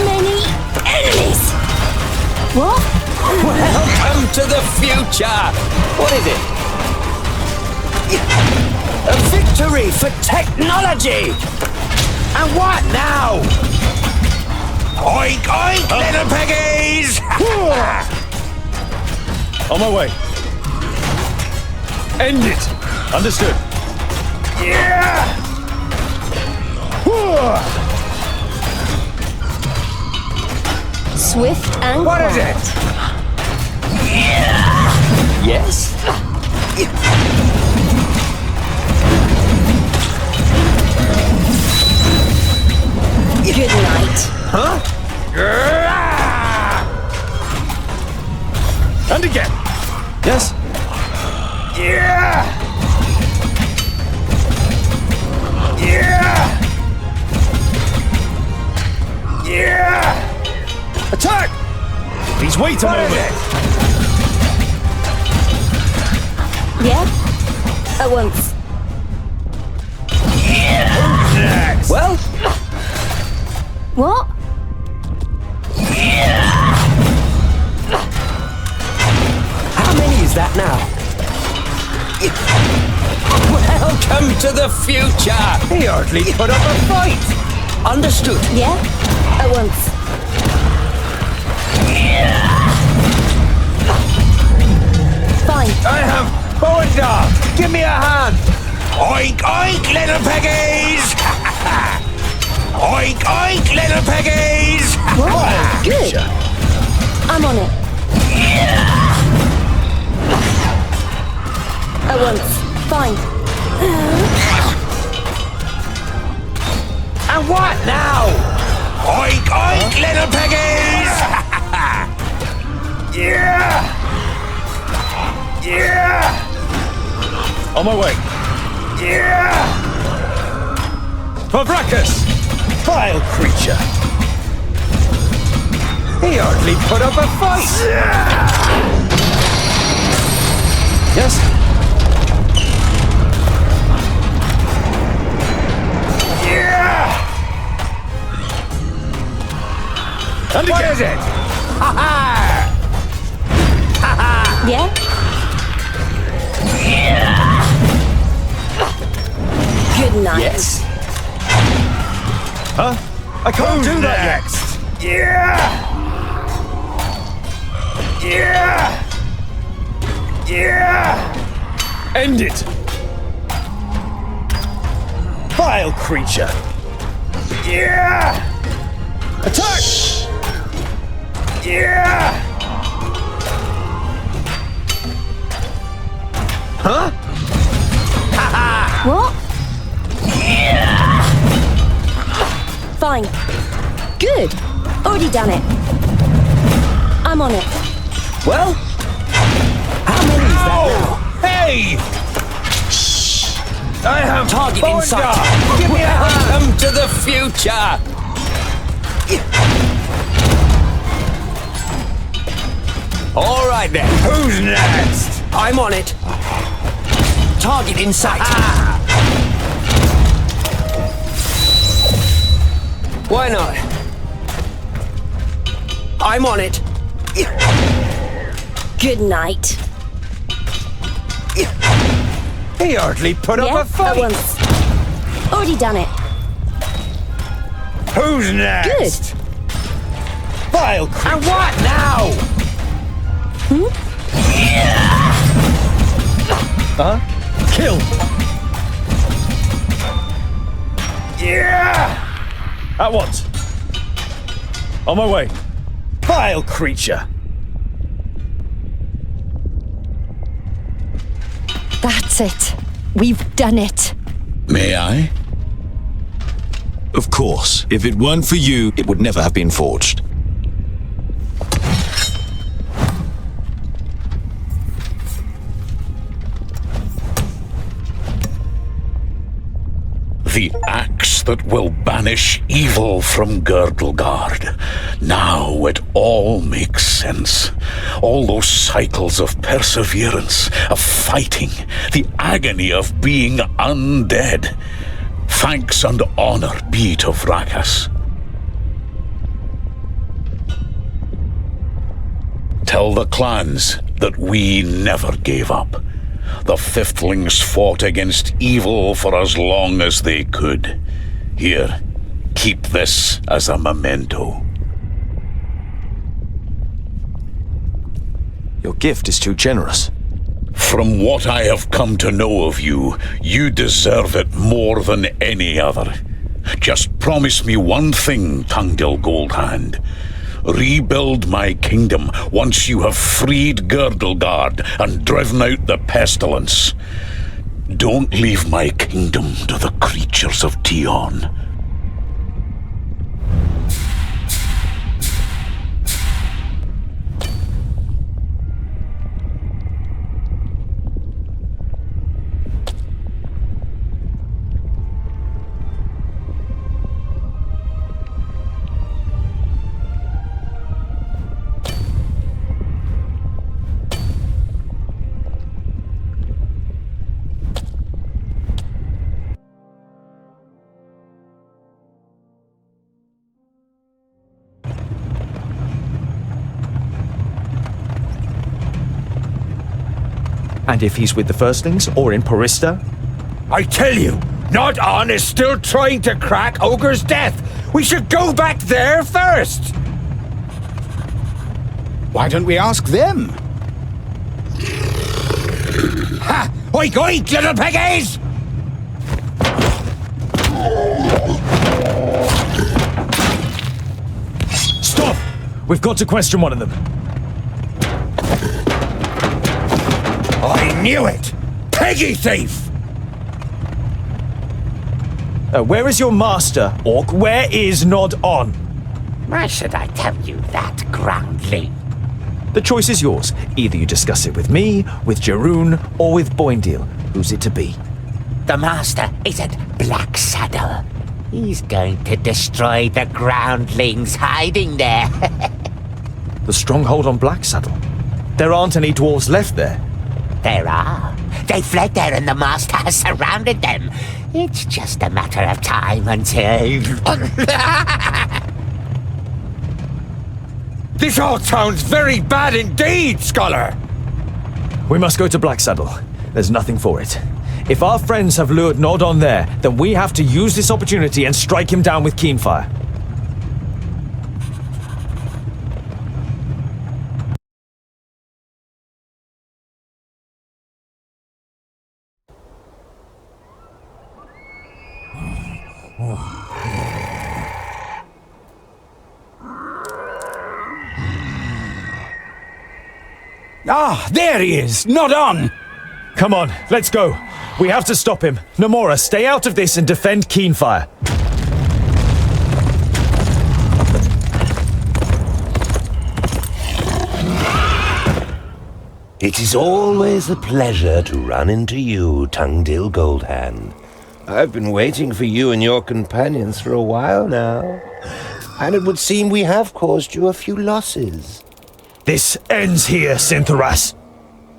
many enemies! What? Welcome to the future! What is it? A victory for technology! And what now? Oink, oink, little piggies! On my way. End it. Understood. Yeah! Swift and What is quiet. it? Yes? Good night. Huh? And again. Yes? Yeah! Yeah! Yeah! Attack! Please wait a moment. Yeah? At once. Well? What? How many is that now? Welcome to the future! He hardly put up a fight! Understood. Yeah? At once. Fine. I have bow and dog! Give me a hand! Oink, oink, little piggies! Oink, oink, little piggies! What? Good. I'm on it. At once. Fine. And what now? Oink, oink, little piggies! Yeah! Yeah! On my way. Yeah! For Bracchus! Vile creature! He hardly put up a fight! Yes? Yeah! And What again. is it? Ha ha! Ha ha! Yeah? Good night. Yes. Huh? I can't do that yet. Yeah! Yeah! Yeah! End it. Vile creature! Yeah! Attack! Yeah! Huh? What? Fine. Good. Already done it. I'm on it. Well? How many is that now? Hey! I have Target in sight. Give me a hand! Welcome to the future! All right then. Who's next? I'm on it. Target in sight. Why not? I'm on it. Good night. He hardly put Yeah? up a At fight! once. Already done it. Who's next? Good. Vile creature! And what now? Kill. Yeah! At once. On my way. Vile creature! That's it. We've done it. May I? Of course. If it weren't for you, it would never have been forged. The axe that will banish evil from Girdlegard. Now it all makes sense. All those cycles of perseverance, of fighting, the agony of being undead. Thanks and honor be to Vrachas. Tell the clans that we never gave up. The Fifthlings fought against evil for as long as they could. Here, keep this as a memento. Your gift is too generous. From what I have come to know of you, you deserve it more than any other. Just promise me one thing, Tungdil Goldhand. Rebuild my kingdom once you have freed Girdlegard and driven out the pestilence. Don't leave my kingdom to the creatures of Tion. And if he's with the Firstlings or in Porista? I tell you, Nod-On is still trying to crack Ogre's death. We should go back there first. Why don't we ask them? Ha! Oink, oink, little piggies! We've got to question one of them. I knew it! Peggy thief! Where is your master, Orc? Where is Nod On? Why should I tell you that, groundling? The choice is yours. Either you discuss it with me, with Jeroen, or with Boindeel. Who's it to be? The master is at Black Saddle. He's going to destroy the groundlings hiding there. The stronghold on Black Saddle? There aren't any dwarves left there. There are. They fled there and the master has surrounded them. It's just a matter of time until... This all sounds very bad indeed, Scholar! We must go to Black Saddle. There's nothing for it. If our friends have lured Nod On there, then we have to use this opportunity and strike him down with Keenfire. Ah, there he is! Nod On! Come on, let's go. We have to stop him. Namora, stay out of this and defend Keenfire. It is always a pleasure to run into you, Tungdil Goldhand. I've been waiting for you and your companions for a while now, and it would seem we have caused you a few losses. This ends here, Synthoras.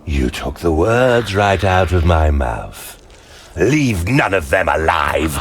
You took the words right out of my mouth. Leave none of them alive.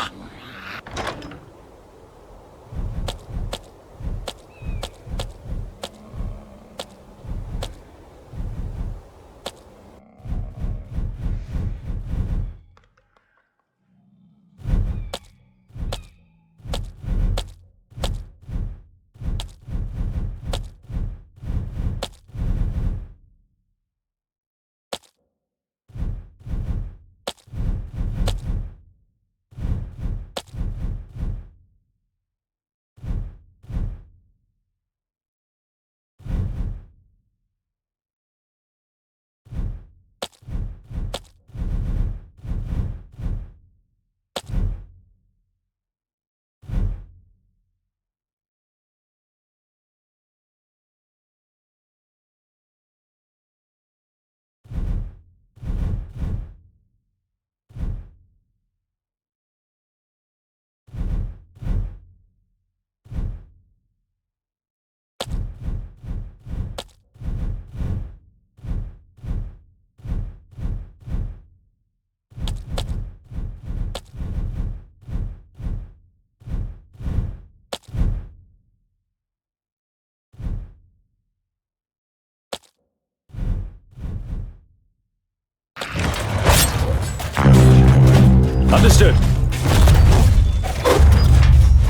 Understood.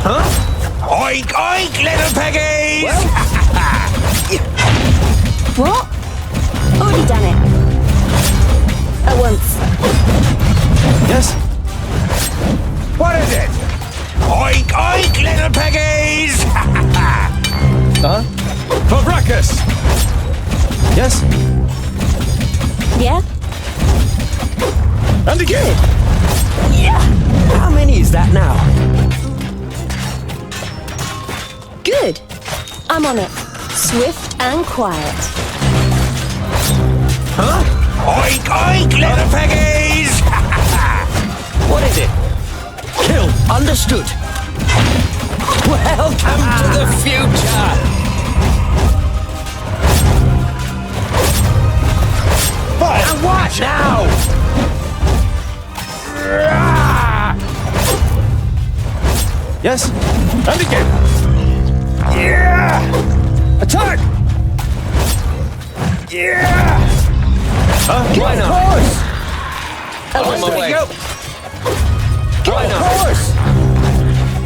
Huh? Oink, oink, little piggies! What? Already done it. At once. Yes? What is it? Oink, oink, little piggies! Huh? Fabracus! Yes? Yeah? And again! Yeah! How many is that now? Good. I'm on it. Swift and quiet. Huh? Oink, oink, little piggies! What is it? Kill! Understood. Welcome to the future! Fire! And watch now! Yes? And again! Yeah! Attack! Yeah! Why not? Of course! On my way. Why not? Of course!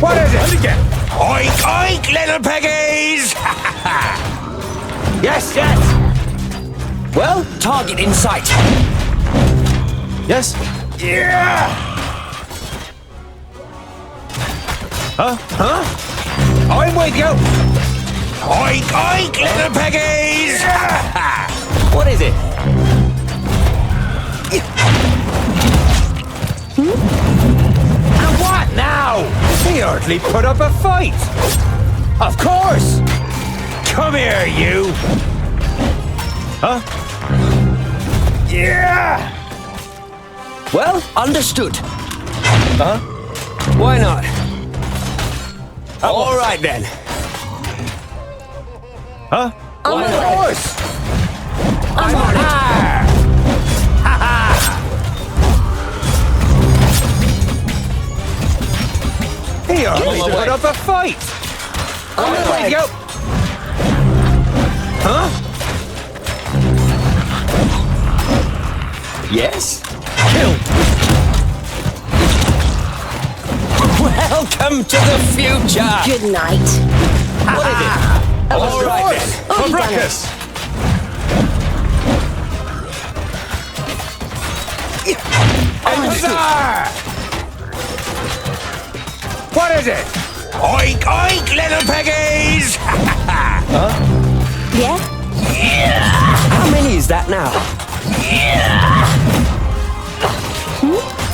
What is it? And again! Oink, oink, little piggies! Yes, yes! Well, target in sight. Yes? Yeah! Huh? Huh? I'm with you! Oink, oink, little piggies! What is it? And what now? He hardly put up a fight. Of course! Come here, you! Huh? Yeah! Well, understood. Huh? Why not? All right then. Huh? Of course! I'm on it. He hardly put up a fight. Way to go! Huh? Yes? Kill! Welcome to the future! Good night. What is it? All right then. Oh, you done it. Ruckus! Huzzah! What is it? Oink, oink, little piggies! Yeah? How many is that now?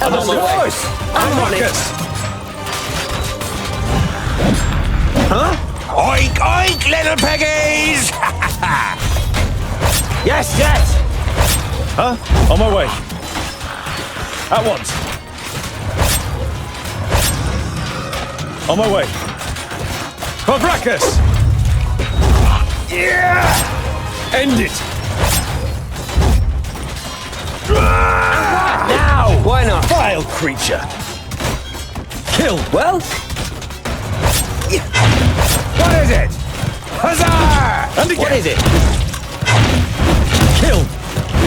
Of course! I'm on it. Huh? Oink, oink, little piggies! Yes, yes! Huh? On my way. At once. On my way. For Brachus! Yeah! End it! Now! Why not? Vile creature! Kill! Well, What is it? Huzzah! And again! what is it? Kill!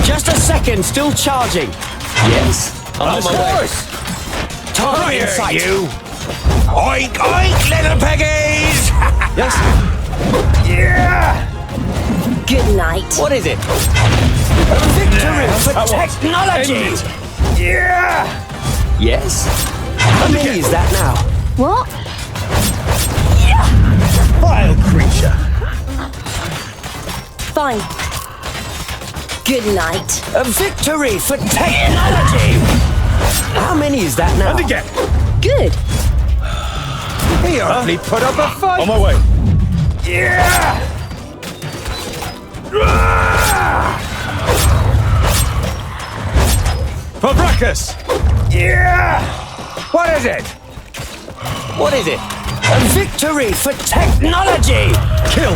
Just a second, still charging. Yes? I'm Of on my way. course! Target Come in here, sight. you! Oink, oink, little piggies! Yes? Yeah! Good night. What is it? Victory for At once. technology! End it. Yeah! Yes? How many is that now? What? Vile creature! Fine. Good night. A victory for technology! How many is that now? And again! Good. He hardly put up a fight! On my way. Yeah! For Brachus! Yeah! What is it? What is it? A victory for technology! Kill!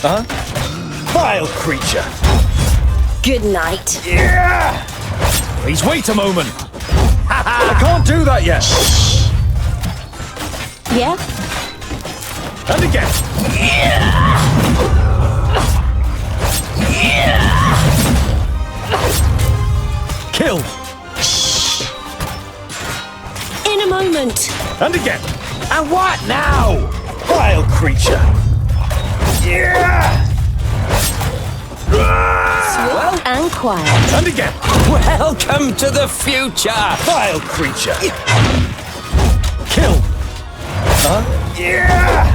Huh? Vile creature! Good night. Yeah! Please wait a moment. I can't do that yet. Yeah? And again. Kill. In a moment. And again. And what now? Vile creature! Yeah! Swift and quiet. And again. Welcome to the future! Vile creature! Kill. Yeah!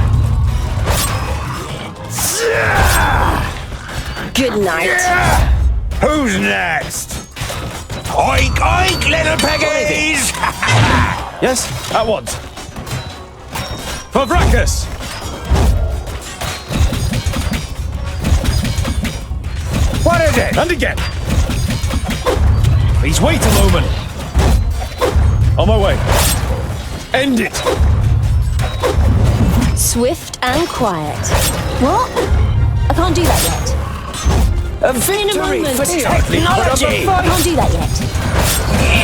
Good night. Yeah! Who's next? Oink, oink, little piggies! Yes, at once. For Brachus! What is it? And again. Please wait a moment. On my way. End it. Swift and quiet. What? I can't do that yet. A In a victory moment. for technology! I can't do that yet.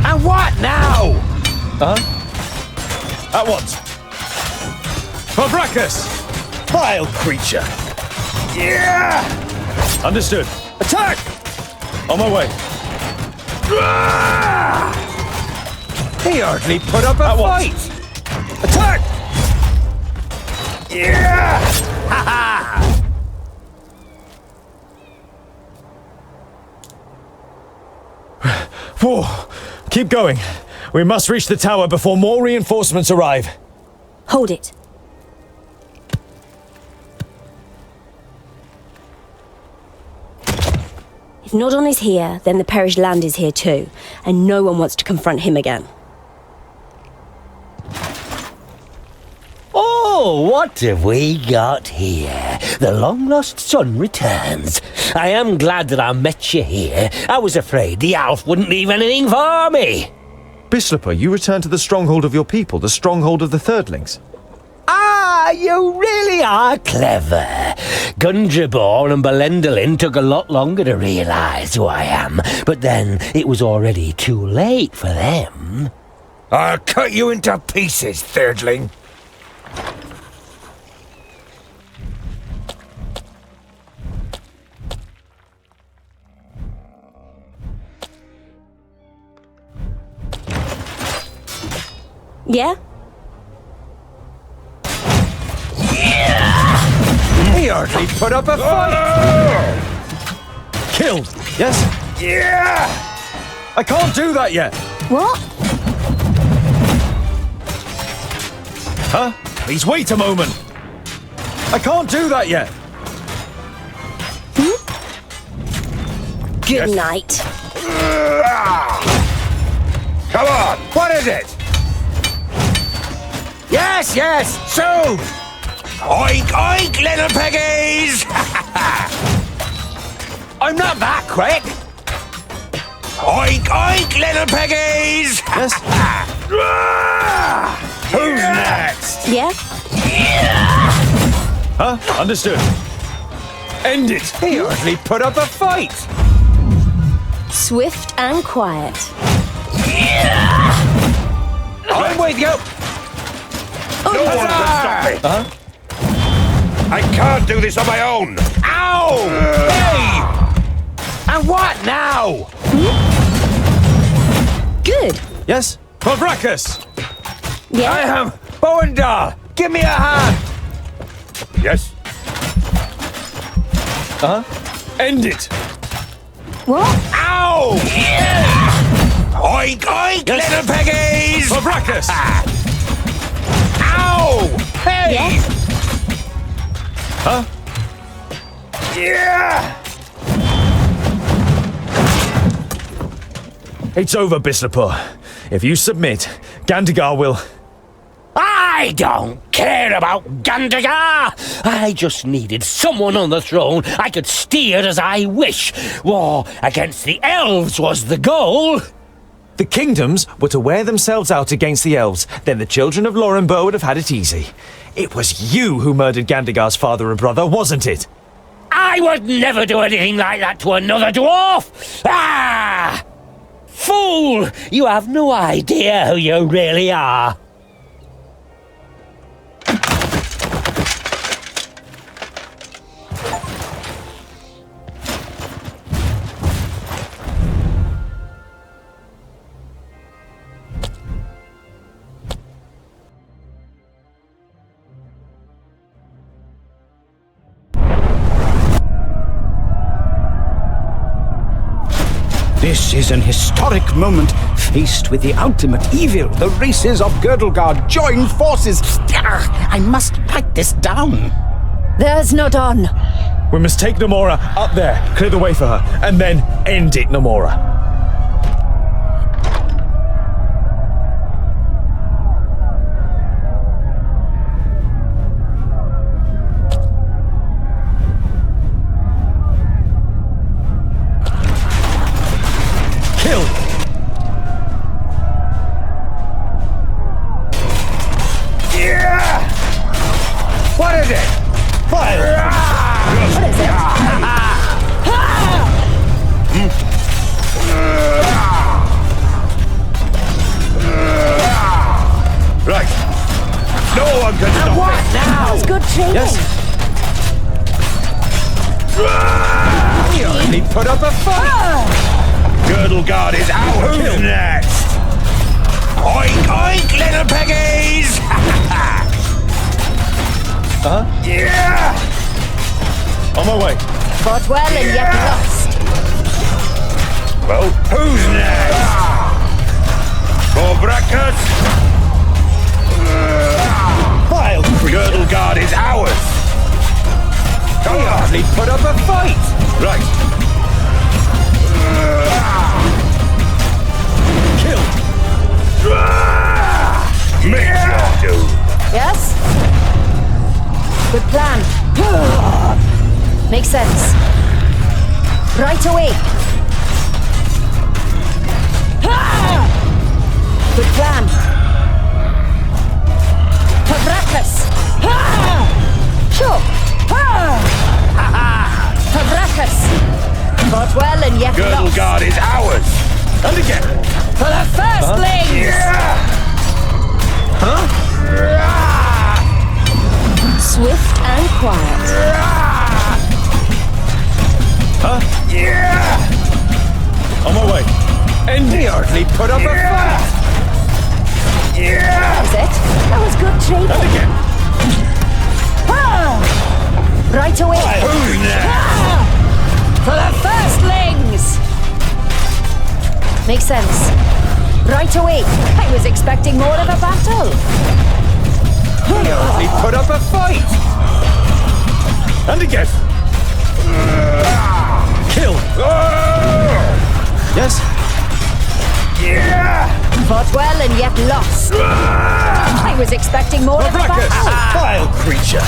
And what now? At once. For Brachus! Vile creature! Yeah! Understood. Attack! On my way. He hardly put up a At fight! once. Attack! Yeah! Whew. Keep going. We must reach the tower before more reinforcements arrive. Hold it. If Nodon is here, then the perished land is here too, and no one wants to confront him again. Oh, what have we got here? The long-lost son returns. I am glad that I met you here. I was afraid the Alf wouldn't leave anything for me. Bislipper, you return to the stronghold of your people, the stronghold of the Thirdlings. Ah, you really are clever. Gundrabor and Belendalin took a lot longer to realise who I am, but then it was already too late for them. I'll cut you into pieces, Thirdling. Yeah? He hardly put up a fight! Killed! Yes? Yeah! I can't do that yet! What? Huh? Please wait a moment! I can't do that yet! Good night. Come on, what is it? Yes, yes, soon! Oink, oink, little piggies! I'm not that quick! Oink, oink, little piggies! Yes? Who's next? Yeah? Huh? Understood. End it! He hardly put up a fight! Swift and quiet. I'm with you! No one can stop me! Huh? I can't do this on my own! Ow! Hey! And what now? Good. Yes? Pavrakas! Yeah? I am Boendal! Give me a hand! Yes? End it! What? Ow! Oink, oink, little piggies! Pavrakas! Ow! Hey! Yeah? Huh? Yeah! It's over, Bislipur. If you submit, Gandagar will... I don't care about Gandagar! I just needed someone on the throne I could steer as I wish. War against the elves was the goal. The kingdoms were to wear themselves out against the elves, then the children of Lorenbo would have had it easy. It was you who murdered Gandagar's father and brother, wasn't it? I would never do anything like that to another dwarf! Ah! Fool! You have no idea who you really are. This is an historic moment. Faced with the ultimate evil, the races of Girdlegard join forces. I must write this down. There's Nodon. We must take Namora up there, clear the way for her, and then end it, Namora. What is it? Fire! What is it? Right. No one can stop What me. now? That's good training. Yes. He only put up a fight! Girdlegard is out. Who's next? Oink, oink, little piggies! Huh? Yeah! On my way. Fought well and yet lost. Well, who's next? Brackers! Vile creature! Girdlegard is ours! We hardly put up a fight! Right. Kill! Make your do! Yes? Good plan. Makes sense. Right away. Good plan. Fabracus. Sure. Fabracus. Fought well and yet lost. Girdlegard is ours! And again! For the firstlings! Huh? Swift and quiet. Huh? On my way. And we hardly put up a fight! That was it. That was good trading. And again! Right away. Who's next? For the firstlings! Makes sense. Right away. I was expecting more of a battle. We hardly put up a fight! And again! Kill! Yes? Fought well and yet lost. I was expecting more of a Brackers! battle. Vile creature!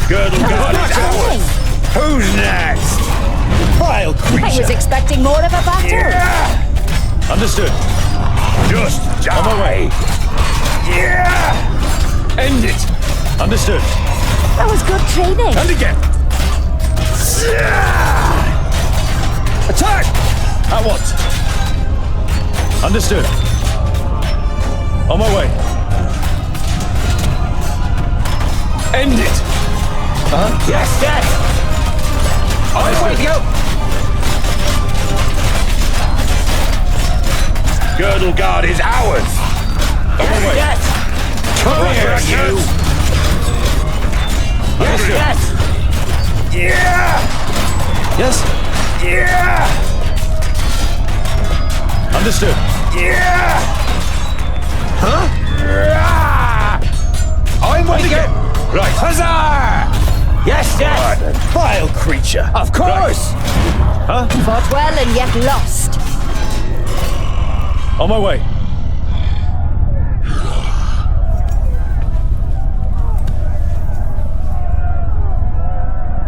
Girdlegard is ours! Who's next? Vile creature! I was expecting more of a battle. Understood. Just die! On my way. End it! Understood. That was good training. And again! Attack! At once. Understood. On my way. End it! Yes, yes! On my way, go! Girdlegard is ours! On my way. Yes! Come here, you! Yes, yes! Yes? Understood. Huh? I'm waiting. Right. Huzzah! Yes, yes! Vile creature! Of course! Huh? Fought well and yet lost. On my way.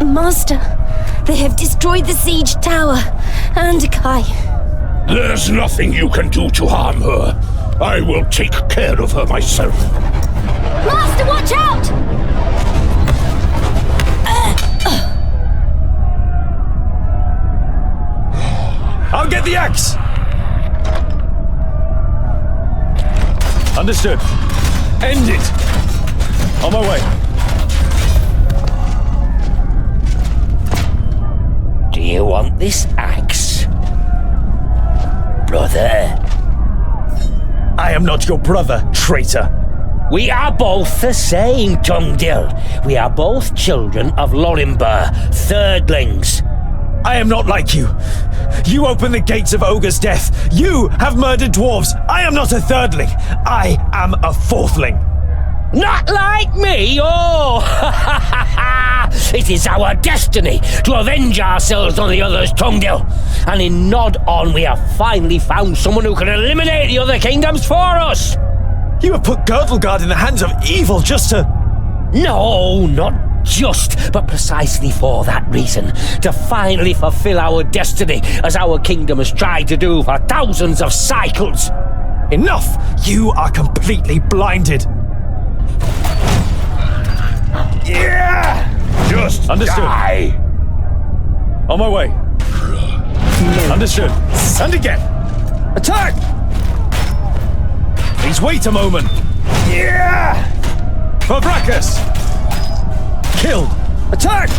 Master, they have destroyed the siege tower and Kai. There's nothing you can do to harm her. I will take care of her myself. Master, watch out! I'll get the axe! Understood. End it! On my way. Do you want this axe? Brother? I am not your brother, traitor. We are both the same, Tungdil. We are both children of Lorimber, thirdlings. I am not like you. You opened the gates of Ogre's death. You have murdered dwarves. I am not a thirdling. I am a fourthling. Not like me, oh! It is our destiny to avenge ourselves on the others, Tungdil. And in Nod On, we have finally found someone who can eliminate the other kingdoms for us. You have put Girdlegard in the hands of evil just to... No, not just, but precisely for that reason. To finally fulfill our destiny, as our kingdom has tried to do for thousands of cycles. Enough! You are completely blinded. Just understood. Die. On my way. Understood. And again. Attack! Please wait a moment. Fabracus! Killed. Attack!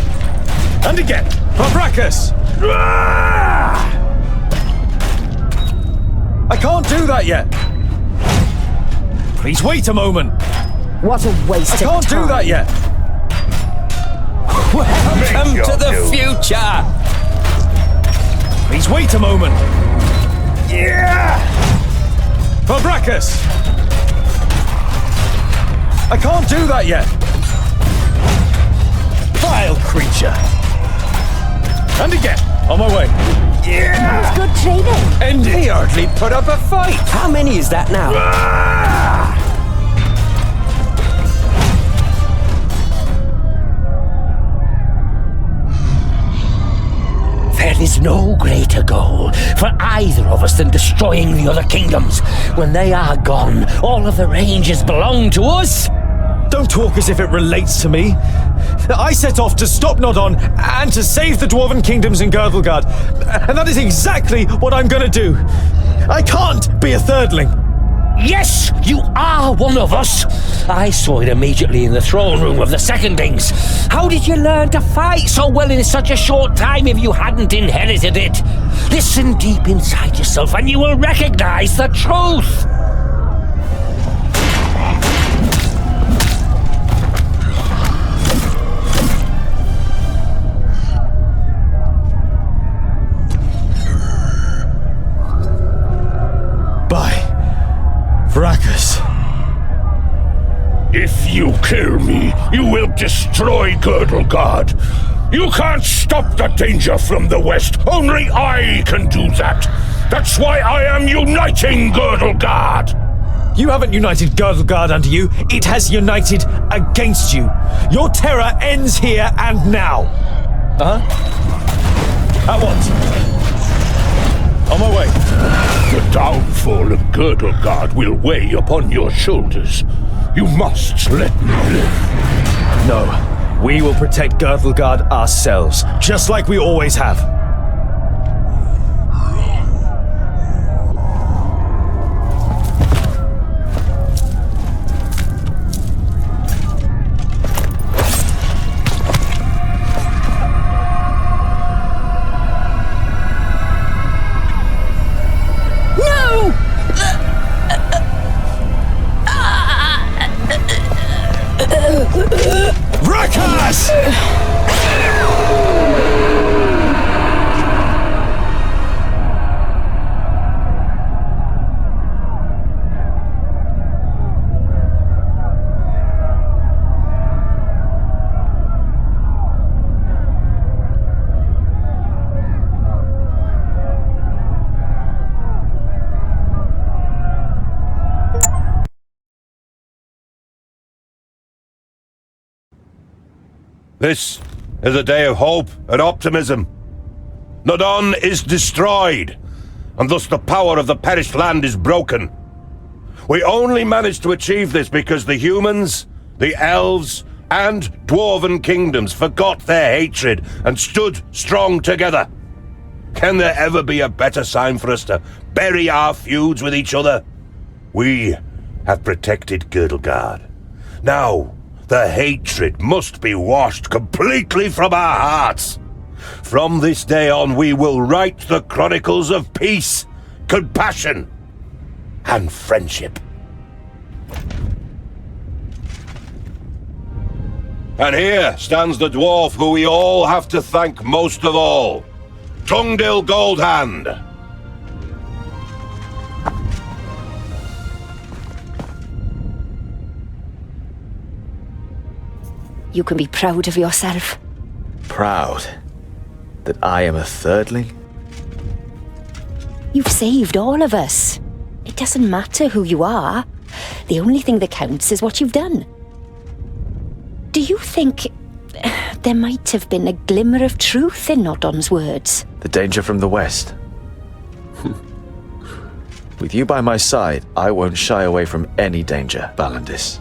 And again. Fabracus! I can't do that yet. Please wait a moment. What a waste of time. I can't do that yet. Welcome to the future! Please wait a moment. Yeah! For Brachus! I can't do that yet. Vile creature. And again, on my way. Yeah! It's good training. And he hardly put up a fight. How many is that now? There is no greater goal for either of us than destroying the other kingdoms. When they are gone, all of the ranges belong to us. Don't talk as if it relates to me. I set off to stop Nodon and to save the Dwarven kingdoms in Girdlegard. And that is exactly what I'm gonna do. I can't be a thirdling. Yes, you are one of us. I saw it immediately in the throne room of the Secondlings. How did you learn to fight so well in such a short time if you hadn't inherited it? Listen deep inside yourself and you will recognize the truth. Brachus. If you kill me, you will destroy Girdlegard. You can't stop the danger from the west. Only I can do that. That's why I am uniting Girdlegard. You haven't united Girdlegard under you. It has united against you. Your terror ends here and now. At once. On my way. The downfall of Girdlegard will weigh upon your shoulders. You must let me live. No, we will protect Girdlegard ourselves, just like we always have. This is a day of hope and optimism. Nodon is destroyed, and thus the power of the perished land is broken. We only managed to achieve this because the humans, the elves, and dwarven kingdoms forgot their hatred and stood strong together. Can there ever be a better sign for us to bury our feuds with each other? We have protected Girdlegard. Now, the hatred must be washed completely from our hearts. From this day on, we will write the chronicles of peace, compassion, and friendship. And here stands the dwarf who we all have to thank most of all, Tungdil Goldhand. You can be proud of yourself. Proud? That I am a thirdling? You've saved all of us. It doesn't matter who you are. The only thing that counts is what you've done. Do you think there might have been a glimmer of truth in Nodon's words? The danger from the west. With you by my side, I won't shy away from any danger, Valandis.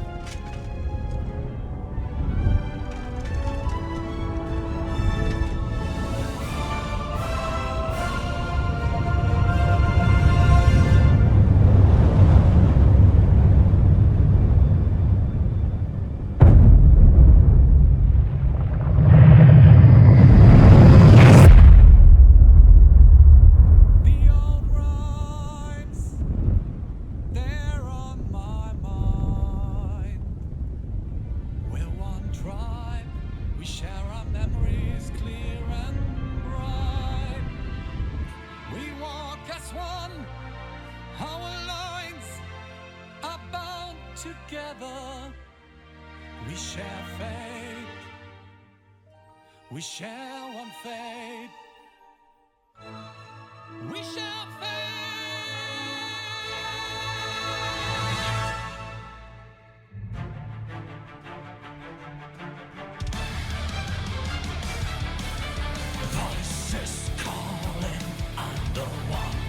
together. We share fate. We share one fate. We share fate. Voices calling under one.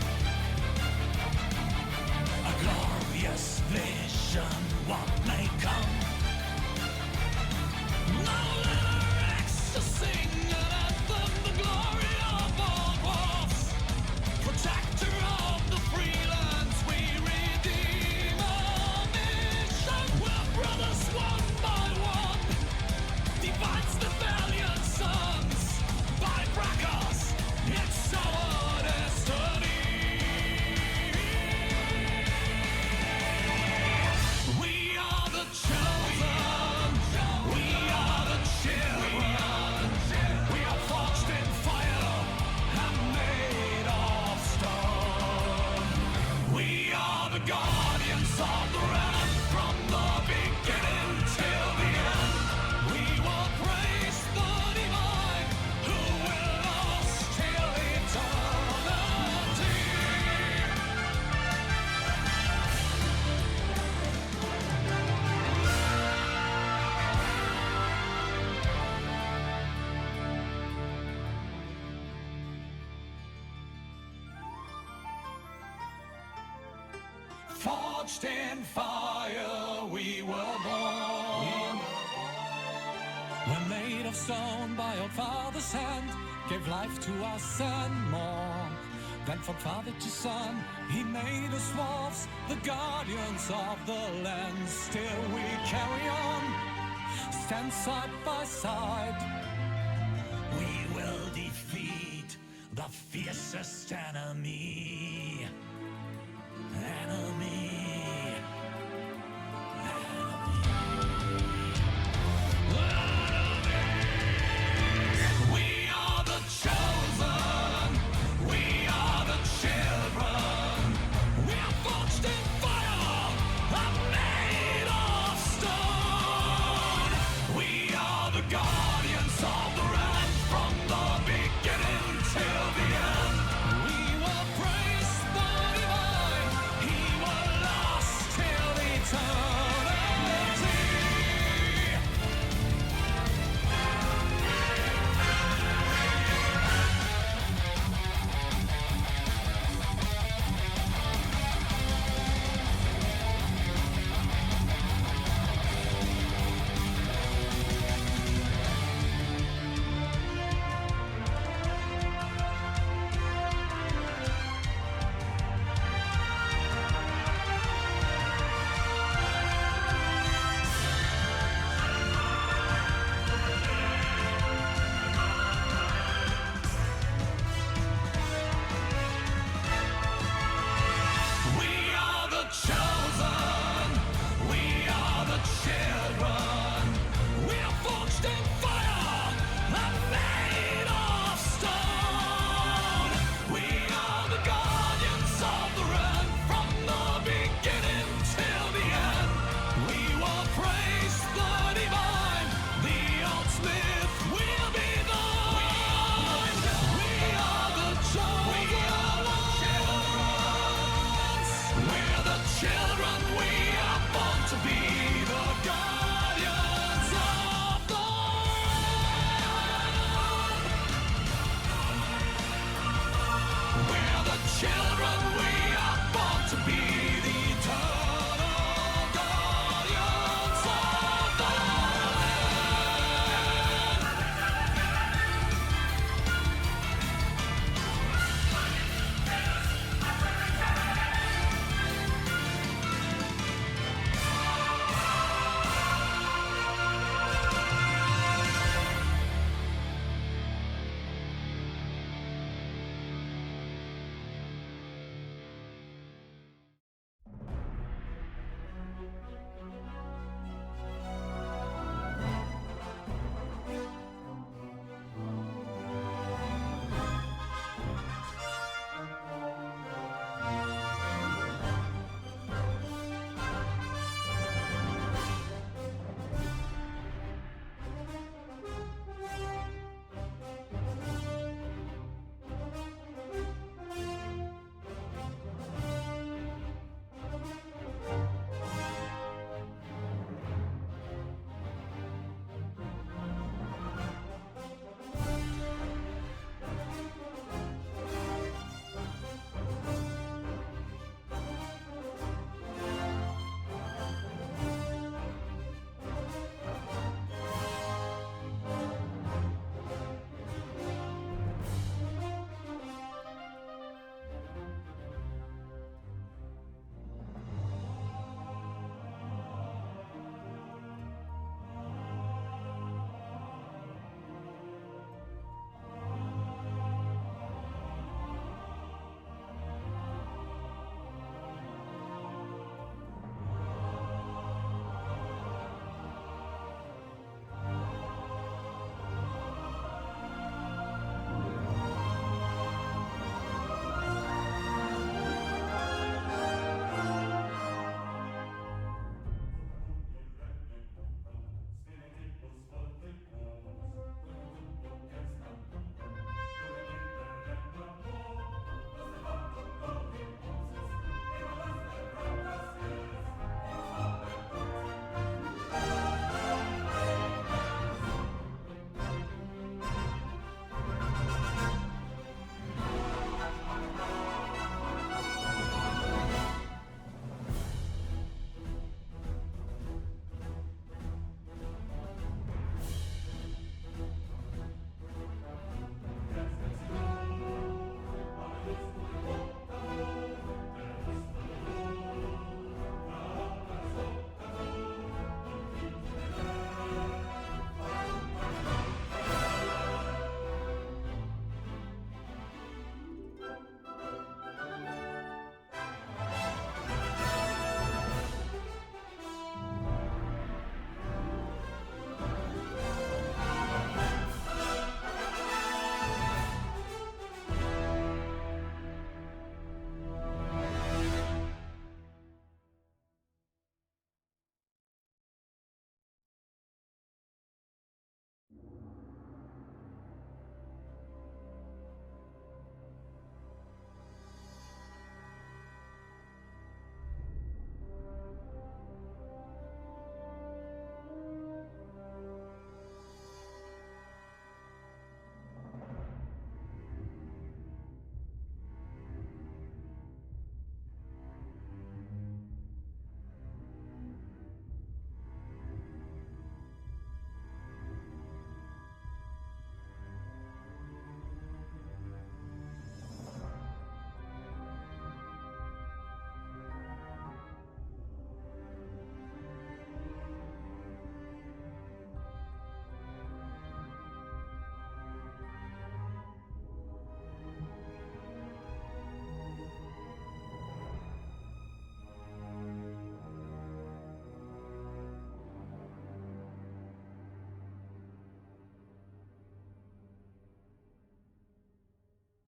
A glorious vision, what may come. No lyrics to sing an anthem, the glory of all dwarfs. Protector of the freelands, we redeem our mission. We're brothers one by one. Divides the valiant sons by brackers. It's our destiny. We are the chosen. We are the children. We are forged in fire and made of stone. We are the guardians of the realm from the beginning till the end. We will praise the divine who will last till eternity. Forged in fire we were born. We're made of stone by our Father's hand, gave life to us and more. Then from father to son, he made us dwarfs, the guardians of the land. Still we carry on, stand side by side. We will defeat the fiercest enemy. We are the chosen. We are the children. We are forged in fire and made of stone. We are the guardians of the realm from the beginning till the end. We will praise the divine. He will last till eternity. We are the chosen. We are the children. We are forged in fire and made of stone. We are the guardians of the realm from the beginning till the end. We will praise the divine. The old smith will be thine. We are the chosen. We're the children, we are born to be the guardians of the realm. We're the children, we are born to be